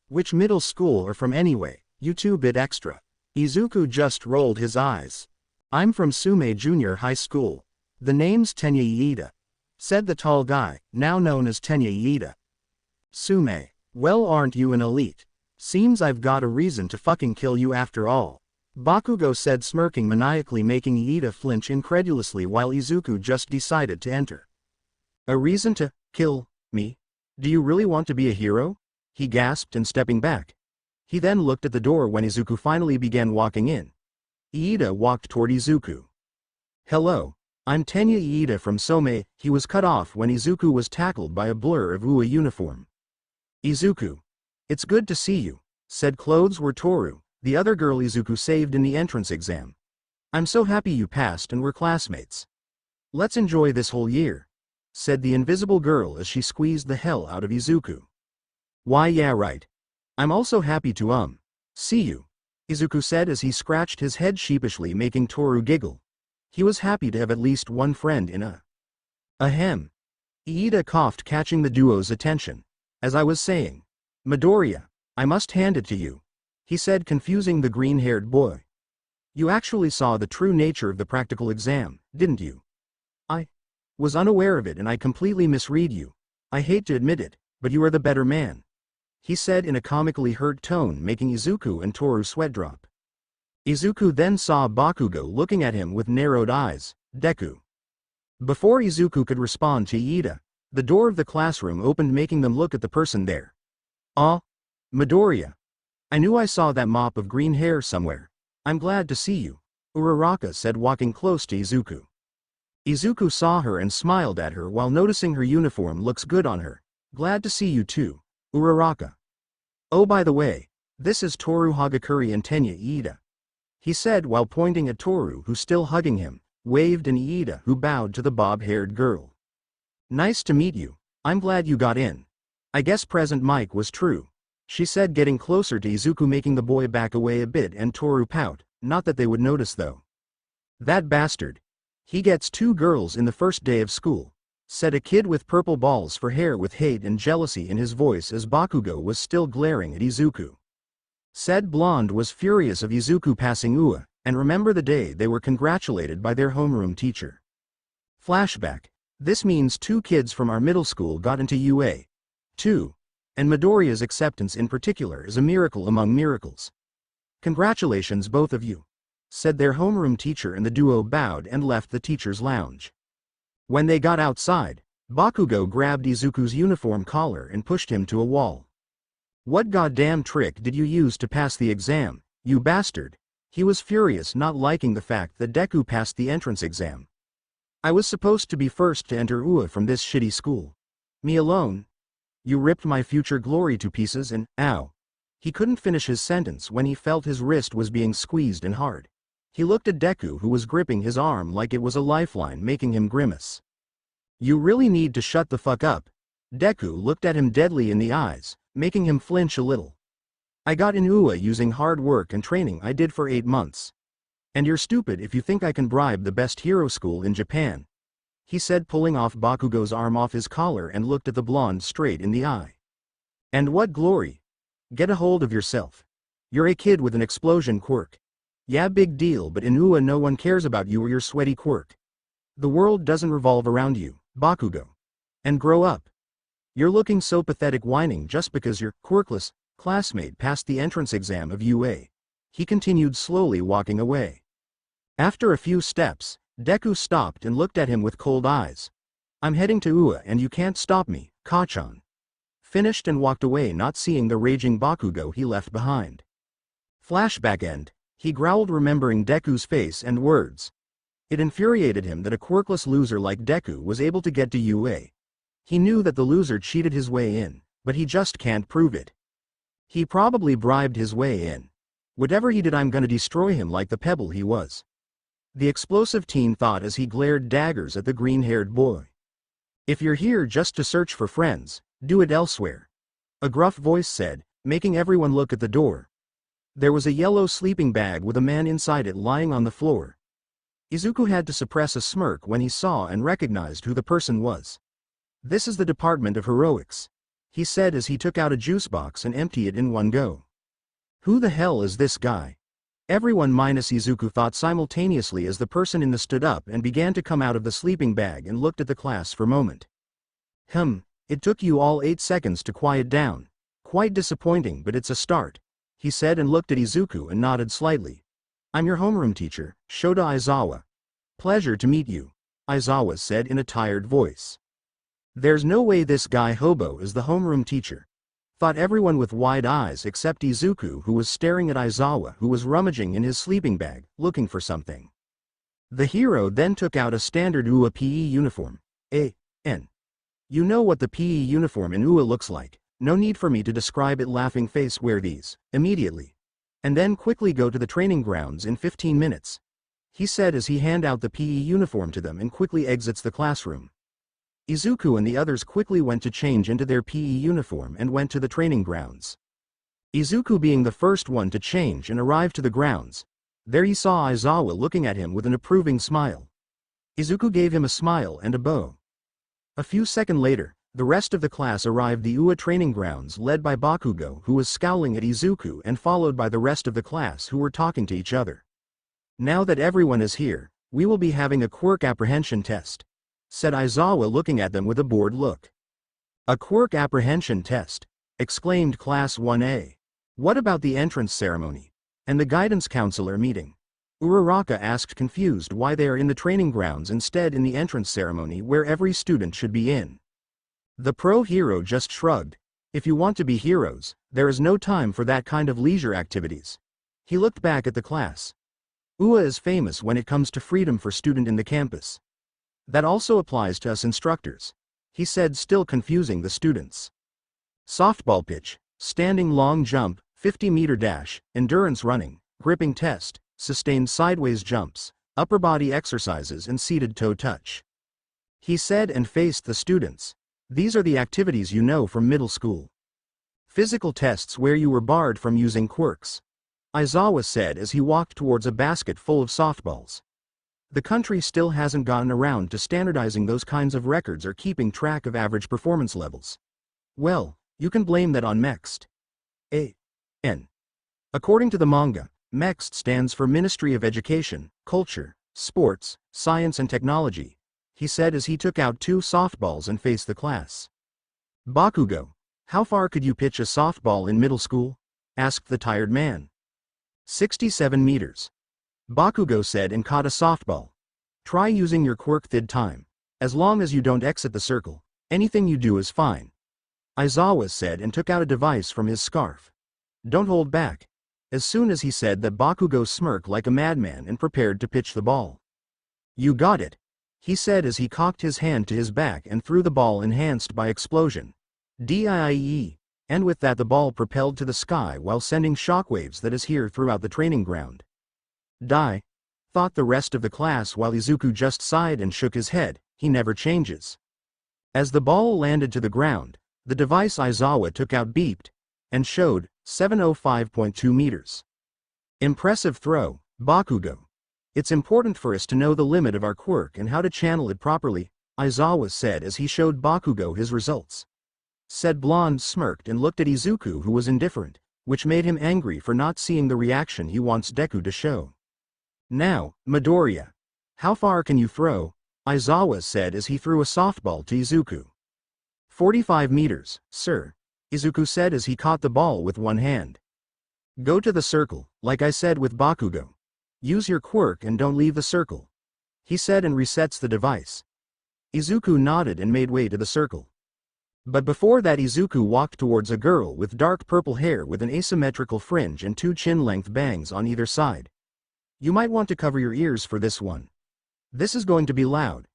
[SPEAKER 1] Which middle school are from anyway, you two-bit extra? Izuku just rolled his eyes. I'm from Sume Junior High School. The name's Tenya Iida, said the tall guy, now known as Tenya Iida. Sume, well, aren't you an elite? Seems I've got a reason to fucking kill you after all. Bakugo said, smirking maniacally, making Iida flinch incredulously while Izuku just decided to enter. A reason to kill me? Do you really want to be a hero? He gasped and stepping back. He then looked at the door when Izuku finally began walking in. Iida walked toward Izuku. Hello, I'm Tenya Iida from Some. He was cut off when Izuku was tackled by a blur of UA uniform. Izuku. It's good to see you, said clothes were Toru, the other girl Izuku saved in the entrance exam. I'm so happy you passed and we're classmates. Let's enjoy this whole year, said the invisible girl as she squeezed the hell out of Izuku. Why yeah right. I'm also happy to see you, Izuku said as he scratched his head sheepishly, making Toru giggle. He was happy to have at least one friend in Ahem. Iida coughed, catching the duo's attention. As I was saying, Midoriya, I must hand it to you, he said, confusing the green-haired boy. You actually saw the true nature of the practical exam, didn't you? I was unaware of it and I completely misread you. I hate to admit it, but you are the better man, he said in a comically hurt tone, making Izuku and Toru sweat drop. Izuku then saw Bakugo looking at him with narrowed eyes. Deku. Before Izuku could respond to Iida, the door of the classroom opened, making them look at the person there. Midoriya. I knew I saw that mop of green hair somewhere. I'm glad to see you, Uraraka said, walking close to Izuku. Izuku saw her and smiled at her while noticing her uniform looks good on her. Glad to see you too, Uraraka. Oh, by the way, this is Toru Hagakure and Tenya Iida, he said while pointing at Toru, who, still hugging him, waved, and Iida, who bowed to the bob-haired girl. Nice to meet you. I'm glad you got in. I guess Present Mike was true, she said, getting closer to Izuku, making the boy back away a bit and Toru pout. Not that they would notice though. That bastard. He gets 2 girls in the first day of school, said a kid with purple balls for hair with hate and jealousy in his voice as Bakugo was still glaring at Izuku. Said blonde was furious of Izuku passing UA, and remember the day they were congratulated by their homeroom teacher. Flashback. This means 2 kids from our middle school got into UA. 2. And Midoriya's acceptance in particular is a miracle among miracles. Congratulations both of you, said their homeroom teacher, and the duo bowed and left the teacher's lounge. When they got outside, Bakugo grabbed Izuku's uniform collar and pushed him to a wall. What goddamn trick did you use to pass the exam, you bastard? He was furious, not liking the fact that Deku passed the entrance exam. I was supposed to be first to enter UA from this shitty school. Me alone? You ripped my future glory to pieces and, ow. He couldn't finish his sentence when he felt his wrist was being squeezed in hard. He looked at Deku, who was gripping his arm like it was a lifeline, making him grimace. You really need to shut the fuck up. Deku looked at him deadly in the eyes, making him flinch a little. I got in UA using hard work and training I did for 8 months. And you're stupid if you think I can bribe the best hero school in Japan, he said, pulling off Bakugo's arm off his collar and looked at the blonde straight in the eye. And what glory? Get a hold of yourself. You're a kid with an explosion quirk. Yeah, big deal, but in UA no one cares about you or your sweaty quirk. The world doesn't revolve around you, Bakugo. And grow up. You're looking so pathetic whining just because your quirkless classmate passed the entrance exam of UA. He continued, slowly walking away. After a few steps, Deku stopped and looked at him with cold eyes. I'm heading to UA and you can't stop me, Kachan. Finished and walked away, not seeing the raging Bakugo he left behind. Flashback end. He growled, remembering Deku's face and words. It infuriated him that a quirkless loser like Deku was able to get to UA. He knew that the loser cheated his way in, but he just can't prove it. He probably bribed his way in. Whatever he did, I'm gonna destroy him like the pebble he was. The explosive teen thought as he glared daggers at the green-haired boy. If you're here just to search for friends, Do it elsewhere. A gruff voice said, making everyone look at the door. There was a yellow sleeping bag with a man inside it lying on the floor. Izuku had to suppress a smirk when he saw and recognized who the person was. This is the Department of Heroics, he said as he took out a juice box and emptied it in one go. Who the hell is this guy? Everyone minus Izuku thought simultaneously as the person in the stood up and began to come out of the sleeping bag and looked at the class for a moment. It took you all 8 seconds to quiet down. Quite disappointing, but it's a start, he said and looked at Izuku and nodded slightly. I'm your homeroom teacher, Shota Aizawa. Pleasure to meet you, Aizawa said in a tired voice. There's no way this guy hobo is the homeroom teacher, thought everyone with wide eyes except Izuku, who was staring at Aizawa, who was rummaging in his sleeping bag, looking for something. The hero then took out a standard UA PE uniform. You know what the PE uniform in UA looks like, no need for me to describe it. Laughing face, wear these, immediately. And then quickly go to the training grounds in 15 minutes. He said as he handed out the PE uniform to them and quickly exits the classroom. Izuku and the others quickly went to change into their PE uniform and went to the training grounds. Izuku being the first one to change and arrived to the grounds. There he saw Aizawa looking at him with an approving smile. Izuku gave him a smile and a bow. A few seconds later, the rest of the class arrived the UA training grounds led by Bakugo, who was scowling at Izuku, and followed by the rest of the class who were talking to each other. Now that everyone is here, we will be having a quirk apprehension test, said Aizawa looking at them with a bored look. A quirk apprehension test, exclaimed Class 1A. What about the entrance ceremony and the guidance counselor meeting? Uraraka asked, confused why they are in the training grounds instead in the entrance ceremony where every student should be in. The pro hero just shrugged. If you want to be heroes, there is no time for that kind of leisure activities. He looked back at the class. UA is famous when it comes to freedom for student in the campus. That also applies to us instructors, he said, still confusing the students. Softball pitch, standing long jump, 50-meter dash, endurance running, gripping test, sustained sideways jumps, upper body exercises and seated toe touch, he said and faced the students. These are the activities you know from middle school. Physical tests where you were barred from using quirks, Aizawa said as he walked towards a basket full of softballs. The country still hasn't gotten around to standardizing those kinds of records or keeping track of average performance levels. Well, you can blame that on MEXT. According to the manga, MEXT stands for Ministry of Education, Culture, Sports, Science and Technology, he said as he took out 2 softballs and faced the class. Bakugo, how far could you pitch a softball in middle school? Asked the tired man. 67 meters. Bakugo said and caught a softball. Try using your quirk thid time. As long as you don't exit the circle, anything you do is fine, Aizawa said and took out a device from his scarf. Don't hold back. As soon as he said that, Bakugo smirked like a madman and prepared to pitch the ball. You got it, he said as he cocked his hand to his back and threw the ball, enhanced by explosion. DIE. And with that the ball propelled to the sky while sending shockwaves that is here throughout the training ground. Die, thought the rest of the class while Izuku just sighed and shook his head. He never changes. As the ball landed to the ground, the device Aizawa took out beeped and showed 705.2 meters. Impressive throw, Bakugo. It's important for us to know the limit of our quirk and how to channel it properly, Aizawa said as he showed Bakugo his results. Said blonde smirked and looked at Izuku, who was indifferent, which made him angry for not seeing the reaction he wants Deku to show. Now, Midoriya. How far can you throw? Aizawa said as he threw a softball to Izuku. 45 meters, sir, Izuku said as he caught the ball with one hand. Go to the circle, like I said with Bakugo. Use your quirk and don't leave the circle, he said and resets the device. Izuku nodded and made way to the circle. But before that, Izuku walked towards a girl with dark purple hair with an asymmetrical fringe and 2 chin-length bangs on either side. You might want to cover your ears for this one. This is going to be loud,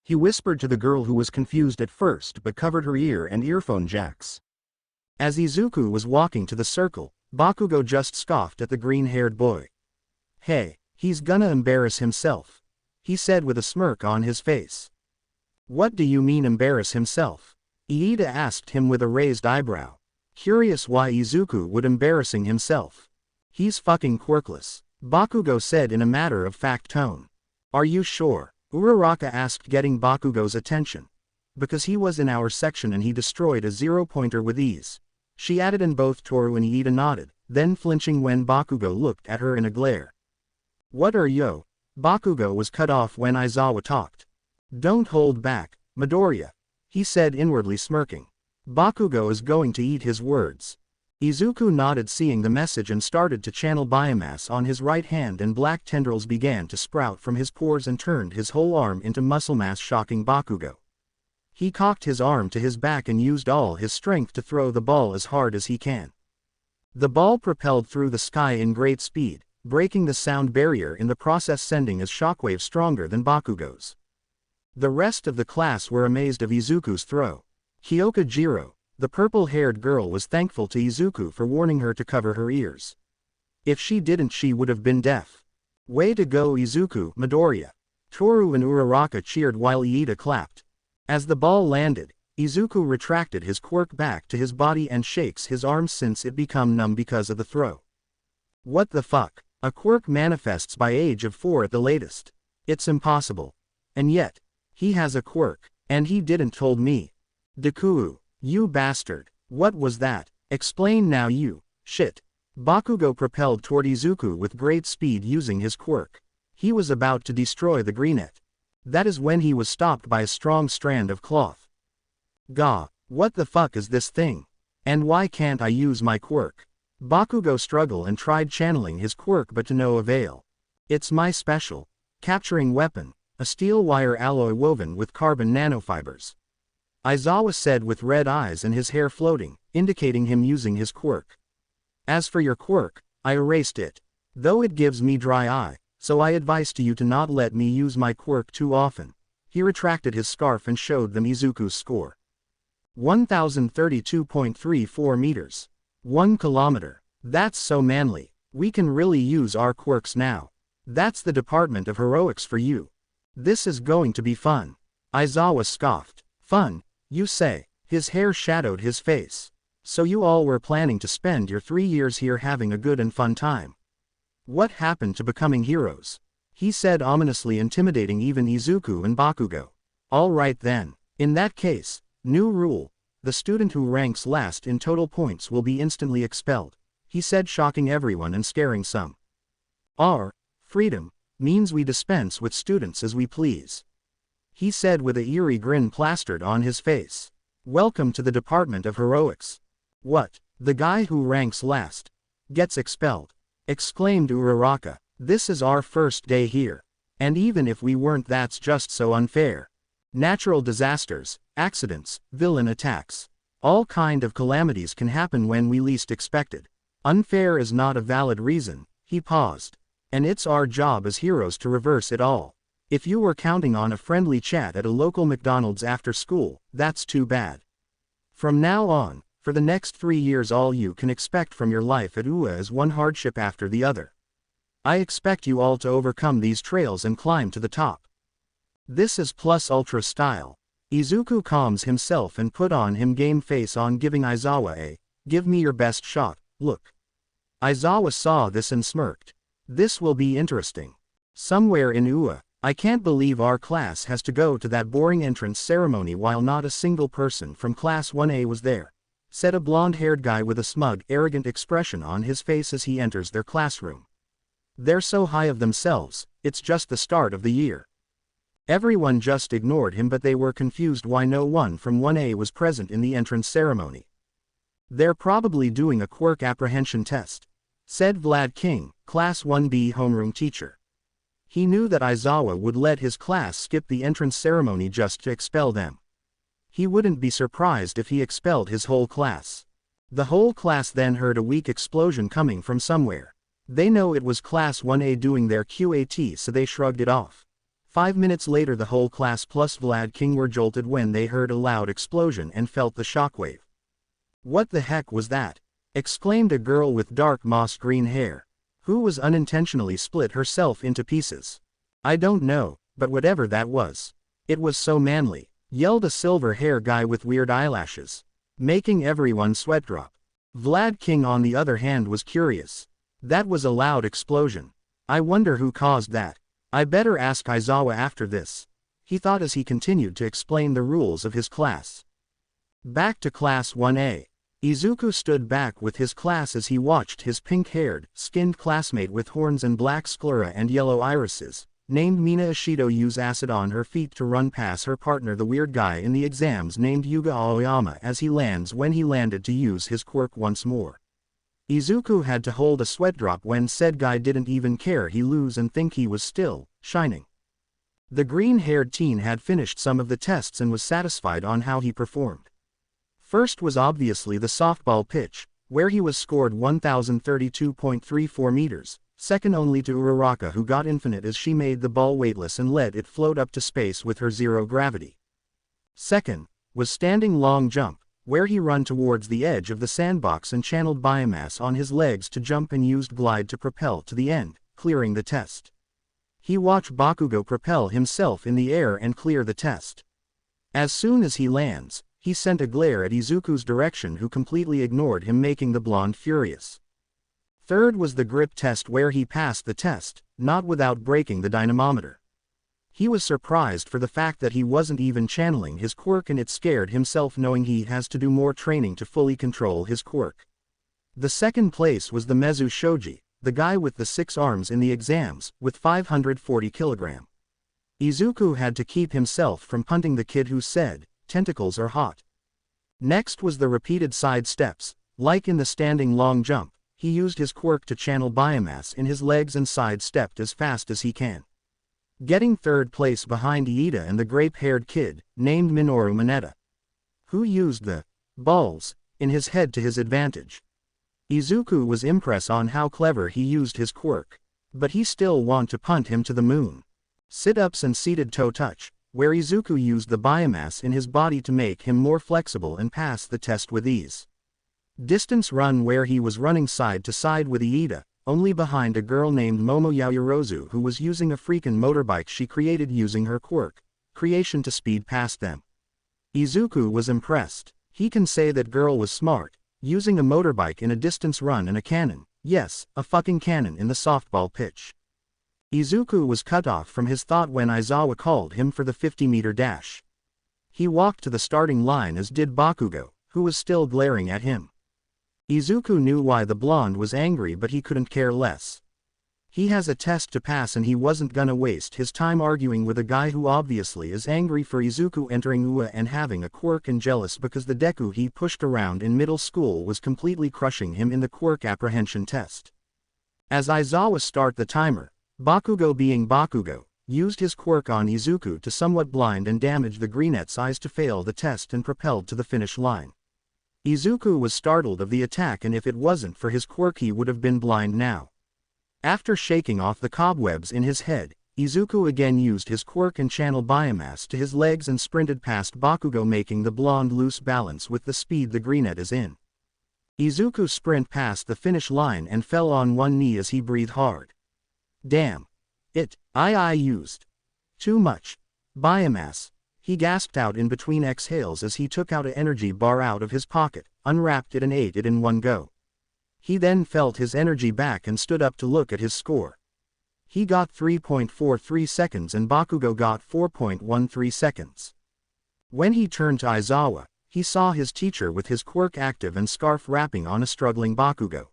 [SPEAKER 1] he whispered to the girl, who was confused at first but covered her ear and earphone jacks. As Izuku was walking to the circle, Bakugo just scoffed at the green-haired boy. Hey, he's gonna embarrass himself, he said with a smirk on his face. What do you mean embarrass himself? Iida asked him with a raised eyebrow. Curious why Izuku would embarrassing himself. He's fucking quirkless, Bakugo said in a matter-of-fact tone. Are you sure? Uraraka asked, getting Bakugo's attention. Because he was in our section and he destroyed a zero-pointer with ease. She added, and both Toru and Iida nodded, then flinching when Bakugo looked at her in a glare. What are yo? Bakugo was cut off when Aizawa talked. Don't hold back, Midoriya, he said, inwardly smirking. Bakugo is going to eat his words. Izuku nodded, seeing the message, and started to channel biomass on his right hand, and black tendrils began to sprout from his pores and turned his whole arm into muscle mass, shocking Bakugo. He cocked his arm to his back and used all his strength to throw the ball as hard as he can. The ball propelled through the sky in great speed, breaking the sound barrier in the process, sending a shockwave stronger than Bakugo's. The rest of the class were amazed of Izuku's throw. Kyoka Jiro, the purple-haired girl, was thankful to Izuku for warning her to cover her ears. If she didn't, she would have been deaf. Way to go, Izuku, Midoriya. Toru and Uraraka cheered while Iida clapped. As the ball landed, Izuku retracted his quirk back to his body and shakes his arms since it become numb because of the throw. What the fuck? A quirk manifests by age of 4 at the latest. It's impossible. And yet, he has a quirk, and he didn't told me. Deku, you bastard, what was that? Explain now, you shit. Bakugo propelled toward Izuku with great speed using his quirk. He was about to destroy the greenette. That is when he was stopped by a strong strand of cloth. Gah, what the fuck is this thing? And why can't I use my quirk? Bakugo struggled and tried channeling his quirk, but to no avail. It's my special capturing weapon, a steel wire alloy woven with carbon nanofibers. Aizawa said with red eyes and his hair floating, indicating him using his quirk. As for your quirk, I erased it. Though it gives me dry eye, so I advise to you to not let me use my quirk too often. He retracted his scarf and showed them Izuku's score. 1032.34 meters. 1 kilometer. That's so manly. We can really use our quirks now. That's the Department of Heroics for you. This is going to be fun. Aizawa scoffed. Fun, you say? His hair shadowed his face. So you all were planning to spend your 3 years here having a good and fun time. What happened to becoming heroes? He said, ominously, intimidating even Izuku and Bakugo. All right then. In that case, new rule. The student who ranks last in total points will be instantly expelled. He said, shocking everyone and scaring some. Our freedom means we dispense with students as we please. He said with a eerie grin plastered on his face. Welcome to the Department of Heroics. What? The guy who ranks last gets expelled? Exclaimed Uraraka. This is our first day here. And even if we weren't, that's just so unfair. Natural disasters, accidents, villain attacks. All kind of calamities can happen when we least expect it. Unfair is not a valid reason. He paused. And it's our job as heroes to reverse it all. If you were counting on a friendly chat at a local McDonald's after school, that's too bad. From now on, for the next 3 years, all you can expect from your life at UA is one hardship after the other. I expect you all to overcome these trails and climb to the top. This is plus ultra style. Izuku calms himself and put on him game face on, giving Aizawa a give me your best shot look. Aizawa saw this and smirked. This will be interesting. Somewhere in UA, I can't believe our class has to go to that boring entrance ceremony while not a single person from Class 1A was there, said a blonde-haired guy with a smug, arrogant expression on his face as he enters their classroom. They're so high of themselves, it's just the start of the year. Everyone just ignored him, but they were confused why no one from 1A was present in the entrance ceremony. They're probably doing a quirk apprehension test, said Vlad King, Class 1B homeroom teacher. He knew that Aizawa would let his class skip the entrance ceremony just to expel them. He wouldn't be surprised if he expelled his whole class. The whole class then heard a weak explosion coming from somewhere. They know it was Class 1A doing their QAT, so they shrugged it off. 5 minutes later, the whole class plus Vlad King were jolted when they heard a loud explosion and felt the shockwave. What the heck was that? Exclaimed a girl with dark moss green hair, who was unintentionally split herself into pieces. I don't know, but whatever that was, it was so manly. yelled a silver hair guy with weird eyelashes, making everyone sweat drop. Vlad King on the other hand was curious. That was a loud explosion. I wonder who caused that. I better ask Aizawa after this, he thought as he continued to explain the rules of his class. Back to Class 1A. Izuku stood back with his class as he watched his pink-haired, skinned classmate with horns and black sclera and yellow irises, named Mina Ishido, use acid on her feet to run past her partner, the weird guy in the exams named Yuga Aoyama, as he lands when he landed to use his quirk once more. Izuku had to hold a sweat drop when said guy didn't even care he lose and think he was still shining. The green-haired teen had finished some of the tests and was satisfied on how he performed. First was obviously the softball pitch, where he was scored 1032.34 meters, second only to Uraraka, who got infinite as she made the ball weightless and let it float up to space with her zero gravity. Second was standing long jump, where he run towards the edge of the sandbox and channeled biomass on his legs to jump and used glide to propel to the end, clearing the test. He watched Bakugo propel himself in the air and clear the test. As soon as he lands, he sent a glare at Izuku's direction, who completely ignored him, making the blonde furious. Third was the grip test, where he passed the test, not without breaking the dynamometer. He was surprised for the fact that he wasn't even channeling his quirk, and it scared himself knowing he has to do more training to fully control his quirk. The second place was the Mezu Shoji, the guy with the 6 arms in the exams, with 540 kg. Izuku had to keep himself from punting the kid who said, "Tentacles are hot." Next was the repeated side steps. Like in the standing long jump, he used his quirk to channel biomass in his legs and side stepped as fast as he can, getting third place behind Iida and the grape-haired kid, named Minoru Mineta, who used the balls in his head to his advantage. Izuku was impressed on how clever he used his quirk, but he still want to punt him to the moon. Sit-ups and seated toe touch, where Izuku used the biomass in his body to make him more flexible and pass the test with ease. Distance run, where he was running side to side with Iida, only behind a girl named Momo Yaoyorozu, who was using a freaking motorbike she created using her quirk creation to speed past them. Izuku was impressed. He can say that girl was smart, using a motorbike in a distance run and a cannon, yes, a fucking cannon, in the softball pitch. Izuku was cut off from his thought when Aizawa called him for the 50-meter dash. He walked to the starting line, as did Bakugo, who was still glaring at him. Izuku knew why the blonde was angry, but he couldn't care less. He has a test to pass and he wasn't gonna waste his time arguing with a guy who obviously is angry for Izuku entering UA and having a quirk, and jealous because the Deku he pushed around in middle school was completely crushing him in the quirk apprehension test. As Aizawa start the timer, Bakugo, being Bakugo, used his quirk on Izuku to somewhat blind and damage the greenette's eyes to fail the test and propelled to the finish line. Izuku was startled of the attack, and if it wasn't for his quirk he would have been blind now. After shaking off the cobwebs in his head, Izuku again used his quirk and channel biomass to his legs and sprinted past Bakugo, making the blonde lose balance with the speed the greenette is in. Izuku sprint past the finish line and fell on one knee as he breathed hard. Damn. I used too much biomass, he gasped out in between exhales as he took out an energy bar out of his pocket, unwrapped it and ate it in one go. He then felt his energy back and stood up to look at his score. He got 3.43 seconds and Bakugo got 4.13 seconds. When he turned to Aizawa, he saw his teacher with his quirk active and scarf wrapping on a struggling Bakugo.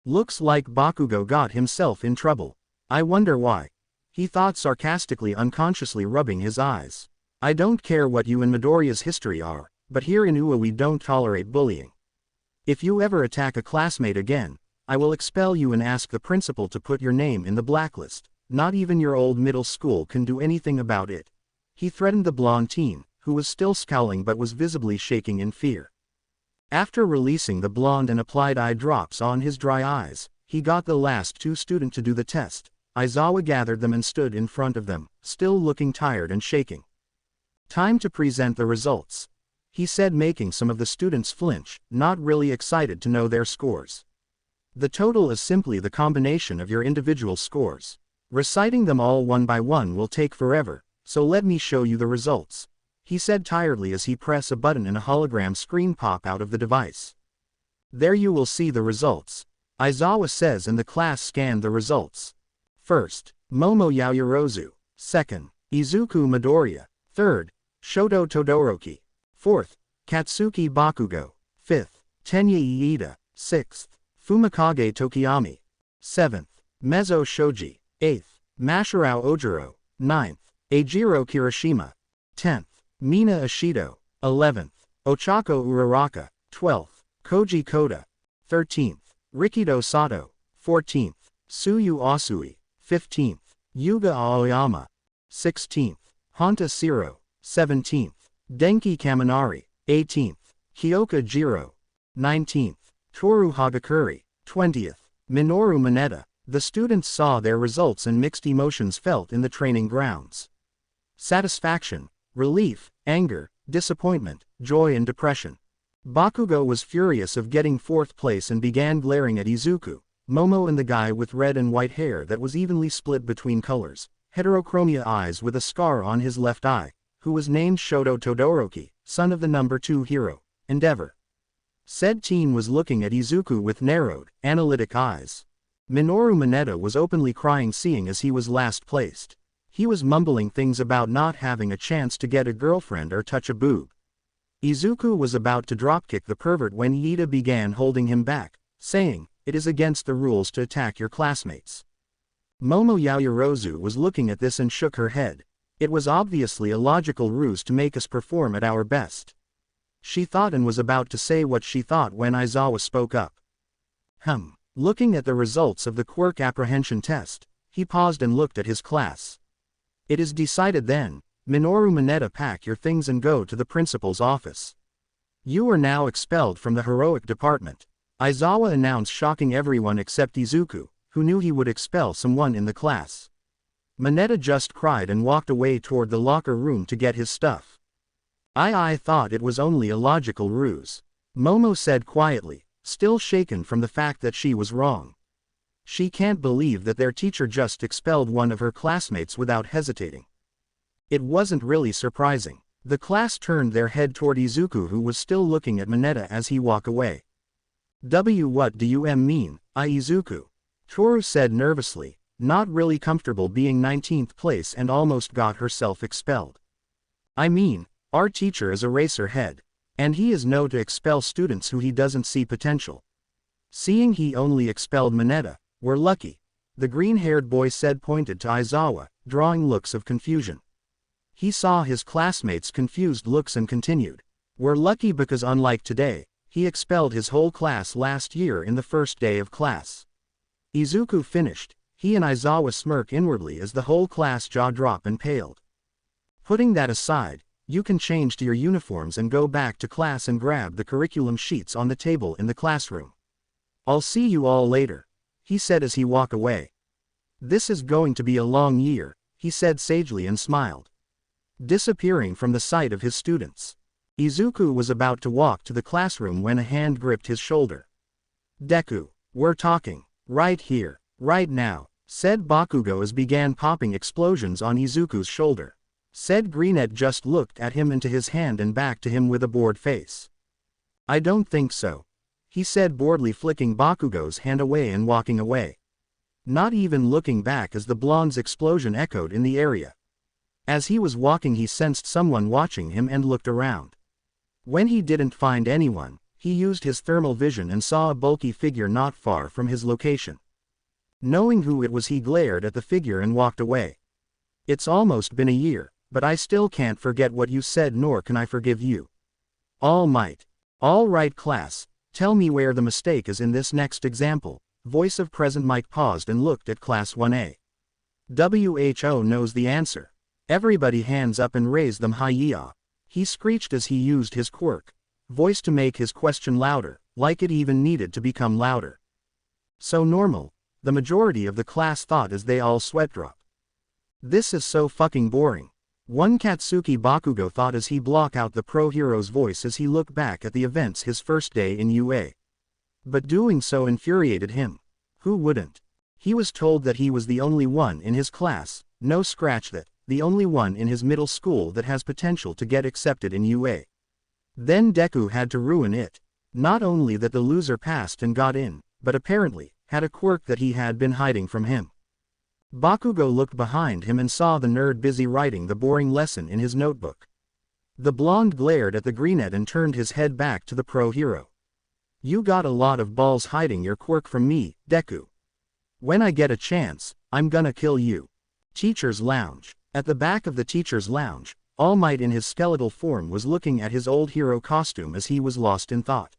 [SPEAKER 1] Looks like Bakugo got himself in trouble. I wonder why, he thought sarcastically, unconsciously rubbing his eyes. I don't care what you and Midoriya's history are, but here in UA we don't tolerate bullying. If you ever attack a classmate again, I will expel you and ask the principal to put your name in the blacklist. Not even your old middle school can do anything about it. He threatened the blonde teen, who was still scowling but was visibly shaking in fear. After releasing the blonde and applied eye drops on his dry eyes, he got the last 2 students to do the test. Aizawa gathered them and stood in front of them, still looking tired and shaking. Time to present the results, he said, making some of the students flinch, not really excited to know their scores. The total is simply the combination of your individual scores. Reciting them all one by one will take forever, so let me show you the results. he said tiredly as he pressed a button and a hologram screen pop out of the device. There you will see the results. Aizawa says, and the class scanned the results. First, Momo Yaoyorozu. Second, Izuku Midoriya. Third, Shoto Todoroki. Fourth, Katsuki Bakugo. Fifth, Tenya Iida. Sixth, Fumikage Tokiyami. Seventh, Mezzo Shoji. Eighth, Mashirao Ojiro. Ninth, Eijiro Kirishima. 10th, Mina Ishido. 11th, Ochako Uraraka. 12th, Koji Koda. 13th, Rikido Sato. 14th, Tsuyu Asui. 15th, Yuga Aoyama. 16th, Honta Siro. 17th, Denki Kaminari. 18th, Kyoka Jiro. 19th, Toru Hagakuri. 20th, Minoru Mineta. The students saw their results and mixed emotions felt in the training grounds. Satisfaction, relief, anger, disappointment, joy and depression. Bakugo was furious of getting 4th place and began glaring at Izuku, Momo and the guy with red and white hair that was evenly split between colors, heterochromia eyes with a scar on his left eye, who was named Shoto Todoroki, son of the number 2 hero, Endeavor. Said teen was looking at Izuku with narrowed, analytic eyes. Minoru Mineta was openly crying seeing as he was last placed. He was mumbling things about not having a chance to get a girlfriend or touch a boob. Izuku was about to dropkick the pervert when Iida began holding him back, saying, "It is against the rules to attack your classmates." Momo Yaoyorozu was looking at this and shook her head. It was obviously a logical ruse to make us perform at our best. She thought and was about to say what she thought when Aizawa spoke up. Looking at the results of the Quirk apprehension test, he paused and looked at his class. "It is decided then, Minoru Mineta, pack your things and go to the principal's office. You are now expelled from the heroic department," Aizawa announced, shocking everyone except Izuku, who knew he would expel someone in the class. Mineta just cried and walked away toward the locker room to get his stuff. I thought it was only a logical ruse," Momo said quietly, still shaken from the fact that she was wrong. She can't believe that their teacher just expelled one of her classmates without hesitating. It wasn't really surprising. The class turned their head toward Izuku, who was still looking at Mineta as he walked away. What do you mean, Izuku?" Toru said nervously, not really comfortable being 19th place and almost got herself expelled. "I mean, our teacher is a racer head. And he is known to expel students who he doesn't see potential. Seeing he only expelled Mineta, we're lucky," the green-haired boy said, pointed to Aizawa, drawing looks of confusion. He saw his classmates' confused looks and continued, "We're lucky because unlike today, he expelled his whole class last year in the first day of class." Izuku finished, he and Aizawa smirk inwardly as the whole class jaw dropped and paled. "Putting that aside, you can change to your uniforms and go back to class and grab the curriculum sheets on the table in the classroom. I'll see you all later," he said as he walked away. "This is going to be a long year," he said sagely and smiled, disappearing from the sight of his students. Izuku was about to walk to the classroom when a hand gripped his shoulder. "Deku, we're talking, right here, right now," said Bakugo as began popping explosions on Izuku's shoulder. Said Greenette just looked at him into his hand and back to him with a bored face. "I don't think so," he said boredly, flicking Bakugo's hand away and walking away. Not even looking back as the blonde's explosion echoed in the area. As he was walking, he sensed someone watching him and looked around. When he didn't find anyone, he used his thermal vision and saw a bulky figure not far from his location. Knowing who it was, he glared at the figure and walked away. "It's almost been a year. But I still can't forget what you said, nor can I forgive you." "All might. All right class, tell me where the mistake is in this next example." Voice of present Mike paused and looked at class 1A. "WHO knows the answer. Everybody hands up and raise them high, yeah," he screeched as he used his quirk voice to make his question louder, like it even needed to become louder. "So normal," the majority of the class thought as they all sweat drop. "This is so fucking boring," one Katsuki Bakugo thought as he blocked out the pro hero's voice as he looked back at the events his first day in UA. But doing so infuriated him. Who wouldn't? He was told that he was the only one in his class, no scratch that, the only one in his middle school that has potential to get accepted in UA. Then Deku had to ruin it. Not only that the loser passed and got in, but apparently, had a quirk that he had been hiding from him. Bakugo looked behind him and saw the nerd busy writing the boring lesson in his notebook. The blonde glared at the greenette and turned his head back to the pro hero. You got a lot of balls hiding your quirk from me, Deku. When I get a chance, I'm gonna kill you. Teacher's Lounge. At the back of the teacher's lounge, All Might in his skeletal form was looking at his old hero costume as he was lost in thought.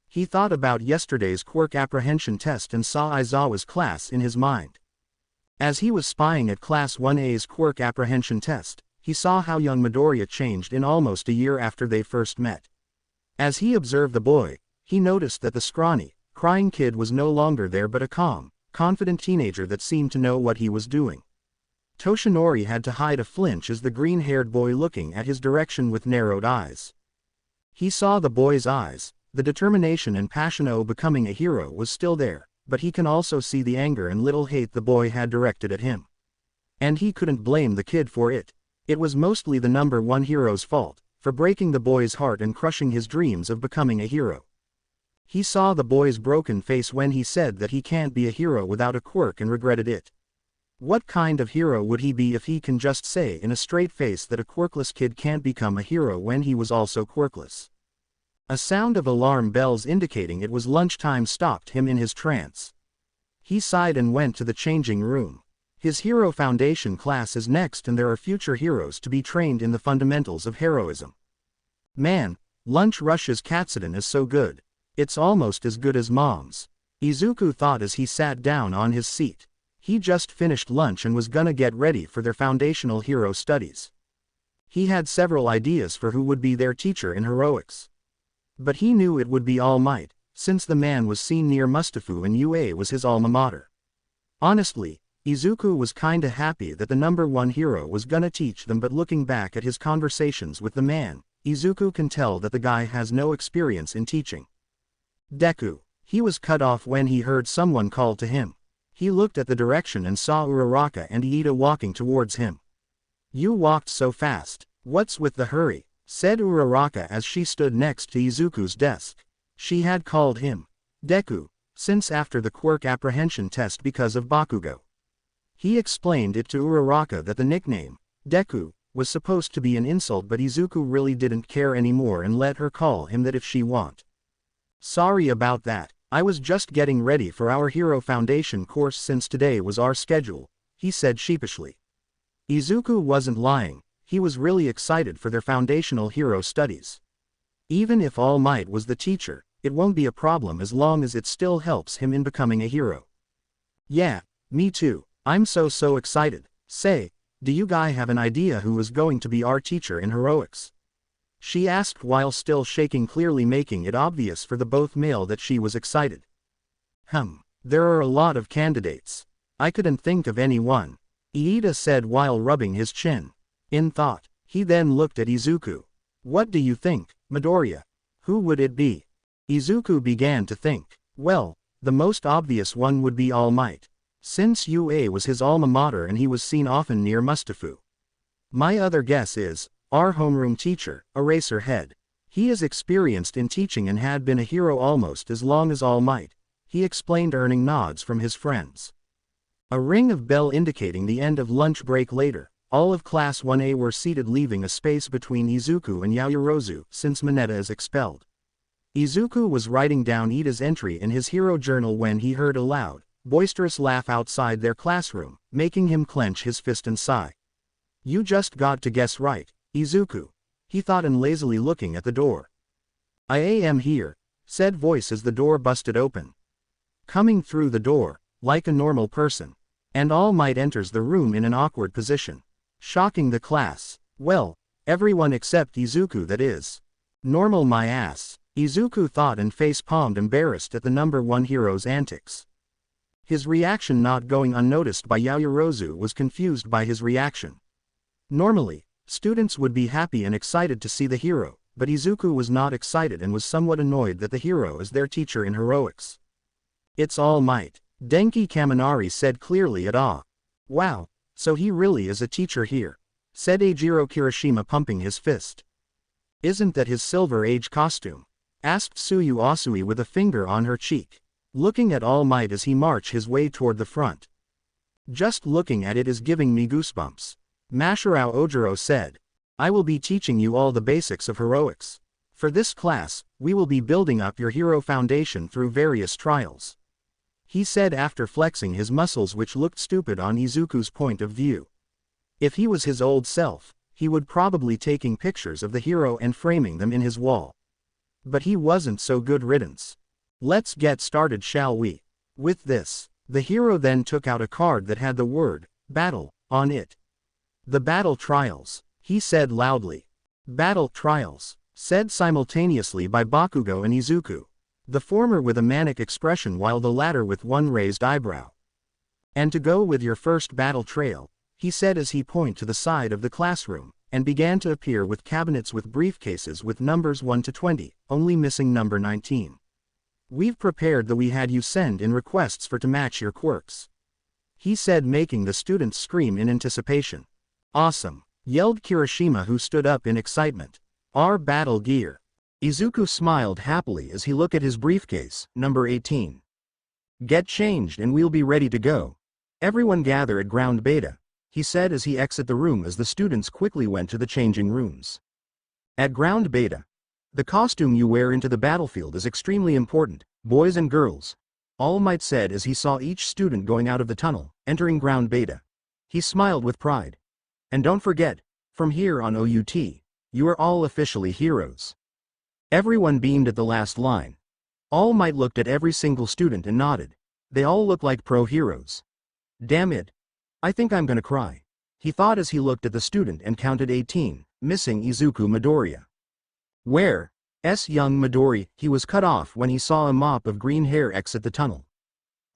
[SPEAKER 1] He thought about yesterday's quirk apprehension test and saw Aizawa's class in his mind. As he was spying at Class 1A's quirk apprehension test, he saw how young Midoriya changed in almost a year after they first met. As he observed the boy, he noticed that the scrawny, crying kid was no longer there but a calm, confident teenager that seemed to know what he was doing. Toshinori had to hide a flinch as the green-haired boy looking at his direction with narrowed eyes. He saw the boy's eyes, the determination and passion of becoming a hero was still there, but he can also see the anger and little hate the boy had directed at him. And he couldn't blame the kid for it. It was mostly the number one hero's fault, for breaking the boy's heart and crushing his dreams of becoming a hero. He saw the boy's broken face when he said that he can't be a hero without a quirk and regretted it. What kind of hero would he be if he can just say in a straight face that a quirkless kid can't become a hero when he was also quirkless? A sound of alarm bells indicating it was lunchtime stopped him in his trance. He sighed and went to the changing room. His Hero Foundation class is next and there are future heroes to be trained in the fundamentals of heroism. Man, Lunch Rush's Katsudon is so good. It's almost as good as Mom's. Izuku thought as he sat down on his seat. He just finished lunch and was gonna get ready for their foundational hero studies. He had several ideas for who would be their teacher in heroics. But he knew it would be All Might, since the man was seen near Mustafu and UA was his alma mater. Honestly, Izuku was kinda happy that the number one hero was gonna teach them, but looking back at his conversations with the man, Izuku can tell that the guy has no experience in teaching. Deku. He was cut off when he heard someone call to him. He looked at the direction and saw Uraraka and Iida walking towards him. You walked so fast. What's with the hurry? Said Uraraka as she stood next to Izuku's desk. She had called him Deku since after the quirk apprehension test because of Bakugo. He explained it to Uraraka that the nickname, Deku, was supposed to be an insult, but Izuku really didn't care anymore and let her call him that if she want. Sorry about that. I was just getting ready for our Hero Foundation course since today was our schedule, he said sheepishly. Izuku wasn't lying, he was really excited for their foundational hero studies. Even if All Might was the teacher, it won't be a problem as long as it still helps him in becoming a hero. Yeah, me too, I'm so excited. Say, do you guys have an idea who is going to be our teacher in heroics? She asked while still shaking, clearly making it obvious for the both male that she was excited. There are a lot of candidates. I couldn't think of anyone, Iida said while rubbing his chin. In thought, he then looked at Izuku. What do you think, Midoriya? Who would it be? Izuku began to think. Well, the most obvious one would be All Might, since UA was his alma mater and he was seen often near Mustafu. My other guess is our homeroom teacher, Eraserhead. He is experienced in teaching and had been a hero almost as long as All Might, he explained, earning nods from his friends. A ring of bell indicating the end of lunch break later, all of Class 1A were seated, leaving a space between Izuku and Yaoyorozu since Mineta is expelled. Izuku was writing down Iida's entry in his hero journal when he heard a loud, boisterous laugh outside their classroom, making him clench his fist and sigh. You just got to guess right, Izuku, he thought, and lazily looking at the door. I am here, said voice as the door busted open. Coming through the door, like a normal person, and All Might enters the room in an awkward position, shocking the class. Well, everyone except Izuku, that is. Normal my ass, Izuku thought and face-palmed, embarrassed at the number one hero's antics. His reaction not going unnoticed by Yaoyorozu was confused by his reaction. Normally, students would be happy and excited to see the hero, but Izuku was not excited and was somewhat annoyed that the hero is their teacher in heroics. It's All Might, Denki Kaminari said clearly at awe. Wow, so he really is a teacher here. said Eijiro Kirishima, pumping his fist. Isn't that his Silver Age costume? Asked Tsuyu Asui with a finger on her cheek, looking at All Might as he marched his way toward the front. Just looking at it is giving me goosebumps. Mashirao Ojiro said. I will be teaching you all the basics of heroics. For this class, we will be building up your hero foundation through various trials. He said after flexing his muscles, which looked stupid on Izuku's point of view. If he was his old self, he would probably taking pictures of the hero and framing them in his wall. But he wasn't, so good riddance. Let's get started, shall we? With this, the hero then took out a card that had the word, battle, on it. The battle trials, he said loudly. Battle trials, said simultaneously by Bakugo and Izuku, the former with a manic expression while the latter with one raised eyebrow. And to go with your first battle trail, he said as he pointed to the side of the classroom, and began to appear with cabinets with briefcases with numbers 1 to 20, only missing number 19. We've prepared that we had you send in requests for to match your quirks. He said, making the students scream in anticipation. Awesome, yelled Kirishima, who stood up in excitement. Our battle gear. Izuku smiled happily as he looked at his briefcase, number 18. Get changed and we'll be ready to go. Everyone gather at ground beta, he said as he exited the room as the students quickly went to the changing rooms. At ground beta, the costume you wear into the battlefield is extremely important, boys and girls, All Might said as he saw each student going out of the tunnel, entering ground beta. He smiled with pride. And don't forget, from here on OUT, you are all officially heroes. Everyone beamed at the last line. All Might looked at every single student and nodded. They all look like pro heroes. Damn it. I think I'm gonna cry, he thought as he looked at the student and counted 18, missing Izuku Midoriya. Where? Young Midori, he was cut off when he saw a mop of green hair exit the tunnel.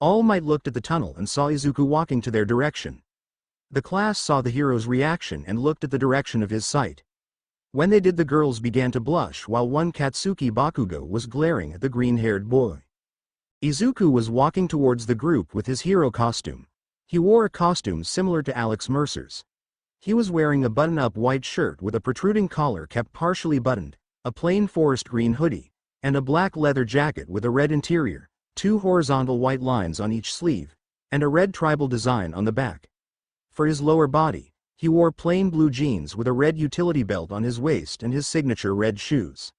[SPEAKER 1] All Might looked at the tunnel and saw Izuku walking to their direction. The class saw the hero's reaction and looked at the direction of his sight. When they did, the girls began to blush while one Katsuki Bakugo was glaring at the green-haired boy. Izuku was walking towards the group with his hero costume. He wore a costume similar to Alex Mercer's. He was wearing a button-up white shirt with a protruding collar kept partially buttoned, a plain forest green hoodie, and a black leather jacket with a red interior, 2 horizontal white lines on each sleeve, and a red tribal design on the back. For his lower body, he wore plain blue jeans with a red utility belt on his waist and his signature red shoes.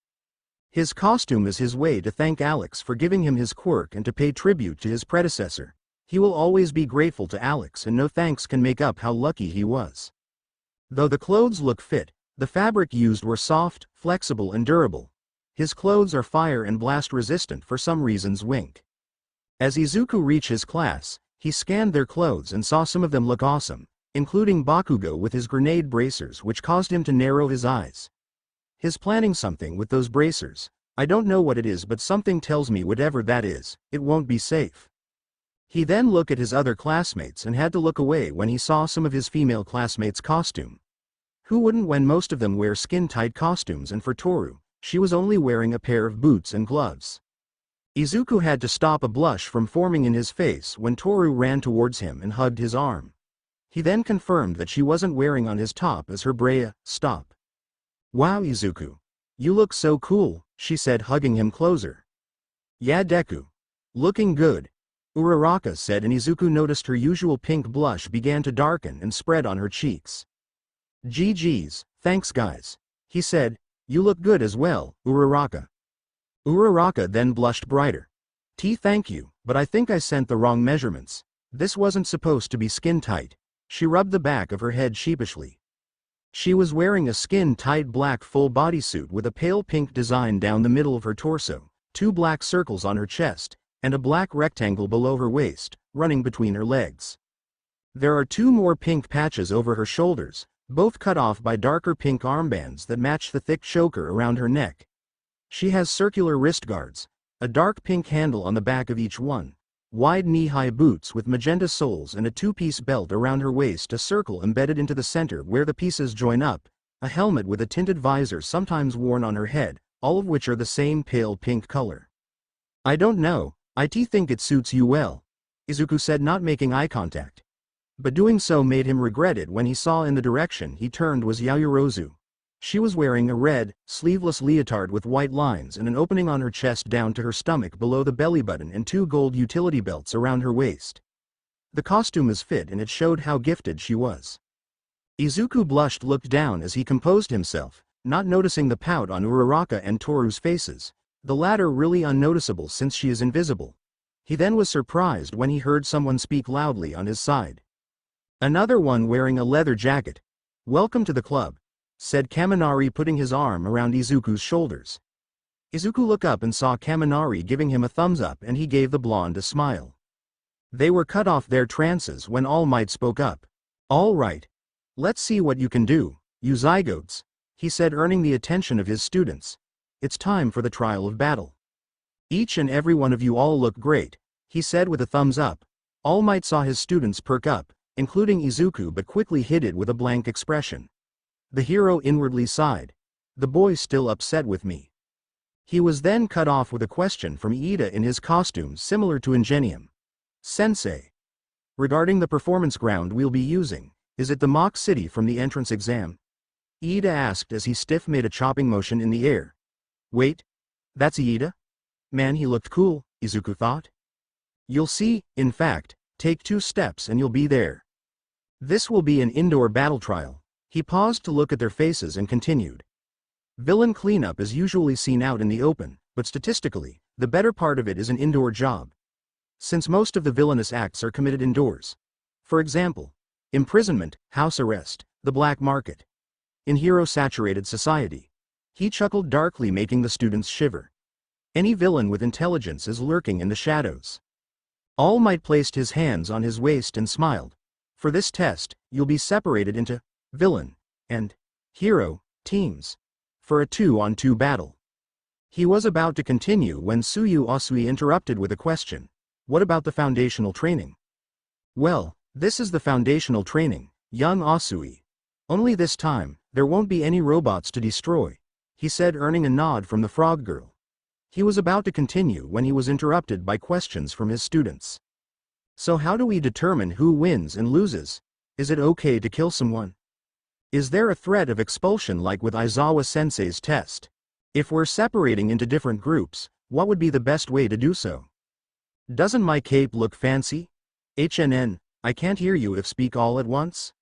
[SPEAKER 1] His costume is his way to thank Alex for giving him his quirk and to pay tribute to his predecessor. He will always be grateful to Alex, and no thanks can make up how lucky he was. Though the clothes look fit, the fabric used were soft, flexible and durable. His clothes are fire and blast resistant for some reasons. Wink. As Izuku reached his class, he scanned their clothes and saw some of them look awesome, including Bakugo with his grenade bracers, which caused him to narrow his eyes. He's planning something with those bracers. I don't know what it is, but something tells me whatever that is, it won't be safe. He then looked at his other classmates and had to look away when he saw some of his female classmates' costume. Who wouldn't when most of them wear skin-tight costumes, and for Toru, she was only wearing a pair of boots and gloves. Izuku had to stop a blush from forming in his face when Toru ran towards him and hugged his arm. He then confirmed that she wasn't wearing on his top as her brea. Stop. Wow, Izuku. You look so cool, she said, hugging him closer. Yeah, Deku. Looking good, Uraraka said, and Izuku noticed her usual pink blush began to darken and spread on her cheeks. GG's, thanks guys, he said. You look good as well, Uraraka. Uraraka then blushed brighter. Thank you, but I think I sent the wrong measurements. This wasn't supposed to be skin tight. She rubbed the back of her head sheepishly. She was wearing a skin-tight black full bodysuit with a pale pink design down the middle of her torso, 2 black circles on her chest, and a black rectangle below her waist, running between her legs. There are 2 more pink patches over her shoulders, both cut off by darker pink armbands that match the thick choker around her neck. She has circular wrist guards, a dark pink handle on the back of each one, wide knee-high boots with magenta soles, and a 2-piece belt around her waist, a circle embedded into the center where the pieces join up, a helmet with a tinted visor sometimes worn on her head, all of which are the same pale pink color. I don't know, I think it suits you well, Izuku said, not making eye contact. but doing so made him regret it when he saw in the direction he turned was Yaoyorozu. She was wearing a red, sleeveless leotard with white lines and an opening on her chest down to her stomach below the belly button and 2 gold utility belts around her waist. The costume was fit and it showed how gifted she was. Izuku blushed, looked down as he composed himself, not noticing the pout on Uraraka and Toru's faces, the latter really unnoticeable since she is invisible. He then was surprised when he heard someone speak loudly on his side. Another one wearing a leather jacket. "Welcome to the club," said Kaminari, putting his arm around Izuku's shoulders. Izuku looked up and saw Kaminari giving him a thumbs up and he gave the blonde a smile. They were cut off their trances when All Might spoke up. "All right. Let's see what you can do, you zygotes," he said, earning the attention of his students. "It's time for the trial of battle. Each and every one of you all look great," he said with a thumbs up. All Might saw his students perk up, including Izuku, but quickly hid it with a blank expression. The hero inwardly sighed. "The boy's still upset with me." He was then cut off with a question from Iida in his costume similar to Ingenium. "Sensei, regarding the performance ground we'll be using, is it the mock city from the entrance exam?" Iida asked as he made a chopping motion in the air. "Wait, that's Iida? Man, he looked cool," Izuku thought. "You'll see, in fact, take 2 steps and you'll be there. This will be an indoor battle trial." He paused to look at their faces and continued. "Villain cleanup is usually seen out in the open, but statistically, the better part of it is an indoor job. Since most of the villainous acts are committed indoors. For example, imprisonment, house arrest, the black market. In hero-saturated society." He chuckled darkly, making the students shiver. "Any villain with intelligence is lurking in the shadows." All Might placed his hands on his waist and smiled. "For this test, you'll be separated into villain and hero teams for a 2-on-2 battle." He was about to continue when Tsuyu Osui interrupted with a question. "What about the foundational training?" "Well, this is the foundational training, young Osui. Only this time, there won't be any robots to destroy," he said, earning a nod from the frog girl. He was about to continue when he was interrupted by questions from his students. "So how do we determine who wins and loses? Is it okay to kill someone? Is there a threat of expulsion like with Aizawa sensei's test? If we're separating into different groups, what would be the best way to do so? Doesn't my cape look fancy? I can't hear you if speak all at once,"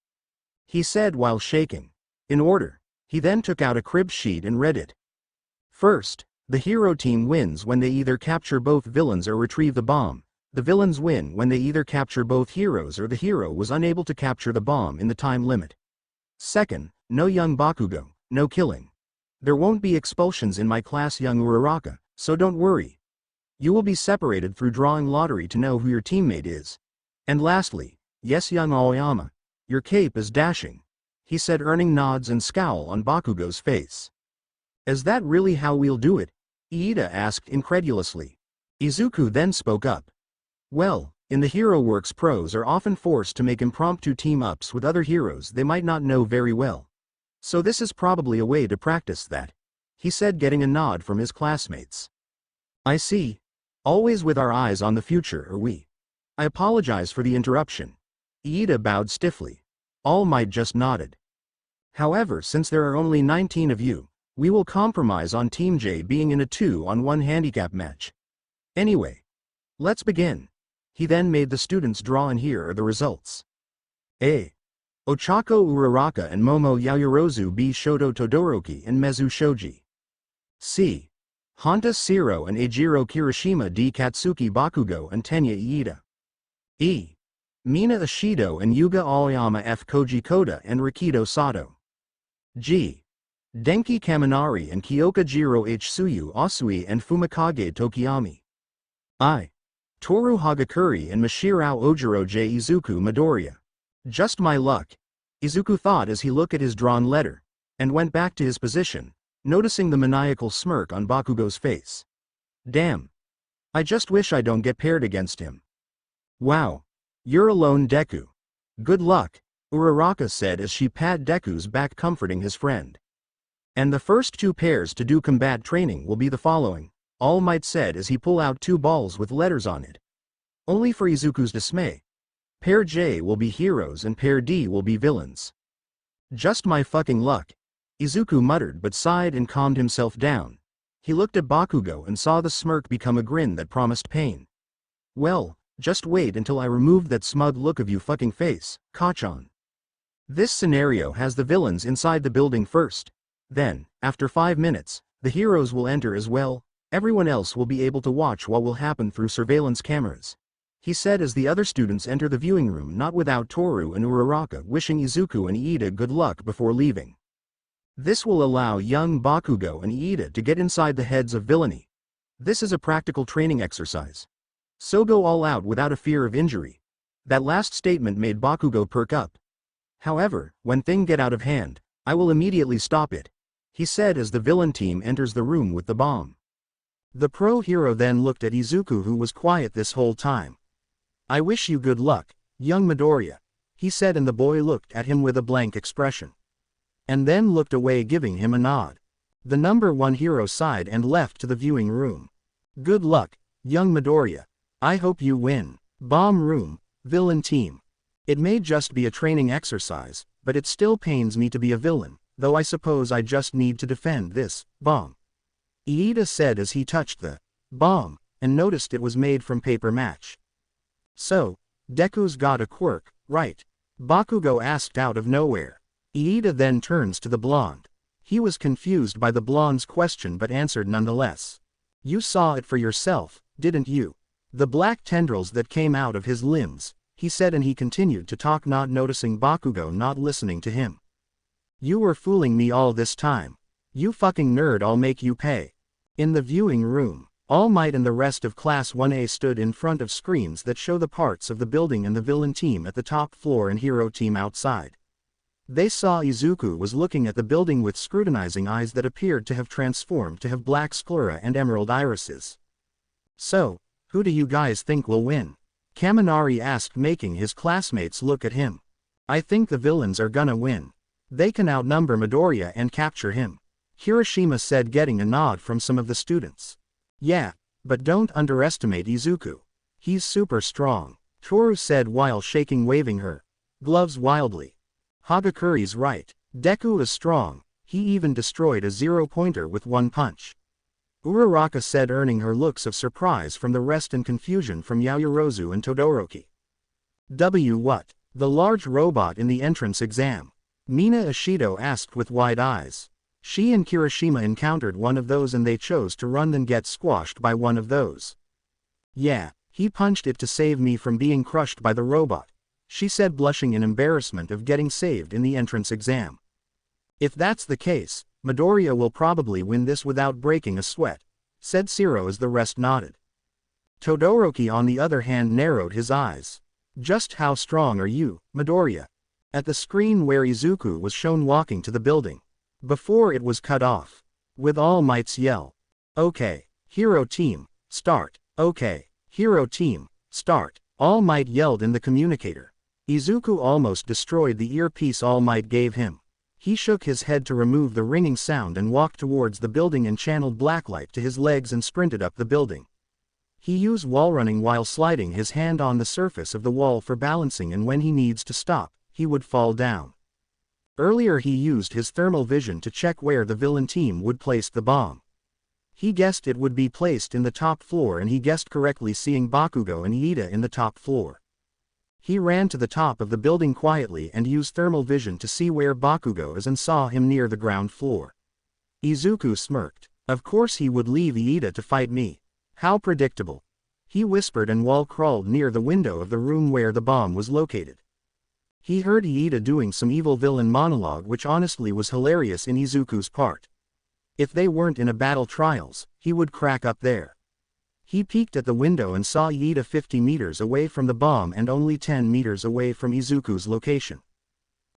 [SPEAKER 1] he said while shaking. In order, he then took out a crib sheet and read it. "First, the hero team wins when they either capture both villains or retrieve the bomb. The villains win when they either capture both heroes or the hero was unable to capture the bomb in the time limit. Second, no young Bakugo, no killing. There won't be expulsions in my class, young Uraraka, so don't worry. You will be separated through drawing lottery to know who your teammate is. And lastly, yes, young Aoyama, your cape is dashing," he said, earning nods and scowl on Bakugo's face. "Is that really how we'll do it?" Iida asked incredulously. Izuku then spoke up. "Well, in the Hero Works, pros are often forced to make impromptu team-ups with other heroes they might not know very well. So this is probably a way to practice that," he said, getting a nod from his classmates. "I see. Always with our eyes on the future, are we? I apologize for the interruption." Iida bowed stiffly. All Might just nodded. "However, since there are only 19 of you, we will compromise on Team J being in a 2-on-1 handicap match. Anyway, let's begin." He then made the students draw, and here are the results. A. Ochako Uraraka and Momo Yaoyorozu. B. Shoto Todoroki and Mezu Shoji. C. Honta Siro and Eijiro Kirishima. D. Katsuki Bakugo and Tenya Iida. E. Mina Ishido and Yuga Aoyama. F. Koji Koda and Rikido Sato. G. Denki Kaminari and Kyoka Jiro. H. Tsuyu Osui and Fumikage Tokiyami. I. Toru Hagakuri and Mashirao Ojiro. J. Izuku Midoriya. Just my luck, Izuku thought as he looked at his drawn letter, and went back to his position, noticing the maniacal smirk on Bakugo's face. Damn. I just wish I don't get paired against him. Wow. You're alone, Deku. Good luck, Uraraka said as she pat Deku's back, comforting his friend. And the first 2 pairs to do combat training will be the following, All Might said as he pulled out 2 balls with letters on it. Only for Izuku's dismay, Pair J will be heroes and Pair D will be villains. Just my fucking luck. Izuku muttered but sighed and calmed himself down. He looked at Bakugo and saw the smirk become a grin that promised pain. Well, just wait until I remove that smug look of you fucking face, Kachan. This scenario has the villains inside the building first. Then, after 5 minutes, the heroes will enter as well. Everyone else will be able to watch what will happen through surveillance cameras. He said as the other students enter the viewing room, not without Toru and Uraraka wishing Izuku and Iida good luck before leaving. This will allow young Bakugo and Iida to get inside the heads of villainy. This is a practical training exercise. So go all out without a fear of injury. That last statement made Bakugo perk up. However, when things get out of hand, I will immediately stop it, he said as the villain team enters the room with the bomb. The pro hero then looked at Izuku, who was quiet this whole time. I wish you good luck, young Midoriya, he said, and the boy looked at him with a blank expression. And then looked away, giving him a nod. The number 1 hero sighed and left to the viewing room. Good luck, young Midoriya. I hope you win. Bomb room, villain team. It may just be a training exercise, but it still pains me to be a villain, though I suppose I just need to defend this bomb. Iida said as he touched the bomb, and noticed it was made from paper match. So, Deku's got a quirk, right? Bakugo asked out of nowhere. Iida then turns to the blonde. He was confused by the blonde's question but answered nonetheless. You saw it for yourself, didn't you? The black tendrils that came out of his limbs, he said, and he continued to talk, not noticing Bakugo not listening to him. You were fooling me all this time. You fucking nerd, I'll make you pay. In the viewing room, All Might and the rest of Class 1A stood in front of screens that show the parts of the building and the villain team at the top floor and hero team outside. They saw Izuku was looking at the building with scrutinizing eyes that appeared to have transformed to have black sclera and emerald irises. So, who do you guys think will win? Kaminari asked, making his classmates look at him. I think the villains are gonna win. They can outnumber Midoriya and capture him, Kirishima said, getting a nod from some of the students. Yeah, but don't underestimate Izuku. He's super strong, Toru said while waving her gloves wildly. Hagakuri's right. Deku is strong, he even destroyed a 0-pointer with 1 punch. Uraraka said, earning her looks of surprise from the rest and confusion from Yaoyorozu and Todoroki. What? The large robot in the entrance exam? Mina Ishido asked with wide eyes. She and Kirishima encountered one of those and they chose to run then get squashed by one of those. Yeah, he punched it to save me from being crushed by the robot, she said, blushing in embarrassment of getting saved in the entrance exam. If that's the case, Midoriya will probably win this without breaking a sweat, said Sero as the rest nodded. Todoroki on the other hand narrowed his eyes. Just how strong are you, Midoriya? At the screen where Izuku was shown walking to the building, before it was cut off, with All Might's yell. Okay, hero team, start. Okay, hero team, start. All Might yelled in the communicator. Izuku almost destroyed the earpiece All Might gave him. He shook his head to remove the ringing sound and walked towards the building and channeled Blacklight to his legs and sprinted up the building. He used wall running while sliding his hand on the surface of the wall for balancing, and when he needs to stop, he would fall down. Earlier he used his thermal vision to check where the villain team would place the bomb. He guessed it would be placed in the top floor, and he guessed correctly, seeing Bakugo and Iida in the top floor. He ran to the top of the building quietly and used thermal vision to see where Bakugo is and saw him near the ground floor. Izuku smirked. Of course he would leave Iida to fight me. How predictable. He whispered and wall crawled near the window of the room where the bomb was located. He heard Iida doing some evil villain monologue, which honestly was hilarious in Izuku's part. If they weren't in a battle trials, he would crack up there. He peeked at the window and saw Iida 50 meters away from the bomb and only 10 meters away from Izuku's location.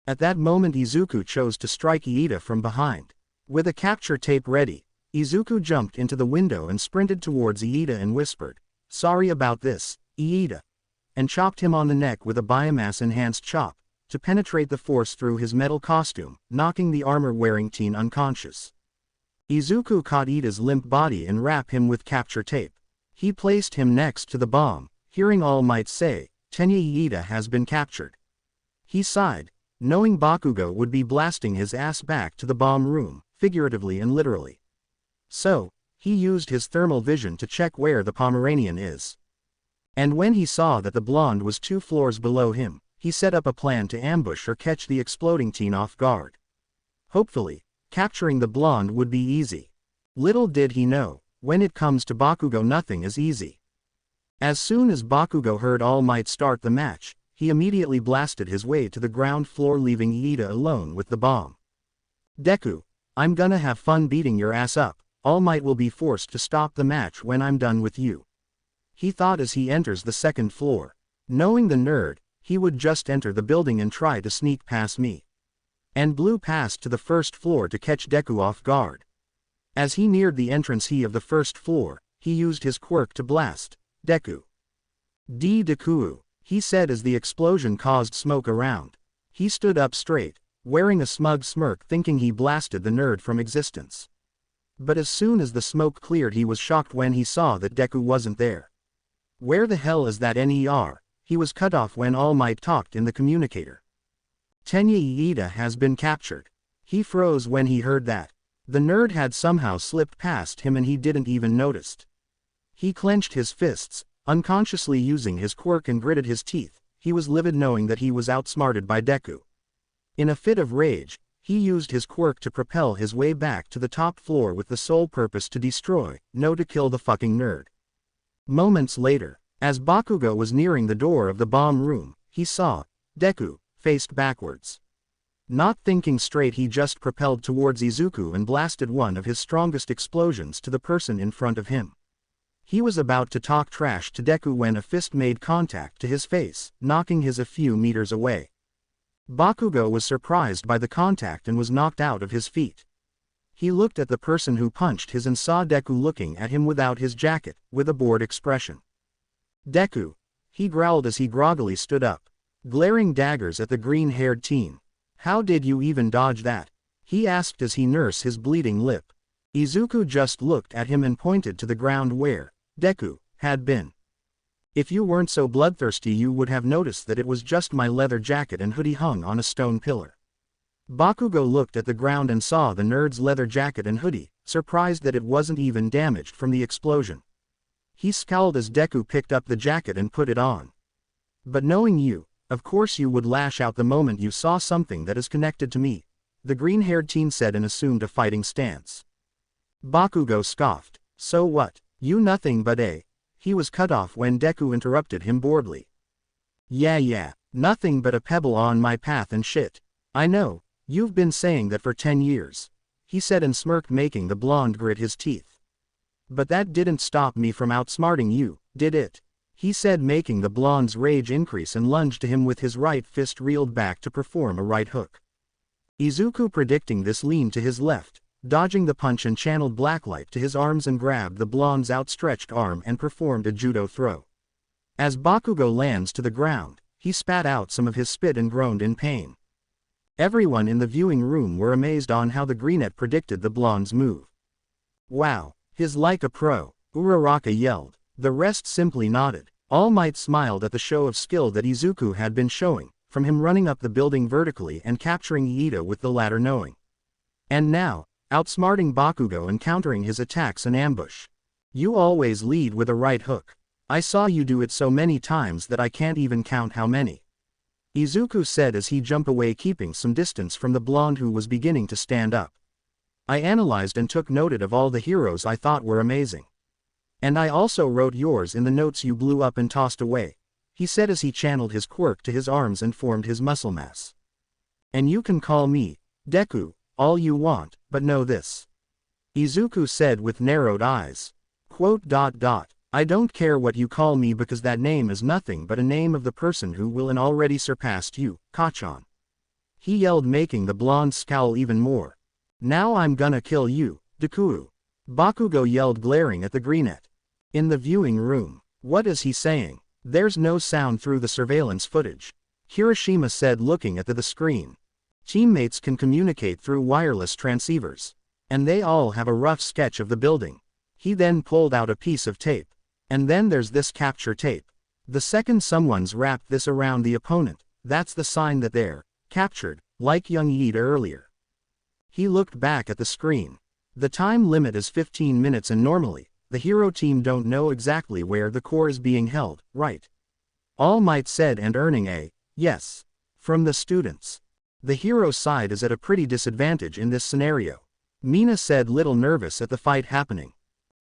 [SPEAKER 1] At that moment Izuku chose to strike Iida from behind. With a capture tape ready, Izuku jumped into the window and sprinted towards Iida and whispered, "Sorry about this, Iida," and chopped him on the neck with a biomass-enhanced chop, to penetrate the force through his metal costume, knocking the armor-wearing teen unconscious. Izuku caught Iida's limp body and wrapped him with capture tape. He placed him next to the bomb, hearing All Might say, Iida has been captured. He sighed, knowing Bakugo would be blasting his ass back to the bomb room, figuratively and literally. So, he used his thermal vision to check where the Pomeranian is. And when he saw that the blonde was 2 floors below him, he set up a plan to ambush or catch the exploding teen off guard. Hopefully, capturing the blonde would be easy. Little did he know, when it comes to Bakugo nothing is easy. As soon as Bakugo heard All Might start the match, he immediately blasted his way to the ground floor, leaving Iida alone with the bomb. Deku, I'm gonna have fun beating your ass up. All Might will be forced to stop the match when I'm done with you. He thought as he enters the 2nd floor. Knowing the nerd, he would just enter the building and try to sneak past me. And blew past to the 1st floor to catch Deku off guard. As he neared the entrance of the 1st floor, he used his quirk to blast Deku. Deku, he said as the explosion caused smoke around. He stood up straight, wearing a smug smirk, thinking he blasted the nerd from existence. But as soon as the smoke cleared, he was shocked when he saw that Deku wasn't there. Where the hell is that NER? He was cut off when All Might talked in the communicator. Iida has been captured. He froze when he heard that. The nerd had somehow slipped past him and he didn't even notice. He clenched his fists, unconsciously using his quirk, and gritted his teeth. He was livid knowing that he was outsmarted by Deku. In a fit of rage, he used his quirk to propel his way back to the top floor with the sole purpose to destroy, no, to kill the fucking nerd. Moments later, as Bakugo was nearing the door of the bomb room, he saw Deku, faced backwards. Not thinking straight, he just propelled towards Izuku and blasted one of his strongest explosions to the person in front of him. He was about to talk trash to Deku when a fist made contact to his face, knocking his a few meters away. Bakugo was surprised by the contact and was knocked out of his feet. He looked at the person who punched his and saw Deku looking at him without his jacket, with a bored expression. Deku, he growled as he groggily stood up, glaring daggers at the green-haired teen. How did you even dodge that? He asked as he nursed his bleeding lip. Izuku just looked at him and pointed to the ground where Deku had been. If you weren't so bloodthirsty, you would have noticed that it was just my leather jacket and hoodie hung on a stone pillar. Bakugo looked at the ground and saw the nerd's leather jacket and hoodie, surprised that it wasn't even damaged from the explosion. He scowled as Deku picked up the jacket and put it on. But knowing you, of course you would lash out the moment you saw something that is connected to me, the green-haired teen said and assumed a fighting stance. Bakugo scoffed. So what? You nothing but a... He was cut off when Deku interrupted him boredly. Yeah, nothing but a pebble on my path and shit. I know, you've been saying that for 10 years. He said and smirked, making the blonde grit his teeth. But that didn't stop me from outsmarting you, did it? He said, making the blonde's rage increase, and lunged to him with his right fist, reeled back to perform a right hook. Izuku, predicting this, leaned to his left, dodging the punch, and channeled Blacklight to his arms and grabbed the blonde's outstretched arm and performed a judo throw. As Bakugo lands to the ground, he spat out some of his spit and groaned in pain. Everyone in the viewing room were amazed on how the greenette predicted the blonde's move. Wow, he's like a pro, Uraraka yelled. The rest simply nodded. All Might smiled at the show of skill that Izuku had been showing, from him running up the building vertically and capturing Iida with the latter knowing. And now, outsmarting Bakugo and countering his attacks and ambush. You always lead with a right hook. I saw you do it so many times that I can't even count how many. Izuku said as he jumped away, keeping some distance from the blonde who was beginning to stand up. I analyzed and took note of all the heroes I thought were amazing. And I also wrote yours in the notes you blew up and tossed away, he said as he channeled his quirk to his arms and formed his muscle mass. And you can call me Deku all you want, but know this. Izuku said with narrowed eyes. I don't care what you call me, because that name is nothing but a name of the person who will and already surpassed you, Kachan. He yelled, making the blonde scowl even more. Now I'm gonna kill you, Deku. Bakugo yelled, glaring at the greenette. In the viewing room, what is he saying? There's no sound through the surveillance footage. Hiroshima said, looking at the screen. Teammates can communicate through wireless transceivers. And they all have a rough sketch of the building. He then pulled out a piece of tape. And then there's this capture tape. The second someone's wrapped this around the opponent, that's the sign that they're captured, like young Yeet earlier. He looked back at the screen. The time limit is 15 minutes and normally, the hero team don't know exactly where the core is being held, right? All Might said and earning a yes from the students. The hero side is at a pretty disadvantage in this scenario. Mina said, little nervous at the fight happening.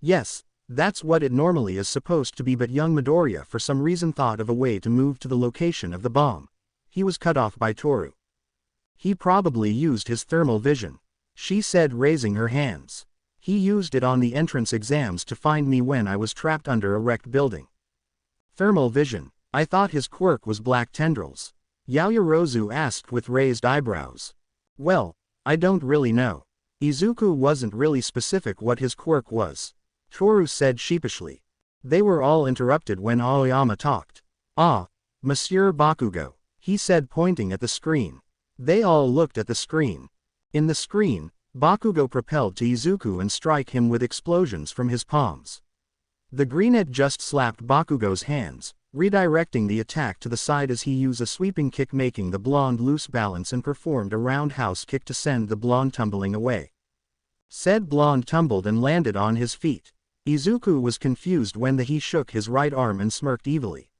[SPEAKER 1] Yes, that's what it normally is supposed to be, but young Midoriya for some reason thought of a way to move to the location of the bomb. He was cut off by Toru. He probably used his thermal vision. She said, raising her hands. He used it on the entrance exams to find me when I was trapped under a wrecked building. Thermal vision. I thought his quirk was black tendrils. Yaoyorozu asked with raised eyebrows. Well, I don't really know. Izuku wasn't really specific what his quirk was. Toru said sheepishly. They were all interrupted when Aoyama talked. Ah, Monsieur Bakugo, he said, pointing at the screen. They all looked at the screen. In the screen, Bakugo propelled to Izuku and strike him with explosions from his palms. The greenette just slapped Bakugo's hands, redirecting the attack to the side as he used a sweeping kick, making the blonde lose balance and performed a roundhouse kick to send the blonde tumbling away. Said blonde tumbled and landed on his feet. Izuku was confused when he shook his right arm and smirked evilly.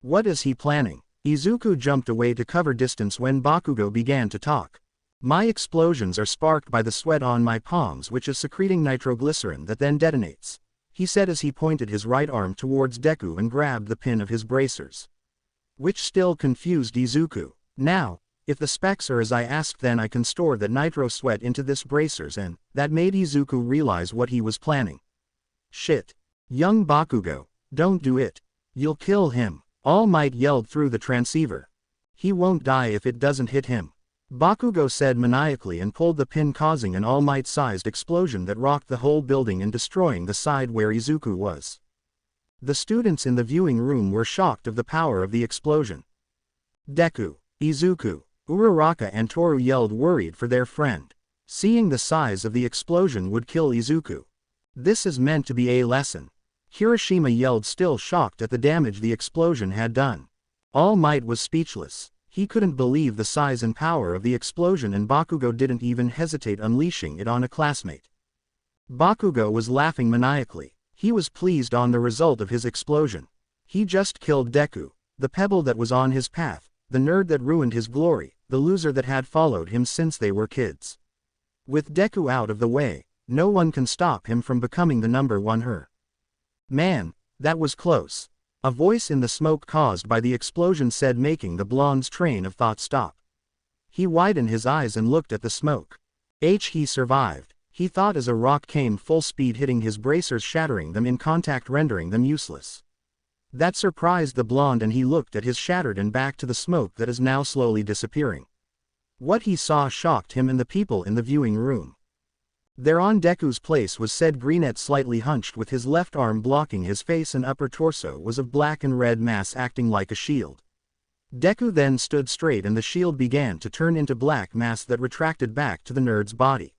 [SPEAKER 1] What is he planning? Izuku jumped away to cover distance when Bakugo began to talk. My explosions are sparked by the sweat on my palms, which is secreting nitroglycerin that then detonates, he said as he pointed his right arm towards Deku and grabbed the pin of his bracers. Which still confused Izuku. Now, if the specs are as I asked, then I can store that nitro sweat into this bracers, and that made Izuku realize what he was planning. Shit. Young Bakugo, don't do it. You'll kill him. All Might yelled through the transceiver. He won't die if it doesn't hit him, Bakugo said maniacally and pulled the pin, causing an All Might-sized explosion that rocked the whole building and destroying the side where Izuku was. The students in the viewing room were shocked of the power of the explosion. Deku, Izuku, Uraraka and Toru yelled worried for their friend. Seeing the size of the explosion would kill Izuku. This is meant to be a lesson. Kirishima yelled, still shocked at the damage the explosion had done. All Might was speechless. He couldn't believe the size and power of the explosion, and Bakugo didn't even hesitate unleashing it on a classmate. Bakugo was laughing maniacally. He was pleased on the result of his explosion. He just killed Deku, the pebble that was on his path, the nerd that ruined his glory, the loser that had followed him since they were kids. With Deku out of the way, no one can stop him from becoming the number one her. Man, that was close. A voice in the smoke caused by the explosion said, making the blonde's train of thought stop. He widened his eyes and looked at the smoke. He survived, he thought as a rock came full speed, hitting his bracers, shattering them in contact, rendering them useless. That surprised the blonde, and he looked at his shattered and back to the smoke that is now slowly disappearing. What he saw shocked him and the people in the viewing room. There on Deku's place was said Greenette, slightly hunched with his left arm blocking his face, and upper torso was of black and red mass acting like a shield. Deku then stood straight and the shield began to turn into black mass that retracted back to the nerd's body.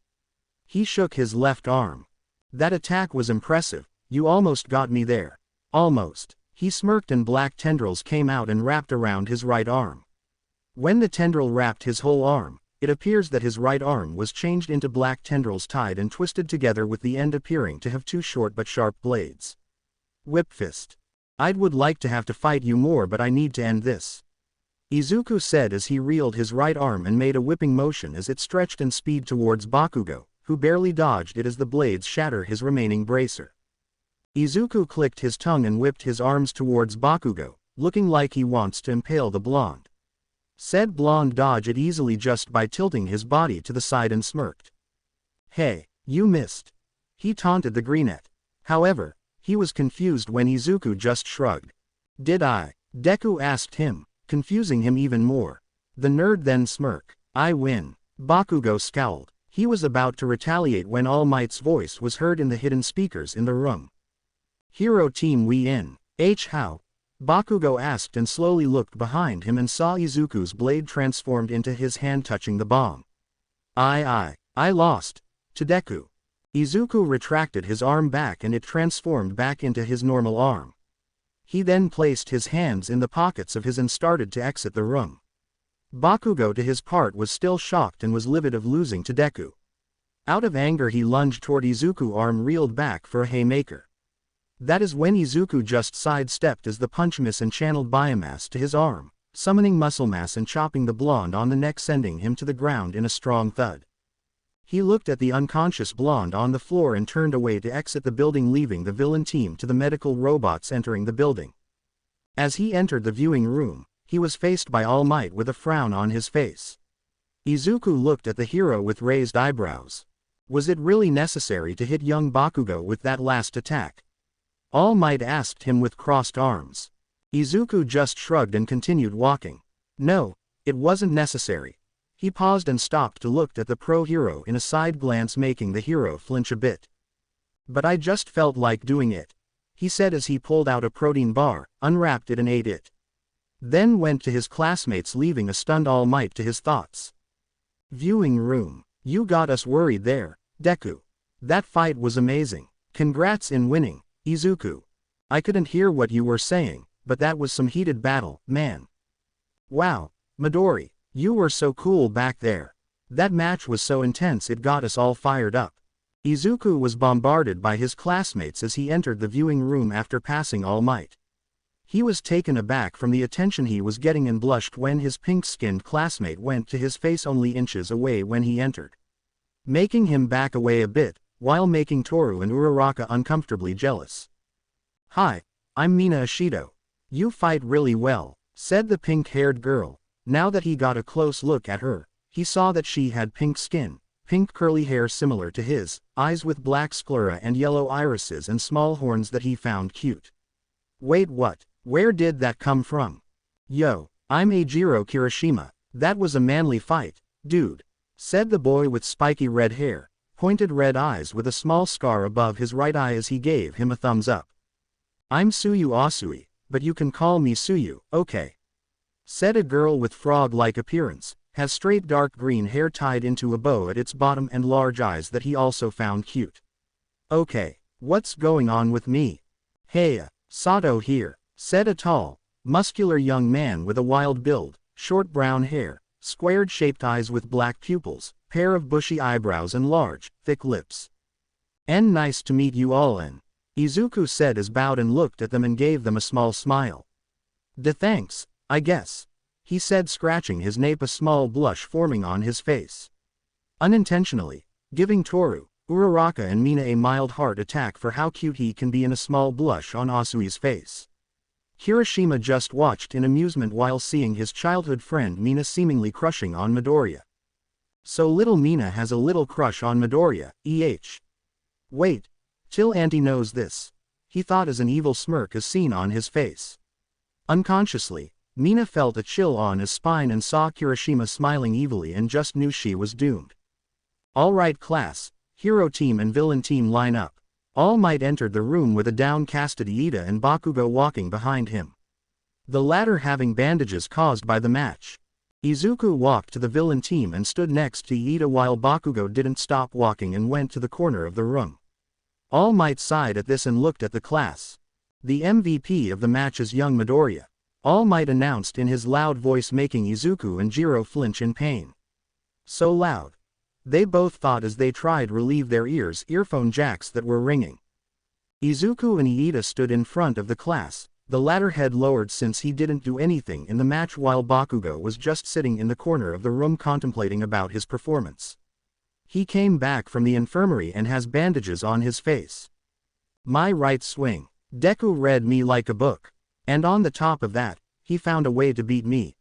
[SPEAKER 1] He shook his left arm. That attack was impressive, you almost got me there. Almost. He smirked and black tendrils came out and wrapped around his right arm. When the tendril wrapped his whole arm, it appears that his right arm was changed into black tendrils tied and twisted together, with the end appearing to have two short but sharp blades. Whip fist. I would like to have to fight you more, but I need to end this, Izuku said as he reeled his right arm and made a whipping motion as it stretched and speed towards Bakugo, who barely dodged it as the blades shatter his remaining bracer. Izuku clicked his tongue and whipped his arms towards Bakugo, looking like he wants to impale the blonde. Said blonde dodged it easily just by tilting his body to the side and smirked. Hey, you missed, he taunted the greenette. However, he was confused when Izuku just shrugged. Did I? Deku asked him, confusing him even more. The nerd then smirked. I win. Bakugo scowled. He was about to retaliate when All Might's voice was heard in the hidden speakers in the room. Hero team, we in. How? Bakugo asked and slowly looked behind him and saw Izuku's blade transformed into his hand touching the bomb. I lost. To Deku. Izuku retracted his arm back and it transformed back into his normal arm. He then placed his hands in the pockets of his and started to exit the room. Bakugo to his part was still shocked and was livid of losing to Deku. Out of anger he lunged toward Izuku, arm reeled back for a haymaker. That is when Izuku just sidestepped as the punch missed and channeled biomass to his arm, summoning muscle mass and chopping the blonde on the neck, sending him to the ground in a strong thud. He looked at the unconscious blonde on the floor and turned away to exit the building, leaving the villain team to the medical robots entering the building. As he entered the viewing room, he was faced by All Might with a frown on his face. Izuku looked at the hero with raised eyebrows. Was it really necessary to hit young Bakugo with that last attack? All Might asked him with crossed arms. Izuku just shrugged and continued walking. No, it wasn't necessary. He paused and stopped to look at the pro-hero in a side glance, making the hero flinch a bit. But I just felt like doing it, he said as he pulled out a protein bar, unwrapped it and ate it. Then went to his classmates, leaving a stunned All Might to his thoughts. Viewing room. You got us worried there, Deku. That fight was amazing. Congrats in winning, Izuku. I couldn't hear what you were saying, but that was some heated battle, man. Wow, Midori, you were so cool back there. That match was so intense it got us all fired up. Izuku was bombarded by his classmates as he entered the viewing room after passing All Might. He was taken aback from the attention he was getting and blushed when his pink-skinned classmate went to his face only inches away when he entered, making him back away a bit, while making Toru and Uraraka uncomfortably jealous. Hi, I'm Mina Ashido. You fight really well, said the pink-haired girl. Now that he got a close look at her, he saw that she had pink skin, pink curly hair similar to his, eyes with black sclera and yellow irises and small horns that he found cute. Wait, what? Where did that come from? Yo, I'm Eijiro Kirishima. That was a manly fight, dude, said the boy with spiky red hair, pointed red eyes with a small scar above his right eye as he gave him a thumbs up. I'm Suyu Asui, but you can call me Suyu, okay? Said a girl with frog-like appearance, has straight dark green hair tied into a bow at its bottom and large eyes that he also found cute. Okay, what's going on with me? Hey, Sato here, said a tall, muscular young man with a wild build, short brown hair, squared-shaped eyes with black pupils, pair of bushy eyebrows and large, thick lips. And nice to meet you all, and Izuku said as bowed and looked at them and gave them a small smile. Thanks, I guess, he said, scratching his nape, a small blush forming on his face. Unintentionally, giving Toru, Uraraka and Mina a mild heart attack for how cute he can be, in a small blush on Asui's face. Kirishima just watched in amusement while seeing his childhood friend Mina seemingly crushing on Midoriya. So little Mina has a little crush on Midoriya, Wait, till Auntie knows this, he thought as an evil smirk is seen on his face. Unconsciously, Mina felt a chill on his spine and saw Kirishima smiling evilly and just knew she was doomed. Alright class, hero team and villain team line up. All Might entered the room with a downcasted Iida and Bakugo walking behind him, the latter having bandages caused by the match. Izuku walked to the villain team and stood next to Iida while Bakugo didn't stop walking and went to the corner of the room. All Might sighed at this and looked at the class. The MVP of the match is young Midoriya, All Might announced in his loud voice, making Izuku and Jiro flinch in pain. So loud, they both thought as they tried to relieve their earphone jacks that were ringing. Izuku and Iida stood in front of the class, the latter head lowered since he didn't do anything in the match, while Bakugo was just sitting in the corner of the room contemplating about his performance. He came back from the infirmary and has bandages on his face. My right swing. Deku read me like a book. And on the top of that, he found a way to beat me.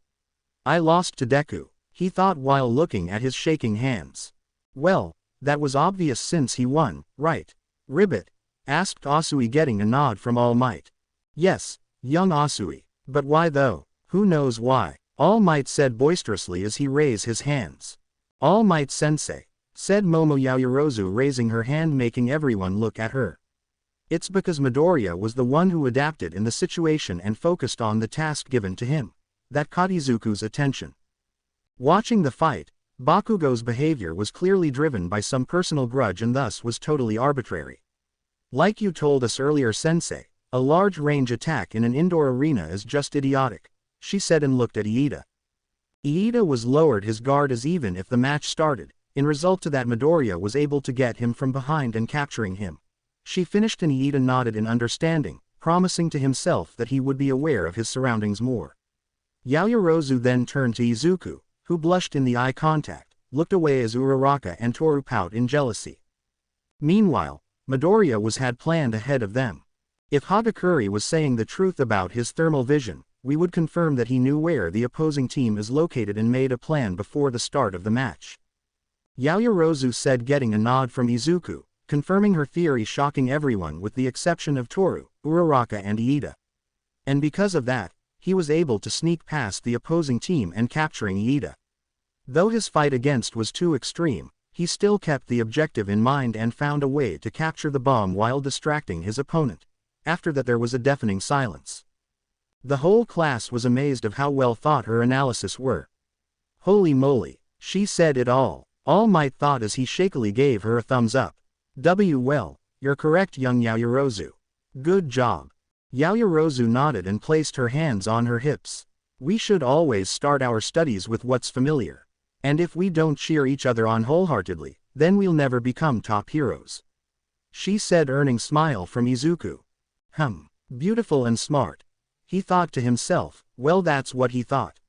[SPEAKER 1] I lost to Deku, he thought while looking at his shaking hands. Well, that was obvious since he won, right? Ribbit? Asked Asui, getting a nod from All Might. Yes, young Asui. But why though? Who knows why? All Might said boisterously as he raised his hands. All Might sensei, said Momo Yaoyorozu, raising her hand, making everyone look at her. It's because Midoriya was the one who adapted in the situation and focused on the task given to him, that caught Izuku's attention. Watching the fight, Bakugo's behavior was clearly driven by some personal grudge and thus was totally arbitrary. Like you told us earlier, sensei, A large range attack in an indoor arena is just idiotic, she said and looked at Iida. Iida was lowered his guard as even if the match started, in result to that Midoriya was able to get him from behind and capturing him. She finished and Iida nodded in understanding, promising to himself that he would be aware of his surroundings more. Yaoyorozu then turned to Izuku, who blushed in the eye contact, looked away as Uraraka and Toru pout in jealousy. Meanwhile, Midoriya had planned ahead of them. If Hagakure was saying the truth about his thermal vision, we would confirm that he knew where the opposing team is located and made a plan before the start of the match. Yaoyorozu said, getting a nod from Izuku, confirming her theory, shocking everyone with the exception of Toru, Uraraka and Iida. And because of that, he was able to sneak past the opposing team and capturing Iida. Though his fight against was too extreme, he still kept the objective in mind and found a way to capture the bomb while distracting his opponent. After that there was a deafening silence. The whole class was amazed of how well thought her analysis were. Holy moly, she said it all. All Might thought as he shakily gave her a thumbs up. Well, you're correct, young Yaoyorozu. Good job. Yaoyorozu nodded and placed her hands on her hips. We should always start our studies with what's familiar. And if we don't cheer each other on wholeheartedly, then we'll never become top heroes. She said, earning smile from Izuku. Beautiful and smart. He thought to himself. Well, that's what he thought.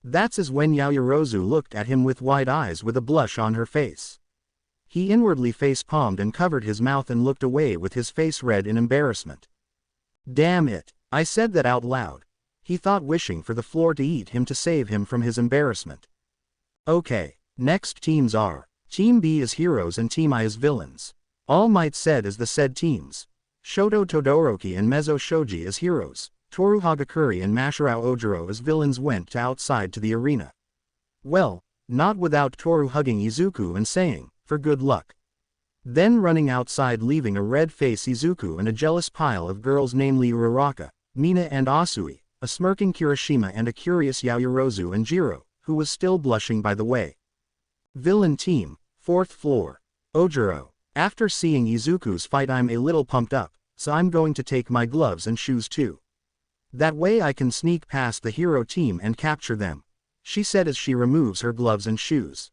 [SPEAKER 1] That's as when Yaoyorozu looked at him with wide eyes with a blush on her face. He inwardly face-palmed and covered his mouth and looked away with his face red in embarrassment. Damn it, I said that out loud. He thought, wishing for the floor to eat him to save him from his embarrassment. Okay, next teams are, Team B is heroes and Team I is villains. All Might said as the said teams. Shoto Todoroki and Mezzo Shoji as heroes. Toru Hagakure and Mashirao Ojiro as villains went outside to the arena. Well, not without Toru hugging Izuku and saying, for good luck. Then running outside, leaving a red-faced Izuku and a jealous pile of girls, namely Uraraka, Mina and Asui, a smirking Kirishima and a curious Yaoyorozu and Jiro, who was still blushing by the way. Villain team, 4th floor. Ojiro, after seeing Izuku's fight I'm a little pumped up, so I'm going to take my gloves and shoes too. That way I can sneak past the hero team and capture them, she said as she removes her gloves and shoes.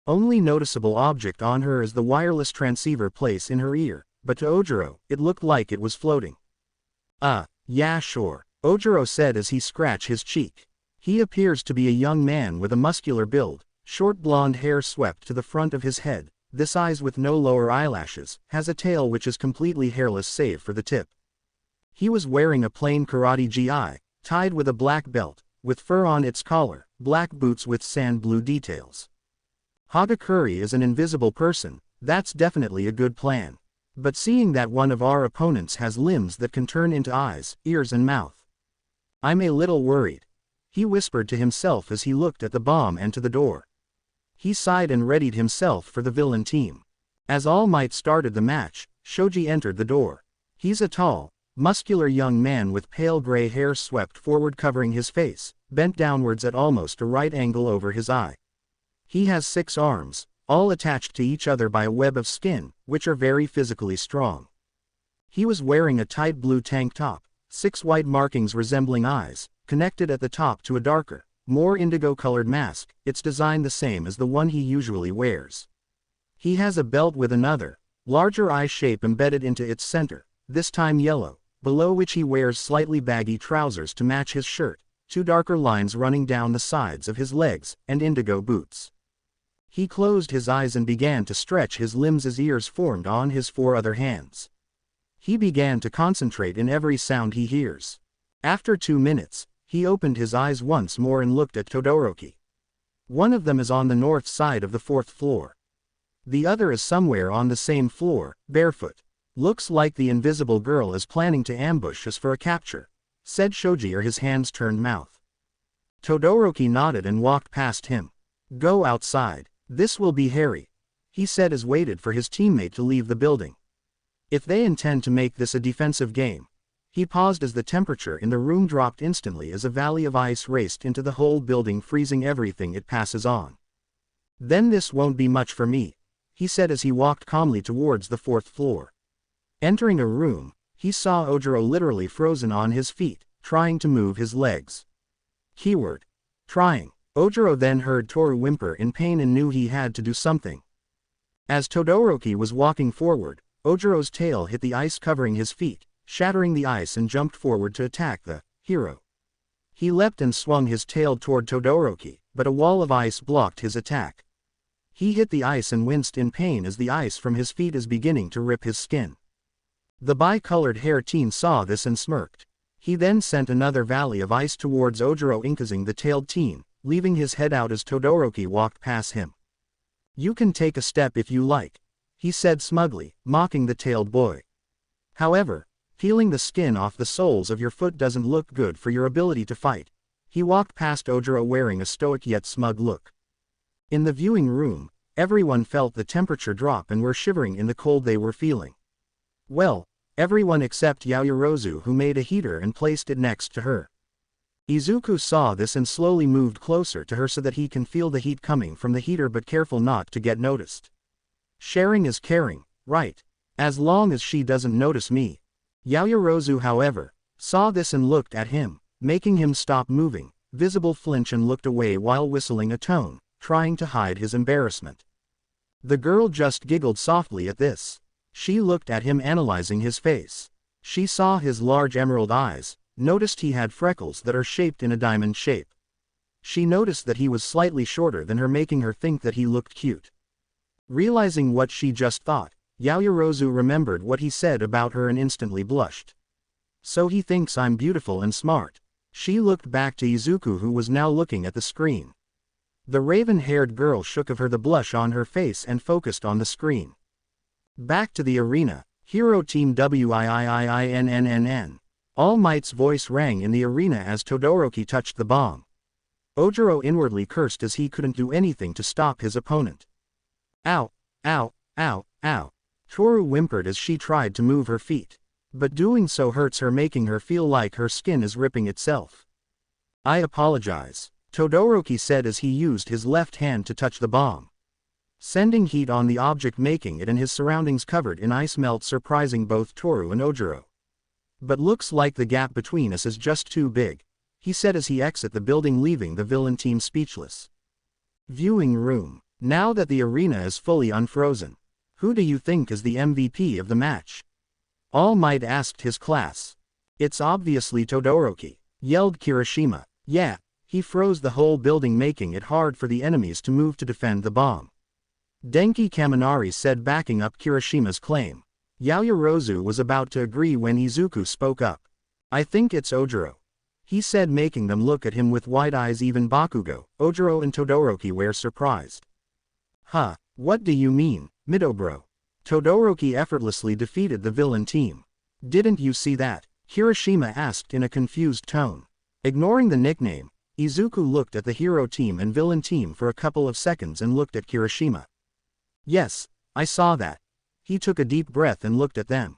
[SPEAKER 1] Only noticeable object on her is the wireless transceiver placed in her ear, but to Ojiro, it looked like it was floating. Yeah sure, Ojiro said as he scratched his cheek. He appears to be a young man with a muscular build, short blonde hair swept to the front of his head, this eyes with no lower eyelashes, has a tail which is completely hairless save for the tip. He was wearing a plain karate gi, tied with a black belt, with fur on its collar, black boots with sand blue details. Hagakure is an invisible person, that's definitely a good plan. But seeing that one of our opponents has limbs that can turn into eyes, ears and mouth, I'm a little worried, he whispered to himself as he looked at the bomb and to the door. He sighed and readied himself for the villain team. As All Might started the match, Shoji entered the door. He's a tall, muscular young man with pale gray hair swept forward covering his face, bent downwards at almost a right angle over his eye. He has 6 arms, all attached to each other by a web of skin, which are very physically strong. He was wearing a tight blue tank top, 6 white markings resembling eyes, connected at the top to a darker, more indigo-colored mask, its design the same as the one he usually wears. He has a belt with another, larger eye shape embedded into its center, this time yellow, below which he wears slightly baggy trousers to match his shirt, 2 darker lines running down the sides of his legs, and indigo boots. He closed his eyes and began to stretch his limbs as ears formed on his 4 other hands. He began to concentrate in every sound he hears. After 2 minutes, he opened his eyes once more and looked at Todoroki. One of them is on the north side of the 4th floor. The other is somewhere on the same floor, barefoot. Looks like the invisible girl is planning to ambush us for a capture, said Shoji, or his hands turned mouth. Todoroki nodded and walked past him. Go outside, this will be hairy, he said as waited for his teammate to leave the building. If they intend to make this a defensive game. He paused as the temperature in the room dropped instantly as a valley of ice raced into the whole building, freezing everything it passes on. Then this won't be much for me, he said as he walked calmly towards the 4th floor. Entering a room, he saw Ojiro literally frozen on his feet, trying to move his legs. Keyword: trying. Ojiro then heard Toru whimper in pain and knew he had to do something. As Todoroki was walking forward, Ojiro's tail hit the ice covering his feet, shattering the ice, and jumped forward to attack the hero. He leapt and swung his tail toward Todoroki, but a wall of ice blocked his attack. He hit the ice and winced in pain as the ice from his feet is beginning to rip his skin. The bi-colored hair teen saw this and smirked. He then sent another volley of ice towards Ojiro, inking the tailed teen, leaving his head out as Todoroki walked past him. "You can take a step if you like," he said smugly, mocking the tailed boy. "However, peeling the skin off the soles of your foot doesn't look good for your ability to fight." He walked past Ojiro wearing a stoic yet smug look. In the viewing room, everyone felt the temperature drop and were shivering in the cold they were feeling. Well, everyone except Yaoyorozu, who made a heater and placed it next to her. Izuku saw this and slowly moved closer to her so that he can feel the heat coming from the heater, but careful not to get noticed. Sharing is caring, right? As long as she doesn't notice me. Yaoyorozu, however, saw this and looked at him, making him stop moving, visible flinch, and looked away while whistling a tone, trying to hide his embarrassment. The girl just giggled softly at this. She looked at him, analyzing his face. She saw his large emerald eyes, noticed he had freckles that are shaped in a diamond shape. She noticed that he was slightly shorter than her, making her think that he looked cute. Realizing what she just thought, Yaoyorozu remembered what he said about her and instantly blushed. "So he thinks I'm beautiful and smart." She looked back to Izuku, who was now looking at the screen. The raven-haired girl shook of her the blush on her face and focused on the screen. Back to the arena, Hero Team WIIIINNNN. All Might's voice rang in the arena as Todoroki touched the bomb. Ojiro inwardly cursed as he couldn't do anything to stop his opponent. "Ow, ow, ow, ow." Toru whimpered as she tried to move her feet. But doing so hurts her, making her feel like her skin is ripping itself. "I apologize," Todoroki said as he used his left hand to touch the bomb, sending heat on the object, making it and his surroundings covered in ice melt, surprising both Toru and Ojiro. "But looks like the gap between us is just too big," he said as he exited the building, leaving the villain team speechless. Viewing room. Now that the arena is fully unfrozen, who do you think is the MVP of the match? All Might asked his class. "It's obviously Todoroki," yelled Kirishima. "Yeah, he froze the whole building, making it hard for the enemies to move to defend the bomb," Denki Kaminari said, backing up Kirishima's claim. Yaoyorozu was about to agree when Izuku spoke up. "I think it's Ojiro," he said, making them look at him with wide eyes. Even Bakugo, Ojiro and Todoroki were surprised. "Huh, what do you mean, Midobro?" Todoroki effortlessly defeated the villain team. "Didn't you see that?" Kirishima asked in a confused tone. Ignoring the nickname, Izuku looked at the hero team and villain team for a couple of seconds and looked at Kirishima. "Yes, I saw that." He took a deep breath and looked at them.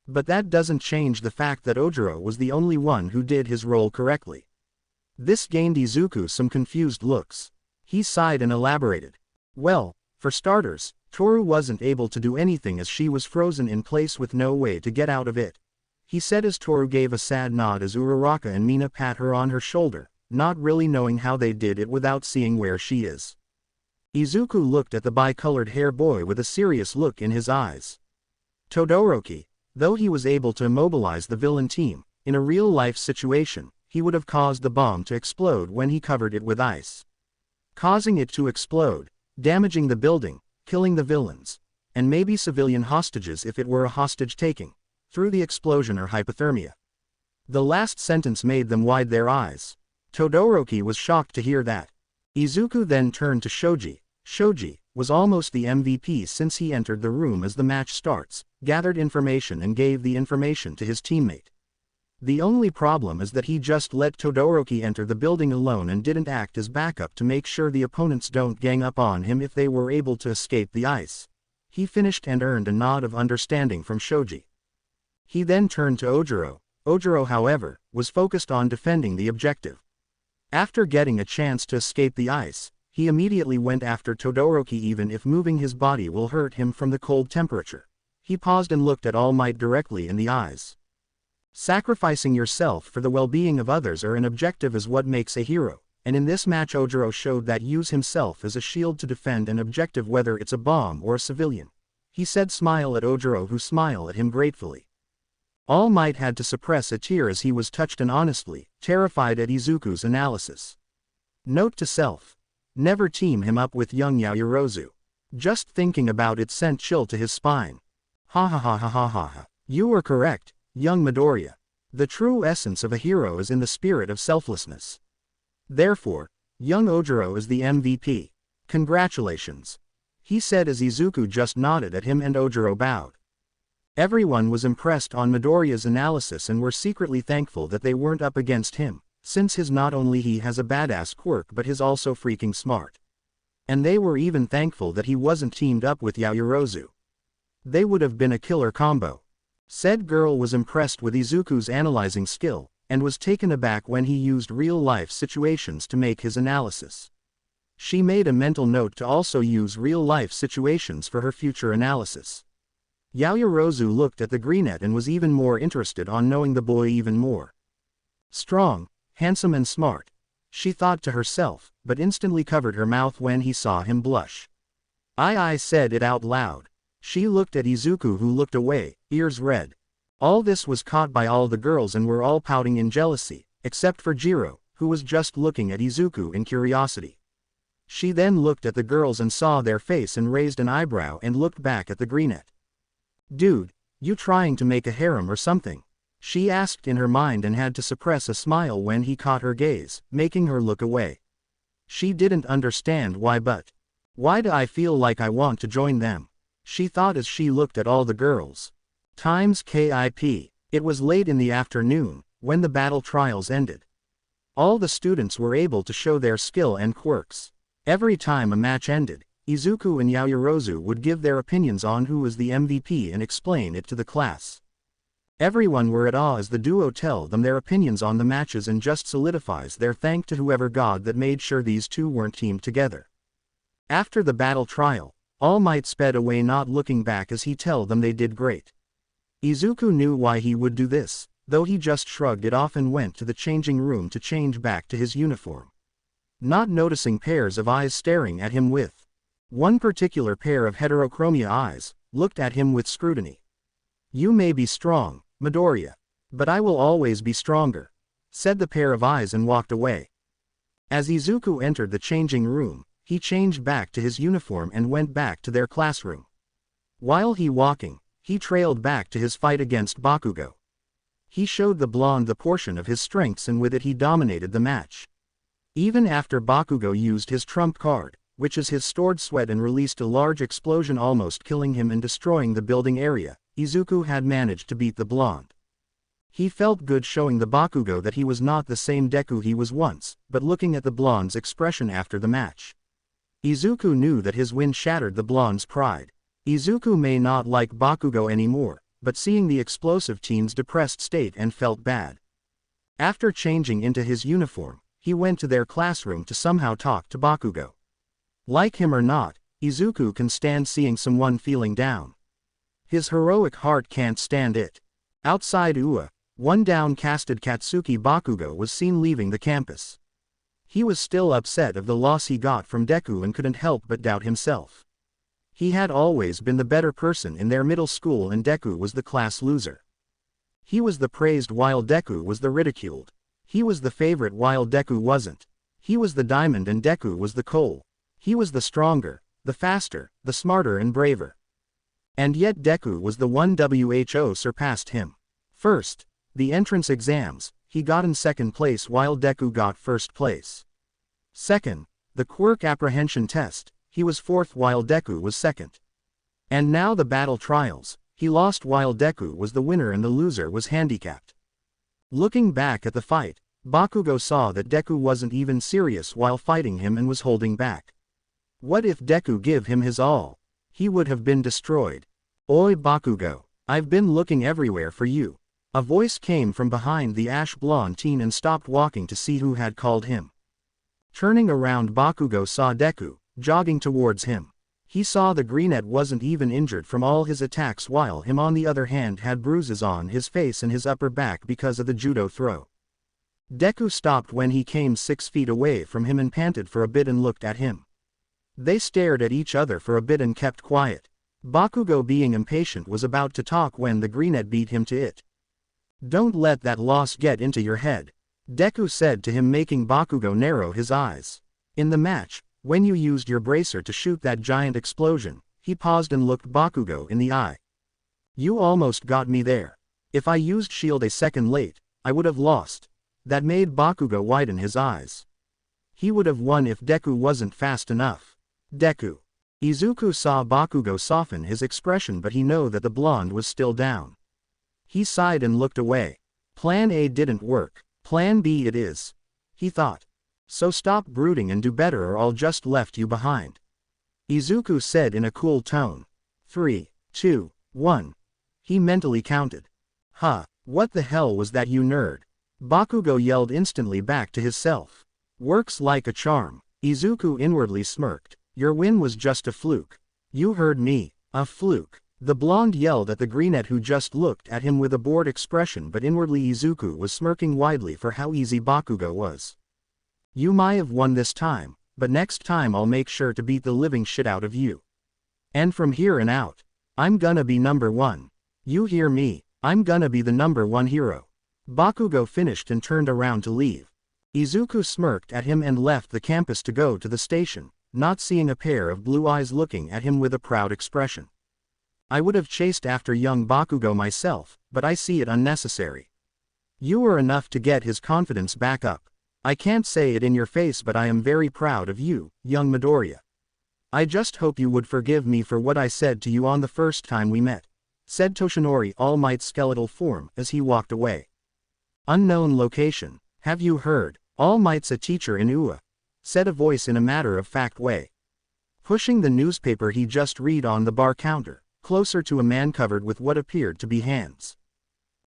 [SPEAKER 1] But that doesn't change the fact that Ojiro was the only one who did his role correctly. This gained Izuku some confused looks. He sighed and elaborated. "Well, for starters, Toru wasn't able to do anything as she was frozen in place with no way to get out of it," he said as Toru gave a sad nod as Uraraka and Mina pat her on her shoulder, not really knowing how they did it without seeing where she is. Izuku looked at the bi-colored hair boy with a serious look in his eyes. Todoroki, though he was able to immobilize the villain team, in a real-life situation, he would have caused the bomb to explode when he covered it with ice. Causing it to explode, damaging the building, killing the villains, and maybe civilian hostages if it were a hostage-taking, through the explosion or hypothermia. The last sentence made them wide their eyes. Todoroki was shocked to hear that. Izuku then turned to Shoji. Shoji was almost the MVP since he entered the room as the match starts, gathered information and gave the information to his teammate. The only problem is that he just let Todoroki enter the building alone and didn't act as backup to make sure the opponents don't gang up on him if they were able to escape the ice. He finished and earned a nod of understanding from Shoji. He then turned to Ojiro. Ojiro, however, was focused on defending the objective. After getting a chance to escape the ice, he immediately went after Todoroki. Even if moving his body will hurt him from the cold temperature, He paused and looked at All Might directly in the eyes. Sacrificing yourself for the well-being of others or an objective is what makes a hero, and in this match Ojiro showed that use himself as a shield to defend an objective whether it's a bomb or a civilian. He said smile at Ojiro who smiled at him gratefully. All Might had to suppress a tear as he was touched and honestly terrified at Izuku's analysis. Note to self. Never team him up with young Yaoyorozu. Just thinking about it sent chill to his spine. Ha ha ha ha ha ha ha. You were correct, young Midoriya. The true essence of a hero is in the spirit of selflessness. Therefore, young Ojiro is the MVP. Congratulations. He said as Izuku just nodded at him and Ojiro bowed. Everyone was impressed on Midoriya's analysis and were secretly thankful that they weren't up against him, since his not only he has a badass quirk but his also freaking smart. And they were even thankful that he wasn't teamed up with Yaoyorozu. They would have been a killer combo. Said girl was impressed with Izuku's analyzing skill, and was taken aback when he used real-life situations to make his analysis. She made a mental note to also use real-life situations for her future analysis. Yaoyorozu looked at the greenette and was even more interested on knowing the boy even more. Strong, handsome and smart, she thought to herself, but instantly covered her mouth when he saw him blush. I said it out loud. She looked at Izuku who looked away, ears red. All this was caught by all the girls and were all pouting in jealousy, except for Jiro, who was just looking at Izuku in curiosity. She then looked at the girls and saw their face and raised an eyebrow and looked back at the greenette. Dude, you trying to make a harem or something? She asked in her mind and had to suppress a smile when he caught her gaze, making her look away. She didn't understand why but. Why do I feel like I want to join them? She thought as she looked at all the girls. Times KIP. It was late in the afternoon, when the battle trials ended. All the students were able to show their skill and quirks. Every time a match ended, Izuku and Yaoyorozu would give their opinions on who was the MVP and explain it to the class. Everyone were at awe as the duo tell them their opinions on the matches and just solidifies their thank to whoever God that made sure these two weren't teamed together. After the battle trial, All Might sped away not looking back as he tell them they did great. Izuku knew why he would do this, though he just shrugged it off and went to the changing room to change back to his uniform. Not noticing pairs of eyes staring at him with. One particular pair of heterochromia eyes, looked at him with scrutiny. You may be strong, Midoriya. But I will always be stronger, said the pair of eyes and walked away. As Izuku entered the changing room, he changed back to his uniform and went back to their classroom. While he walking, he trailed back to his fight against Bakugo. He showed the blonde the portion of his strengths and with it he dominated the match. Even after Bakugo used his trump card, which is his stored sweat and released a large explosion almost killing him and destroying the building area, Izuku had managed to beat the blonde. He felt good showing the Bakugo that he was not the same Deku he was once, but looking at the blonde's expression after the match. Izuku knew that his win shattered the blonde's pride. Izuku may not like Bakugo anymore, but seeing the explosive teen's depressed state and felt bad. After changing into his uniform, he went to their classroom to somehow talk to Bakugo. Like him or not, Izuku can stand seeing someone feeling down. His heroic heart can't stand it. Outside Ua, one downcasted Katsuki Bakugo was seen leaving the campus. He was still upset of the loss he got from Deku and couldn't help but doubt himself. He had always been the better person in their middle school and Deku was the class loser. He was the praised while Deku was the ridiculed. He was the favorite while Deku wasn't. He was the diamond and Deku was the coal. He was the stronger, the faster, the smarter and braver. And yet Deku was the one who surpassed him. First, the entrance exams, he got in second place while Deku got first place. Second, the quirk apprehension test, he was fourth while Deku was second. And now the battle trials, he lost while Deku was the winner and the loser was handicapped. Looking back at the fight, Bakugo saw that Deku wasn't even serious while fighting him and was holding back. What if Deku give him his all? He would have been destroyed. Oi Bakugo, I've been looking everywhere for you. A voice came from behind the ash-blonde teen and stopped walking to see who had called him. Turning around Bakugo saw Deku, jogging towards him. He saw the greenette wasn't even injured from all his attacks, while him on the other hand had bruises on his face and his upper back because of the judo throw. Deku stopped when he came 6 feet away from him and panted for a bit and looked at him. They stared at each other for a bit and kept quiet. Bakugo, being impatient, was about to talk when the greenette beat him to it. "Don't let that loss get into your head," Deku said to him, making Bakugo narrow his eyes. "In the match, when you used your bracer to shoot that giant explosion," he paused and looked Bakugo in the eye. "You almost got me there. If I used shield a second late, I would have lost." That made Bakugo widen his eyes. He would have won if Deku wasn't fast enough. Deku. Izuku saw Bakugo soften his expression, but he knew that the blonde was still down. He sighed and looked away. Plan A didn't work. Plan B it is, he thought. So stop brooding and do better, or I'll just left you behind, Izuku said in a cool tone. 3, 2, 1. He mentally counted. "Huh, what the hell was that, you nerd?" Bakugo yelled instantly back to himself. "Works like a charm." Izuku inwardly smirked. "Your win was just a fluke." "You heard me, a fluke." The blonde yelled at the greenette, who just looked at him with a bored expression, but inwardly Izuku was smirking widely for how easy Bakugo was. "You might have won this time, but next time I'll make sure to beat the living shit out of you. And from here on out, I'm gonna be number one. You hear me? I'm gonna be the number one hero." Bakugo finished and turned around to leave. Izuku smirked at him and left the campus to go to the station, not seeing a pair of blue eyes looking at him with a proud expression. "I would have chased after young Bakugo myself, but I see it unnecessary. You were enough to get his confidence back up. I can't say it in your face, but I am very proud of you, young Midoriya. I just hope you would forgive me for what I said to you on the first time we met," said Toshinori, All Might's skeletal form, as he walked away. "Unknown location. Have you heard? All Might's a teacher in UA," said a voice in a matter-of-fact way. Pushing the newspaper he just read on the bar counter, closer to a man covered with what appeared to be hands.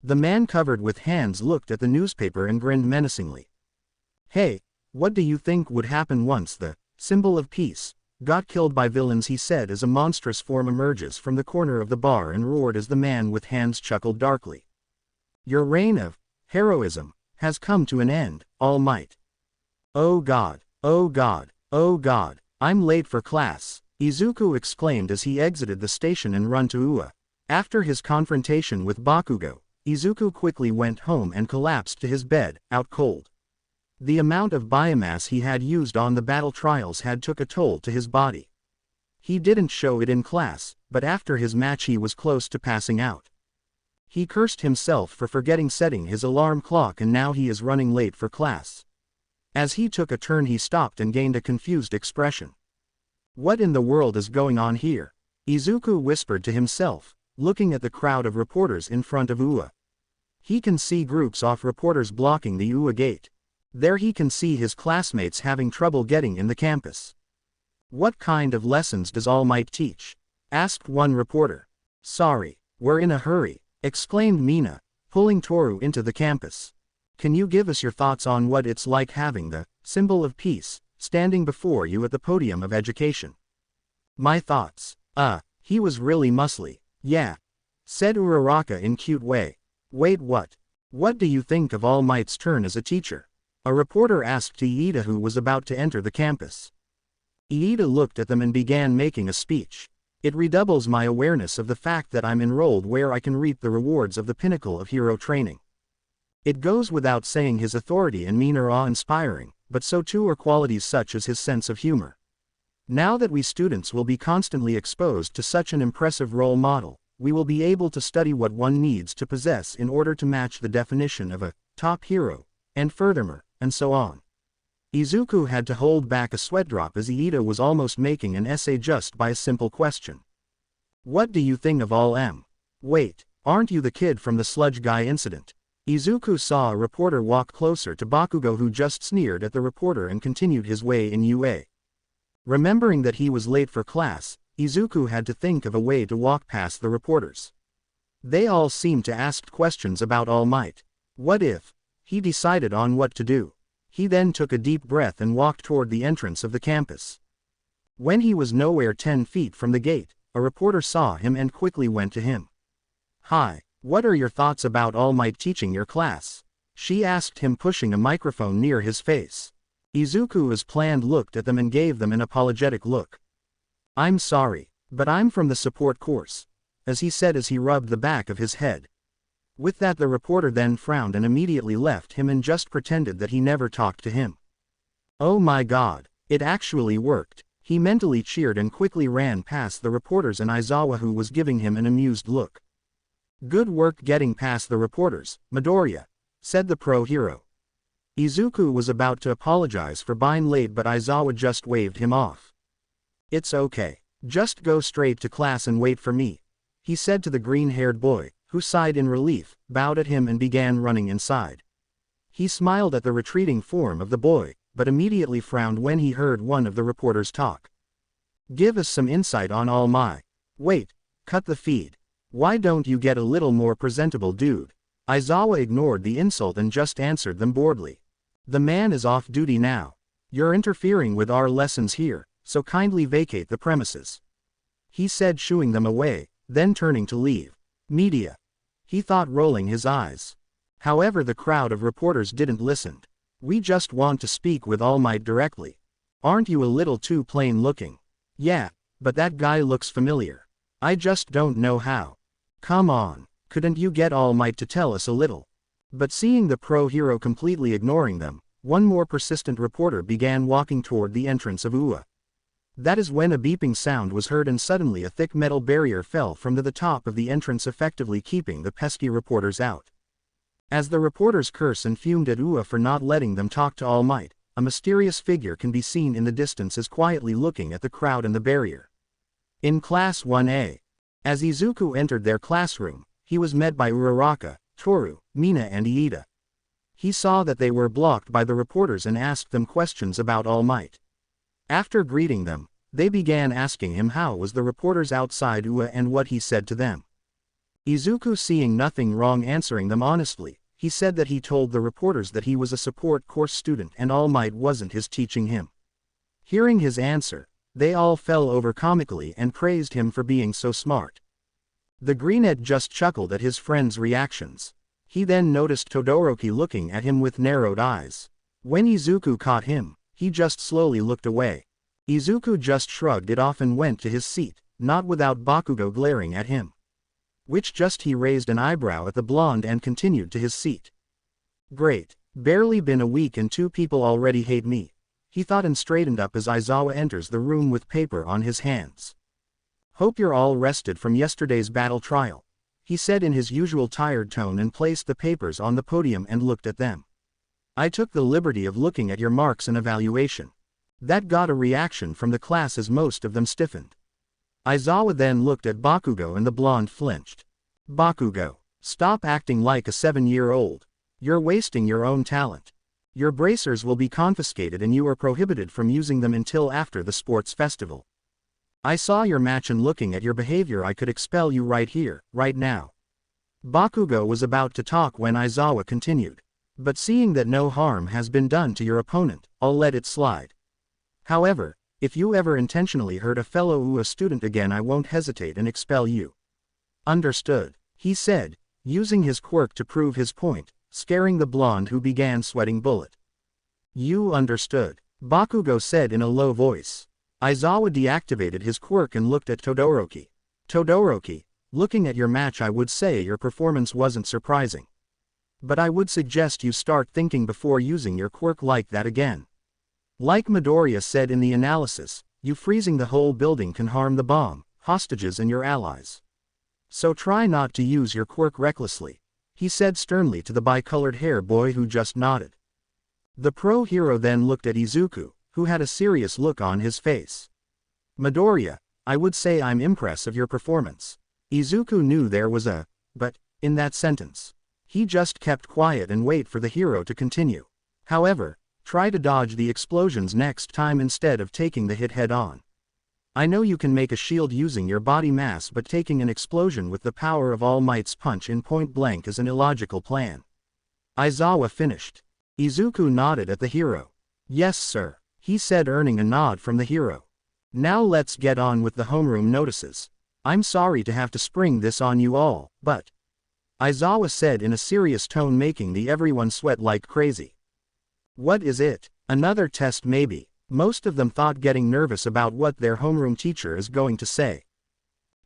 [SPEAKER 1] The man covered with hands looked at the newspaper and grinned menacingly. "Hey, what do you think would happen once the symbol of peace got killed by villains?" he said as a monstrous form emerges from the corner of the bar and roared as the man with hands chuckled darkly. "Your reign of heroism has come to an end, All Might. Oh God, oh God, oh God, I'm late for class," Izuku exclaimed as he exited the station and ran to UA. After his confrontation with Bakugo, Izuku quickly went home and collapsed to his bed, out cold. The amount of biomass he had used on the battle trials had took a toll to his body. He didn't show it in class, but after his match he was close to passing out. He cursed himself for forgetting setting his alarm clock, and now he is running late for class. As he took a turn he stopped and gained a confused expression. "What in the world is going on here?" Izuku whispered to himself, looking at the crowd of reporters in front of UA. He can see groups of reporters blocking the UA gate. There he can see his classmates having trouble getting in the campus. "What kind of lessons does All Might teach?" asked one reporter. "Sorry, we're in a hurry," exclaimed Mina, pulling Toru into the campus. "Can you give us your thoughts on what it's like having the symbol of peace standing before you at the podium of education?" "My thoughts? He was really muscly, yeah," said Uraraka in cute way. "Wait, what? What do you think of All Might's turn as a teacher?" a reporter asked Iida, who was about to enter the campus. Iida looked at them and began making a speech. "It redoubles my awareness of the fact that I'm enrolled where I can reap the rewards of the pinnacle of hero training. It goes without saying his authority and mien are awe-inspiring, but so too are qualities such as his sense of humor. Now that we students will be constantly exposed to such an impressive role model, we will be able to study what one needs to possess in order to match the definition of a top hero, and furthermore, and so on." Izuku had to hold back a sweat drop as Iida was almost making an essay just by a simple question. "What do you think of All M? Wait, aren't you the kid from the sludge guy incident?" Izuku saw a reporter walk closer to Bakugo, who just sneered at the reporter and continued his way in UA. Remembering that he was late for class, Izuku had to think of a way to walk past the reporters. They all seemed to ask questions about All Might. What if? He decided on what to do. He then took a deep breath and walked toward the entrance of the campus. When he was nowhere 10 feet from the gate, a reporter saw him and quickly went to him. "Hi, what are your thoughts about All Might teaching your class?" she asked him, pushing a microphone near his face. Izuku as planned looked at them and gave them an apologetic look. "I'm sorry, but I'm from the support course," as he said as he rubbed the back of his head. With that, the reporter then frowned and immediately left him and just pretended that he never talked to him. Oh my god, it actually worked. He mentally cheered and quickly ran past the reporters and Aizawa, who was giving him an amused look. "Good work getting past the reporters, Midoriya," said the pro hero. Izuku was about to apologize for being late, but Aizawa just waved him off. "It's okay. Just go straight to class and wait for me," he said to the green-haired boy, who sighed in relief, bowed at him and began running inside. He smiled at the retreating form of the boy, but immediately frowned when he heard one of the reporters talk. "Give us some insight on All Might." "Wait, cut the feed. Why don't you get a little more presentable, dude?" Aizawa ignored the insult and just answered them boredly. "The man is off duty now. You're interfering with our lessons here, so kindly vacate the premises," he said, shooing them away, then turning to leave. "Media," he thought, rolling his eyes. However, the crowd of reporters didn't listen. "We just want to speak with All Might directly. Aren't you a little too plain looking?" "Yeah, but that guy looks familiar. I just don't know how." "Come on, couldn't you get All Might to tell us a little?" But seeing the pro hero completely ignoring them, one more persistent reporter began walking toward the entrance of UA. That is when a beeping sound was heard and suddenly a thick metal barrier fell from the top of the entrance, effectively keeping the pesky reporters out. As the reporters curse and fumed at UA for not letting them talk to All Might, a mysterious figure can be seen in the distance as quietly looking at the crowd and the barrier. In Class 1A. As Izuku entered their classroom, he was met by Uraraka, Toru, Mina and Iida. He saw that they were blocked by the reporters and asked them questions about All Might. After greeting them, they began asking him how was the reporters outside UA and what he said to them. Izuku, seeing nothing wrong answering them honestly, he said that he told the reporters that he was a support course student and All Might wasn't his teaching him. Hearing his answer, they all fell over comically and praised him for being so smart. The greenette just chuckled at his friend's reactions. He then noticed Todoroki looking at him with narrowed eyes. When Izuku caught him, he just slowly looked away. Izuku just shrugged it off and went to his seat, not without Bakugo glaring at him. Which just he raised an eyebrow at the blonde and continued to his seat. "Great, barely been a week and 2 people already hate me," he thought and straightened up as Aizawa enters the room with paper on his hands. "Hope you're all rested from yesterday's battle trial," he said in his usual tired tone and placed the papers on the podium and looked at them. "I took the liberty of looking at your marks and evaluation." That got a reaction from the class as most of them stiffened. Aizawa then looked at Bakugo and the blonde flinched. "Bakugo, stop acting like a 7-year-old. You're wasting your own talent. Your bracers will be confiscated and you are prohibited from using them until after the sports festival. I saw your match and looking at your behavior I could expel you right here, right now." Bakugo was about to talk when Aizawa continued. "But seeing that no harm has been done to your opponent, I'll let it slide. However, if you ever intentionally hurt a fellow UA student again I won't hesitate and expel you." "Understood," he said, using his quirk to prove his point, scaring the blonde who began sweating bullet. "You understood," Bakugo said in a low voice. Aizawa deactivated his quirk and looked at Todoroki. "Todoroki, looking at your match I would say your performance wasn't surprising. But I would suggest you start thinking before using your quirk like that again. Like Midoriya said in the analysis, you freezing the whole building can harm the bomb, hostages and your allies. So try not to use your quirk recklessly," he said sternly to the bicolored hair boy who just nodded. The pro hero then looked at Izuku, who had a serious look on his face. "Midoriya, I would say I'm impressed of your performance." Izuku knew there was a but in that sentence. He just kept quiet and wait for the hero to continue. However, try to dodge the explosions next time instead of taking the hit head on. I know you can make a shield using your body mass, but taking an explosion with the power of All Might's punch in point blank is an illogical plan. Aizawa finished. Izuku nodded at the hero. "Yes sir," he said, earning a nod from the hero. Now let's get on with the homeroom notices. I'm sorry to have to spring this on you all, but Aizawa said in a serious tone, making the everyone sweat like crazy. What is it? Another test maybe? Most of them thought, getting nervous about what their homeroom teacher is going to say.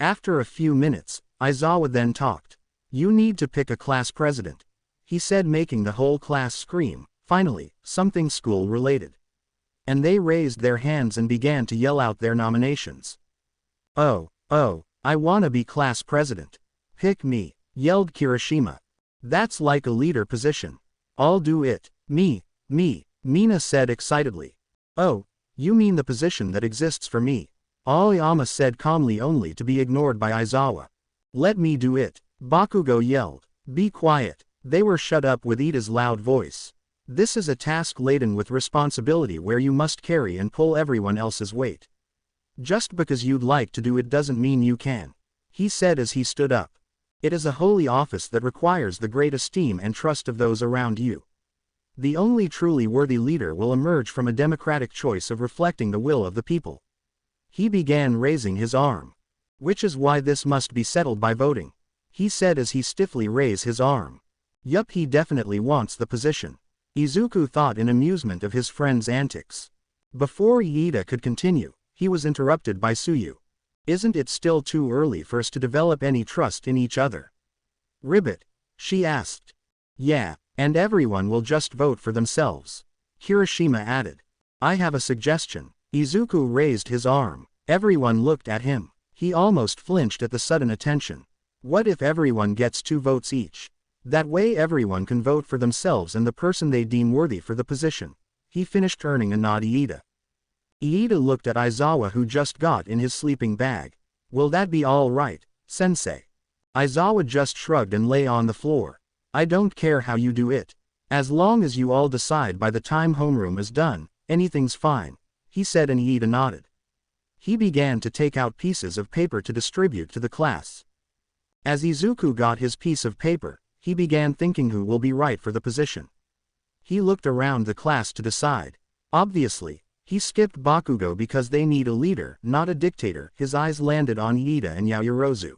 [SPEAKER 1] After a few minutes, Aizawa then talked. You need to pick a class president, he said, making the whole class scream. Finally, something school related. And they raised their hands and began to yell out their nominations. Oh, I wanna be class president. Pick me, yelled Kirishima. That's like a leader position. I'll do it. Me, Mina said excitedly. Oh, you mean the position that exists for me? Aoyama said calmly, only to be ignored by Aizawa. Let me do it, Bakugo yelled. Be quiet. They were shut up with Ida's loud voice. This is a task laden with responsibility where you must carry and pull everyone else's weight. Just because you'd like to do it doesn't mean you can, he said as he stood up. It is a holy office that requires the great esteem and trust of those around you. The only truly worthy leader will emerge from a democratic choice of reflecting the will of the people. He began raising his arm. Which is why this must be settled by voting, he said as he stiffly raised his arm. Yup, he definitely wants the position. Izuku thought in amusement of his friend's antics. Before Ida could continue, he was interrupted by Tsuyu. Isn't it still too early for us to develop any trust in each other? Ribbit, she asked. Yeah, and everyone will just vote for themselves, Kirishima added. I have a suggestion. Izuku raised his arm. Everyone looked at him. He almost flinched at the sudden attention. What if everyone gets 2 votes each? That way everyone can vote for themselves and the person they deem worthy for the position. He finished, earning a nod. Iida looked at Aizawa, who just got in his sleeping bag. Will that be all right, sensei? Aizawa just shrugged and lay on the floor. I don't care how you do it. As long as you all decide by the time homeroom is done, anything's fine, he said, and Iida nodded. He began to take out pieces of paper to distribute to the class. As Izuku got his piece of paper, he began thinking who will be right for the position. He looked around the class to decide. Obviously, he skipped Bakugo because they need a leader, not a dictator. His eyes landed on Iida and Yaoyorozu.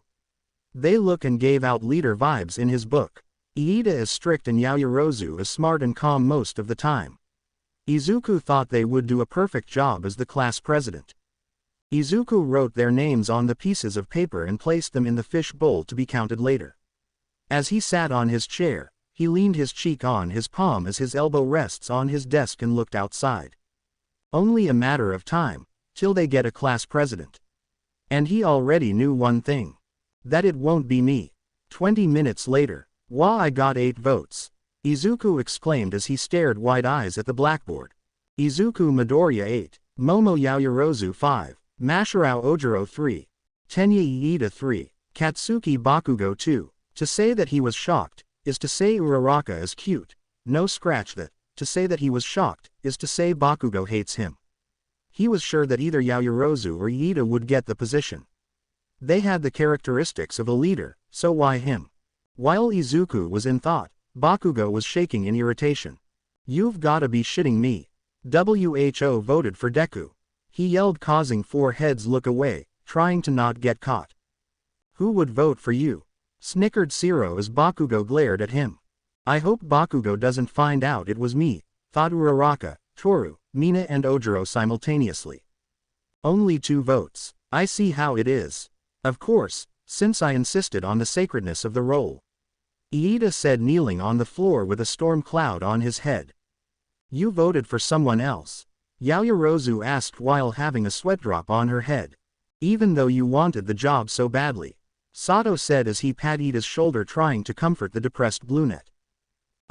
[SPEAKER 1] They look and gave out leader vibes in his book. Iida is strict and Yaoyorozu is smart and calm most of the time. Izuku thought they would do a perfect job as the class president. Izuku wrote their names on the pieces of paper and placed them in the fish bowl to be counted later. As he sat on his chair, he leaned his cheek on his palm as his elbow rests on his desk and looked outside. Only a matter of time, till they get a class president. And he already knew one thing. That it won't be me. 20 minutes later, "Wah, I got 8 votes. Izuku exclaimed as he stared wide-eyes at the blackboard. Izuku Midoriya 8, Momo Yaoyorozu 5, Mashirao Ojiro 3, Tenya Iida 3, Katsuki Bakugo 2. To say that he was shocked, is to say Uraraka is cute. No, scratch that. To say that he was shocked, is to say Bakugo hates him. He was sure that either Yaoyorozu or Iida would get the position. They had the characteristics of a leader, so why him? While Izuku was in thought, Bakugo was shaking in irritation. You've gotta be shitting me. WHO voted for Deku, he yelled, causing 4 heads look away, trying to not get caught. Who would vote for you? Snickered Zero as Bakugo glared at him. I hope Bakugo doesn't find out it was me, thought Uraraka, Toru, Mina and Ojiro simultaneously. Only 2 votes. I see how it is. Of course, since I insisted on the sacredness of the role. Iida said, kneeling on the floor with a storm cloud on his head. You voted for someone else? Yaoyorozu asked while having a sweat drop on her head. Even though you wanted the job so badly, Sato said as he patted Iida's shoulder, trying to comfort the depressed brunette.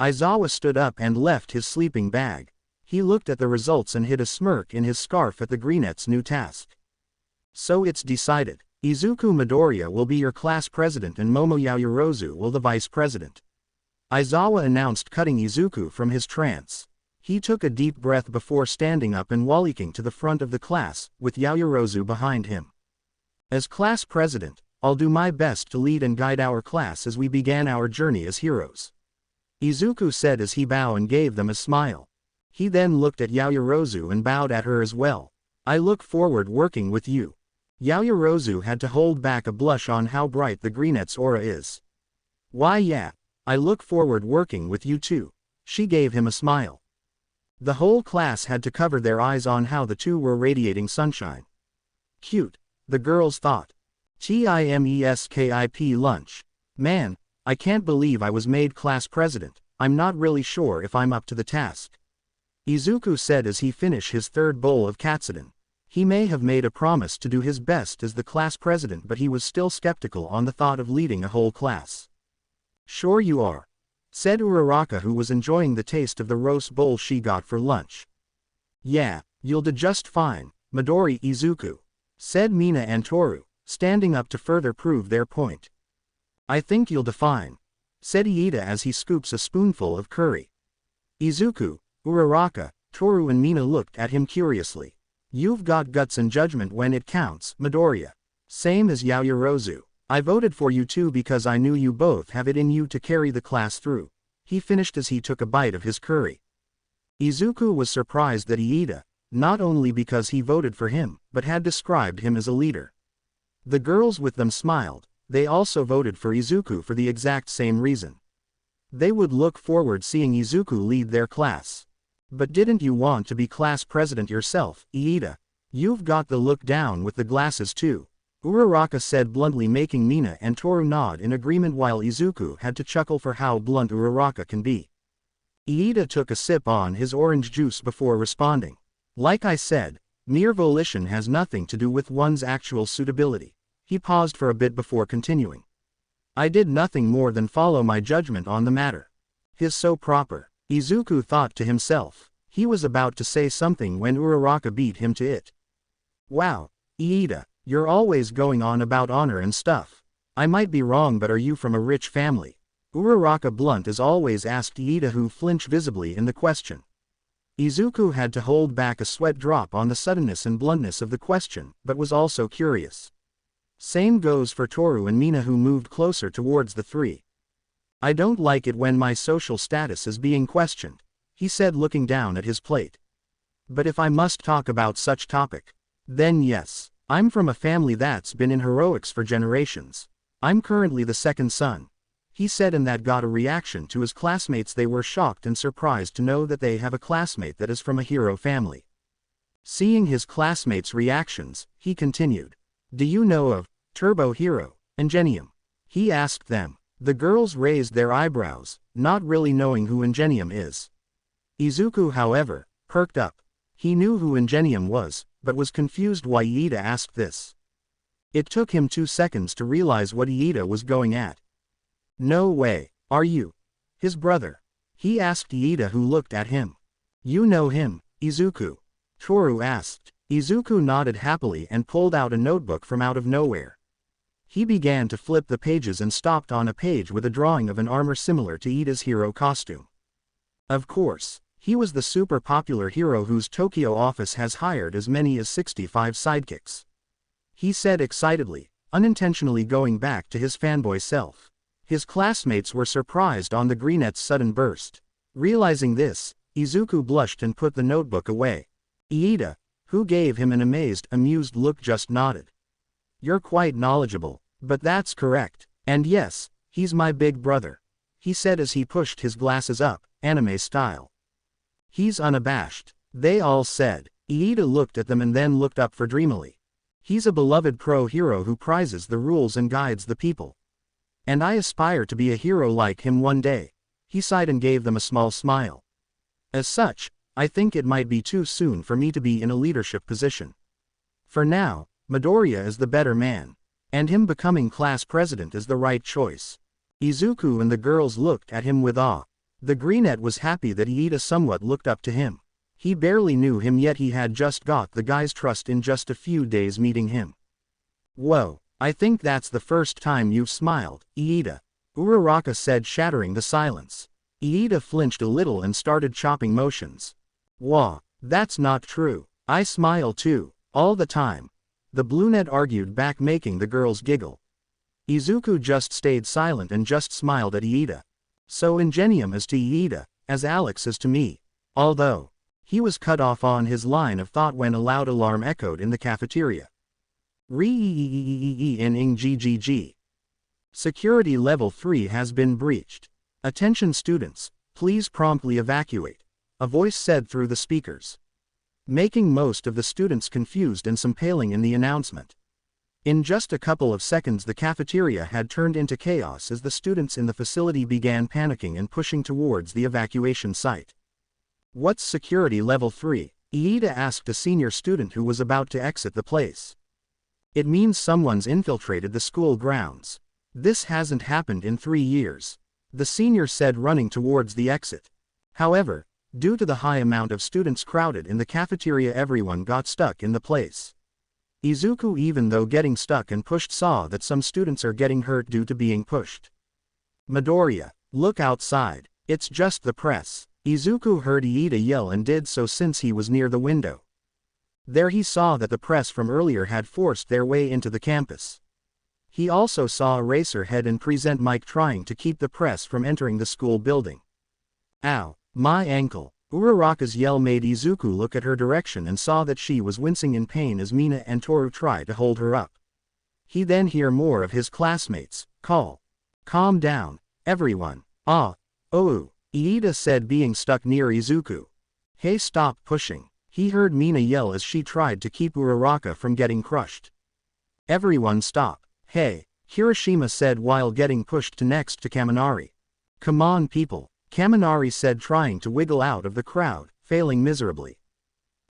[SPEAKER 1] Aizawa stood up and left his sleeping bag. He looked at the results and hid a smirk in his scarf at the brunette's new task. So it's decided. Izuku Midoriya will be your class president and Momo Yaoyorozu will the vice president, Aizawa announced, cutting Izuku from his trance. He took a deep breath before standing up and walking to the front of the class, with Yaoyorozu behind him. As class president, I'll do my best to lead and guide our class as we began our journey as heroes, Izuku said as he bowed and gave them a smile. He then looked at Yaoyorozu and bowed at her as well. I look forward working with you. Yaoyorozu had to hold back a blush on how bright the greenette's aura is. Why yeah, I look forward working with you too. She gave him a smile. The whole class had to cover their eyes on how the two were radiating sunshine. Cute, the girls thought. TIMESKIP lunch. Man, I can't believe I was made class president. I'm not really sure if I'm up to the task. Izuku said as he finished his third bowl of katsudon. He may have made a promise to do his best as the class president, but he was still skeptical on the thought of leading a whole class. Sure you are, said Uraraka, who was enjoying the taste of the roast bowl she got for lunch. Yeah, you'll do just fine, Midori Izuku, said Mina and Toru, standing up to further prove their point. I think you'll do fine, said Iida as he scoops a spoonful of curry. Izuku, Uraraka, Toru and Mina looked at him curiously. You've got guts and judgment when it counts, Midoriya. Same as Yaoyorozu. I voted for you too because I knew you both have it in you to carry the class through. He finished as he took a bite of his curry. Izuku was surprised that Iida, not only because he voted for him, but had described him as a leader. The girls with them smiled. They also voted for Izuku for the exact same reason. They would look forward seeing Izuku lead their class. But didn't you want to be class president yourself, Iida? You've got the look down with the glasses too, Uraraka said bluntly, making Mina and Toru nod in agreement while Izuku had to chuckle for how blunt Uraraka can be. Iida took a sip on his orange juice before responding. Like I said, mere volition has nothing to do with one's actual suitability. He paused for a bit before continuing. I did nothing more than follow my judgment on the matter. His so proper. Izuku thought to himself. He was about to say something when Uraraka beat him to it. Wow, Iida, you're always going on about honor and stuff. I might be wrong, but are you from a rich family? Uraraka blunt as always asked Iida, who flinched visibly in the question. Izuku had to hold back a sweat drop on the suddenness and bluntness of the question, but was also curious. Same goes for Toru and Mina, who moved closer towards the three. I don't like it when my social status is being questioned, he said, looking down at his plate. But if I must talk about such topic, then yes, I'm from a family that's been in heroics for generations. I'm currently the second son, he said, and that got a reaction to his classmates. They were shocked and surprised to know that they have a classmate that is from a hero family. Seeing his classmates' reactions, he continued. Do you know of Turbo Hero Ingenium? He asked them. The girls raised their eyebrows, not really knowing who Ingenium is. Izuku, however, perked up. He knew who Ingenium was, but was confused why Iida asked this. It took him 2 seconds to realize what Iida was going at. No way, are you his brother? He asked Iida, who looked at him. You know him, Izuku? Toru asked. Izuku nodded happily and pulled out a notebook from out of nowhere. He began to flip the pages and stopped on a page with a drawing of an armor similar to Iida's hero costume. Of course, he was the super popular hero whose Tokyo office has hired as many as 65 sidekicks. He said excitedly, unintentionally going back to his fanboy self. His classmates were surprised on the greenette's sudden burst. Realizing this, Izuku blushed and put the notebook away. Iida, who gave him an amazed, amused look, just nodded. You're quite knowledgeable, but that's correct. And yes, he's my big brother, he said as he pushed his glasses up, anime style. He's unabashed, they all said. Iida looked at them and then looked up for dreamily. He's a beloved pro hero who prizes the rules and guides the people. And I aspire to be a hero like him one day. He sighed and gave them a small smile. As such, I think it might be too soon for me to be in a leadership position. For now, Midoriya is the better man, and him becoming class president is the right choice. Izuku and the girls looked at him with awe. The greenette was happy that Iida somewhat looked up to him. He barely knew him, yet he had just got the guy's trust in just a few days meeting him. Whoa, I think that's the first time you've smiled, Iida, Uraraka said, shattering the silence. Iida flinched a little and started chopping motions. Wah, that's not true. I smile too, all the time, the brunette argued back, making the girls giggle. Izuku just stayed silent and just smiled at Iida. So Ingenium is to Iida, as Alex is to me. Although He was cut off on his line of thought when a loud alarm echoed in the cafeteria. Re-GGG. Security level 3 has been breached. Attention students, please promptly evacuate, a voice said through the speakers, making most of the students confused and some paling in the announcement. In just a couple of seconds the cafeteria had turned into chaos as the students in the facility began panicking and pushing towards the evacuation site. What's security level 3? Iida asked a senior student who was about to exit the place. It means someone's infiltrated the school grounds. This hasn't happened in 3 years, the senior said, running towards the exit. However, due to the high amount of students crowded in the cafeteria, everyone got stuck in the place. Izuku, even though getting stuck and pushed, saw that some students are getting hurt due to being pushed. Midoriya, look outside, it's just the press. Izuku heard Iida yell and did so since he was near the window. There he saw that the press from earlier had forced their way into the campus. He also saw Eraserhead and Present Mike trying to keep the press from entering the school building. Ow, my ankle. Uraraka's yell made Izuku look at her direction and saw that she was wincing in pain as Mina and Toru tried to hold her up. He then heard more of his classmates call, "Calm down, everyone." "Ah, oh," Iida said, being stuck near Izuku. "Hey, stop pushing." He heard Mina yell as she tried to keep Uraraka from getting crushed. "Everyone stop." "Hey," Kirishima said while getting pushed next to Kaminari. "Come on people," Kaminari said, trying to wiggle out of the crowd, failing miserably.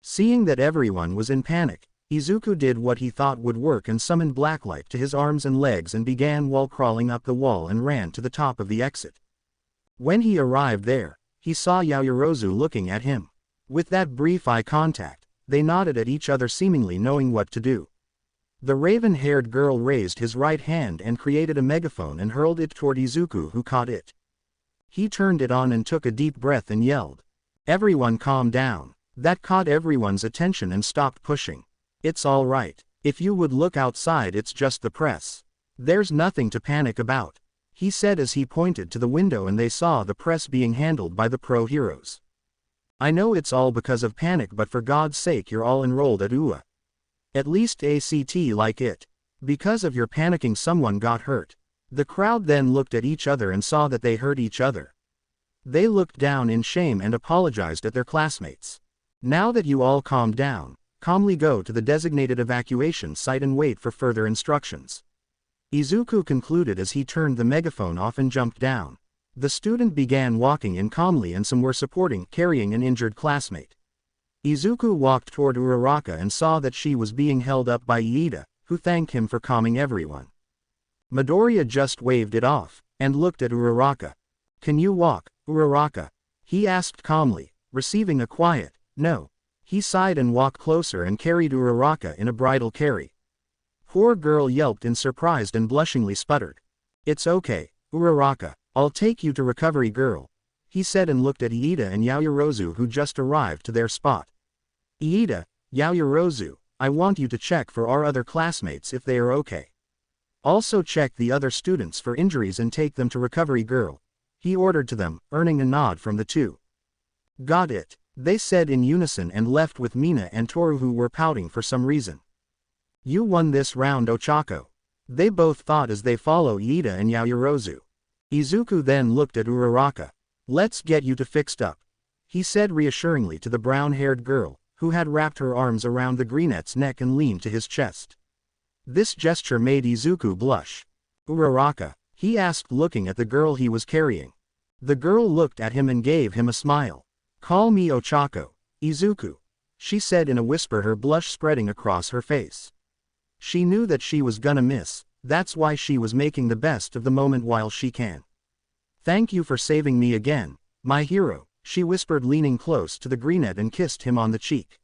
[SPEAKER 1] Seeing that everyone was in panic, Izuku did what he thought would work and summoned Blacklight to his arms and legs and began wall crawling up the wall and ran to the top of the exit. When he arrived there, he saw Yaoyorozu looking at him. With that brief eye contact, they nodded at each other, seemingly knowing what to do. The raven-haired girl raised his right hand and created a megaphone and hurled it toward Izuku, who caught it. He turned it on and took a deep breath and yelled, "Everyone calm down." That caught everyone's attention and stopped pushing. "It's all right. If you would look outside, it's just the press. There's nothing to panic about," he said as he pointed to the window and they saw the press being handled by the pro heroes. "I know it's all because of panic, but for God's sake, you're all enrolled at UA. At least ACT like it. Because of your panicking someone got hurt." The crowd then looked at each other and saw that they hurt each other. They looked down in shame and apologized at their classmates. "Now that you all calmed down, calmly go to the designated evacuation site and wait for further instructions," Izuku concluded as he turned the megaphone off and jumped down. The student began walking in calmly and some were carrying an injured classmate. Izuku walked toward Uraraka and saw that she was being held up by Iida, who thanked him for calming everyone. Midoriya just waved it off, and looked at Uraraka. "Can you walk, Uraraka?" he asked calmly, receiving a quiet, "No." He sighed and walked closer and carried Uraraka in a bridal carry. Poor girl yelped in surprise and blushingly sputtered. "It's okay, Uraraka, I'll take you to recovery girl," he said and looked at Iida and Yaoyorozu, who just arrived to their spot. "Iida, Yaoyorozu, I want you to check for our other classmates if they are okay. Also check the other students for injuries and take them to recovery girl," he ordered to them, earning a nod from the two. "Got it," they said in unison and left with Mina and Toru, who were pouting for some reason. "You won this round, Ochako," they both thought as they follow Iida and Yaoyorozu. Izuku then looked at Uraraka. "Let's get you to fixed up," he said reassuringly to the brown-haired girl, who had wrapped her arms around the greenette's neck and leaned to his chest. This gesture made Izuku blush. "Uraraka?" he asked, looking at the girl he was carrying. The girl looked at him and gave him a smile. "Call me Ochako, Izuku," she said in a whisper, her blush spreading across her face. She knew that she was gonna miss, that's why she was making the best of the moment while she can. "Thank you for saving me again, my hero," she whispered, leaning close to the greenette and kissed him on the cheek.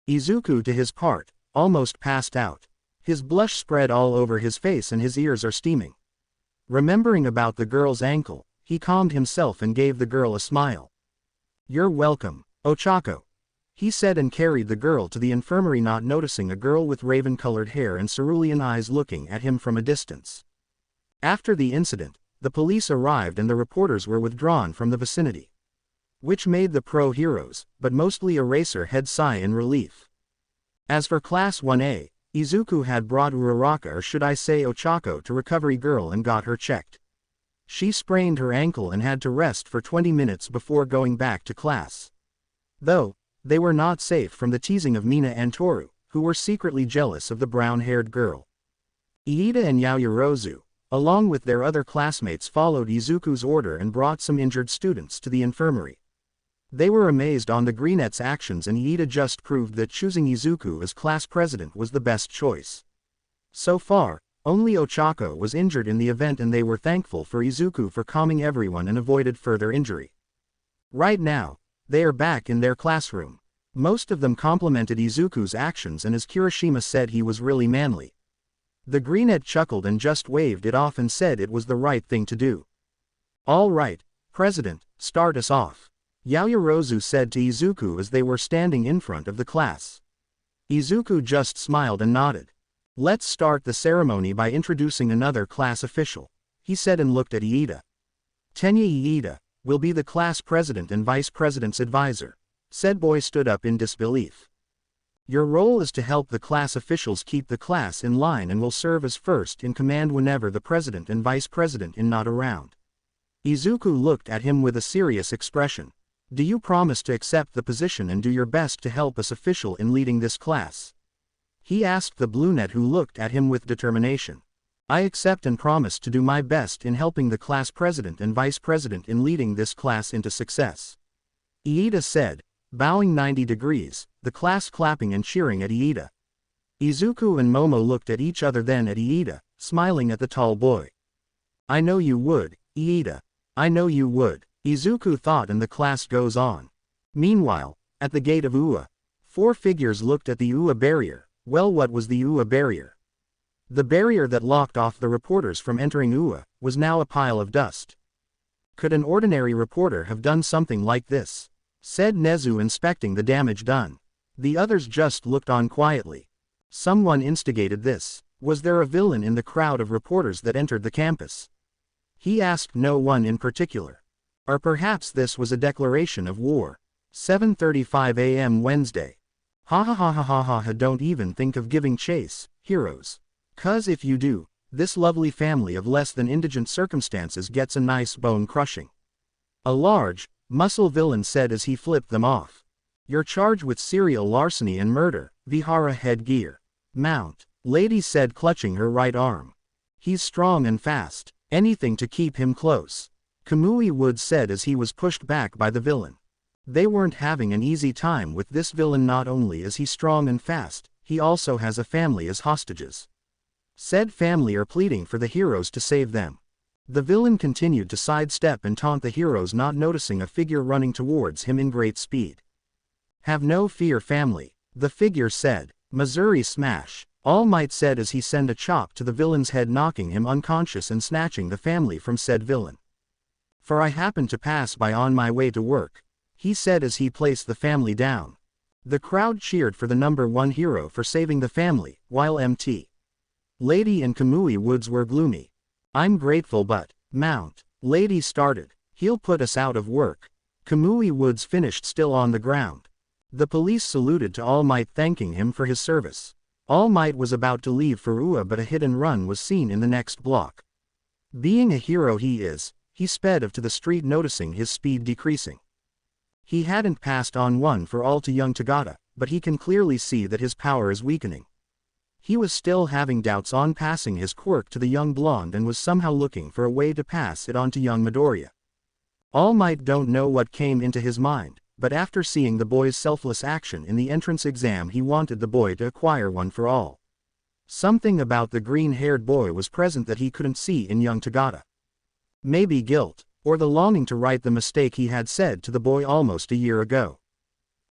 [SPEAKER 1] Izuku, to his part, almost passed out. His blush spread all over his face and his ears are steaming. Remembering about the girl's ankle, he calmed himself and gave the girl a smile. "You're welcome, Ochako," he said and carried the girl to the infirmary, not noticing a girl with raven-colored hair and cerulean eyes looking at him from a distance. After the incident, the police arrived and the reporters were withdrawn from the vicinity. which made the pro heroes, but mostly Eraserhead sigh in relief. As for Class 1A, Izuku had brought Uraraka, or should I say Ochako, to Recovery Girl and got her checked. She sprained her ankle and had to rest for 20 minutes before going back to class. Though, they were not safe from the teasing of Mina and Toru, who were secretly jealous of the brown-haired girl. Iida and Yaoyorozu, along with their other classmates, followed Izuku's order and brought some injured students to the infirmary. They were amazed on the Greenette's actions, and Iida just proved that choosing Izuku as class president was the best choice. So far, only Ochako was injured in the event, and they were thankful for Izuku for calming everyone and avoided further injury. Right now, they are back in their classroom. Most of them complimented Izuku's actions, and as Kirishima said, he was really manly. The Greenette chuckled and just waved it off and said it was the right thing to do. "All right, President, start us off," Yaoyorozu said to Izuku as they were standing in front of the class. Izuku just smiled and nodded. "Let's start the ceremony by introducing another class official," he said and looked at Iida. "Tenya Iida will be the class president and vice president's advisor," said boy stood up in disbelief. "Your role is to help the class officials keep the class in line and will serve as first in command whenever the president and vice president are not around." Izuku looked at him with a serious expression. "Do you promise to accept the position and do your best to help us official in leading this class?" he asked the brunette, who looked at him with determination. "I accept and promise to do my best in helping the class president and vice president in leading this class into success," Iida said, bowing 90 degrees, the class clapping and cheering at Iida. Izuku and Momo looked at each other, then at Iida, smiling at the tall boy. "I know you would, Iida. I know you would," Izuku thought, and the class goes on. Meanwhile, at the gate of Ua, 4 figures looked at the Ua barrier. Well, what was the Ua barrier? The barrier that locked off the reporters from entering Ua was now a pile of dust. "Could an ordinary reporter have done something like this?" said Nezu, inspecting the damage done. The others just looked on quietly. Someone instigated this. Was there a villain in the crowd of reporters that entered the campus? He asked. No one in particular. Or perhaps this was a declaration of war. 7:35 a.m. Wednesday. Ha ha ha ha ha ha ha, don't even think of giving chase, heroes. 'Cause if you do, this lovely family of less than indigent circumstances gets a nice bone crushing. A large, muscle villain said as he flipped them off. You're charged with serial larceny and murder, Vihara headgear. Mount, lady said, clutching her right arm. He's strong and fast, anything to keep him close. Kamui Wood said as he was pushed back by the villain. They weren't having an easy time with this villain. Not only is he strong and fast, he also has a family as hostages. Said family are pleading for the heroes to save them. The villain continued to sidestep and taunt the heroes, not noticing a figure running towards him in great speed. Have no fear, family, the figure said. Missouri smash, All Might said as he sent a chop to the villain's head, knocking him unconscious and snatching the family from said villain. For I happened to pass by on my way to work, he said as he placed the family down. The crowd cheered for the number 1 hero for saving the family, while Mt. Lady and Kamui Woods were gloomy. I'm grateful, but, Mount, Lady started, he'll put us out of work. Kamui Woods finished still on the ground. The police saluted to All Might, thanking him for his service. All Might was about to leave for Ua, but a hit and run was seen in the next block. Being a hero he is, he sped off to the street, noticing his speed decreasing. He hadn't passed on one for all to young Tagata, but he can clearly see that his power is weakening. He was still having doubts on passing his quirk to the young blonde and was somehow looking for a way to pass it on to young Midoriya. All Might don't know what came into his mind, but after seeing the boy's selfless action in the entrance exam, he wanted the boy to acquire one for all. Something about the green-haired boy was present that he couldn't see in young Tagata. Maybe guilt, or the longing to right the mistake he had said to the boy almost a year ago.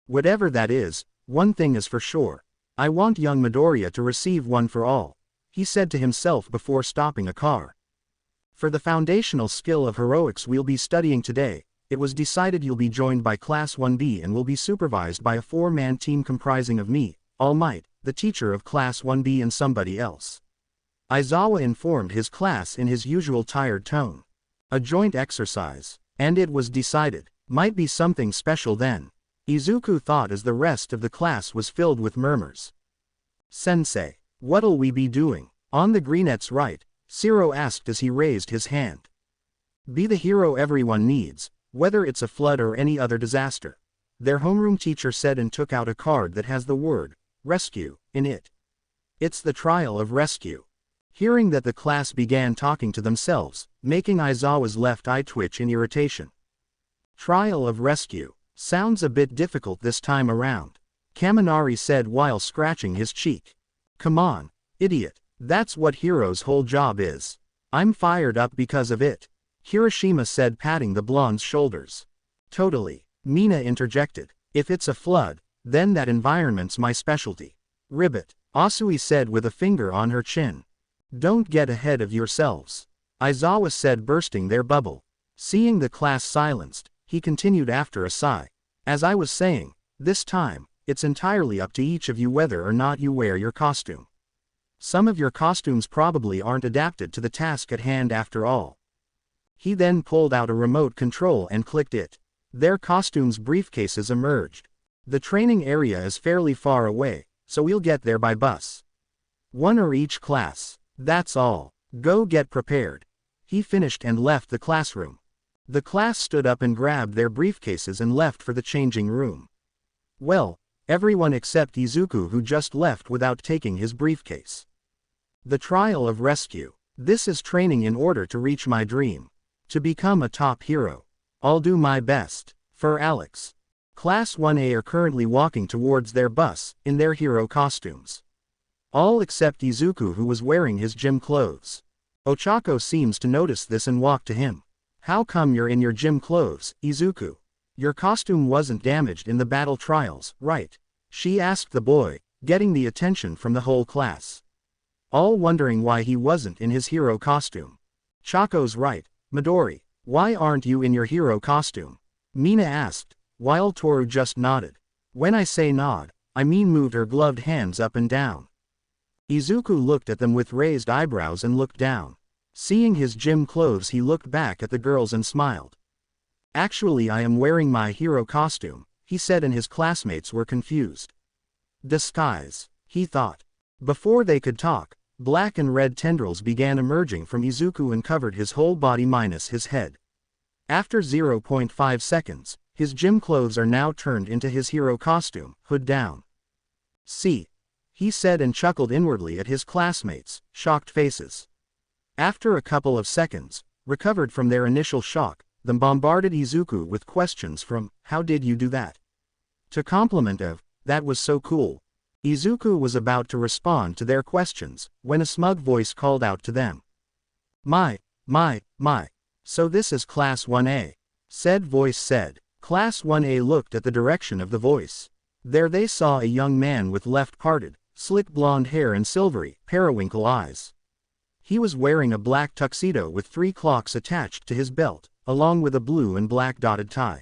[SPEAKER 1] Whatever that is, one thing is for sure. I want young Midoriya to receive one for all, he said to himself before stopping a car. For the foundational skill of heroics we'll be studying today, it was decided you'll be joined by Class 1B and will be supervised by a 4-man team comprising of me, All Might, the teacher of Class 1B, and somebody else. Aizawa informed his class in his usual tired tone. A joint exercise, and it was decided. Might be something special then. Izuku thought as the rest of the class was filled with murmurs. Sensei, what'll we be doing? On the greenette's right, Shiro asked as he raised his hand. Be the hero everyone needs, whether it's a flood or any other disaster. Their homeroom teacher said and took out a card that has the word, rescue, in it. It's the trial of rescue. Hearing that the class began talking to themselves, making Aizawa's left eye twitch in irritation. Trial of rescue. Sounds a bit difficult this time around. Kaminari said while scratching his cheek. Come on, idiot, that's what Hiro's whole job is. I'm fired up because of it. Hiroshima said patting the blonde's shoulders. Totally, Mina interjected. If it's a flood, then that environment's my specialty. Ribbit, Asui said with a finger on her chin. Don't get ahead of yourselves. Aizawa said bursting their bubble. Seeing the class silenced, he continued after a sigh. As I was saying, this time, it's entirely up to each of you whether or not you wear your costume. Some of your costumes probably aren't adapted to the task at hand after all. He then pulled out a remote control and clicked it. Their costumes' briefcases emerged. The training area is fairly far away, so we'll get there by bus. One or each class. That's all. Go get prepared. He finished and left the classroom. The class stood up and grabbed their briefcases and left for the changing room. Well, everyone except Izuku, who just left without taking his briefcase. The trial of rescue. This is training in order to reach my dream. To become a top hero. I'll do my best. For Alex. Class 1A are currently walking towards their bus, in their hero costumes. All except Izuku, who was wearing his gym clothes. Ochako seems to notice this and walk to him. How come you're in your gym clothes, Izuku? Your costume wasn't damaged in the battle trials, right? She asked the boy, getting the attention from the whole class. All wondering why he wasn't in his hero costume. Chako's right, Midori, why aren't you in your hero costume? Mina asked, while Toru just nodded. When I say nod, I mean moved her gloved hands up and down. Izuku looked at them with raised eyebrows and looked down. Seeing his gym clothes, he looked back at the girls and smiled. Actually, I am wearing my hero costume, he said, and his classmates were confused. Disguise, he thought. Before they could talk, black and red tendrils began emerging from Izuku and covered his whole body minus his head. After 0.5 seconds, his gym clothes are now turned into his hero costume, hood down. See, he said and chuckled inwardly at his classmates' shocked faces. After a couple of seconds, recovered from their initial shock, they bombarded Izuku with questions from, how did you do that? To compliment of, that was so cool. Izuku was about to respond to their questions, when a smug voice called out to them. My. So this is Class 1A. Said voice said. Class 1A looked at the direction of the voice. There they saw a young man with left parted, slick blonde hair and silvery, periwinkle eyes. He was wearing a black tuxedo with 3 clocks attached to his belt, along with a blue and black dotted tie.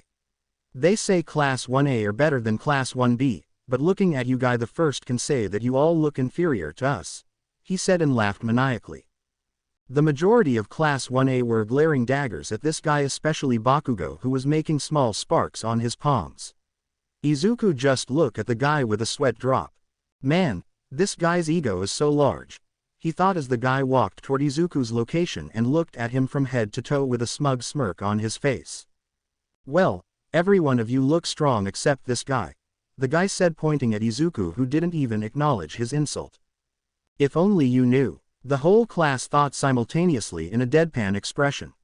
[SPEAKER 1] They say Class 1A are better than Class 1B, but looking at you guy the first can say that you all look inferior to us, he said and laughed maniacally. The majority of Class 1A were glaring daggers at this guy, especially Bakugo, who was making small sparks on his palms. Izuku just looked at the guy with a sweat drop. Man, this guy's ego is so large, he thought as the guy walked toward Izuku's location and looked at him from head to toe with a smug smirk on his face. Well, every one of you look strong except this guy, the guy said, pointing at Izuku, who didn't even acknowledge his insult. If only you knew, the whole class thought simultaneously in a deadpan expression.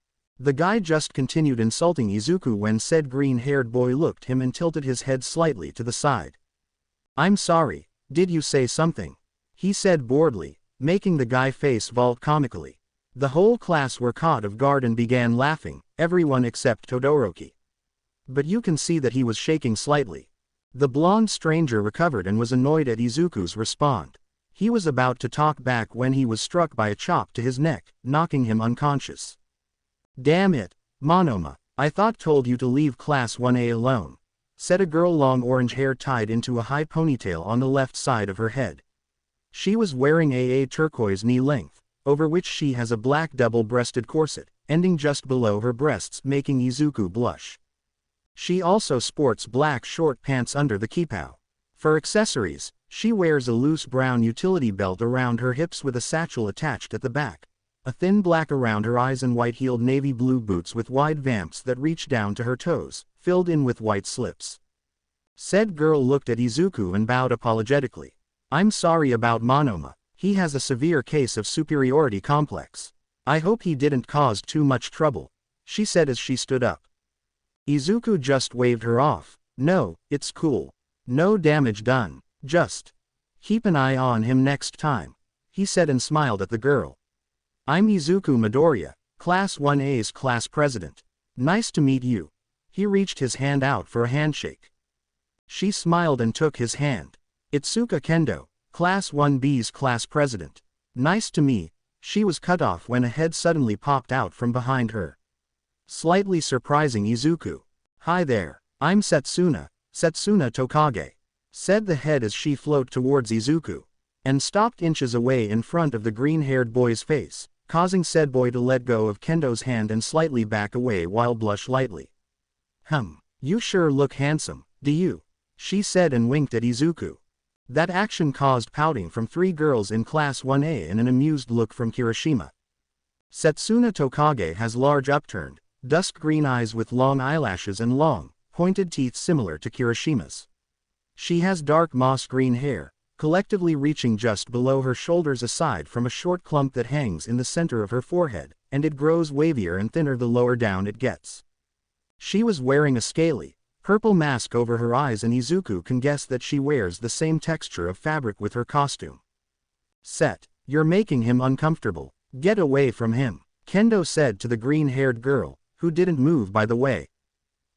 [SPEAKER 1] The guy just continued insulting Izuku when said green-haired boy looked him and tilted his head slightly to the side. I'm sorry, did you say something? He said boredly, making the guy face vault comically. The whole class were caught off guard and began laughing, everyone except Todoroki. But you can see that he was shaking slightly. The blonde stranger recovered and was annoyed at Izuku's response. He was about to talk back when he was struck by a chop to his neck, knocking him unconscious. Damn it, Monoma, I told you to leave Class 1A alone, said a girl, long orange hair tied into a high ponytail on the left side of her head. She was wearing a turquoise knee length, over which she has a black double-breasted corset, ending just below her breasts, making Izuku blush. She also sports black short pants under the kipao. For accessories, she wears a loose brown utility belt around her hips with a satchel attached at the back, a thin black around her eyes and white-heeled navy blue boots with wide vamps that reach down to her toes, filled in with white slips. Said girl looked at Izuku and bowed apologetically. I'm sorry about Monoma. He has a severe case of superiority complex. I hope he didn't cause too much trouble, she said as she stood up. Izuku just waved her off. No, it's cool. No damage done. Just keep an eye on him next time, he said and smiled at the girl. I'm Izuku Midoriya, Class 1A's class president. Nice to meet you. He reached his hand out for a handshake. She smiled and took his hand. Itsuka Kendo, Class 1B's class president. Nice to meet. She was cut off when a head suddenly popped out from behind her, slightly surprising Izuku. Hi there, I'm Setsuna Tokage, said the head as she floated towards Izuku, and stopped inches away in front of the green-haired boy's face, causing said boy to let go of Kendo's hand and slightly back away while blush lightly. You sure look handsome, do you? She said and winked at Izuku. That action caused pouting from 3 girls in Class 1A and an amused look from Kirishima. Setsuna Tokage has large upturned, dusk green eyes with long eyelashes and long, pointed teeth similar to Kirishima's. She has dark moss green hair, collectively reaching just below her shoulders aside from a short clump that hangs in the center of her forehead, and it grows wavier and thinner the lower down it gets. She was wearing a scaly, purple mask over her eyes and Izuku can guess that she wears the same texture of fabric with her costume. You're making him uncomfortable. Get away from him, Kendo said to the green-haired girl, who didn't move by the way.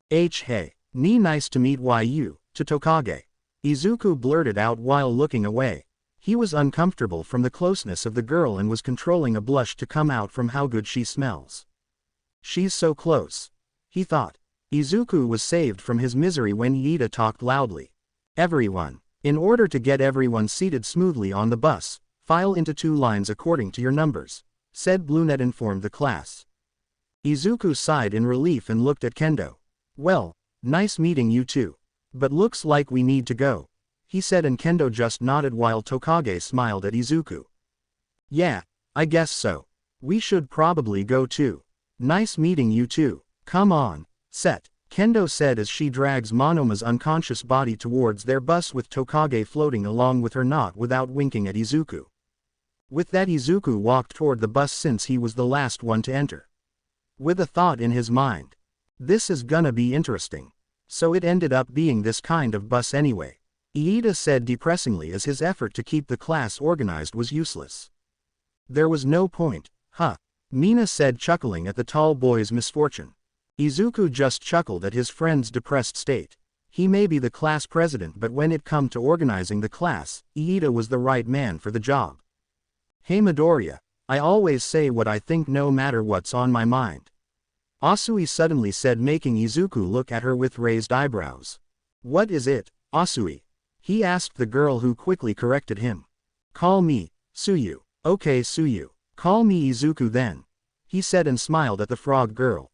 [SPEAKER 1] Hey, nice to meet you, to Tokage. Izuku blurted out while looking away. He was uncomfortable from the closeness of the girl and was controlling a blush to come out from how good she smells. She's so close, he thought. Izuku was saved from his misery when Iida talked loudly. Everyone, in order to get everyone seated smoothly on the bus, file into 2 lines according to your numbers, said Bluenet informed the class. Izuku sighed in relief and looked at Kendo. Well, nice meeting you too. But looks like we need to go, he said and Kendo just nodded while Tokage smiled at Izuku. Yeah, I guess so. We should probably go too. Nice meeting you too. Come on. Kendo said as she drags Monoma's unconscious body towards their bus with Tokage floating along with her not without winking at Izuku. With that Izuku walked toward the bus since he was the last one to enter, with a thought in his mind. This is gonna be interesting. So it ended up being this kind of bus anyway, Iida said depressingly as his effort to keep the class organized was useless. There was no point, Mina said chuckling at the tall boy's misfortune. Izuku just chuckled at his friend's depressed state. He may be the class president but when it come to organizing the class, Iida was the right man for the job. Hey Midoriya, I always say what I think no matter what's on my mind, Asui suddenly said making Izuku look at her with raised eyebrows. What is it, Asui? He asked the girl who quickly corrected him. Call me, Suyu. Okay Suyu. Call me Izuku then, he said and smiled at the frog girl.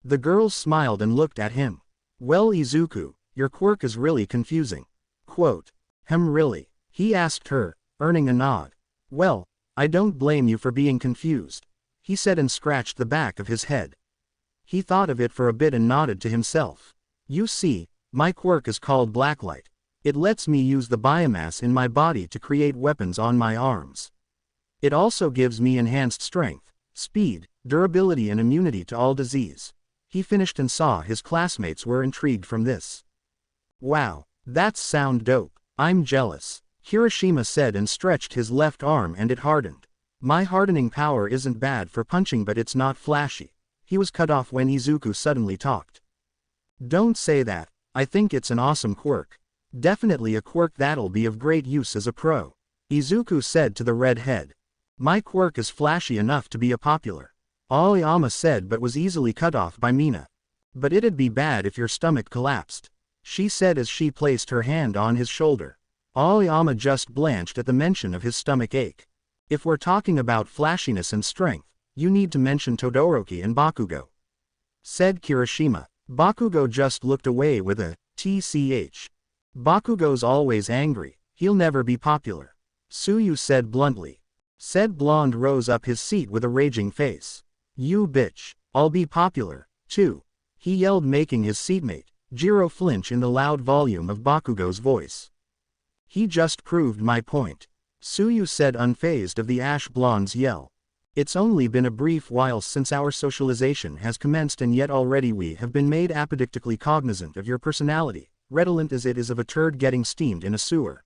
[SPEAKER 1] The girls smiled and looked at him. Well Izuku, your quirk is really confusing. Really? He asked her, earning a nod. Well, I don't blame you for being confused, he said and scratched the back of his head. He thought of it for a bit and nodded to himself. You see, my quirk is called Blacklight. It lets me use the biomass in my body to create weapons on my arms. It also gives me enhanced strength, speed, durability and immunity to all disease. He finished and saw his classmates were intrigued from this. Wow, that's sound dope. I'm jealous, Kirishima said and stretched his left arm and it hardened. My hardening power isn't bad for punching but it's not flashy. He was cut off when Izuku suddenly talked. Don't say that, I think it's an awesome quirk. Definitely a quirk that'll be of great use as a pro, Izuku said to the redhead. My quirk is flashy enough to be a popular, Aoyama said but was easily cut off by Mina. But it'd be bad if your stomach collapsed, she said as she placed her hand on his shoulder. Aoyama just blanched at the mention of his stomach ache. If we're talking about flashiness and strength, you need to mention Todoroki and Bakugo, said Kirishima. Bakugo just looked away with a tch. Bakugo's always angry, he'll never be popular. Tsuyu said bluntly. Said blonde rose up his seat with a raging face. You bitch, I'll be popular, too. He yelled, making his seatmate, Jiro, flinch in the loud volume of Bakugo's voice. He just proved my point. Tsuyu said, unfazed of the ash blonde's yell. It's only been a brief while since our socialization has commenced, and yet already we have been made apodictically cognizant of your personality, redolent as it is of a turd getting steamed in a sewer.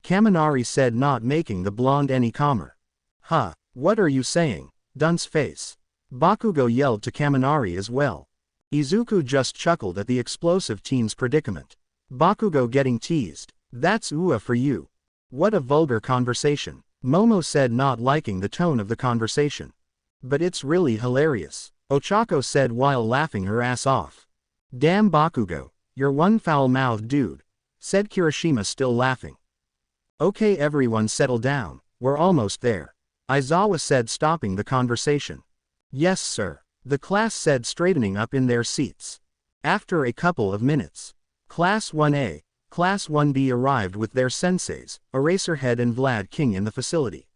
[SPEAKER 1] Kaminari said, not making the blonde any calmer. Huh, what are you saying, dunce face? Bakugo yelled to Kaminari as well. Izuku just chuckled at the explosive teen's predicament. Bakugo getting teased. That's ooh for you. What a vulgar conversation. Momo said, not liking the tone of the conversation. But it's really hilarious, Ochako said while laughing her ass off. Damn Bakugo, you're one foul-mouthed dude, said Kirishima, still laughing. Okay, everyone settle down, we're almost there, Aizawa said, stopping the conversation. Yes sir, the class said, straightening up in their seats. After a couple of minutes, Class 1A, Class 1B arrived with their senseis, Eraserhead and Vlad King, in the facility.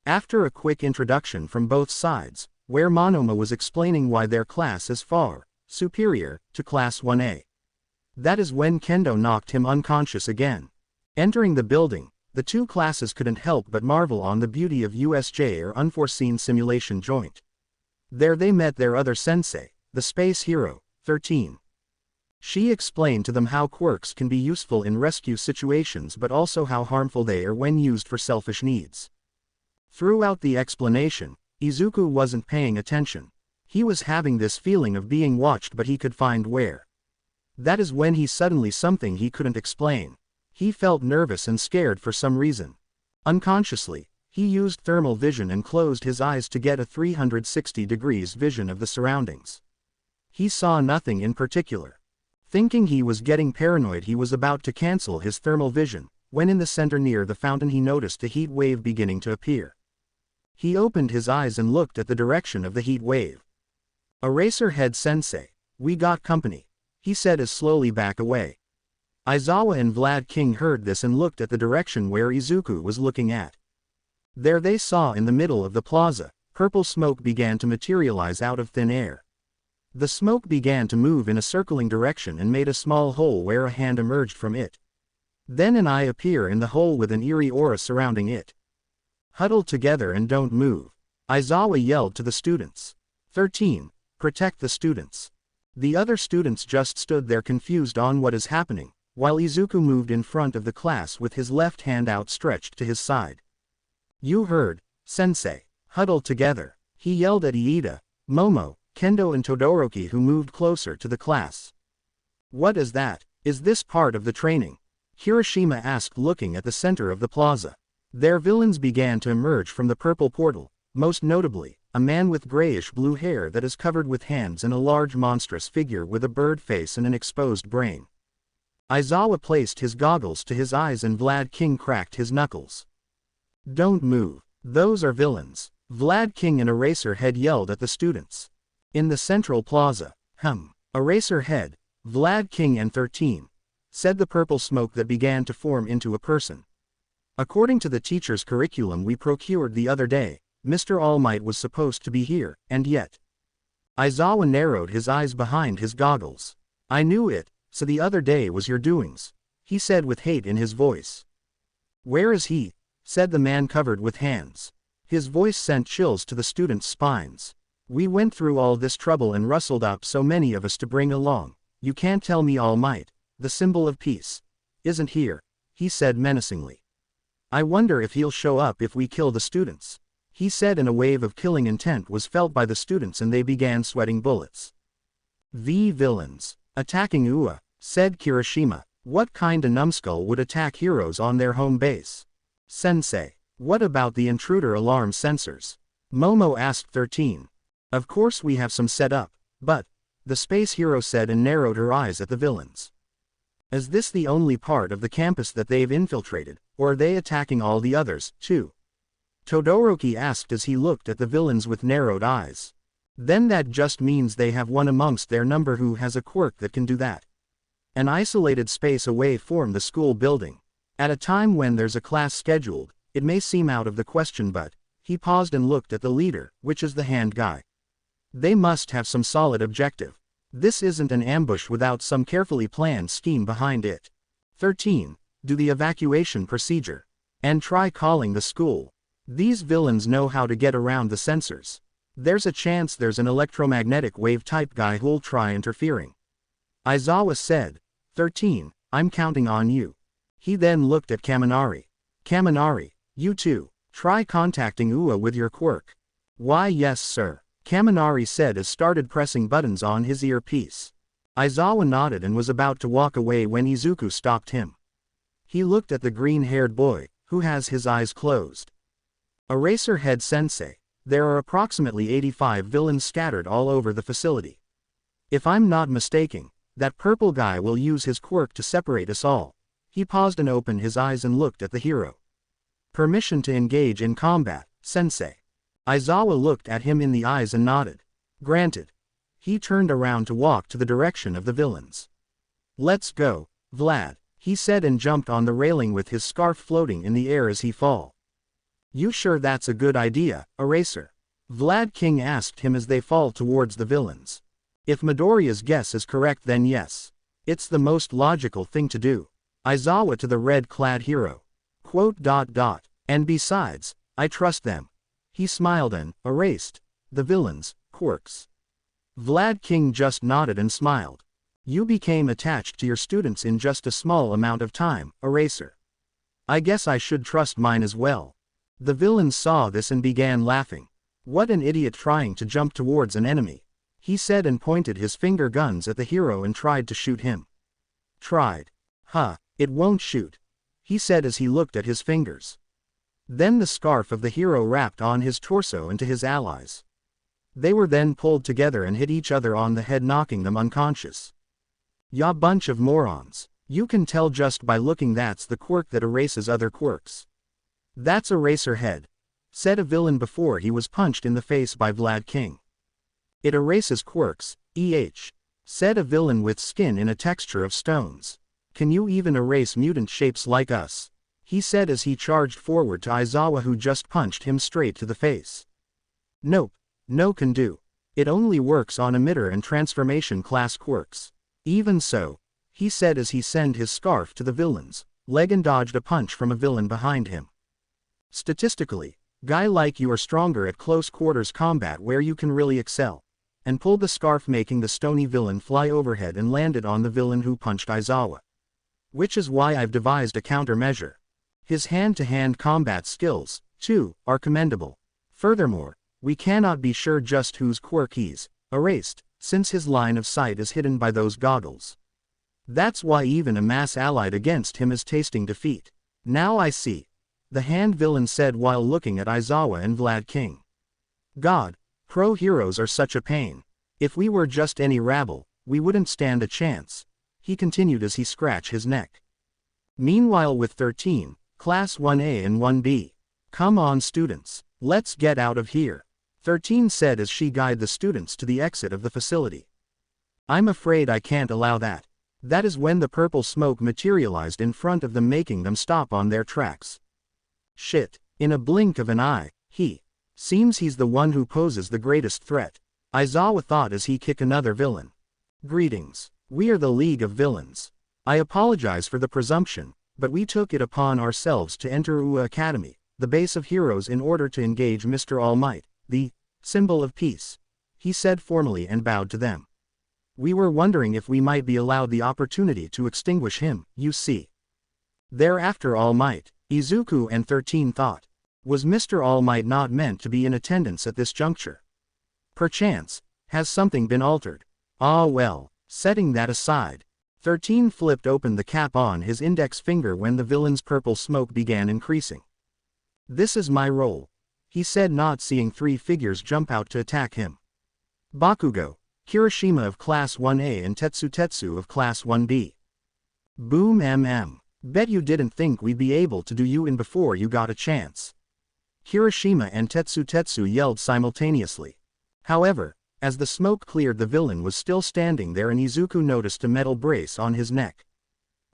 [SPEAKER 1] After a quick introduction from both sides, where Monoma was explaining why their class is far superior to Class 1A. That is when Kendo knocked him unconscious again. Entering the building, the two classes couldn't help but marvel on the beauty of USJ, or unforeseen simulation joint. There they met their other sensei, the space hero, 13. She explained to them how quirks can be useful in rescue situations, but also how harmful they are when used for selfish needs. Throughout the explanation, Izuku wasn't paying attention. He was having this feeling of being watched, but he could find where. That is when he suddenly something he couldn't explain. He felt nervous and scared for some reason. Unconsciously, he used thermal vision and closed his eyes to get a 360 degrees vision of the surroundings. He saw nothing in particular. Thinking he was getting paranoid, he was about to cancel his thermal vision, when in the center near the fountain he noticed a heat wave beginning to appear. He opened his eyes and looked at the direction of the heat wave. Eraserhead sensei, we got company, he said as slowly back away. Aizawa and Vlad King heard this and looked at the direction where Izuku was looking at. There they saw in the middle of the plaza, purple smoke began to materialize out of thin air. The smoke began to move in a circling direction and made a small hole where a hand emerged from it. Then an eye appeared in the hole with an eerie aura surrounding it. Huddle together and don't move, Aizawa yelled to the students. 13. Protect the students. The other students just stood there confused on what is happening, while Izuku moved in front of the class with his left hand outstretched to his side. You heard, sensei. Huddle together, he yelled at Iida, Momo, Kendo and Todoroki, who moved closer to the class. What is that? Is this part of the training? Kirishima asked, looking at the center of the plaza. Their villains began to emerge from the purple portal, most notably, a man with grayish-blue hair that is covered with hands and a large monstrous figure with a bird face and an exposed brain. Aizawa placed his goggles to his eyes and Vlad King cracked his knuckles. Don't move, those are villains, Vlad King and Eraserhead yelled at the students. In the central plaza, Eraserhead, Vlad King and 13, said the purple smoke that began to form into a person. According to the teacher's curriculum we procured the other day, Mr. All Might was supposed to be here, and yet. Aizawa narrowed his eyes behind his goggles. I knew it, so the other day was your doings, he said with hate in his voice. Where is he? Said the man covered with hands. His voice sent chills to the students' spines. We went through all this trouble and rustled up so many of us to bring along. You can't tell me All Might, the symbol of peace, isn't here, he said menacingly. I wonder if he'll show up if we kill the students, he said, and a wave of killing intent was felt by the students and they began sweating bullets. The villains, attacking Ua, said Kirishima. What kind of numbskull would attack heroes on their home base? Sensei, what about the intruder alarm sensors? Momo asked 13. Of course we have some set up, but, the space hero said and narrowed her eyes at the villains. Is this the only part of the campus that they've infiltrated, or are they attacking all the others, too? Todoroki asked as he looked at the villains with narrowed eyes. Then that just means they have one amongst their number who has a quirk that can do that. An isolated space away from the school building. At a time when there's a class scheduled, it may seem out of the question, but he paused and looked at the leader, which is the hand guy. They must have some solid objective. This isn't an ambush without some carefully planned scheme behind it. 13. Do the evacuation procedure. And try calling the school. These villains know how to get around the sensors. There's a chance there's an electromagnetic wave type guy who'll try interfering. Aizawa said. 13. I'm counting on you. He then looked at Kaminari. Kaminari, you too. Try contacting Ua with your quirk. Why yes sir, Kaminari said as started pressing buttons on his earpiece. Aizawa nodded and was about to walk away when Izuku stopped him. He looked at the green-haired boy, who has his eyes closed. Eraserhead Sensei, there are approximately 85 villains scattered all over the facility. If I'm not mistaken, that purple guy will use his quirk to separate us all. He paused and opened his eyes and looked at the hero. Permission to engage in combat, Sensei. Aizawa looked at him in the eyes and nodded. Granted. He turned around to walk to the direction of the villains. Let's go, Vlad, he said and jumped on the railing with his scarf floating in the air as he fall. You sure that's a good idea, Eraser? Vlad King asked him as they fall towards the villains. If Midoriya's guess is correct then yes. It's the most logical thing to do. Aizawa to the red-clad hero. And besides, I trust them. He smiled and erased the villains' quirks. Vlad King just nodded and smiled. You became attached to your students in just a small amount of time, Eraser. I guess I should trust mine as well. The villains saw this and began laughing. What an idiot trying to jump towards an enemy, he said and pointed his finger guns at the hero and tried to shoot him. Tried. Huh, it won't shoot, he said as he looked at his fingers. Then the scarf of the hero wrapped on his torso and to his allies. They were then pulled together and hit each other on the head, knocking them unconscious. Ya bunch of morons. You can tell just by looking that's the quirk that erases other quirks. That's Eraserhead, said a villain before he was punched in the face by Vlad King. It erases quirks, said a villain with skin in a texture of stones. Can you even erase mutant shapes like us? He said as he charged forward to Aizawa, who just punched him straight to the face. Nope, no can do. It only works on emitter and transformation class quirks. Even so, he said as he sent his scarf to the villain's leg and dodged a punch from a villain behind him. Statistically, guy like you are stronger at close quarters combat where you can really excel. And pulled the scarf, making the stony villain fly overhead and landed on the villain who punched Aizawa. Which is why I've devised a countermeasure. His hand-to-hand combat skills, too, are commendable. Furthermore, we cannot be sure just whose quirk he's erased, since his line of sight is hidden by those goggles. That's why even a mass allied against him is tasting defeat. Now I see, the hand villain said while looking at Aizawa and Vlad King. God, pro heroes are such a pain. If we were just any rabble, we wouldn't stand a chance, he continued as he scratched his neck. Meanwhile with 13, Class 1A and 1B. Come on students, let's get out of here, 13 said as she guided the students to the exit of the facility. I'm afraid I can't allow that. That is when the purple smoke materialized in front of them, making them stop on their tracks. Shit, in a blink of an eye, seems he's the one who poses the greatest threat, Aizawa thought as he kicked another villain. Greetings, we are the League of Villains. I apologize for the presumption, but we took it upon ourselves to enter Ua Academy, the base of heroes, in order to engage Mr. All Might, the symbol of peace, he said formally and bowed to them. We were wondering if we might be allowed the opportunity to extinguish him, you see. Thereafter All Might, Izuku and 13 thought. Was Mr. All Might not meant to be in attendance at this juncture? Perchance, has something been altered? Ah well, setting that aside. 13 flipped open the cap on his index finger when the villain's purple smoke began increasing. This is my role, he said, not seeing three figures jump out to attack him. Bakugo, Kirishima of Class 1A and Tetsu of Class 1B. Boom. Bet you didn't think we'd be able to do you in before you got a chance. Kirishima and Tetsu yelled simultaneously. However, As the smoke cleared, the villain was still standing there and Izuku noticed a metal brace on his neck.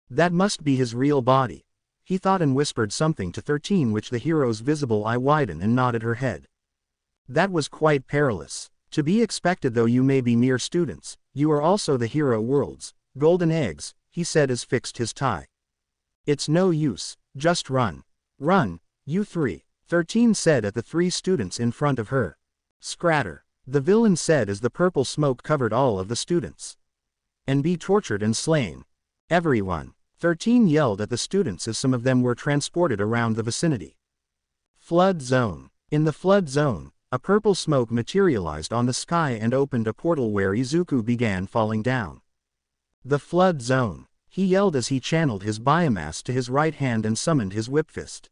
[SPEAKER 1] That must be his real body, he thought, and whispered something to 13, which the hero's visible eye widened and nodded her head. That was quite perilous. To be expected, though you may be mere students, you are also the hero world's golden eggs, he said as fixed his tie. It's no use, just run. Run, you three, 13 said at the 3 students in front of her. Scratter, the villain said as the purple smoke covered all of the students. And be tortured and slain. Everyone, 13 yelled at the students as some of them were transported around the vicinity. Flood zone. In the flood zone, a purple smoke materialized on the sky and opened a portal where Izuku began falling down. The flood zone, he yelled as he channeled his biomass to his right hand and summoned his whip fist.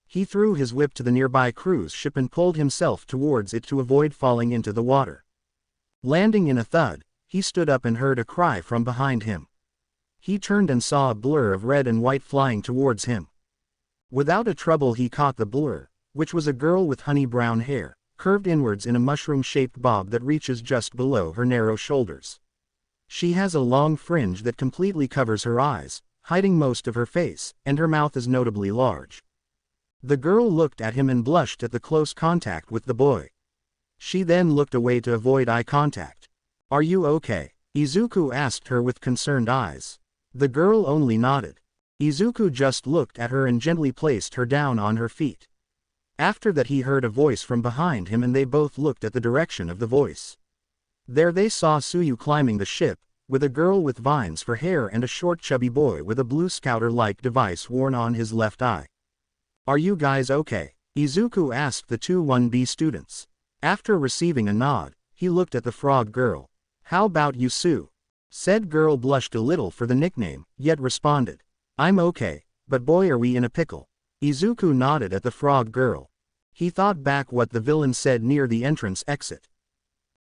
[SPEAKER 1] He threw his whip to the nearby cruise ship and pulled himself towards it to avoid falling into the water. Landing in a thud, he stood up and heard a cry from behind him. He turned and saw a blur of red and white flying towards him. Without a trouble he caught the blur, which was a girl with honey brown hair, curved inwards in a mushroom-shaped bob that reaches just below her narrow shoulders. She has a long fringe that completely covers her eyes, hiding most of her face, and her mouth is notably large. The girl looked at him and blushed at the close contact with the boy. She then looked away to avoid eye contact. "Are you okay?" Izuku asked her with concerned eyes. The girl only nodded. Izuku just looked at her and gently placed her down on her feet. After that he heard a voice from behind him and they both looked at the direction of the voice. There they saw Tsuyu climbing the ship, with a girl with vines for hair and a short chubby boy with a blue scouter-like device worn on his left eye. "Are you guys okay?" Izuku asked the 2 1B students. After receiving a nod, he looked at the frog girl. "How about you, Sue?" Said girl blushed a little for the nickname, yet responded, "I'm okay, but boy are we in a pickle." Izuku nodded at the frog girl. He thought back what the villain said near the entrance exit.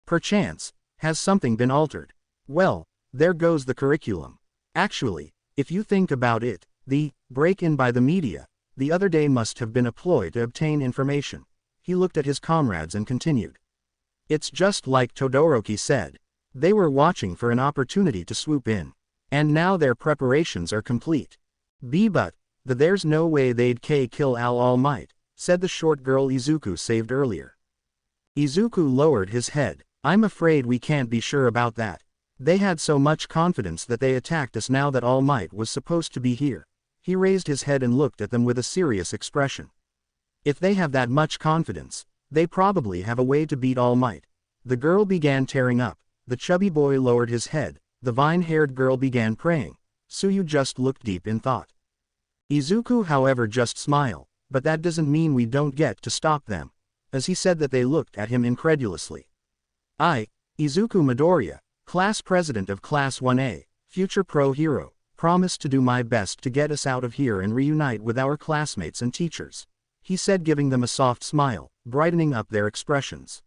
[SPEAKER 1] Perchance, has something been altered? Well, there goes the curriculum. Actually, if you think about it, the break-in by the media the other day must have been a ploy to obtain information. He looked at his comrades and continued. It's just like Todoroki said. They were watching for an opportunity to swoop in. And now their preparations are complete. But there's no way they'd kill All Might, said the short girl Izuku saved earlier. Izuku lowered his head. I'm afraid we can't be sure about that. They had so much confidence that they attacked us now that All Might was supposed to be here. He raised his head and looked at them with a serious expression. If they have that much confidence, they probably have a way to beat All Might. The girl began tearing up. The chubby boy lowered his head. The vine-haired girl began praying. Tsuyu just looked deep in thought. Izuku, however, just smiled. But that doesn't mean we don't get to stop them. As he said that, they looked at him incredulously. I, Izuku Midoriya, class president of Class 1A, future pro hero, promise to do my best to get us out of here and reunite with our classmates and teachers, he said, giving them a soft smile, brightening up their expressions.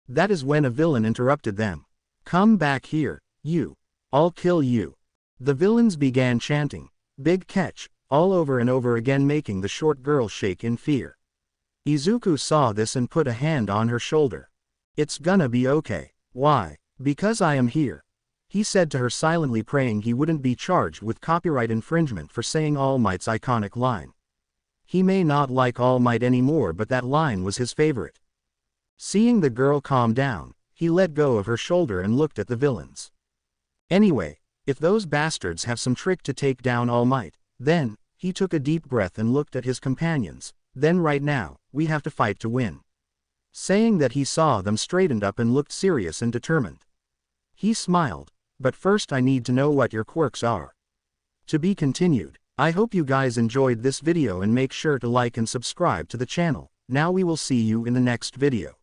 [SPEAKER 1] That is when a villain interrupted them. Come back here, you. I'll kill you. The villains began chanting, big catch, all over and over again, making the short girl shake in fear. Izuku saw this and put a hand on her shoulder. It's gonna be okay. Why? Because I am here, he said to her, silently praying he wouldn't be charged with copyright infringement for saying All Might's iconic line. He may not like All Might anymore, but that line was his favorite. Seeing the girl calm down, he let go of her shoulder and looked at the villains. Anyway, if those bastards have some trick to take down All Might, then, he took a deep breath and looked at his companions, then right now, we have to fight to win. Saying that, he saw them straightened up and looked serious and determined. He smiled. But first I need to know what your quirks are. To be continued. I hope you guys enjoyed this video and make sure to like and subscribe to the channel. Now we will see you in the next video.